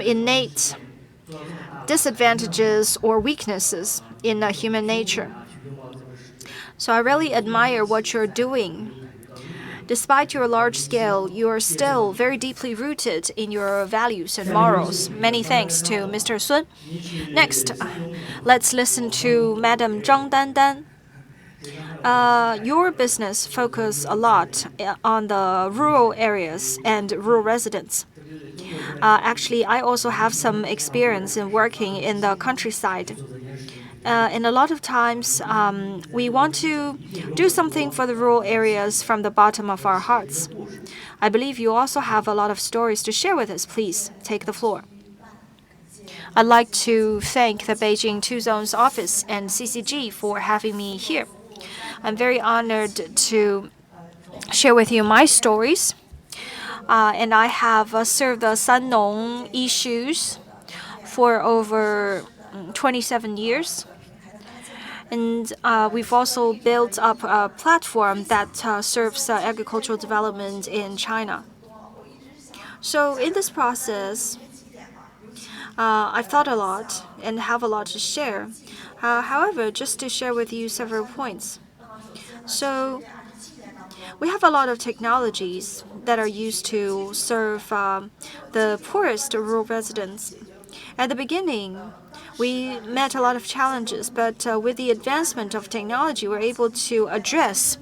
innate disadvantages or weaknesses in human nature. So I really admire what you're doing. Despite your large scale, you are still very deeply rooted in your values and morals. Many thanks to Mr. Sun. Next, let's listen to Madam Zhang Dandan. Your business focus a lot on the rural areas and rural residents. Actually, I also have some experience in working in the countryside. And a lot of times, we want to do something for the rural areas from the bottom of our hearts. I believe you also have a lot of stories to share with us. Please take the floor. I'd like to thank the Beijing Two Zones office and CCG for having me here. I'm very honored to share with you my stories. And I have served the Sannong issues for over 27 years. And we've also built up a platform that serves agricultural development in China. So in this process, I've thought a lot and have a lot to share. However, just to share with you several points. So we have a lot of technologies that are used to serve the poorest rural residents. At the beginning, we met a lot of challenges, but with the advancement of technology, we're able to address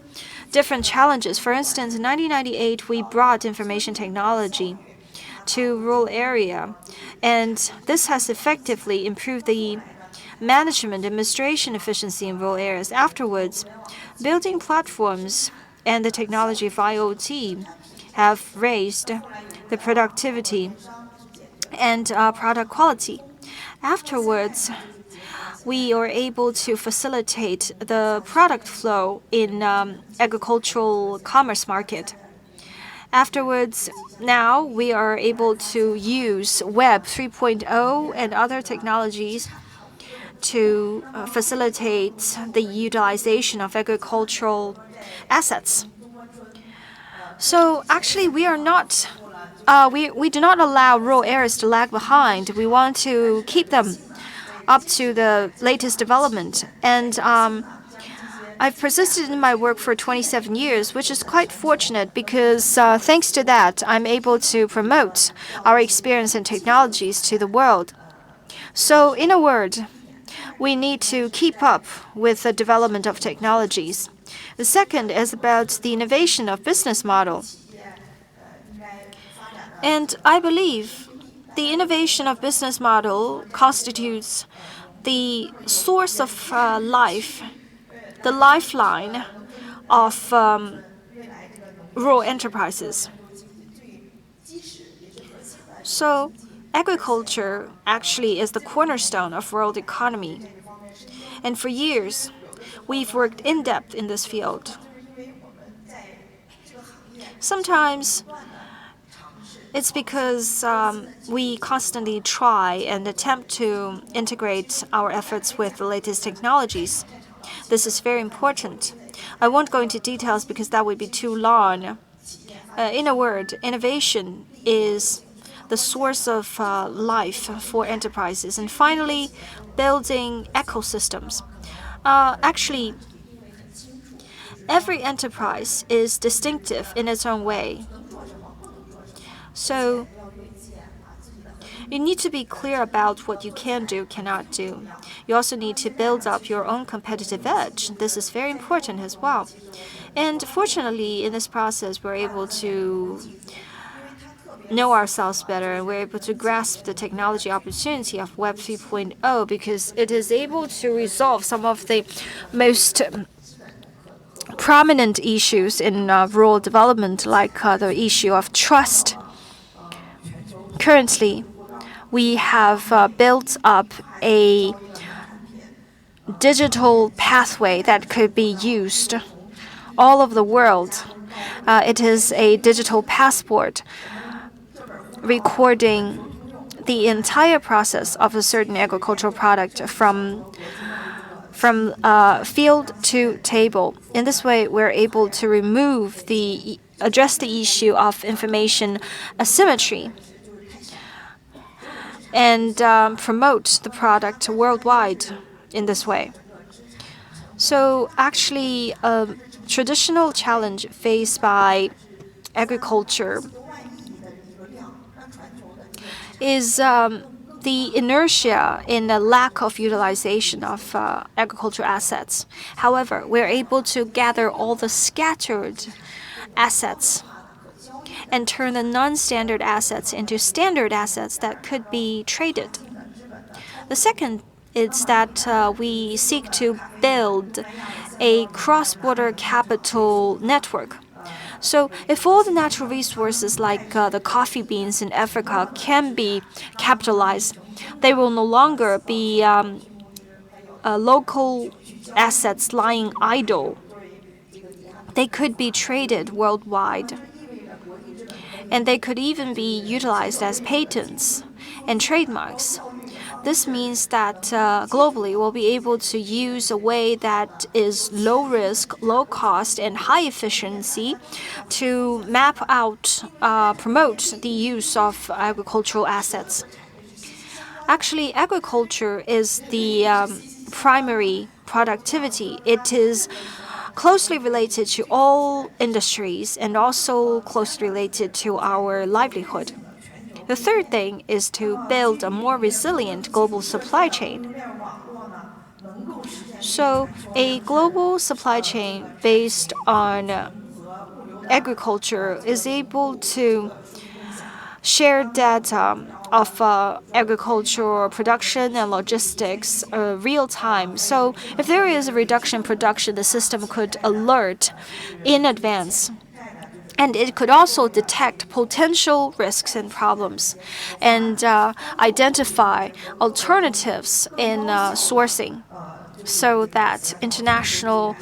different challenges. For instance, in 1998, we brought information technology to rural area, and this has effectively improved the management administration efficiency in rural areas. Afterwards, building platforms and the technology of IoT have raised the productivity and product quality. Afterwards, we are able to facilitate the product flow in agricultural commerce market. Afterwards, now we are able to use Web 3.0 and other technologies to facilitate the utilization of agricultural assets. So actually, we are not we do not allow rural areas to lag behind. We want to keep them up to the latest development. And I've persisted in my work for 27 years, which is quite fortunate because thanks to that, I'm able to promote our experience and technologies to the world. So in a word, we need to keep up with the development of technologies. The second is about the innovation of business model. And I believe the innovation of business model constitutes the source of life, the lifeline of rural enterprises. So agriculture actually is the cornerstone of world economy. And for years, we've worked in depth in this field. Sometimes it's because we constantly try and attempt to integrate our efforts with the latest technologies. This is very important. I won't go into details because that would be too long. In a word, innovation is the source of life for enterprises. And finally, building ecosystems. Actually, every enterprise is distinctive in its own way. So you need to be clear about what you can do, cannot do. You also need to build up your own competitive edge. This is very important as well. And fortunately, in this process, we're able to know ourselves better, and we're able to grasp the technology opportunity of Web 3.0 because it is able to resolve some of the most prominent issues in rural development, like the issue of trust. Currently, we have built up a digital pathway that could be used all over the world. It is a digital passport recording the entire process of a certain agricultural product from field to table. In this way, we're able to address the issue of information asymmetry and promote the product worldwide in this way. So actually, a traditional challenge faced by agriculture is the inertia in the lack of utilization of agricultural assets. However, we're able to gather all the scattered assets and turn the non-standard assets into standard assets that could be traded. The second is that we seek to build a cross-border capital network. So if all the natural resources like the coffee beans in Africa can be capitalized, they will no longer be local assets lying idle. They could be traded worldwide. And they could even be utilized as patents and trademarks. This means that globally we'll be able to use a way that is low risk, low cost, and high efficiency to map out, promote the use of agricultural assets. Actually, agriculture is the primary productivity. It is closely related to all industries and also closely related to our livelihood. The third thing is to build a more resilient global supply chain. So, a global supply chain based on agriculture is able to share data of agricultural production and logistics real time. So, if there is a reduction in production, the system could alert in advance. And it could also detect potential risks and problems and identify alternatives in sourcing so that international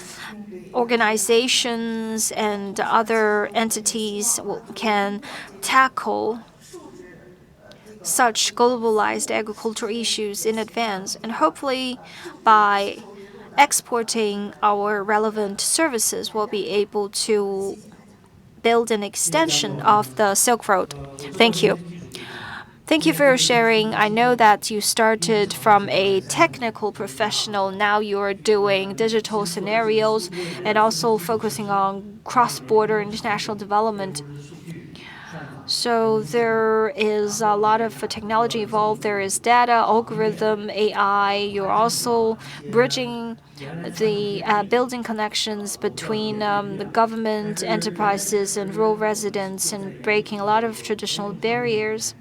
organizations and other entities can tackle such globalized agricultural issues in advance. And hopefully, by exporting our relevant services, we'll be able to build an extension of the Silk Road. Thank you. Thank you for your sharing. I know that you started from a technical professional. Now you're doing digital scenarios and also focusing on cross-border international development. So there is a lot of technology involved. There is data, algorithm, AI. You're also bridging the building connections between the government, enterprises, and rural residents and breaking a lot of traditional barriers.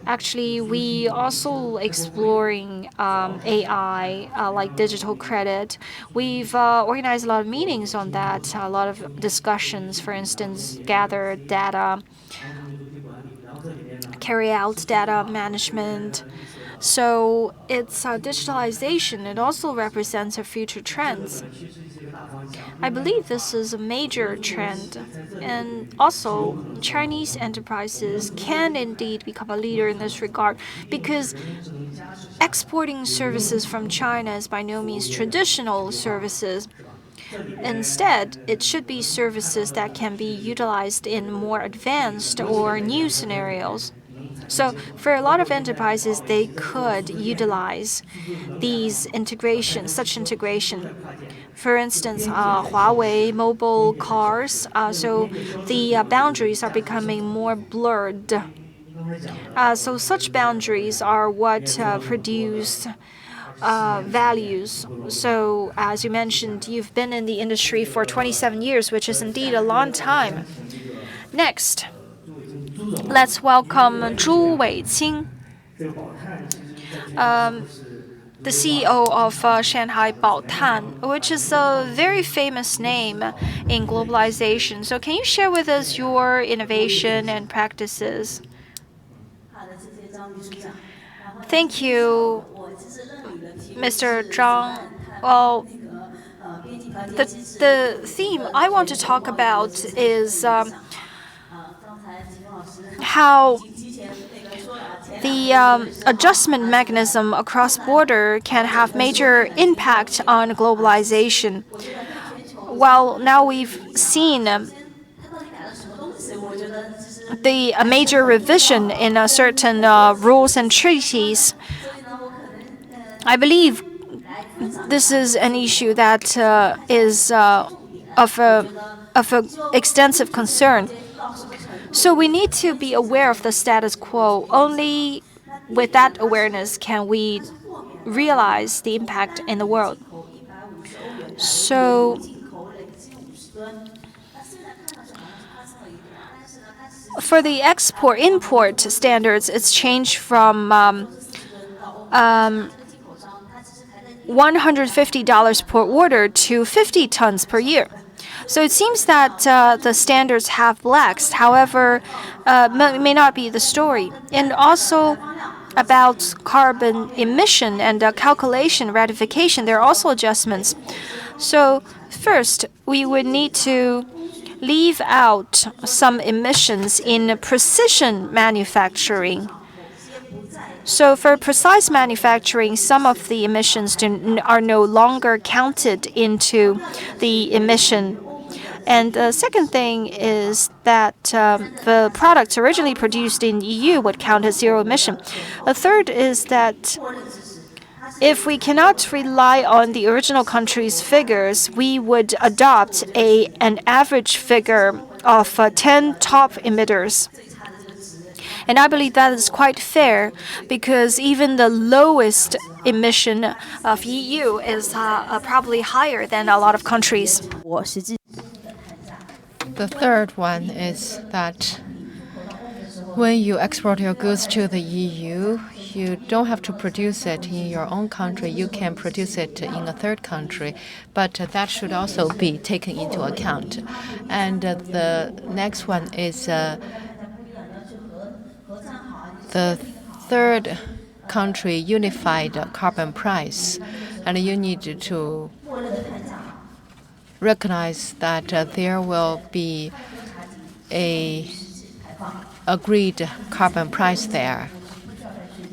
Actually, we also exploring AI like digital credit. We've organized a lot of meetings on that, a lot of discussions, for instance, gather data, carry out data management. So it's digitalization. It also represents our future trends. I believe this is a major trend. And also, Chinese enterprises can indeed become a leader in this regard because exporting services from China is by no means traditional services. Instead, it should be services that can be utilized in more advanced or new scenarios. So, for a lot of enterprises, they could utilize these integrations, such integration. For instance, Huawei mobile cars. So the boundaries are becoming more blurred. So such boundaries are what produce values. So, as you mentioned, you've been in the industry for 27 years, which is indeed a long time. Next, let's welcome Zhu Weiqing, the CEO of Shanghai Baotan, which is a very famous name in globalization. So, can you share with us your innovation and practices? Thank you, Mr. Zhang. Well, the theme I want to talk about is how the adjustment mechanism across border can have major impact on globalization. Well, now we've seen a major revision in certain rules and treaties. I believe this is an issue that is of extensive concern. So we need to be aware of the status quo. Only with that awareness can we realize the impact in the world. So for the export-import standards, it's changed from $150 per order to 50 tons per year. So it seems that the standards have relaxed. However, may not be the story. And also about carbon emission and calculation ratification, there are also adjustments. So first, we would need to leave out some emissions in precision manufacturing. So for precise manufacturing, some of the emissions are no longer counted into the emission. And the second thing is that the products originally produced in EU would count as zero emission. A third is that if we cannot rely on the original country's figures, we would adopt an average figure of 10 top emitters. And I believe that is quite fair because even the lowest emission of EU is probably higher than a lot of countries. The third one is that when you export your goods to the EU, you don't have to produce it in your own country. You can produce it in a third country, but that should also be taken into account. And the next one is the third country unified carbon price, and you need to recognize that there will be a agreed carbon price there.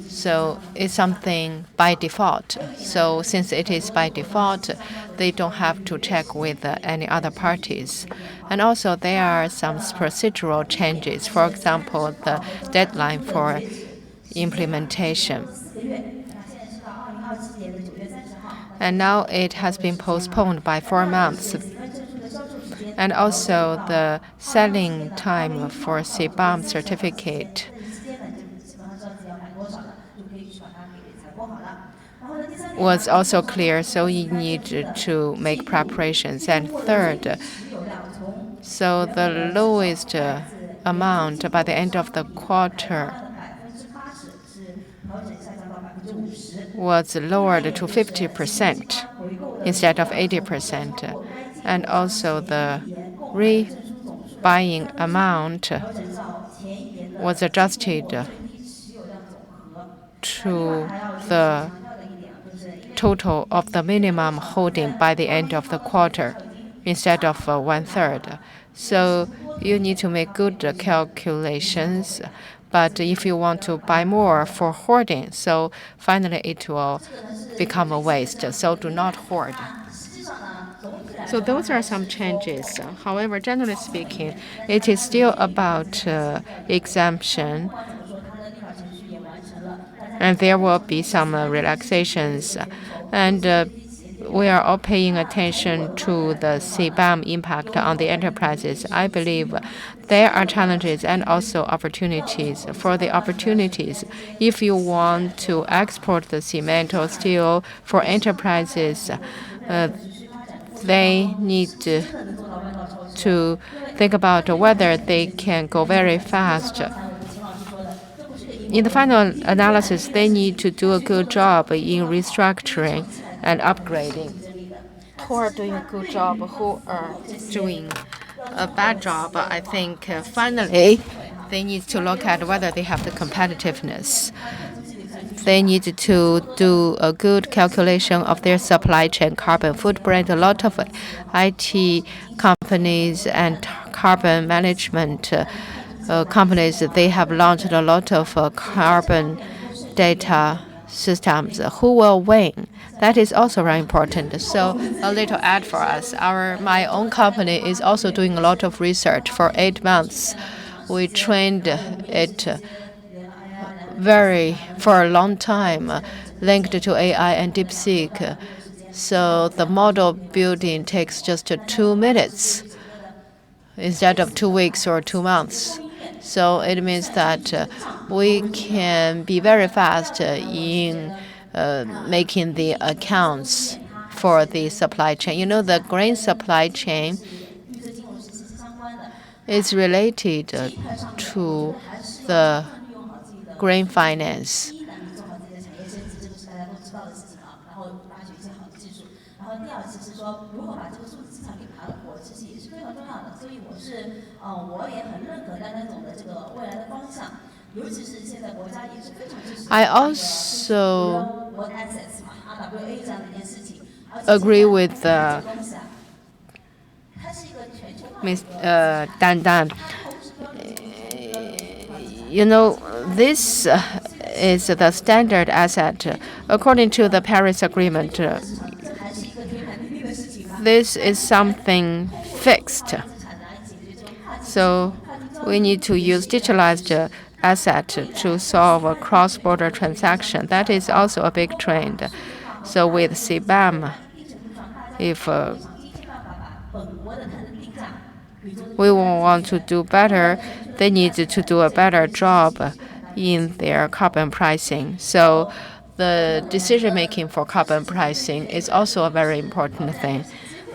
So it's something by default. So since it is by default, they don't have to check with any other parties. And also there are some procedural changes. For example, the deadline for implementation. And now it has been postponed by 4 months. And also the selling time for CBAM certificate was also clear, so you need to make preparations. And third, so the lowest amount by the end of the quarter was lowered to 50% instead of 80%. And also the rebuying amount was adjusted to the total of the minimum holding by the end of the quarter instead of 1/3. So you need to make good calculations. But if you want to buy more for hoarding, so finally it will become a waste. So do not hoard. So those are some changes. However, generally speaking, it is still about exemption. And there will be some relaxations. And we are all paying attention to the CBAM impact on the enterprises. I believe there are challenges and also opportunities. For the opportunities, if you want to export the cement or steel for enterprises, they need to think about whether they can go very fast. In the final analysis, they need to do a good job in restructuring and upgrading. Who are doing a good job, who are doing a bad job, I think finally they need to look at whether they have the competitiveness. They need to do a good calculation of their supply chain carbon footprint. A lot of IT companies and carbon management companies, they have launched a lot of carbon data systems. Who will win? That is also very important. So a little ad for us. My own company is also doing a lot of research for 8 months. We trained it for a long time, linked to AI and DeepSeek. So the model building takes just 2 minutes instead of 2 weeks or 2 months. So it means that we can be very fast in making the accounts for the supply chain. You know, the grain supply chain is related to the grain finance. I also agree with Ms. Dan Dan. You know, this is the standard asset. According to the Paris Agreement, this is something fixed. So we need to use digitalized asset to solve a cross-border transaction. That is also a big trend. So with CBAM, if we want to do better, they need to do a better job in their carbon pricing. So the decision-making for carbon pricing is also a very important thing.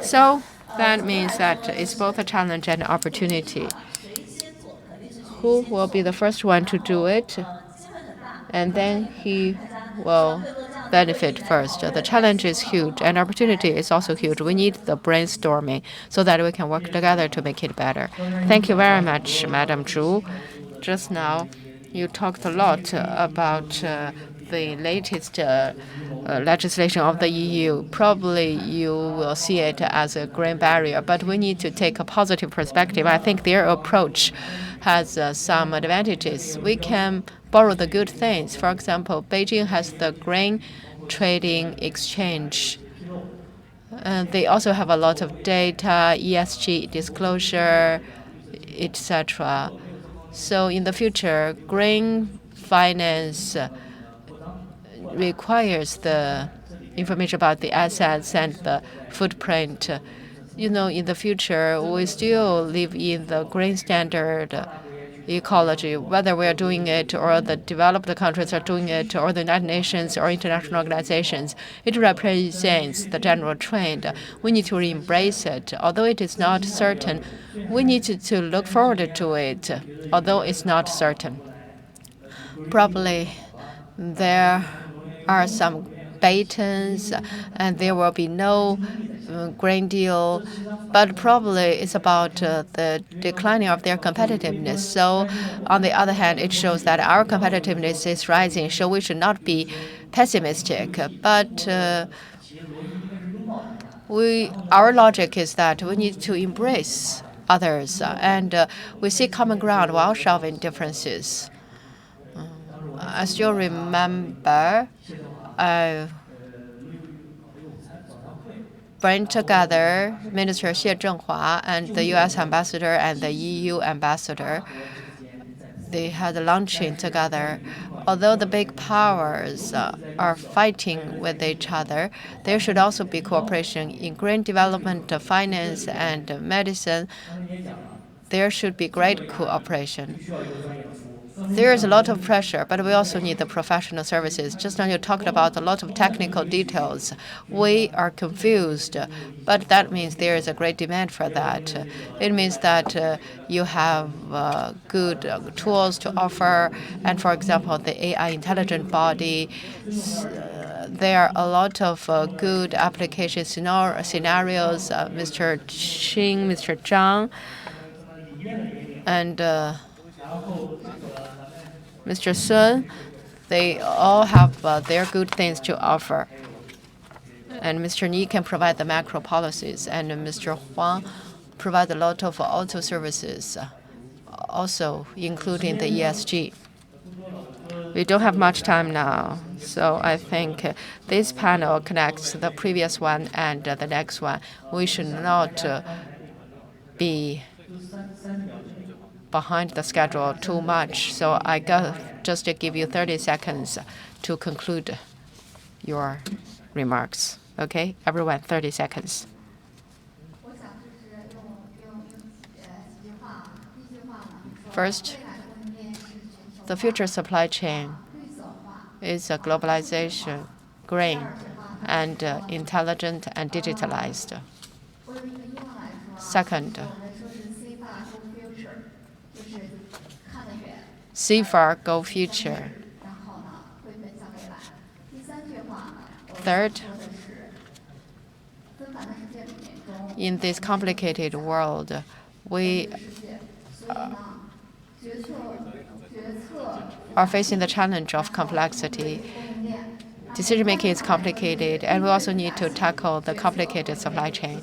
So that means that it's both a challenge and an opportunity. Who will be the first one to do it? And then he will benefit first. The challenge is huge, and opportunity is also huge. We need the brainstorming so that we can work together to make it better. Thank you very much, Madam Zhu. Just now, you talked a lot about the latest legislation of the EU. Probably you will see it as a grain barrier, but we need to take a positive perspective. I think their approach has some advantages. We can borrow the good things. For example, Beijing has the grain trading exchange. They also have a lot of data, ESG disclosure, etc. So in the future, grain finance requires the information about the assets and the footprint. You know, in the future, we still live in the grain standard ecology, whether we are doing it or the developed countries are doing it or the United Nations or international organizations. It represents the general trend. We need to embrace it. Although it is not certain, we need to look forward to it, although it's not certain. Probably there are some batons and there will be no grain deal, but probably it's about the declining of their competitiveness. So on the other hand, it shows that our competitiveness is rising, so we should not be pessimistic. But our logic is that we need to embrace others and we seek common ground while solving differences. I still remember bring together Minister Xie Zhenghua and the U.S. ambassador and the EU ambassador. They had a luncheon together. Although the big powers are fighting with each other, there should also be cooperation in green development, finance, and medicine. There should be great cooperation. There is a lot of pressure, but we also need the professional services. Just now you talked about a lot of technical details. We are confused, but that means there is a great demand for that. It means that you have good tools to offer, and for example, the AI intelligent body, there are a lot of good application scenarios. Mr. Qing, Mr. Zhang, and Mr. Sun, they all have their good things to offer. And Mr. Ni can provide the macro policies, and Mr. Huang provide a lot of auto services, also including the ESG. We don't have much time now, so I think this panel connects the previous one and the next one. We should not be behind the schedule too much. So I just give you 30 seconds to conclude your remarks. Okay, everyone, 30 seconds. First, the future supply chain is a globalization, green, and intelligent and digitalized. Second, CFAR Go Future. Third, in this complicated world, we are facing the challenge of complexity. Decision-making is complicated, and we also need to tackle the complicated supply chain.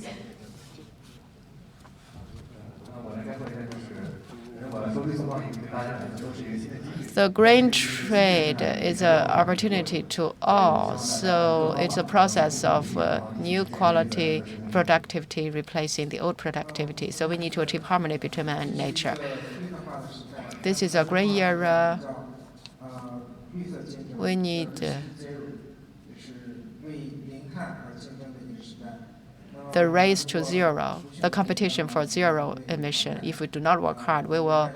The grain trade is an opportunity to all, so it's a process of new quality productivity replacing the old productivity. So we need to achieve harmony between man and nature. This is a great era. We need the race to zero, the competition for zero emission. If we do not work hard, we will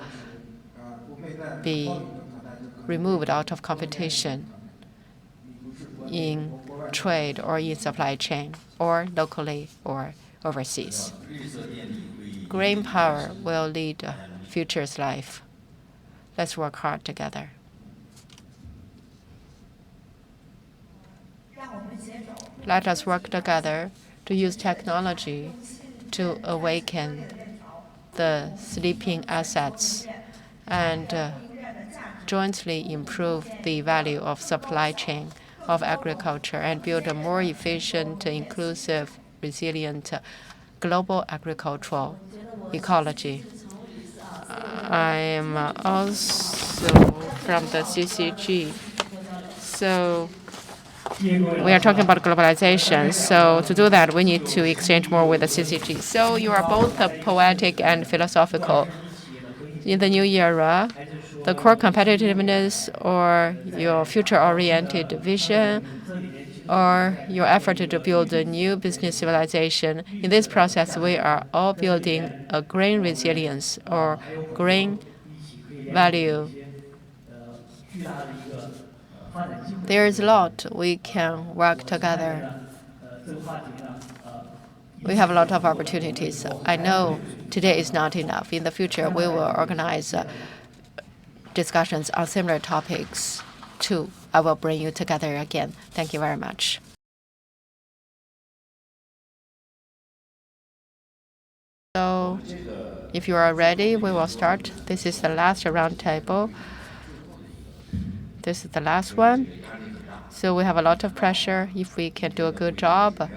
be removed out of competition in trade or in supply chain, or locally or overseas. Green power will lead future's life. Let's work hard together. Let us work together to use technology to awaken the sleeping assets and jointly improve the value of supply chain of agriculture and build a more efficient, inclusive, resilient global agricultural ecology. I am also from the CCG. So we are talking about globalization. So to do that, we need to exchange more with the CCG. So you are both poetic and philosophical. In the new era, the core competitiveness or your future-oriented vision or your effort to build a new business civilization. In this process, we are all building a green resilience or green value. There is a lot we can work together. We have a lot of opportunities. I know today is not enough. In the future, we will organize discussions on similar topics too. I will bring you together again. Thank you very much. So if you are ready, we will start. This is the last roundtable. This is the last one. So we have a lot of pressure. If we can do a good job,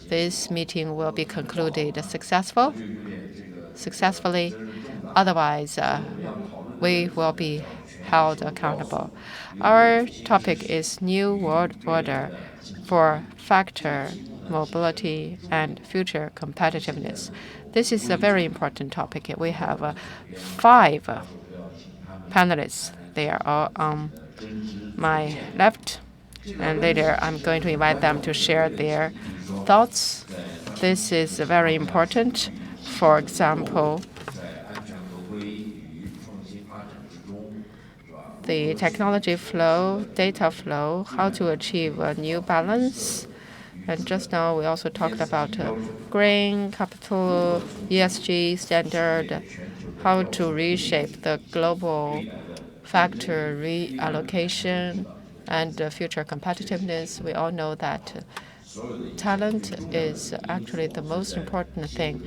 this meeting will be concluded successfully. Otherwise, we will be held accountable. Our topic is New World Order for Factor, Mobility, and Future Competitiveness. This is a very important topic. We have 5 panelists. They are all on my left. And later, I'm going to invite them to share their thoughts. This is very important. For example, the technology flow, data flow, how to achieve a new balance. And just now, we also talked about green capital, ESG standard, how to reshape the global factor reallocation, and future competitiveness. We all know that talent is actually the most important thing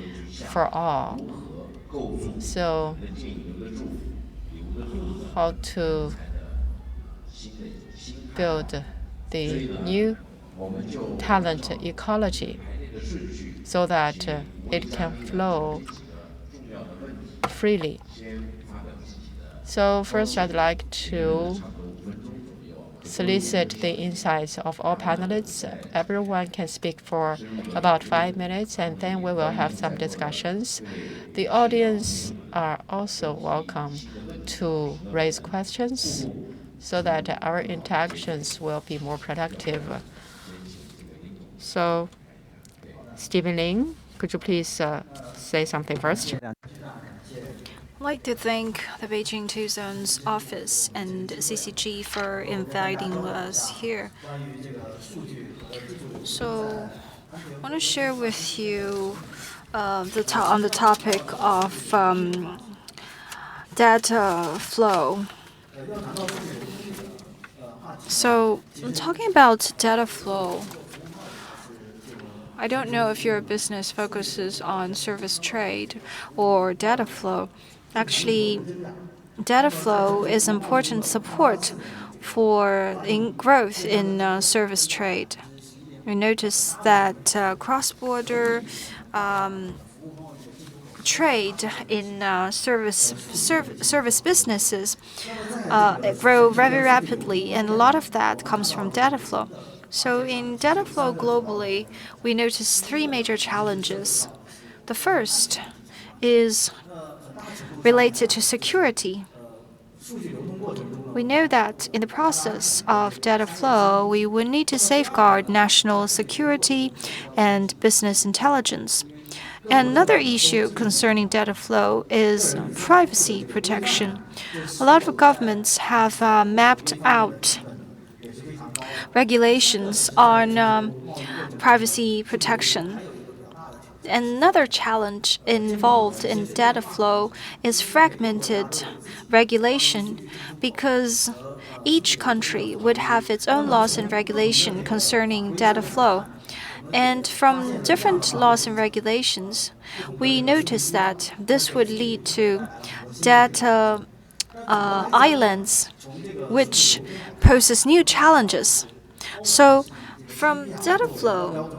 for all. So how to build the new talent ecology so that it can flow freely. So first, I'd like to solicit the insights of all panelists. Everyone can speak for about 5 minutes, and then we will have some discussions. The audience are also welcome to raise questions so that our interactions will be more productive. So, Stephen Ling, could you please say something first? I'd like to thank the Beijing Two Zones office and CCG for inviting us here. So, I want to share with you on the topic of data flow. So, talking about data flow, I don't know if your business focuses on service trade or data flow. Actually, data flow is important support for growth in service trade. We notice that cross-border trade in service businesses grow very rapidly, and a lot of that comes from data flow. So in data flow globally, we notice three major challenges. The first is related to security. We know that in the process of data flow, we will need to safeguard national security and business intelligence. Another issue concerning data flow is privacy protection. A lot of governments have mapped out regulations on privacy protection. Another challenge involved in data flow is fragmented regulation because each country would have its own laws and regulation concerning data flow. And from different laws and regulations, we notice that this would lead to data islands, which poses new challenges. So, from data flow,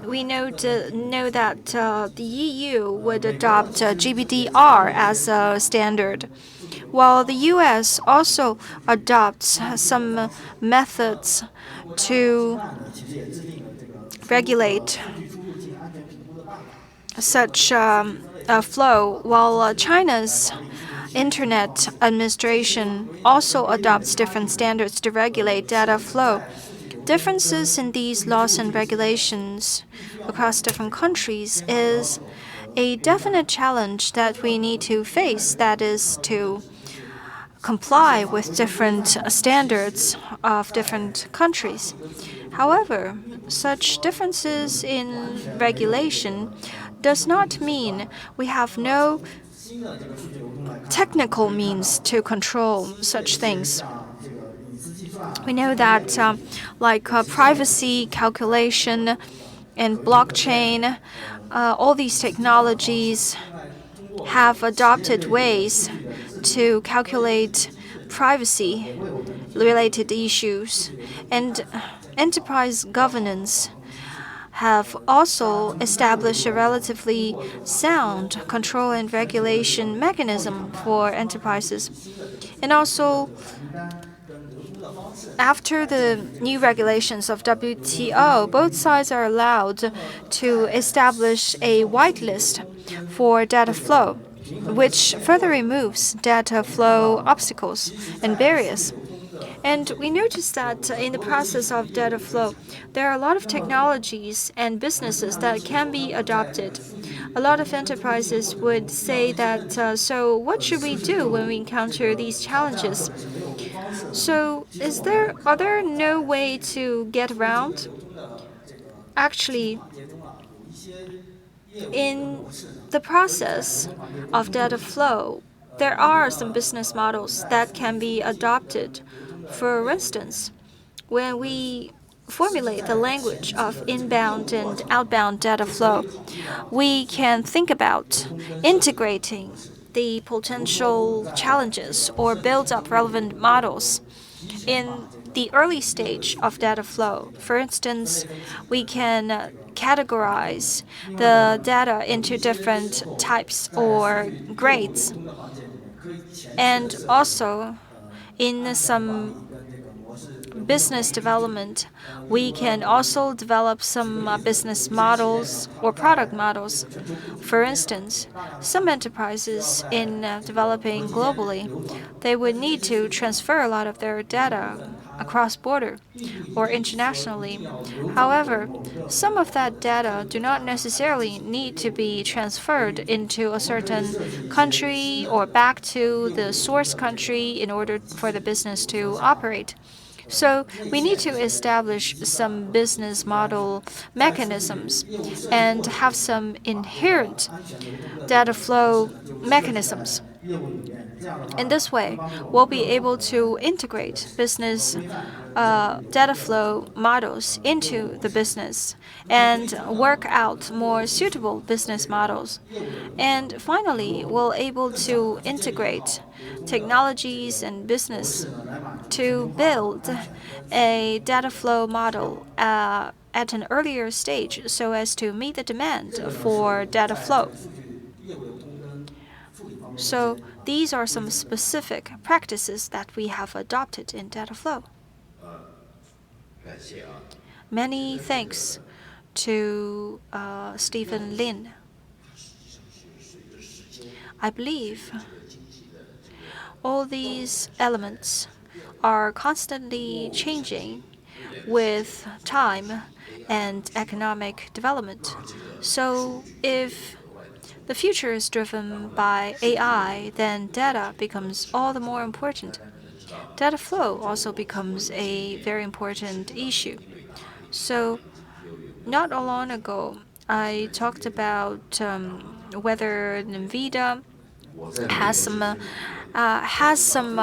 we know that the EU would adopt GDPR as a standard, while the US also adopts some methods to regulate such flow, while China's Internet Administration also adopts different standards to regulate data flow. Differences in these laws and regulations across different countries is a definite challenge that we need to face, that is to comply with different standards of different countries. However, such differences in regulation does not mean we have no technical means to control such things. We know that privacy calculation and blockchain, all these technologies have adopted ways to calculate privacy-related issues, and enterprise governance have also established a relatively sound control and regulation mechanism for enterprises. And also, after the new regulations of WTO, both sides are allowed to establish a whitelist for data flow, which further removes data flow obstacles and barriers. And we noticed that in the process of data flow, there are a lot of technologies and businesses that can be adopted. A lot of enterprises would say that, so what should we do when we encounter these challenges? So are there no way to get around? Actually, in the process of data flow, there are some business models that can be adopted. For instance, when we formulate the language of inbound and outbound data flow, we can think about integrating the potential challenges or build up relevant models in the early stage of data flow. For instance, we can categorize the data into different types or grades. And also, in some business development, we can also develop some business models or product models. For instance, some enterprises in developing globally, they would need to transfer a lot of their data across border or internationally. However, some of that data do not necessarily need to be transferred into a certain country or back to the source country in order for the business to operate. So we need to establish some business model mechanisms and have some inherent data flow mechanisms. In this way, we'll be able to integrate business data flow models into the business and work out more suitable business models. And finally, we'll able to integrate technologies and business to build a data flow model at an earlier stage so as to meet the demand for data flow. So these are some specific practices that we have adopted in data flow. Many thanks to Stephen Lin. I believe all these elements are constantly changing with time and economic development. So if the future is driven by AI, then data becomes all the more important. Data flow also becomes a very important issue. So not long ago, I talked about whether NVIDIA has some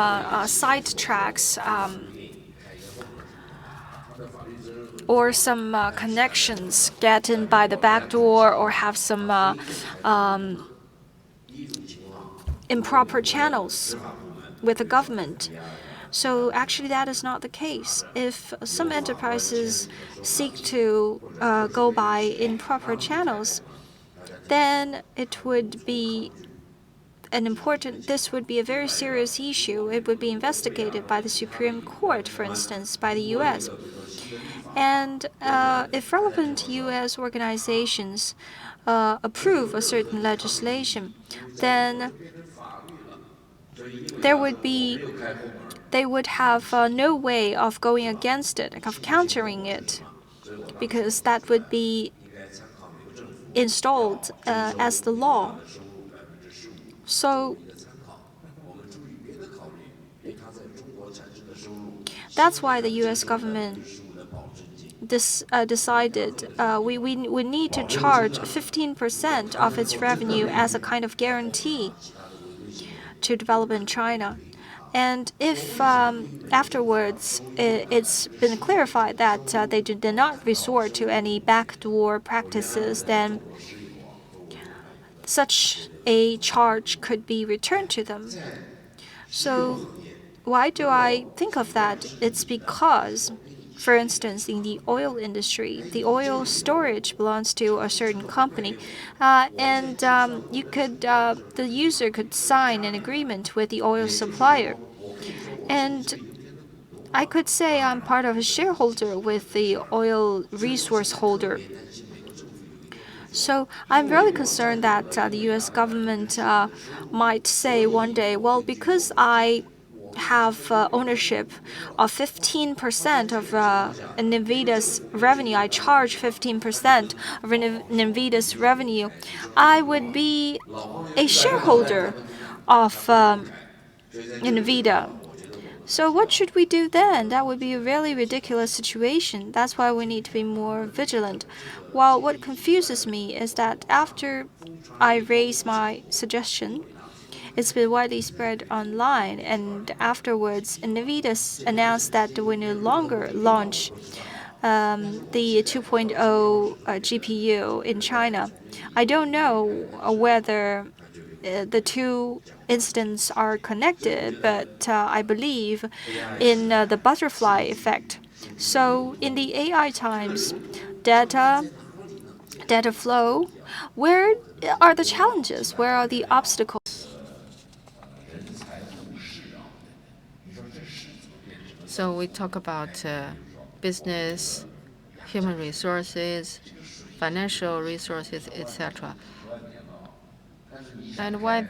side tracks or some connections get in by the back door or have some improper channels with the government. So actually that is not the case. If some enterprises seek to go by improper channels, then it would be this would be a very serious issue. It would be investigated by the Supreme Court, for instance, by the U.S. And if relevant U.S. organizations approve a certain legislation, then they would have no way of going against it, of countering it, because that would be installed as the law. So that's why the U.S. government decided we need to charge 15% of its revenue as a kind of guarantee to develop in China. And if afterwards it's been clarified that they did not resort to any backdoor practices, then such a charge could be returned to them. So why do I think of that? It's because, for instance, in the oil industry, the oil storage belongs to a certain company, and the user could sign an agreement with the oil supplier, and I could say I'm part of a shareholder with the oil resource holder. So I'm really concerned that the U.S. government might say one day, well, because I have ownership of 15% of NVIDIA's revenue, I charge 15% of NVIDIA's revenue, I would be a shareholder of NVIDIA. So what should we do then? That would be a really ridiculous situation. That's why we need to be more vigilant. While what confuses me is that after I raise my suggestion, it's been widely spread online, and afterwards, NVIDIA announced that they will no longer launch the 2.0 GPU in China. I don't know whether the two incidents are connected, but I believe in the butterfly effect. So in the AI times, data flow, where are the challenges? Where are the obstacles? So we talk about business, human resources, financial resources, etc. And when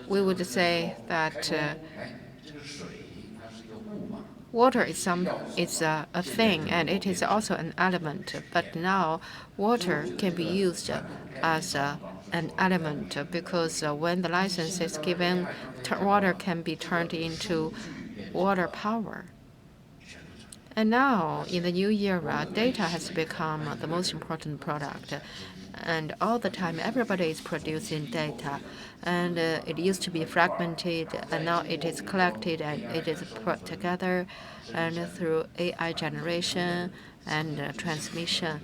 we would say that water is a thing, and it is also an element. But now, water can be used as an element because when the license is given, water can be turned into water power. And now, in the new era, data has become the most important product. And all the time, everybody is producing data. And it used to be fragmented, and now it is collected and it is put together. And through AI generation and transmission,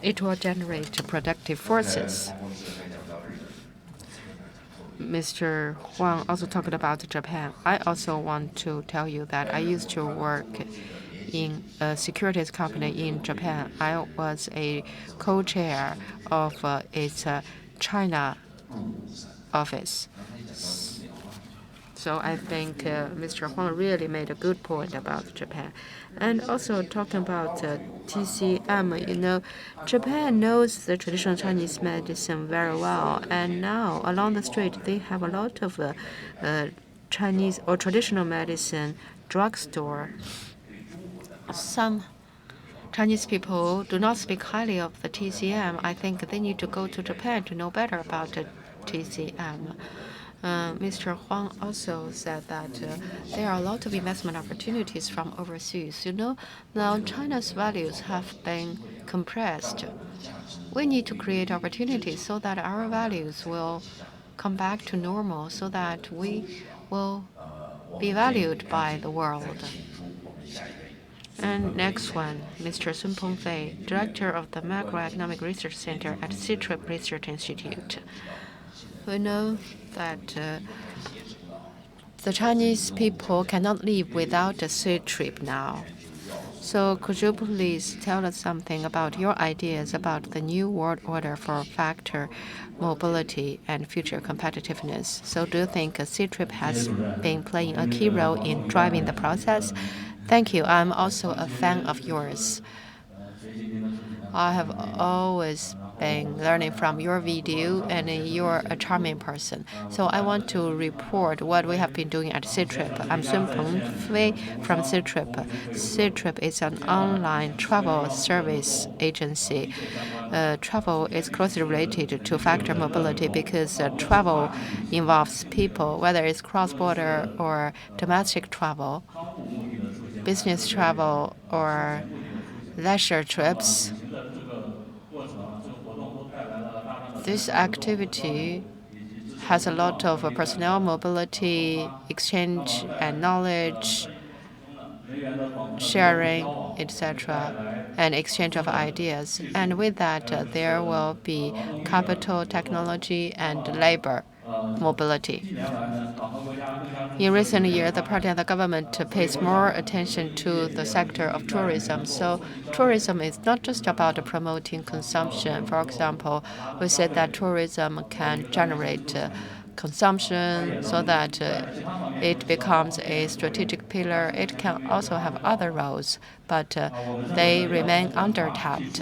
it will generate productive forces. Mr. Huang also talked about Japan. I also want to tell you that I used to work in a securities company in Japan. I was a co-chair of its China office. So I think Mr. Huang really made a good point about Japan. And also talking about TCM, you know, Japan knows the traditional Chinese medicine very well. And now along the street, they have a lot of Chinese or traditional medicine drugstore. Some Chinese people do not speak highly of the TCM. I think they need to go to Japan to know better about the TCM. Mr. Huang also said that there are a lot of investment opportunities from overseas. You know, now China's values have been compressed. We need to create opportunities so that our values will come back to normal, so that we will be valued by the world. And next one, Mr. Sun Pengfei, Director of the Macroeconomic Research Center at CIFTIS Research Institute. We know that the Chinese people cannot live without a CIFTIS now. So could you please tell us something about your ideas about the new world order for factor mobility and future competitiveness? So do you think CIFTIS has been playing a key role in driving the process? Thank you. I'm also a fan of yours. I have always been learning from your video, and you're a charming person. So I want to report what we have been doing at CIFTIS. I'm Sun Pengfei from CIFTIS. CIFTIS is an online travel service agency. Travel is closely related to factor mobility because travel involves people, whether it's cross-border or domestic travel, business travel, or leisure trips. This activity has a lot of personnel mobility, exchange and knowledge, sharing, etc., and exchange of ideas. And with that, there will be capital, technology, and labor mobility. In recent years, the party and the government pays more attention to the sector of tourism. So tourism is not just about promoting consumption. For example, we said that tourism can generate consumption so that it becomes a strategic pillar. It can also have other roles, but they remain under-tapped.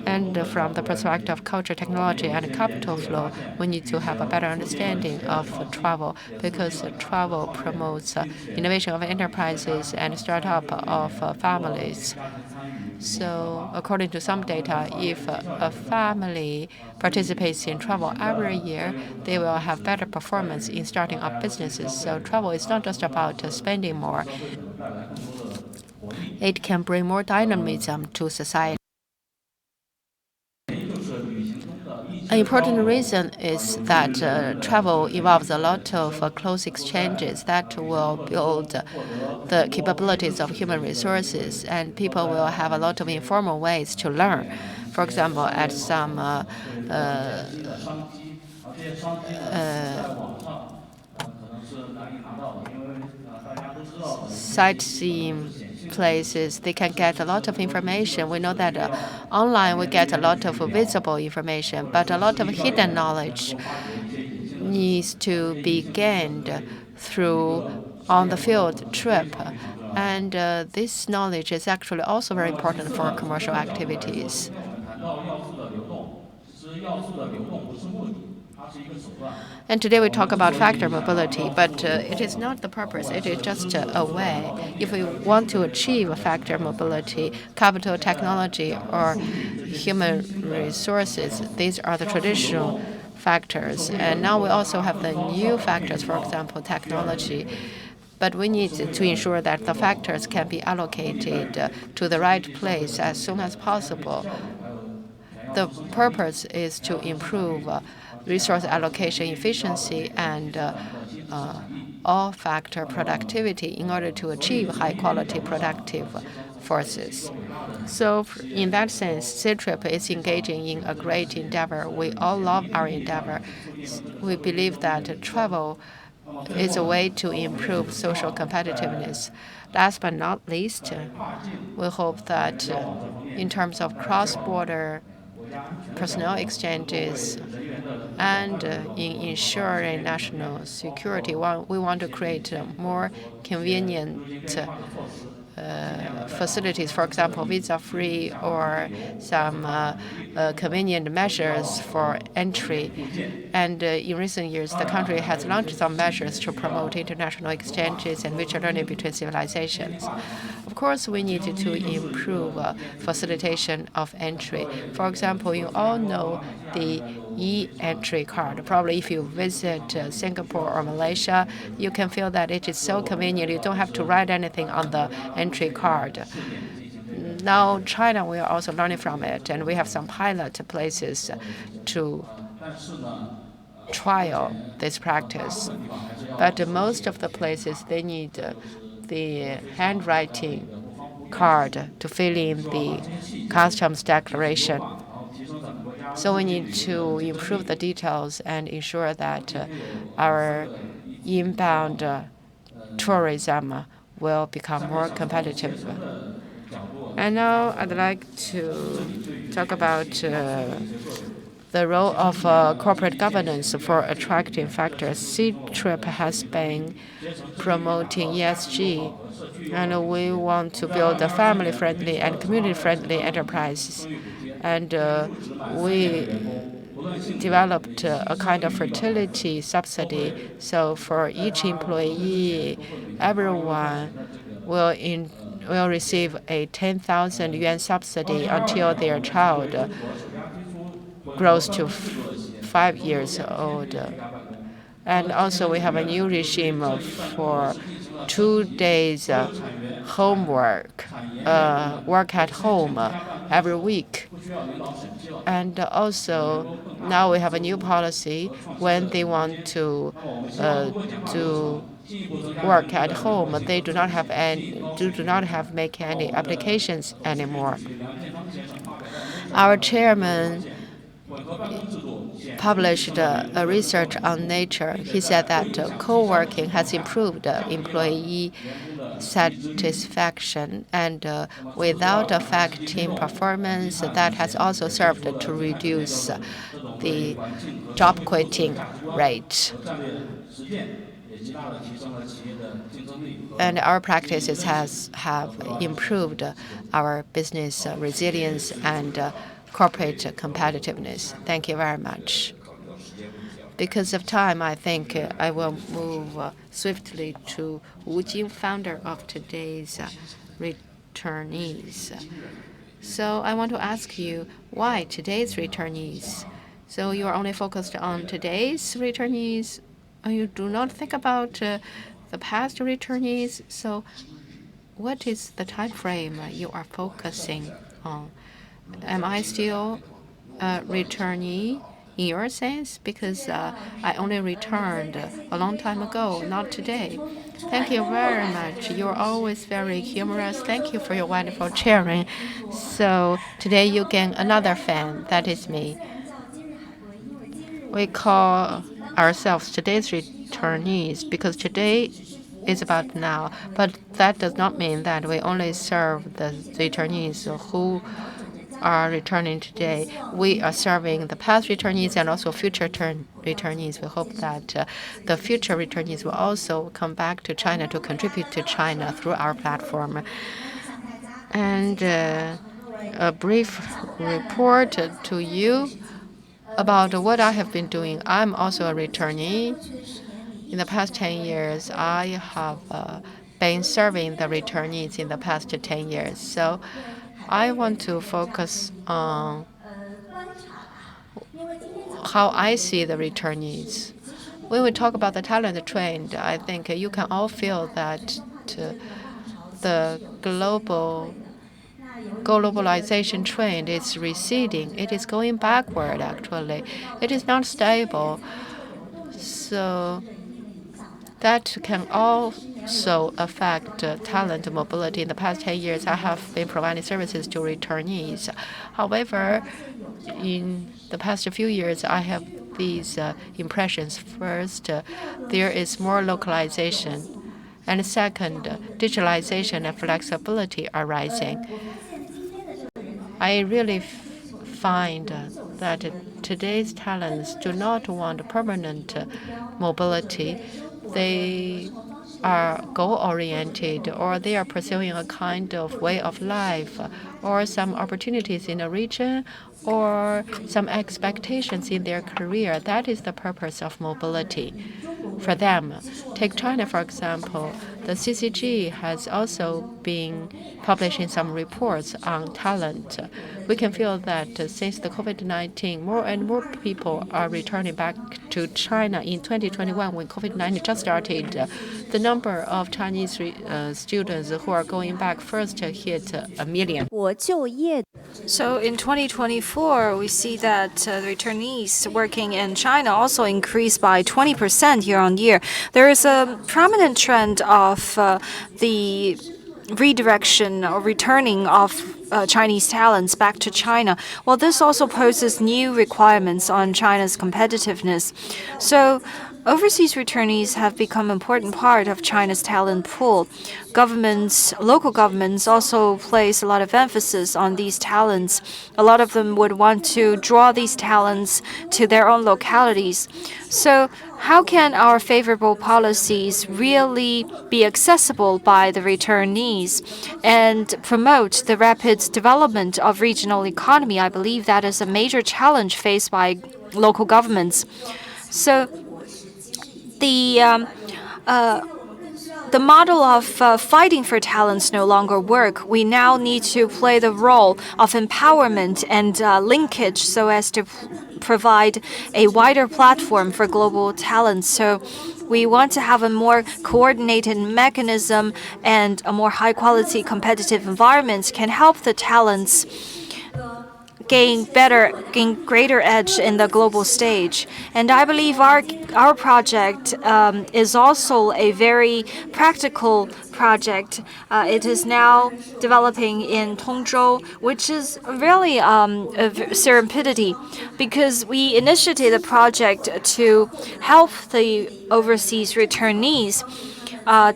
And from the perspective of culture, technology, and capital flow, we need to have a better understanding of travel because travel promotes innovation of enterprises and startup of families. So according to some data, if a family participates in travel every year, they will have better performance in starting up businesses. So travel is not just about spending more. It can bring more dynamism to society. An important reason is that travel involves a lot of close exchanges that will build the capabilities of human resources, and people will have a lot of informal ways to learn. For example, at some sightseeing places, they can get a lot of information. We know that online we get a lot of visible information, but a lot of hidden knowledge needs to be gained through on-the-field trip. And this knowledge is actually also very important for commercial activities. And today we talk about factor mobility, but it is not the purpose. It is just a way. If we want to achieve a factor mobility, capital, technology, or human resources, these are the traditional factors. And now we also have the new factors, for example, technology. But we need to ensure that the factors can be allocated to the right place as soon as possible. The purpose is to improve resource allocation efficiency and all-factor productivity in order to achieve high-quality productive forces. So in that sense, CITRIP is engaging in a great endeavor. We all love our endeavor. We believe that travel is a way to improve social competitiveness. Last but not least, we hope that in terms of cross-border personnel exchanges and in ensuring national security, we want to create more convenient facilities, for example, visa-free or some convenient measures for entry. And in recent years, the country has launched some measures to promote international exchanges and mutual learning between civilizations. Of course, we need to improve facilitation of entry. For example, you all know the e-entry card. Probably if you visit Singapore or Malaysia, you can feel that it is so convenient. You don't have to write anything on the entry card. Now, China, we are also learning from it, and we have some pilot places to trial this practice. But most of the places, they need the handwriting card to fill in the customs declaration. So we need to improve the details and ensure that our inbound tourism will become more competitive. And now I'd like to talk about the role of corporate governance for attracting factors. CITRIP has been promoting ESG, and we want to build a family-friendly and community-friendly enterprises. And we developed a kind of fertility subsidy. So for each employee, everyone will receive a 10,000 yuan subsidy until their child grows to 5 years old. And also we have a new regime for 2 days homework, work at home every week. And also now we have a new policy when they want to work at home, they do not have make any applications anymore. Our chairman published a research on Nature. He said that co-working has improved employee satisfaction, and without affecting performance, that has also served to reduce the job quitting rate. And our practices have improved our business resilience and corporate competitiveness. Thank you very much. Because of time, I think I will move swiftly to Wu Jing, founder of today's returnees. So I want to ask you, why today's returnees? So you are only focused on today's returnees? You do not think about the past returnees? So what is the time frame you are focusing on? Am I still a returnee in your sense? Because I only returned a long time ago, not today. Thank you very much. You're always very humorous. Thank you for your wonderful sharing. So today you gain another fan. That is me. We call ourselves today's returnees because today is about now. But that does not mean that we only serve the returnees who are returning today. We are serving the past returnees and also future returnees. We hope that the future returnees will also come back to China to contribute to China through our platform. And a brief report to you about what I have been doing. I'm also a returnee. In the past 10 years, I have been serving the returnees in the past 10 years. So I want to focus on how I see the returnees. When we talk about the talent trend, I think you can all feel that the globalization trend is receding. It is going backward, actually. It is not stable. So that can also affect talent mobility. In the past 10 years, I have been providing services to returnees. However, in the past few years, I have these impressions. First, there is more localization. And second, digitalization and flexibility are rising. I really find that today's talents do not want permanent mobility. They are goal-oriented, or they are pursuing a kind of way of life, or some opportunities in a region, or some expectations in their career. That is the purpose of mobility for them. Take China, for example. The CCG has also been publishing some reports on talent. We can feel that since the COVID-19, more and more people are returning back to China. In 2021, when COVID-19 just started, the number of Chinese students who are going back first hit 1 million. So in 2024, we see that the returnees working in China also increased by 20% year on year. There is a prominent trend of the redirection or returning of Chinese talents back to China. Well, this also poses new requirements on China's competitiveness. So overseas returnees have become an important part of China's talent pool. Governments, local governments also place a lot of emphasis on these talents. A lot of them would want to draw these talents to their own localities. So how can our favorable policies really be accessible by the returnees and promote the rapid development of regional economy? I believe that is a major challenge faced by local governments. So the model of fighting for talents no longer work. We now need to play the role of empowerment and linkage so as to provide a wider platform for global talents. So we want to have a more coordinated mechanism, and a more high-quality competitive environment can help the talents gain greater edge in the global stage. And I believe our project is also a very practical project. It is now developing in Tongzhou, which is really a serendipity, because we initiated a project to help the overseas returnees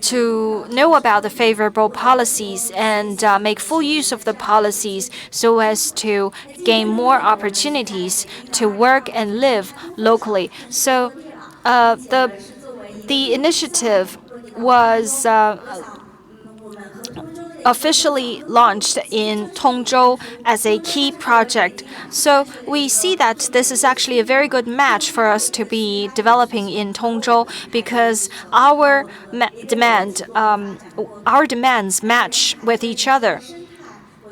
to know about the favorable policies and make full use of the policies so as to gain more opportunities to work and live locally. So the initiative was officially launched in Tongzhou as a key project. So we see that this is actually a very good match for us to be developing in Tongzhou, because our demands match with each other.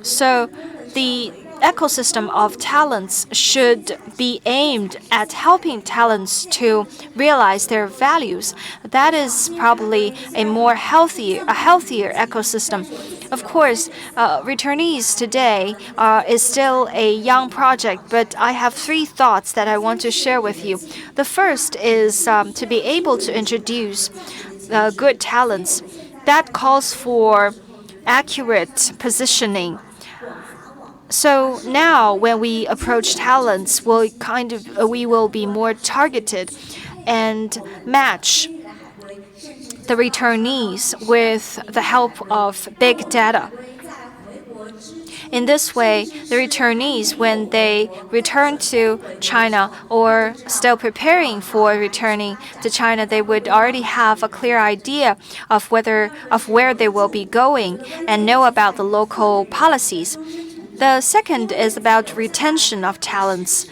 So the ecosystem of talents should be aimed at helping talents to realize their values. That is probably a healthier ecosystem. Of course, returnees today is still a young project, but I have 3 thoughts that I want to share with you. The first is to be able to introduce good talents. That calls for accurate positioning. So now, when we approach talents, we will be more targeted and match the returnees with the help of big data. In this way, the returnees, when they return to China or still preparing for returning to China, they would already have a clear idea of where they will be going and know about the local policies. The second is about retention of talents.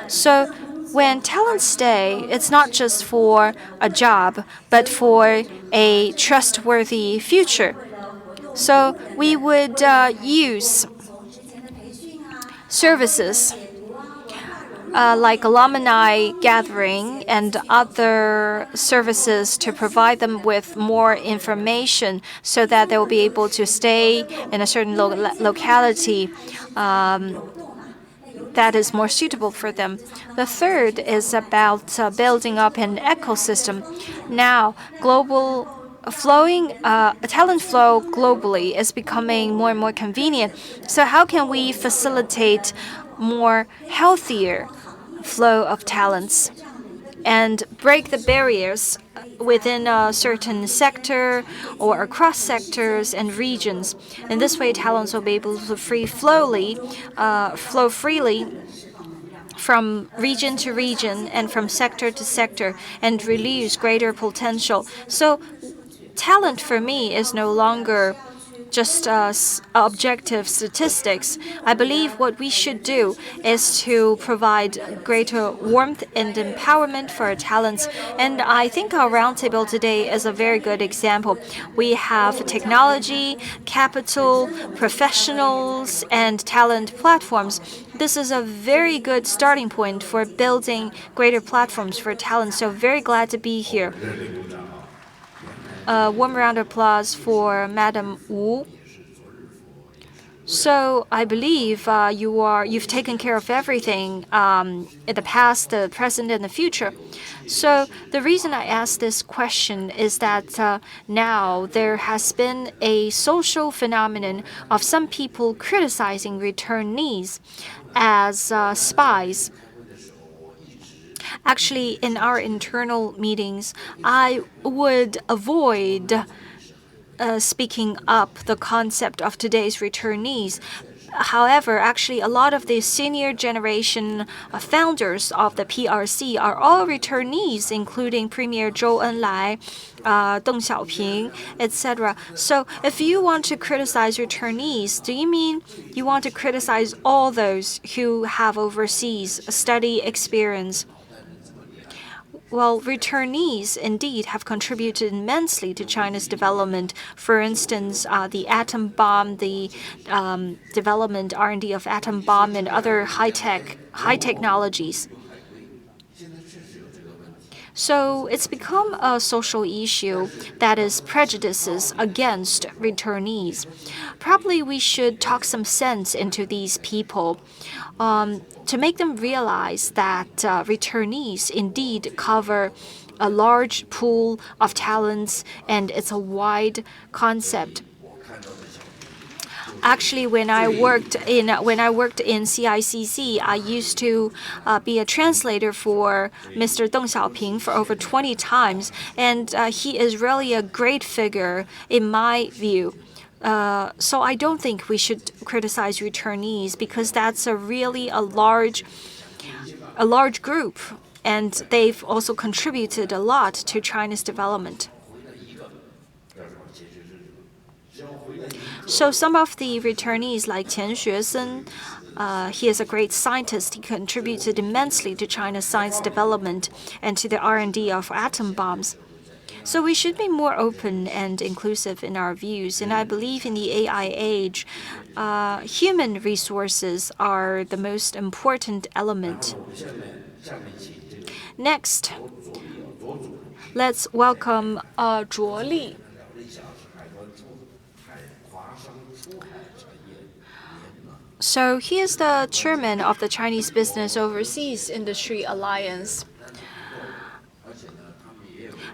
So when talents stay, it's not just for a job, but for a trustworthy future. So we would use services like alumni gathering and other services to provide them with more information so that they will be able to stay in a certain locality that is more suitable for them. The third is about building up an ecosystem. Now, talent flow globally is becoming more and more convenient. So how can we facilitate more healthier flow of talents and break the barriers within a certain sector or across sectors and regions? In this way, talents will be able to flow freely from region to region and from sector to sector and release greater potential. So talent for me is no longer just objective statistics. I believe what we should do is to provide greater warmth and empowerment for our talents. And I think our roundtable today is a very good example. We have technology, capital, professionals, and talent platforms. This is a very good starting point for building greater platforms for talent. So very glad to be here. A warm round of applause for Madam Wu. So I believe you've taken care of everything in the past, the present, and the future. So the reason I ask this question is that now there has been a social phenomenon of some people criticizing returnees as spies. Actually, in our internal meetings, I would avoid speaking up the concept of today's returnees. However, actually, a lot of the senior generation founders of the PRC are all returnees, including Premier Zhou Enlai, Deng Xiaoping, etc. So, if you want to criticize returnees, do you mean you want to criticize all those who have overseas study experience? Well, returnees indeed have contributed immensely to China's development. For instance, the atom bomb, the development R&D of atom bomb and other high technologies. So it's become a social issue that is prejudices against returnees. Probably we should talk some sense into these people to make them realize that returnees indeed cover a large pool of talents and it's a wide concept. Actually, when I worked in CICC, I used to be a translator for Mr. Deng Xiaoping for over 20 times, and he is really a great figure in my view. So I don't think we should criticize returnees because that's really a large group, and they've also contributed a lot to China's development. So some of the returnees, like Qian Xuesen, he is a great scientist. He contributed immensely to China's science development and to the R&D of atom bombs. So we should be more open and inclusive in our views. And I believe in the AI age, human resources are the most important element. Next, let's welcome Zhuo Li. So he is the chairman of the Chinese Business Overseas Industry Alliance.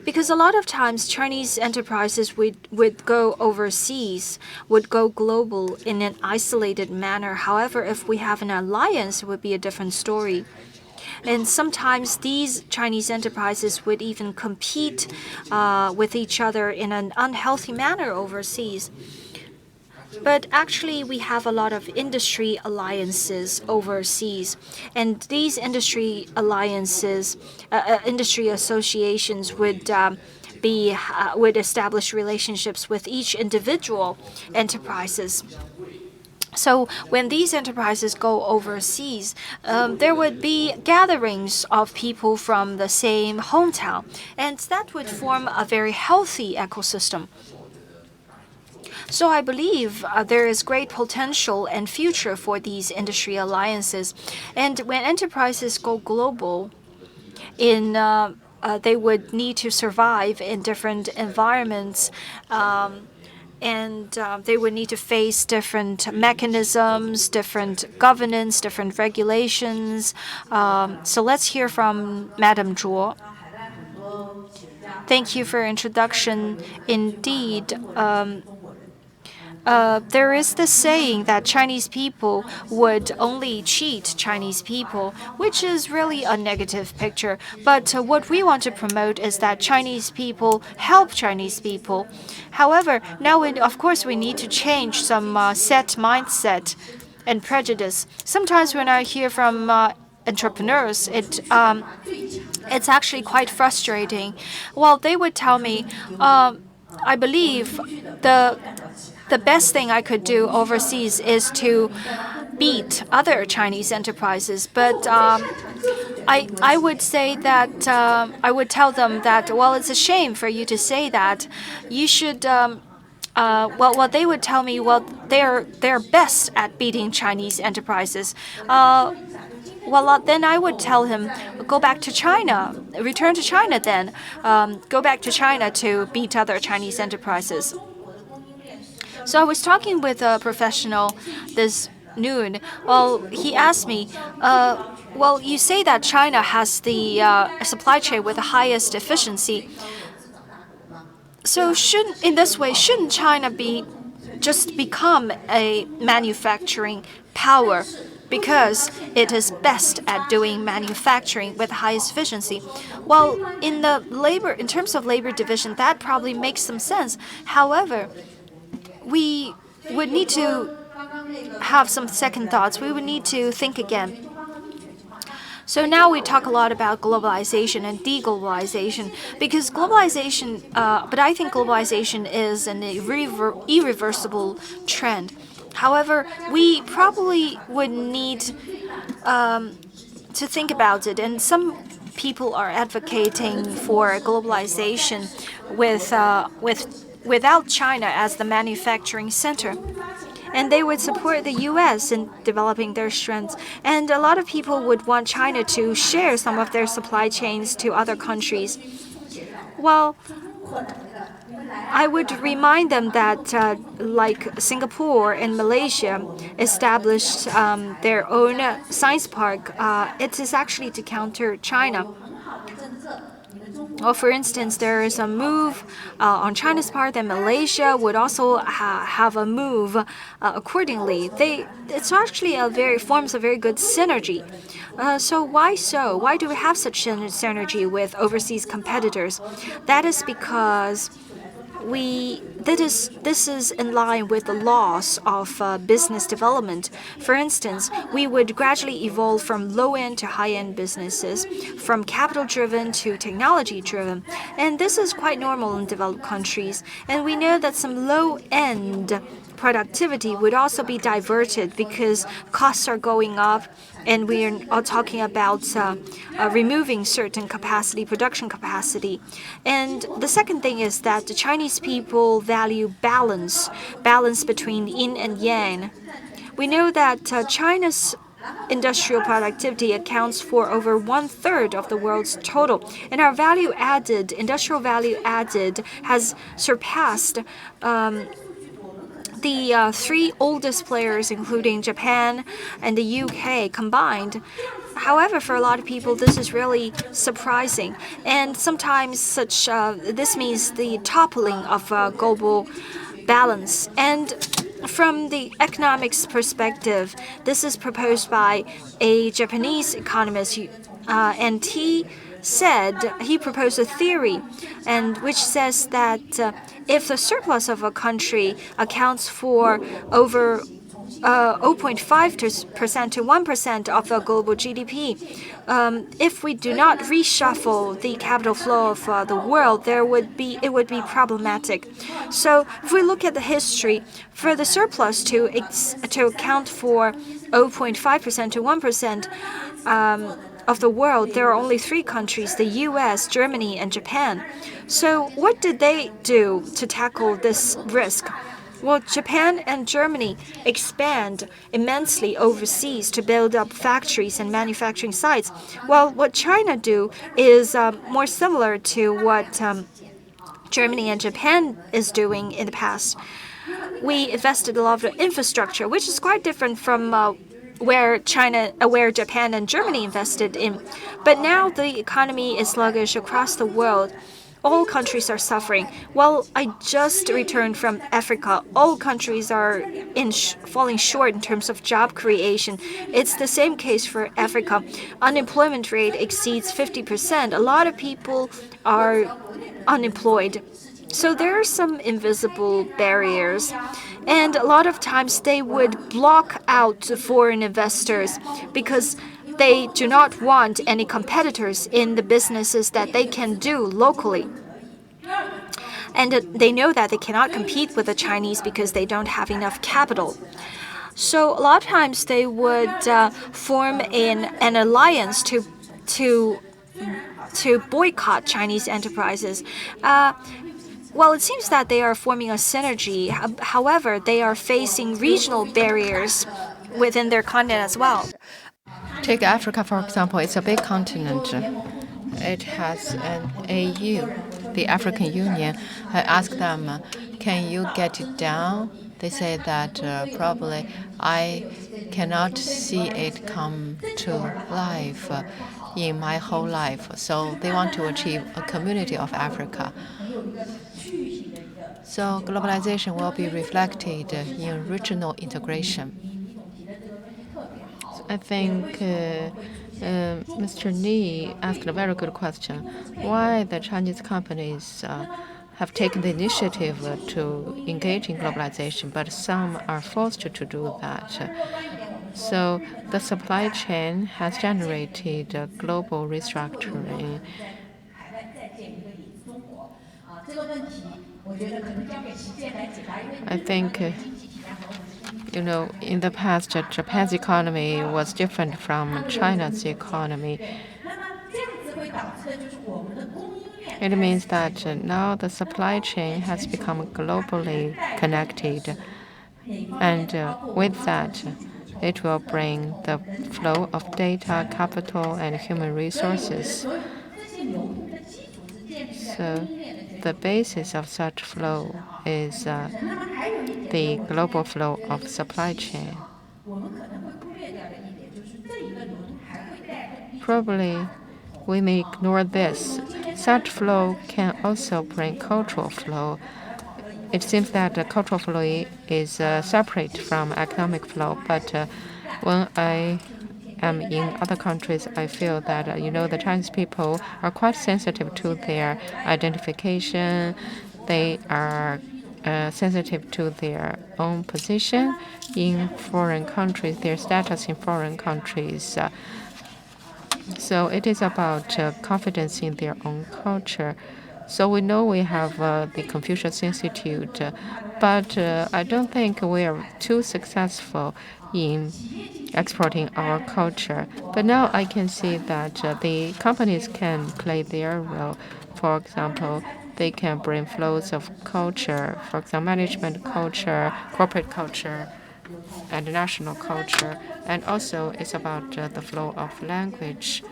Because a lot of times Chinese enterprises would go overseas, would go global in an isolated manner. However, if we have an alliance, it would be a different story. And sometimes these Chinese enterprises would even compete with each other in an unhealthy manner overseas. But actually, we have a lot of industry alliances overseas. And these industry alliances, industry associations would establish relationships with each individual enterprises. So when these enterprises go overseas, there would be gatherings of people from the same hometown, and that would form a very healthy ecosystem. So I believe there is great potential and future for these industry alliances. And when enterprises go global, they would need to survive in different environments. And they would need to face different mechanisms, different governance, different regulations. So let's hear from Madam Zhuo. Thank you for your introduction. Indeed, there is this saying that Chinese people would only cheat Chinese people, which is really a negative picture. But what we want to promote is that Chinese people help Chinese people. However, now, of course, we need to change some set mindset and prejudice. Sometimes when I hear from entrepreneurs, it's actually quite frustrating. Well, they would tell me, I believe the best thing I could do overseas is to beat other Chinese enterprises. But I would say that I would tell them that, well, it's a shame for you to say that. You should. Well, they would tell me, well, they're best at beating Chinese enterprises. Well, then I would tell him, go back to China, return to China then. Go back to China to beat other Chinese enterprises. So I was talking with a professional this noon. Well, he asked me, well, you say that China has the supply chain with the highest efficiency. So shouldn't China just become a manufacturing power because it is best at doing manufacturing with highest efficiency? Well, in terms of labor division, that probably makes some sense. However, we would need to have some second thoughts. We would need to think again. So now we talk a lot about globalization and deglobalization because globalization, but I think globalization is an irreversible trend. However, we probably would need to think about it, and some people are advocating for globalization without China as the manufacturing center. And they would support the U.S. in developing their strengths. And a lot of people would want China to share some of their supply chains to other countries. Well, I would remind them that, like Singapore and Malaysia established their own science park, it is actually to counter China. Well, for instance, there is a move on China's part that Malaysia would also have a move accordingly. It's actually forms a very good synergy. So why so? Why do we have such synergy with overseas competitors? That is because this is in line with the laws of business development. For instance, we would gradually evolve from low-end to high-end businesses, from capital-driven to technology-driven. And this is quite normal in developed countries. And we know that some low-end productivity would also be diverted because costs are going up, and we are all talking about removing certain capacity, production capacity. And the second thing is that the Chinese people value balance between yin and yang. We know that China's industrial productivity accounts for over 1/3 of the world's total, and our industrial value added has surpassed the three oldest players, including Japan and the UK combined. However, for a lot of people, this is really surprising, and sometimes this means the toppling of global balance. And from the economics perspective, this is proposed by a Japanese economist, and he proposed a theory, and which says that if the surplus of a country accounts for over 0.5% to 1% of the global GDP. If we do not reshuffle the capital flow of the world, it would be problematic. So if we look at the history, for the surplus to account for 0.5% to 1% of the world, there are only three countries: the U.S., Germany, and Japan. So what did they do to tackle this risk? Well, Japan and Germany expand immensely overseas to build up factories and manufacturing sites. Well, what China do is more similar to what Germany and Japan is doing in the past. We invested a lot of infrastructure, which is quite different from where Japan and Germany invested in. But now the economy is sluggish across the world. All countries are suffering. Well, I just returned from Africa. All countries are falling short in terms of job creation. It's the same case for Africa. Unemployment rate exceeds 50%. A lot of people are unemployed. So there are some invisible barriers, and a lot of times they would block out foreign investors because they do not want any competitors in the businesses that they can do locally. And they know that they cannot compete with the Chinese because they don't have enough capital. So a lot of times they would form an alliance to boycott Chinese enterprises. Well, it seems that they are forming a synergy. However, they are facing regional barriers within their continent as well. Take Africa, for example. It's a big continent. It has an AU, the African Union. I asked them, can you get it down? They say that probably I cannot see it come to life in my whole life. So they want to achieve a community of Africa. So globalization will be reflected in regional integration. I think Mr. Ni asked a very good question. Why the Chinese companies have taken the initiative to engage in globalization, but some are forced to do that. So the supply chain has generated global restructuring. I think, in the past, Japan's economy was different from China's economy. It means that now the supply chain has become globally connected. And with that, it will bring the flow of data, capital, and human resources. So the basis of such flow is the global flow of supply chain. Probably we may ignore this. Such flow can also bring cultural flow. It seems that the cultural flow is separate from economic flow, but when I am in other countries, I feel that the Chinese people are quite sensitive to their identification. They are sensitive to their own position in foreign countries, their status in foreign countries. So it is about confidence in their own culture. So we know we have the Confucius Institute, but I don't think we are too successful in exporting our culture. But now I can see that the companies can play their role. For example, they can bring flows of culture, for example, management culture, corporate culture, and national culture. And also it's about the flow of language.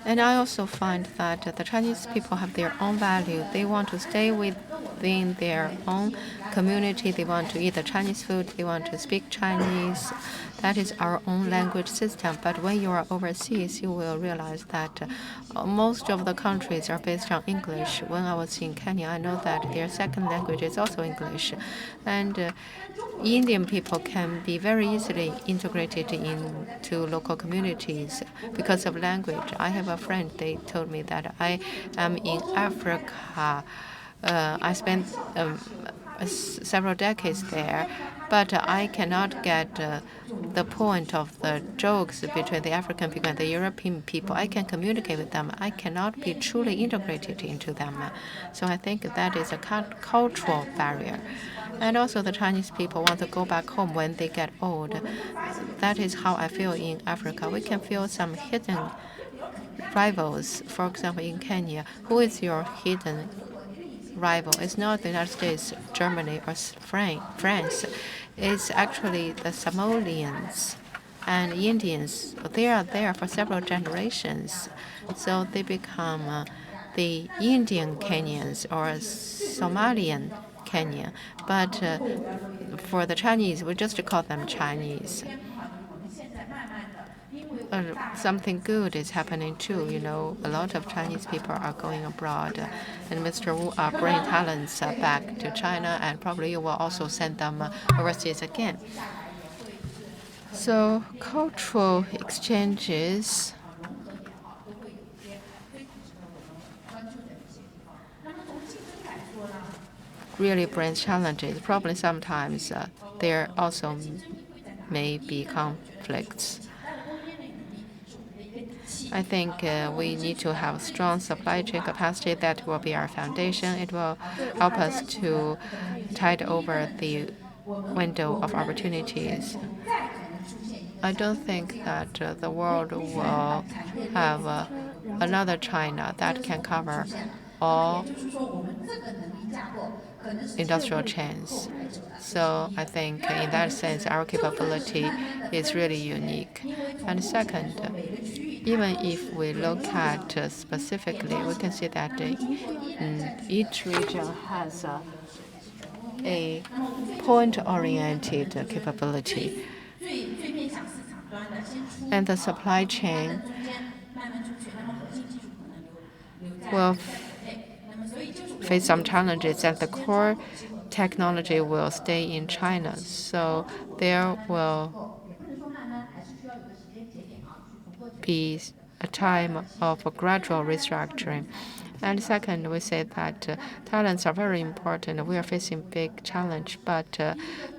And I also find that the Chinese people have their own value. They want to stay within their own community. They want to eat the Chinese food. They want to speak Chinese. That is our own language system. But when you are overseas, you will realize that most of the countries are based on English. When I was in Kenya, I know that their second language is also English. And Indian people can be very easily integrated into local communities because of language. I have a friend, they told me that I am in Africa. I spent several decades there, but I cannot get the point of the jokes between the African people and the European people. I can communicate with them. I cannot be truly integrated into them. So I think that is a cultural barrier. And also the Chinese people want to go back home when they get old. That is how I feel in Africa. We can feel some hidden rivals. For example, in Kenya, who is your hidden rival? It's not the United States, Germany, or France. It's actually the Somalians and Indians. They are there for several generations. So they become the Indian Kenyans or Somalian Kenya. But for the Chinese, we just call them Chinese. Something good is happening too. You know, a lot of Chinese people are going abroad, and Mr. Wu are bringing talents back to China, and probably you will also send them overseas again. So cultural exchanges really brings challenges. Probably sometimes there also may be conflicts. I think we need to have strong supply chain capacity. That will be our foundation. It will help us to tide over the window of opportunities. I don't think that the world will have another China that can cover all industrial chains. So I think in that sense, our capability is really unique. And second, even if we look at specifically, we can see that each region has a point-oriented capability. And the supply chain will face some challenges, and the core technology will stay in China. So there will be a time of a gradual restructuring. And second, we say that talents are very important. We are facing big challenge, but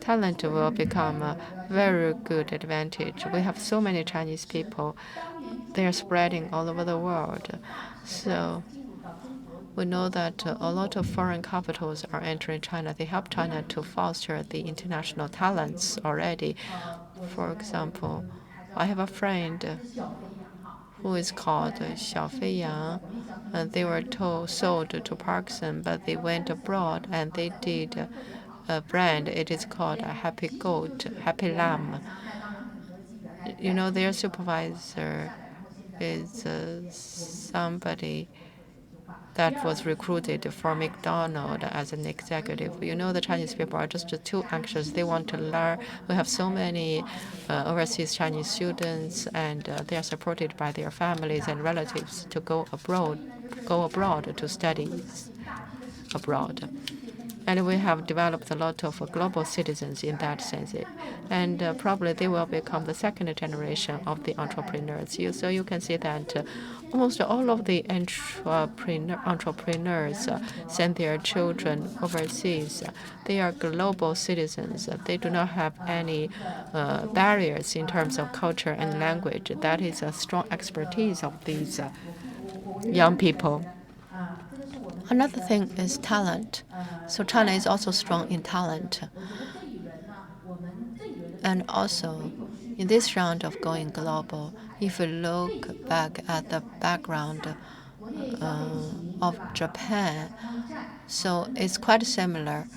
talent will become a very good advantage. We have so many Chinese people. They are spreading all over the world. So we know that a lot of foreign capitals are entering China. They help China to foster the international talents already. For example, I have a friend who is called Xiaofei Yang, and they were sold to Parkson, but they went abroad and they did a brand. It is called a Happy Goat, Happy Lamb. You know, their supervisor is somebody that was recruited for McDonald's as an executive. You know, the Chinese people are just too anxious. They want to learn. We have so many overseas Chinese students, and they are supported by their families and relatives to go abroad to study abroad. And we have developed a lot of global citizens in that sense. And probably they will become the second generation of the entrepreneurs. So you can see that almost all of the entrepreneurs send their children overseas. They are global citizens. They do not have any barriers in terms of culture and language. That is a strong expertise of these young people. Another thing is talent. So China is also strong in talent. And also, in this round of going global, if you look back at the background of Japan, so it's quite similar.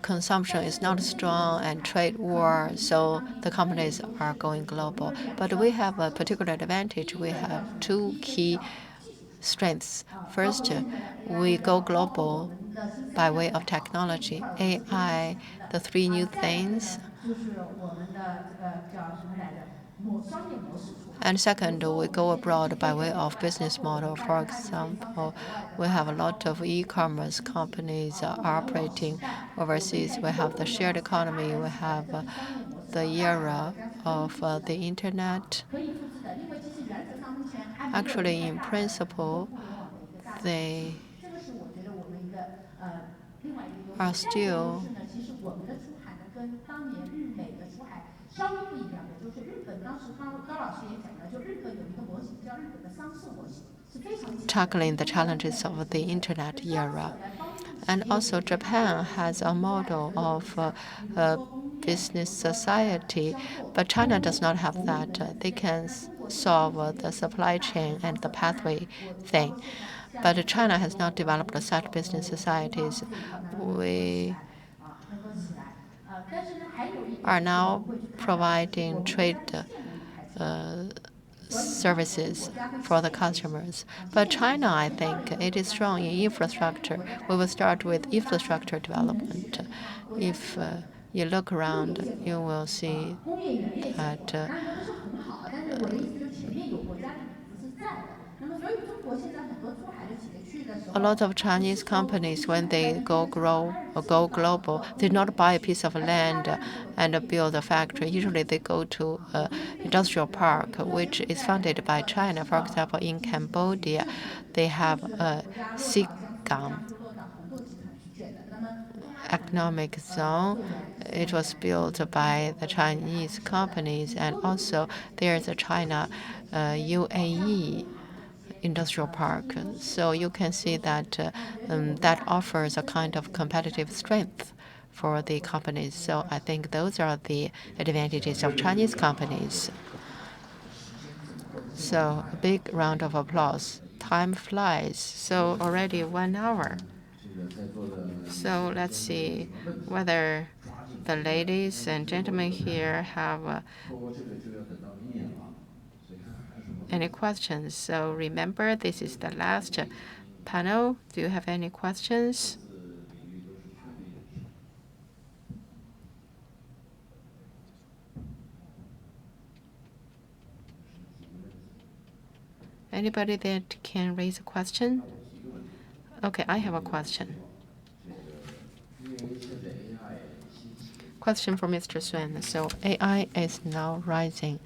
Consumption is not strong and trade war, so the companies are going global. But we have a particular advantage. We have two key strengths. First, we go global by way of technology, AI, the three new things. And second, we go abroad by way of business model. For example, we have a lot of e-commerce companies operating overseas. We have the shared economy. We have the era of the internet. Actually, in principle, they are still tackling the challenges of the internet era. And also, Japan has a model of business society, but China does not have that. They can solve the supply chain and the pathway thing. But China has not developed such business societies. We are now providing trade services for the customers. But China, I think, it is strong in infrastructure. We will start with infrastructure development. If you look around, you will see that a lot of Chinese companies, when they go global, they not buy a piece of land and build a factory. Usually, they go to an industrial park, which is funded by China. For example, in Cambodia, they have a Xinjiang economic zone. It was built by the Chinese companies, and also there's a China UAE industrial park. So you can see that that offers a kind of competitive strength for the companies. So I think those are the advantages of Chinese companies. So a big round of applause. Time flies. So already 1 hour. So let's see whether the ladies and gentlemen here have any questions. So remember, this is the last panel. Do you have any questions? Anybody that can raise a question? Okay, I have a question. Question for Mr. Sun. So AI is now rising.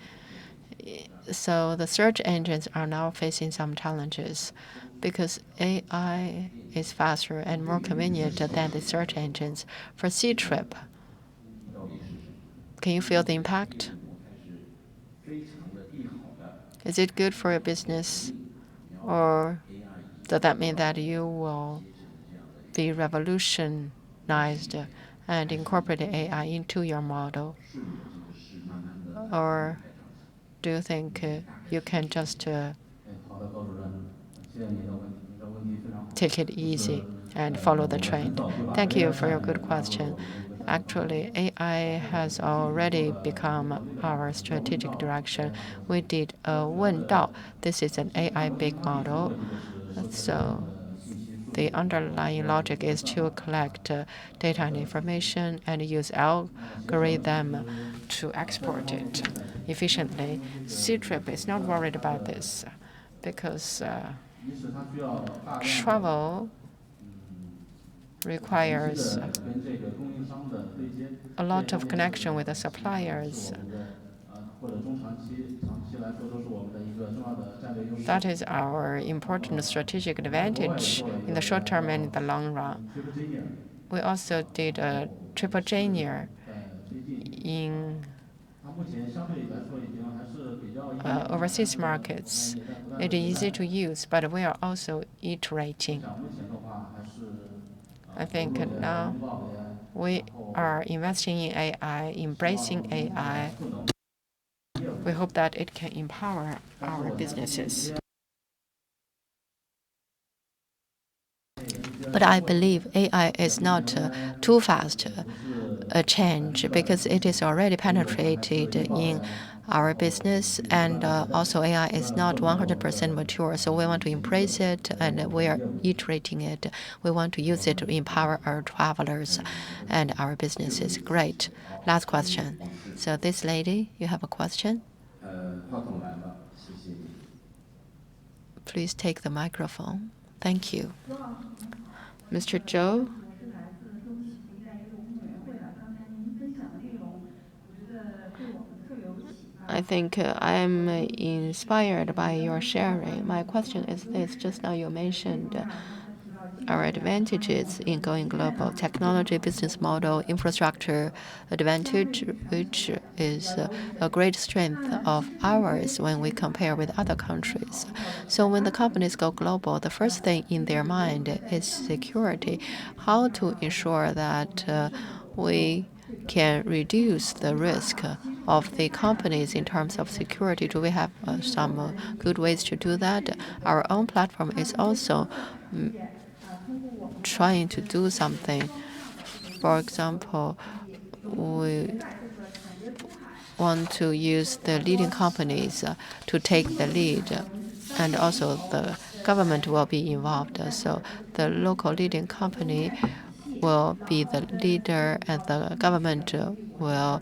So the search engines are now facing some challenges because AI is faster and more convenient than the search engines. For C-trip, can you feel the impact? Is it good for your business, or does that mean that you will be revolutionized and incorporate AI into your model? Or do you think you can just take it easy and follow the trend? Thank you for your good question. Actually, AI has already become our strategic direction. We did a 问道. This is an AI big model. So the underlying logic is to collect data and information and use algorithm to export it efficiently. C-trip is not worried about this because travel requires a lot of connection with the suppliers. That is our important strategic advantage in the short term and in the long run. We also did a triple J-near in overseas markets. It is easy to use, but we are also iterating. I think now we are investing in AI, embracing AI. We hope that it can empower our businesses. But I believe AI is not too fast a change because it is already penetrated in our business, and also AI is not 100% mature. So we want to embrace it, and we are iterating it. We want to use it to empower our travelers and our businesses. Great. Last question. So this lady, you have a question? Please take the microphone. Thank you. Mr. Zhou? I think I am inspired by your sharing. My question is this. Just now you mentioned our advantages in going global: technology, business model, infrastructure advantage, which is a great strength of ours when we compare with other countries. So when the companies go global, the first thing in their mind is security. How to ensure that we can reduce the risk of the companies in terms of security? Do we have some good ways to do that? Our own platform is also trying to do something. For example, we want to use the leading companies to take the lead, and also the government will be involved. So the local leading company will be the leader, and the government will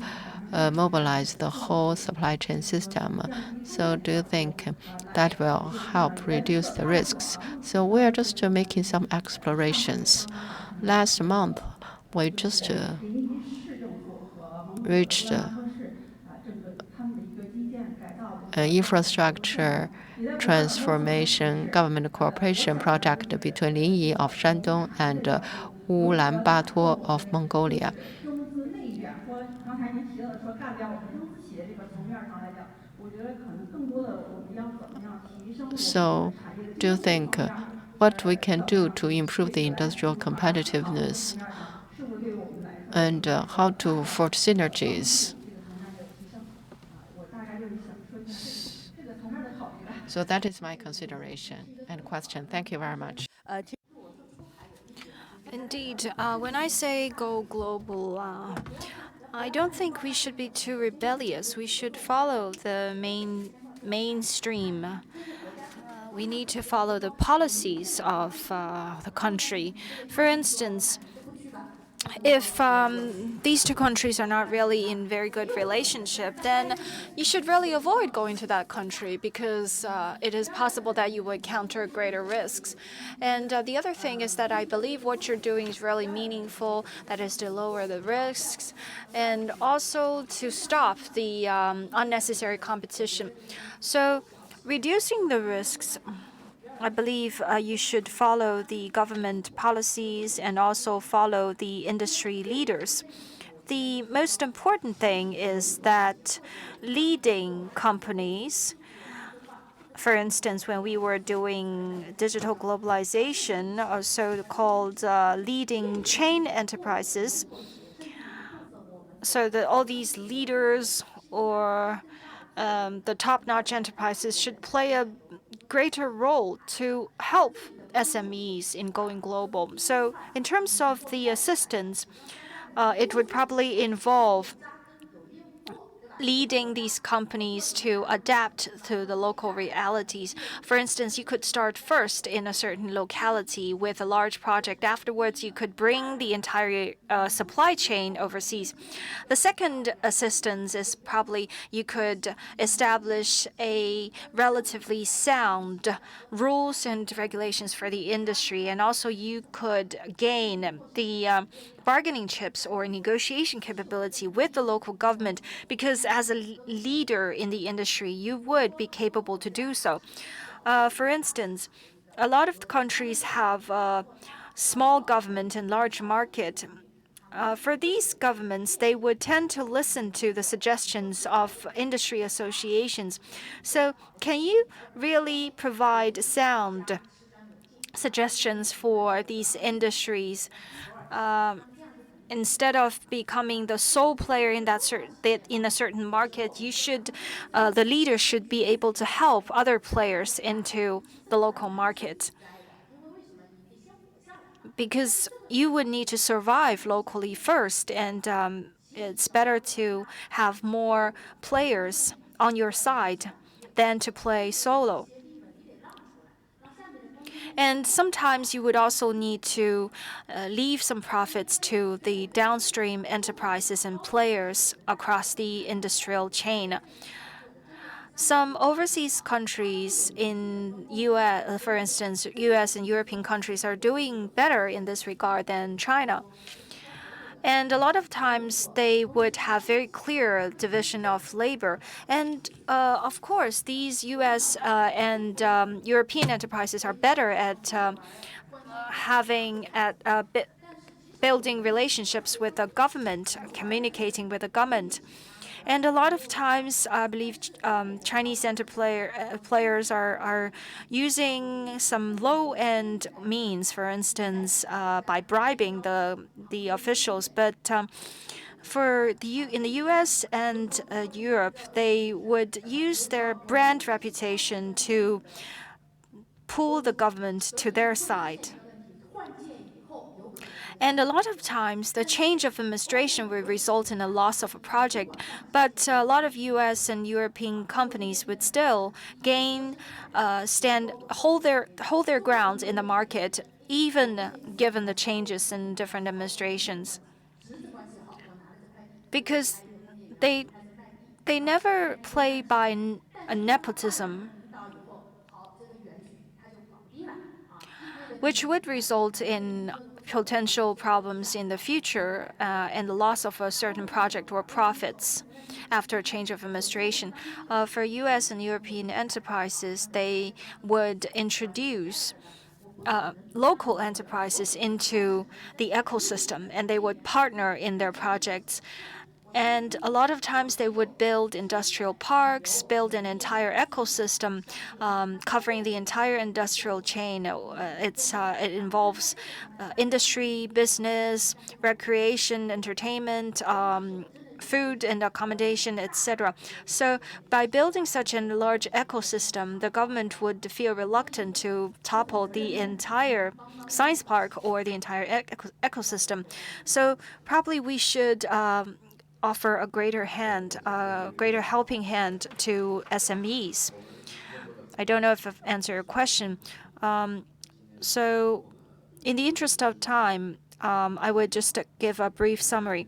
mobilize the whole supply chain system. So do you think that will help reduce the risks? So we are just making some explorations. Last month, we just reached an infrastructure transformation government cooperation project between Linyi of Shandong and Ulaanbaatar of Mongolia. So, do you think what we can do to improve the industrial competitiveness, and how to forge synergies? So that is my consideration and question. Thank you very much. Indeed, when I say go global, I don't think we should be too rebellious. We should follow the mainstream. We need to follow the policies of the country. For instance, if these two countries are not really in very good relationship, then you should really avoid going to that country because it is possible that you would encounter greater risks. And the other thing is that I believe what you're doing is really meaningful, that is to lower the risks and also to stop the unnecessary competition. So reducing the risks, I believe you should follow the government policies and also follow the industry leaders. The most important thing is that leading companies, for instance, when we were doing digital globalization, or so-called leading chain enterprises, so that all these leaders or the top-notch enterprises should play a greater role to help SMEs in going global. So in terms of the assistance, it would probably involve leading these companies to adapt to the local realities. For instance, you could start first in a certain locality with a large project. Afterwards, you could bring the entire supply chain overseas. The second assistance is probably you could establish a relatively sound rules and regulations for the industry, and also you could gain the bargaining chips or negotiation capability with the local government, because as a leader in the industry, you would be capable to do so. For instance, a lot of countries have small government and large market. For these governments, they would tend to listen to the suggestions of industry associations. So, can you really provide sound suggestions for these industries. Instead of becoming the sole player in in a certain market, the leader should be able to help other players into the local market, because you would need to survive locally first, and it's better to have more players on your side than to play solo. And sometimes you would also need to leave some profits to the downstream enterprises and players across the industrial chain. Some overseas countries in US, for instance, US and European countries are doing better in this regard than China. And a lot of times they would have very clear division of labor. And of course, these US and European enterprises are better at building relationships with the government, communicating with the government. And a lot of times, I believe Chinese players are using some low-end means, for instance, by bribing the officials. But in the U.S. and Europe, they would use their brand reputation to pull the government to their side. And a lot of times, the change of administration will result in a loss of a project, but a lot of U.S. and European companies would still hold their ground in the market, even given the changes in different administrations, because they never play by a nepotism, which would result in potential problems in the future and the loss of a certain project or profits after a change of administration. For U.S. and European enterprises, they would introduce local enterprises into the ecosystem, and they would partner in their projects. And a lot of times they would build industrial parks, build an entire ecosystem covering the entire industrial chain. It involves industry, business, recreation, entertainment, food and accommodation, etc. So by building such a large ecosystem, the government would feel reluctant to topple the entire science park or the entire ecosystem. So probably we should offer a greater helping hand to SMEs. I don't know if I've answered your question. So in the interest of time, I would just give a brief summary.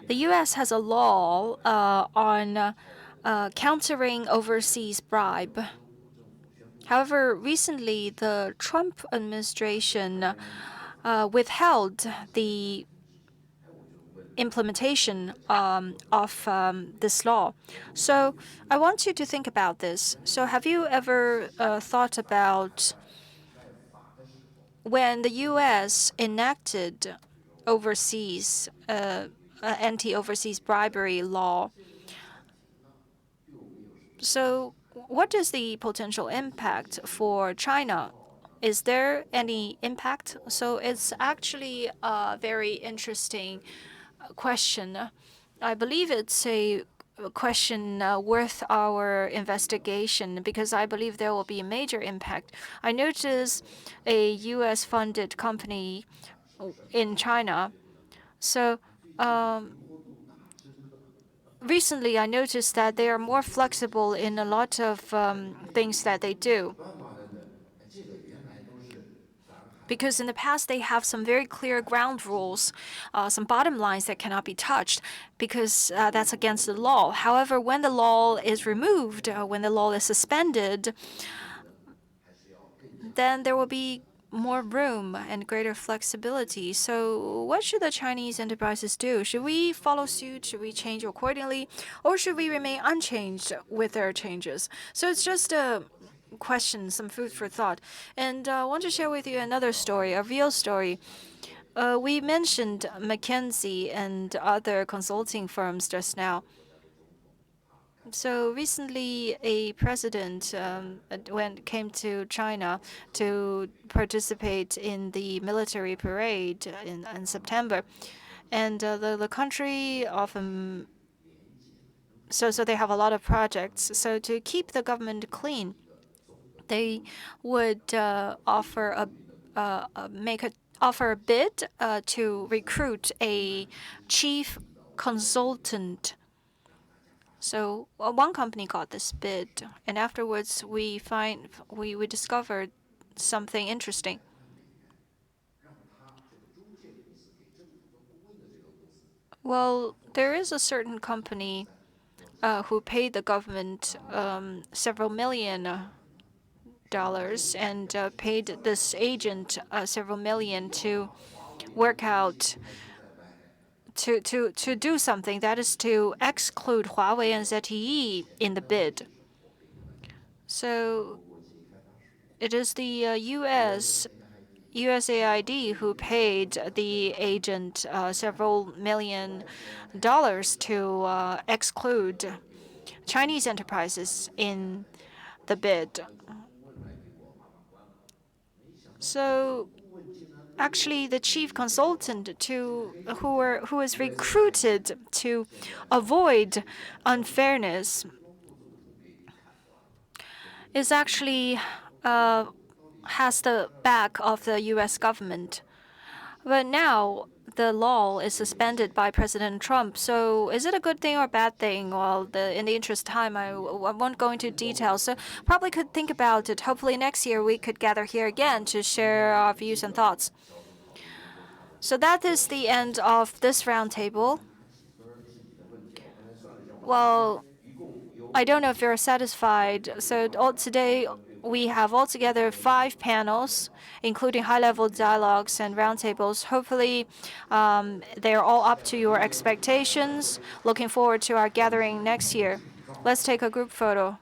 The U.S. has a law on countering overseas bribe. However, recently the Trump administration withheld the implementation of this law. So I want you to think about this. So have you ever thought about when the U.S. enacted overseas anti-overseas bribery law? So what is the potential impact for China? Is there any impact? So it's actually a very interesting question. I believe it's a question worth our investigation, because I believe there will be a major impact. I noticed a U.S.-funded company in China. So recently, I noticed that they are more flexible in a lot of things that they do. Because in the past, they have some very clear ground rules, some bottom lines that cannot be touched, because that's against the law. However, when the law is removed, when the law is suspended, then there will be more room and greater flexibility. So what should the Chinese enterprises do? Should we follow suit? Should we change accordingly? Or should we remain unchanged with their changes? So it's just a question, some food for thought. And I want to share with you another story, a real story. We mentioned McKinsey and other consulting firms just now. So recently, a president came to China to participate in the military parade in September, and the country often so they have a lot of projects. So to keep the government clean, they would offer a bid to recruit a chief consultant. So one company got this bid, and afterwards we discovered something interesting. Well, there is a certain company who paid the government several million dollars and paid this agent several million to work out to do something, that is to exclude Huawei and ZTE in the bid. So it is the USAID who paid the agent several $million to exclude Chinese enterprises in the bid. So actually, the chief consultant who was recruited to avoid unfairness is actually has the back of the U.S. government. But now the law is suspended by President Trump. So is it a good thing or a bad thing? Well, in the interest of time, I won't go into details. So probably could think about it. Hopefully next year we could gather here again to share our views and thoughts. So that is the end of this roundtable. Well, I don't know if you're satisfied. So today we have altogether 5 panels, including high-level dialogues and roundtables. Hopefully, they're all up to your expectations. Looking forward to our gathering next year. Let's take a group photo.